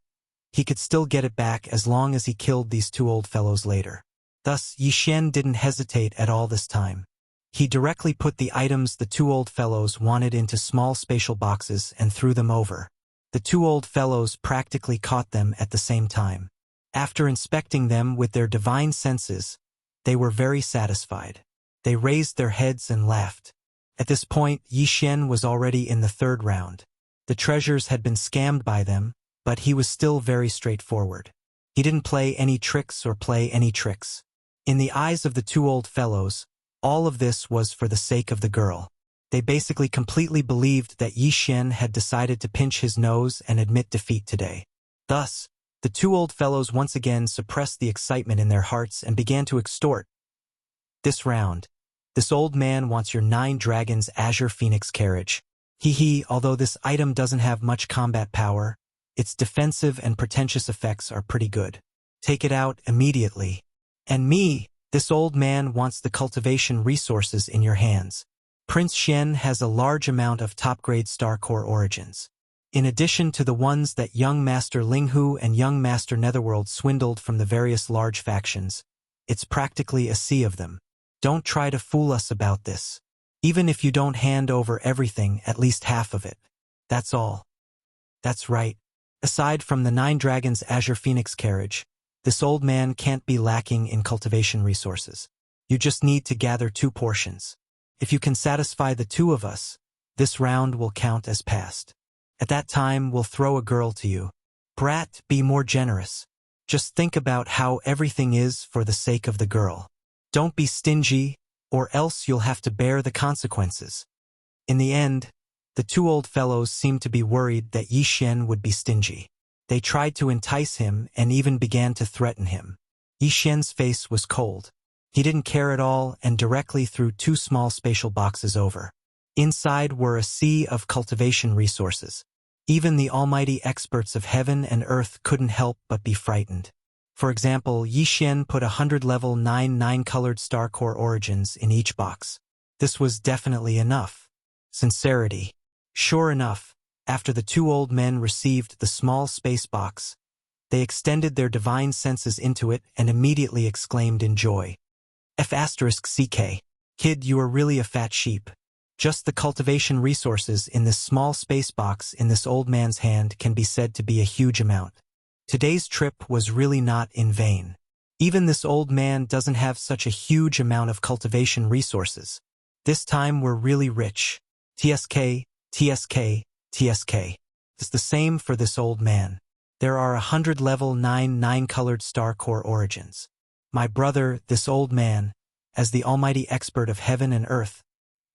he could still get it back as long as he killed these two old fellows later. Thus, Yi Xian didn't hesitate at all this time. He directly put the items the two old fellows wanted into small spatial boxes and threw them over. The two old fellows practically caught them at the same time. After inspecting them with their divine senses, they were very satisfied. They raised their heads and laughed. At this point, Yi Xian was already in the third round. The treasures had been scammed by them, but he was still very straightforward. He didn't play any tricks or play any tricks. In the eyes of the two old fellows, all of this was for the sake of the girl. They basically completely believed that Yi Xian had decided to pinch his nose and admit defeat today. Thus, the two old fellows once again suppressed the excitement in their hearts and began to extort. This round, this old man wants your 9 Dragons Azure Phoenix carriage. Although this item doesn't have much combat power, its defensive and pretentious effects are pretty good. Take it out immediately. And me, this old man wants the cultivation resources in your hands. Prince Xian has a large amount of top-grade star core origins. In addition to the ones that young Master Linghu and young Master Netherworld swindled from the various large factions, it's practically a sea of them. Don't try to fool us about this. Even if you don't hand over everything, at least half of it. That's all. That's right. Aside from the 9 Dragons Azure Phoenix carriage, this old man can't be lacking in cultivation resources. You just need to gather 2 portions. If you can satisfy the 2 of us, this round will count as passed. At that time, we'll throw a girl to you. Brat, be more generous. Just think about how everything is for the sake of the girl. Don't be stingy, or else you'll have to bear the consequences. In the end, the 2 old fellows seemed to be worried that Yi Xian would be stingy. They tried to entice him and even began to threaten him. Yi Xian's face was cold. He didn't care at all and directly threw 2 small spatial boxes over. Inside were a sea of cultivation resources. Even the almighty experts of heaven and earth couldn't help but be frightened. For example, Yi Xian put 100 level 9 9-colored star core origins in each box. This was definitely enough. Sincerity. Sure enough, after the two old men received the small space box, they extended their divine senses into it and immediately exclaimed in joy. F***CK. Kid, you are really a fat sheep. Just the cultivation resources in this small space box in this old man's hand can be said to be a huge amount. Today's trip was really not in vain. Even this old man doesn't have such a huge amount of cultivation resources. This time we're really rich. TSK, TSK, TSK. It's the same for this old man. There are 100 level 9 9-colored star core origins. My brother, this old man, as the almighty expert of heaven and earth,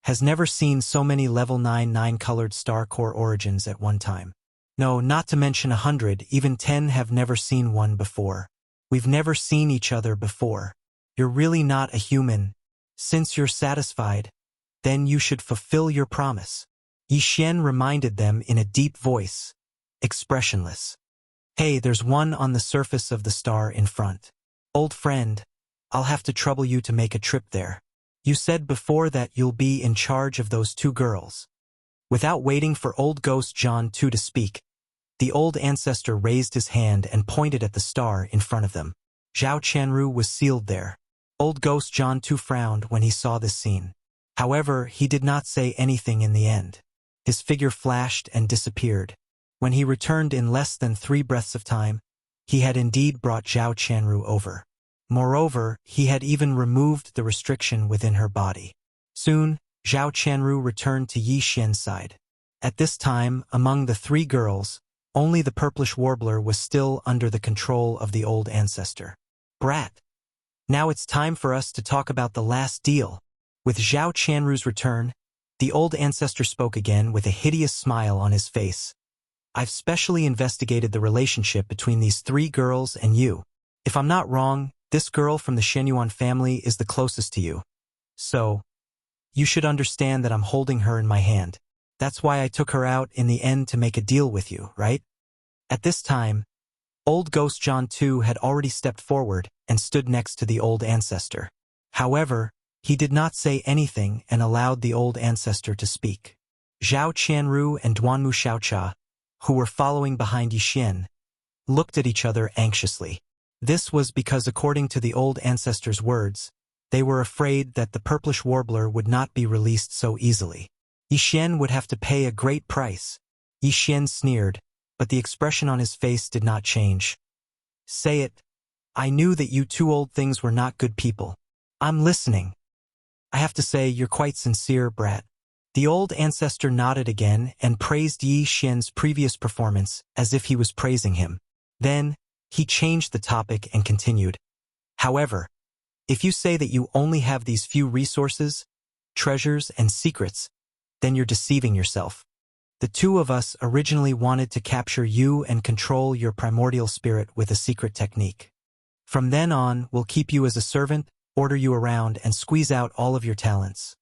has never seen so many level 9 9-colored star core origins at one time. No, not to mention 100, even 10 have never seen one before. We've never seen each other before. You're really not a human. Since you're satisfied, then you should fulfill your promise. Yi Xian reminded them in a deep voice, expressionless. Hey, there's one on the surface of the star in front. Old friend, I'll have to trouble you to make a trip there. You said before that you'll be in charge of those two girls. Without waiting for old Ghost John 2 to speak, the old ancestor raised his hand and pointed at the star in front of them. Zhao Qianru was sealed there. Old Ghost John 2 frowned when he saw this scene. However, he did not say anything in the end. His figure flashed and disappeared. When he returned in less than 3 breaths of time, he had indeed brought Zhao Qianru over. Moreover, he had even removed the restriction within her body. Soon, Zhao Qianru returned to Yi Xian's side. At this time, among the 3 girls, only the purplish warbler was still under the control of the old ancestor. Brat. Now it's time for us to talk about the last deal. With Zhao Qianru's return, the old ancestor spoke again with a hideous smile on his face. I've specially investigated the relationship between these 3 girls and you. If I'm not wrong, this girl from the Shenyuan family is the closest to you. So, you should understand that I'm holding her in my hand. That's why I took her out in the end to make a deal with you, right? At this time, old Ghost John 2 had already stepped forward and stood next to the old ancestor. However, he did not say anything and allowed the old ancestor to speak. Zhao Qianru and Duanmu Xiaocha, who were following behind Yi Xian, looked at each other anxiously. This was because, according to the old ancestor's words, they were afraid that the purplish warbler would not be released so easily. Yi Xian would have to pay a great price. Yi Xian sneered, but the expression on his face did not change. Say it. I knew that you 2 old things were not good people. I'm listening. I have to say, you're quite sincere, brat. The old ancestor nodded again and praised Yi Xian's previous performance as if he was praising him. Then, he changed the topic and continued. However, if you say that you only have these few resources, treasures, and secrets, then you're deceiving yourself. The 2 of us originally wanted to capture you and control your primordial spirit with a secret technique. From then on, we'll keep you as a servant, order you around, and squeeze out all of your talents.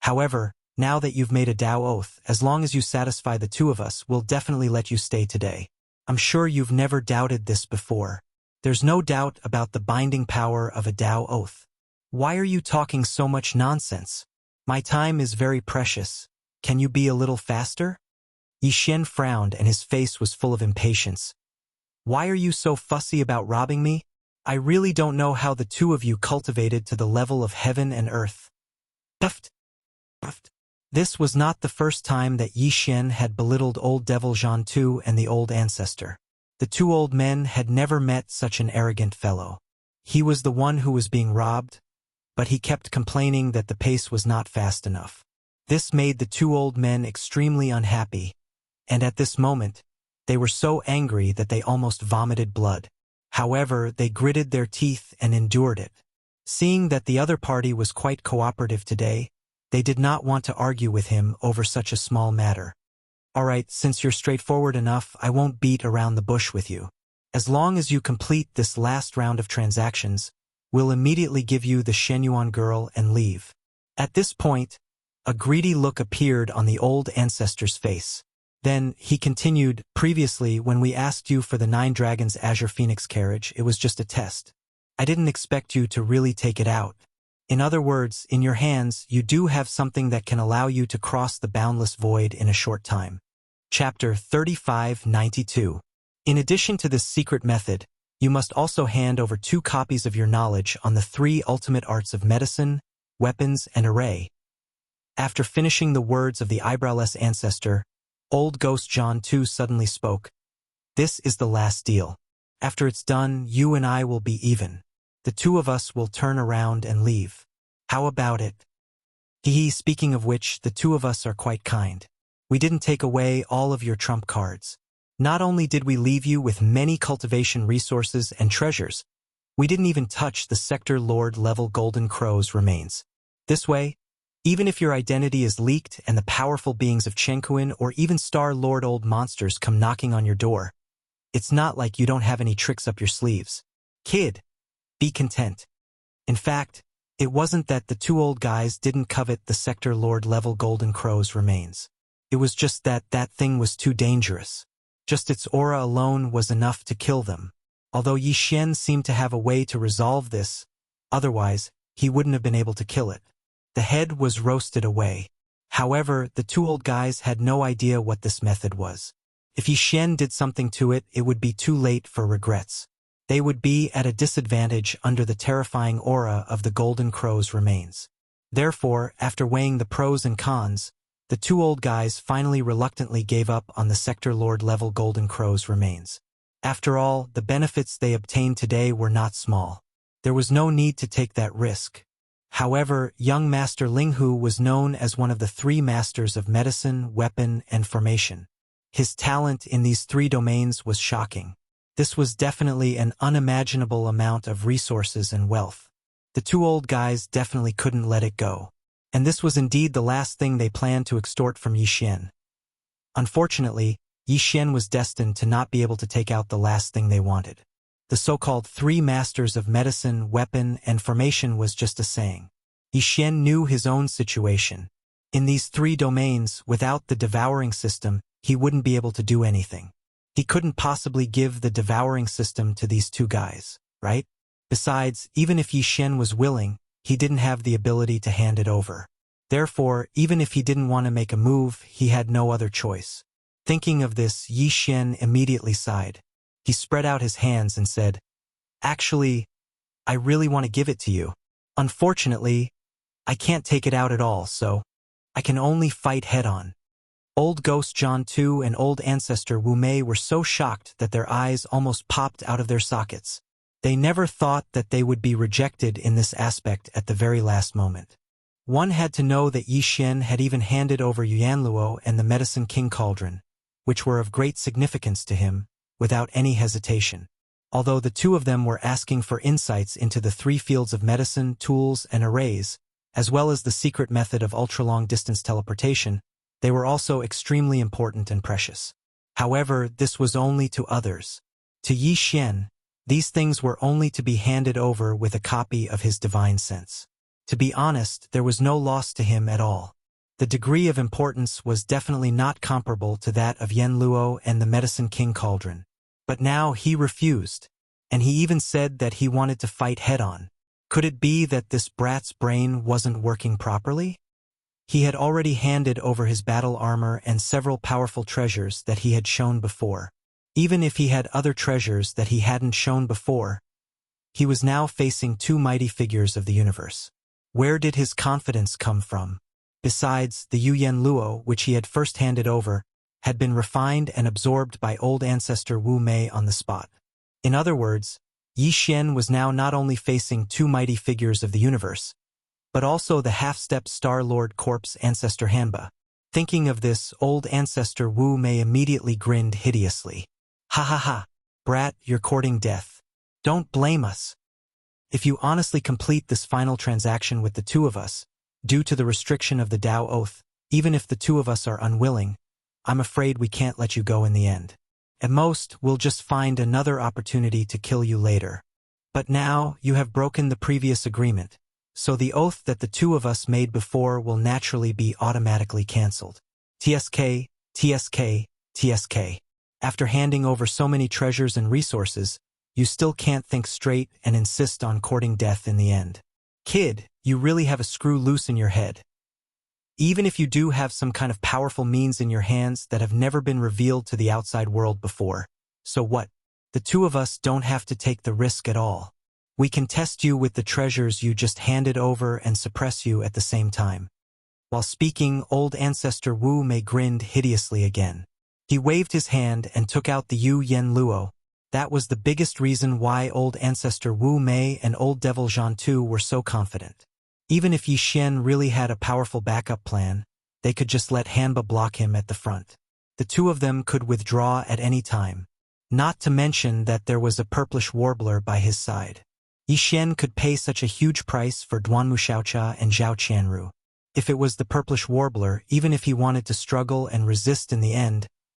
However, now that you've made a Tao oath, as long as you satisfy the 2 of us, we'll definitely let you stay today. I'm sure you've never doubted this before. There's no doubt about the binding power of a Tao oath. Why are you talking so much nonsense? My time is very precious. Can you be a little faster? Yi Xian frowned and his face was full of impatience. Why are you so fussy about robbing me? I really don't know how the 2 of you cultivated to the level of heaven and earth. Puffed. Puffed. This was not the first time that Yi Xian had belittled old Devil Zhan Tu and the old ancestor. The 2 old men had never met such an arrogant fellow. He was the one who was being robbed, but he kept complaining that the pace was not fast enough. This made the 2 old men extremely unhappy, and at this moment, they were so angry that they almost vomited blood. However, they gritted their teeth and endured it. Seeing that the other party was quite cooperative today, they did not want to argue with him over such a small matter. Alright, since you're straightforward enough, I won't beat around the bush with you. As long as you complete this last round of transactions, we'll immediately give you the Shenyuan girl and leave. At this point, a greedy look appeared on the old ancestor's face. Then, he continued, previously when we asked you for the 9 Dragons Azure Phoenix carriage, it was just a test. I didn't expect you to really take it out. In other words, in your hands, you do have something that can allow you to cross the boundless void in a short time. Chapter 3592. In addition to this secret method, you must also hand over 2 copies of your knowledge on the 3 ultimate arts of medicine, weapons, and array. After finishing the words of the eyebrowless ancestor, Old Ghost John 2 suddenly spoke. This is the last deal. After it's done, you and I will be even. The 2 of us will turn around and leave. How about it? Speaking of which, the 2 of us are quite kind. We didn't take away all of your trump cards. Not only did we leave you with many cultivation resources and treasures, we didn't even touch the Sector Lord level Golden Crow's remains. This way, even if your identity is leaked and the powerful beings of Chenkuin or even Star Lord old monsters come knocking on your door, it's not like you don't have any tricks up your sleeves. Kid, be content. In fact, it wasn't that the 2 old guys didn't covet the Sector Lord level Golden Crow's remains. It was just that that thing was too dangerous. Just its aura alone was enough to kill them. Although Yi Xian seemed to have a way to resolve this, otherwise, he wouldn't have been able to kill it. The head was roasted away. However, the 2 old guys had no idea what this method was. If Yi Xian did something to it, it would be too late for regrets. They would be at a disadvantage under the terrifying aura of the Golden Crow's remains. Therefore, after weighing the pros and cons, the 2 old guys finally reluctantly gave up on the Sector Lord level Golden Crow's remains. After all, the benefits they obtained today were not small. There was no need to take that risk. However, young Master Linghu was known as one of the 3 masters of medicine, weapon, and formation. His talent in these 3 domains was shocking. This was definitely an unimaginable amount of resources and wealth. The 2 old guys definitely couldn't let it go. And this was indeed the last thing they planned to extort from Yi Xian. Unfortunately, Yi Xian was destined to not be able to take out the last thing they wanted. The so-called 3 masters of medicine, weapon, and formation was just a saying. Yi Xian knew his own situation. In these 3 domains, without the devouring system, he wouldn't be able to do anything. He couldn't possibly give the devouring system to these 2 guys, right? Besides, even if Yi Xian was willing, he didn't have the ability to hand it over. Therefore, even if he didn't want to make a move, he had no other choice. Thinking of this, Yi Xian immediately sighed. He spread out his hands and said, "Actually, I really want to give it to you. Unfortunately, I can't take it out at all, so I can only fight head-on." Old Ghost John 2 and Old Ancestor Wu Mei were so shocked that their eyes almost popped out of their sockets. They never thought that they would be rejected in this aspect at the very last moment. One had to know that Yi Xian had even handed over Yuanluo and the Medicine King Cauldron, which were of great significance to him, without any hesitation. Although the 2 of them were asking for insights into the 3 fields of medicine, tools, and arrays, as well as the secret method of ultra-long-distance teleportation, they were also extremely important and precious. However, this was only to others. To Yi Xian, these things were only to be handed over with a copy of his divine sense. To be honest, there was no loss to him at all. The degree of importance was definitely not comparable to that of Yuanluo and the Medicine King Cauldron. But now he refused, and he even said that he wanted to fight head-on. Could it be that this brat's brain wasn't working properly? He had already handed over his battle armor and several powerful treasures that he had shown before. Even if he had other treasures that he hadn't shown before, he was now facing 2 mighty figures of the universe. Where did his confidence come from? Besides, the Yuanluo, which he had first handed over, had been refined and absorbed by Old Ancestor Wu Mei on the spot. In other words, Yi Xian was now not only facing 2 mighty figures of the universe, but also the half-step Star Lord Corpse Ancestor Hanba. Thinking of this, Old Ancestor Wu Mei immediately grinned hideously. "Ha ha ha, brat, you're courting death. Don't blame us. If you honestly complete this final transaction with the 2 of us, due to the restriction of the Tao Oath, even if the 2 of us are unwilling, I'm afraid we can't let you go in the end. At most, we'll just find another opportunity to kill you later. But now, you have broken the previous agreement, so the oath that the 2 of us made before will naturally be automatically cancelled. TSK, TSK, TSK. After handing over so many treasures and resources, you still can't think straight and insist on courting death in the end. Kid, you really have a screw loose in your head. Even if you do have some kind of powerful means in your hands that have never been revealed to the outside world before. So what? The two of us don't have to take the risk at all. We can test you with the treasures you just handed over and suppress you at the same time. While speaking, old ancestor Wu Mei grinned hideously again. He waved his hand and took out the Yu Yen Luo. That was the biggest reason why old ancestor Wu Mei and old devil Zhan Tu were so confident. Even if Yi Xian really had a powerful backup plan, they could just let Hanba block him at the front. The two of them could withdraw at any time. Not to mention that there was a purplish warbler by his side. Yi Xian could pay such a huge price for Duanmu Xiaocha and Zhao Qianru. If it was the purplish warbler, even if he wanted to struggle and resist in the end,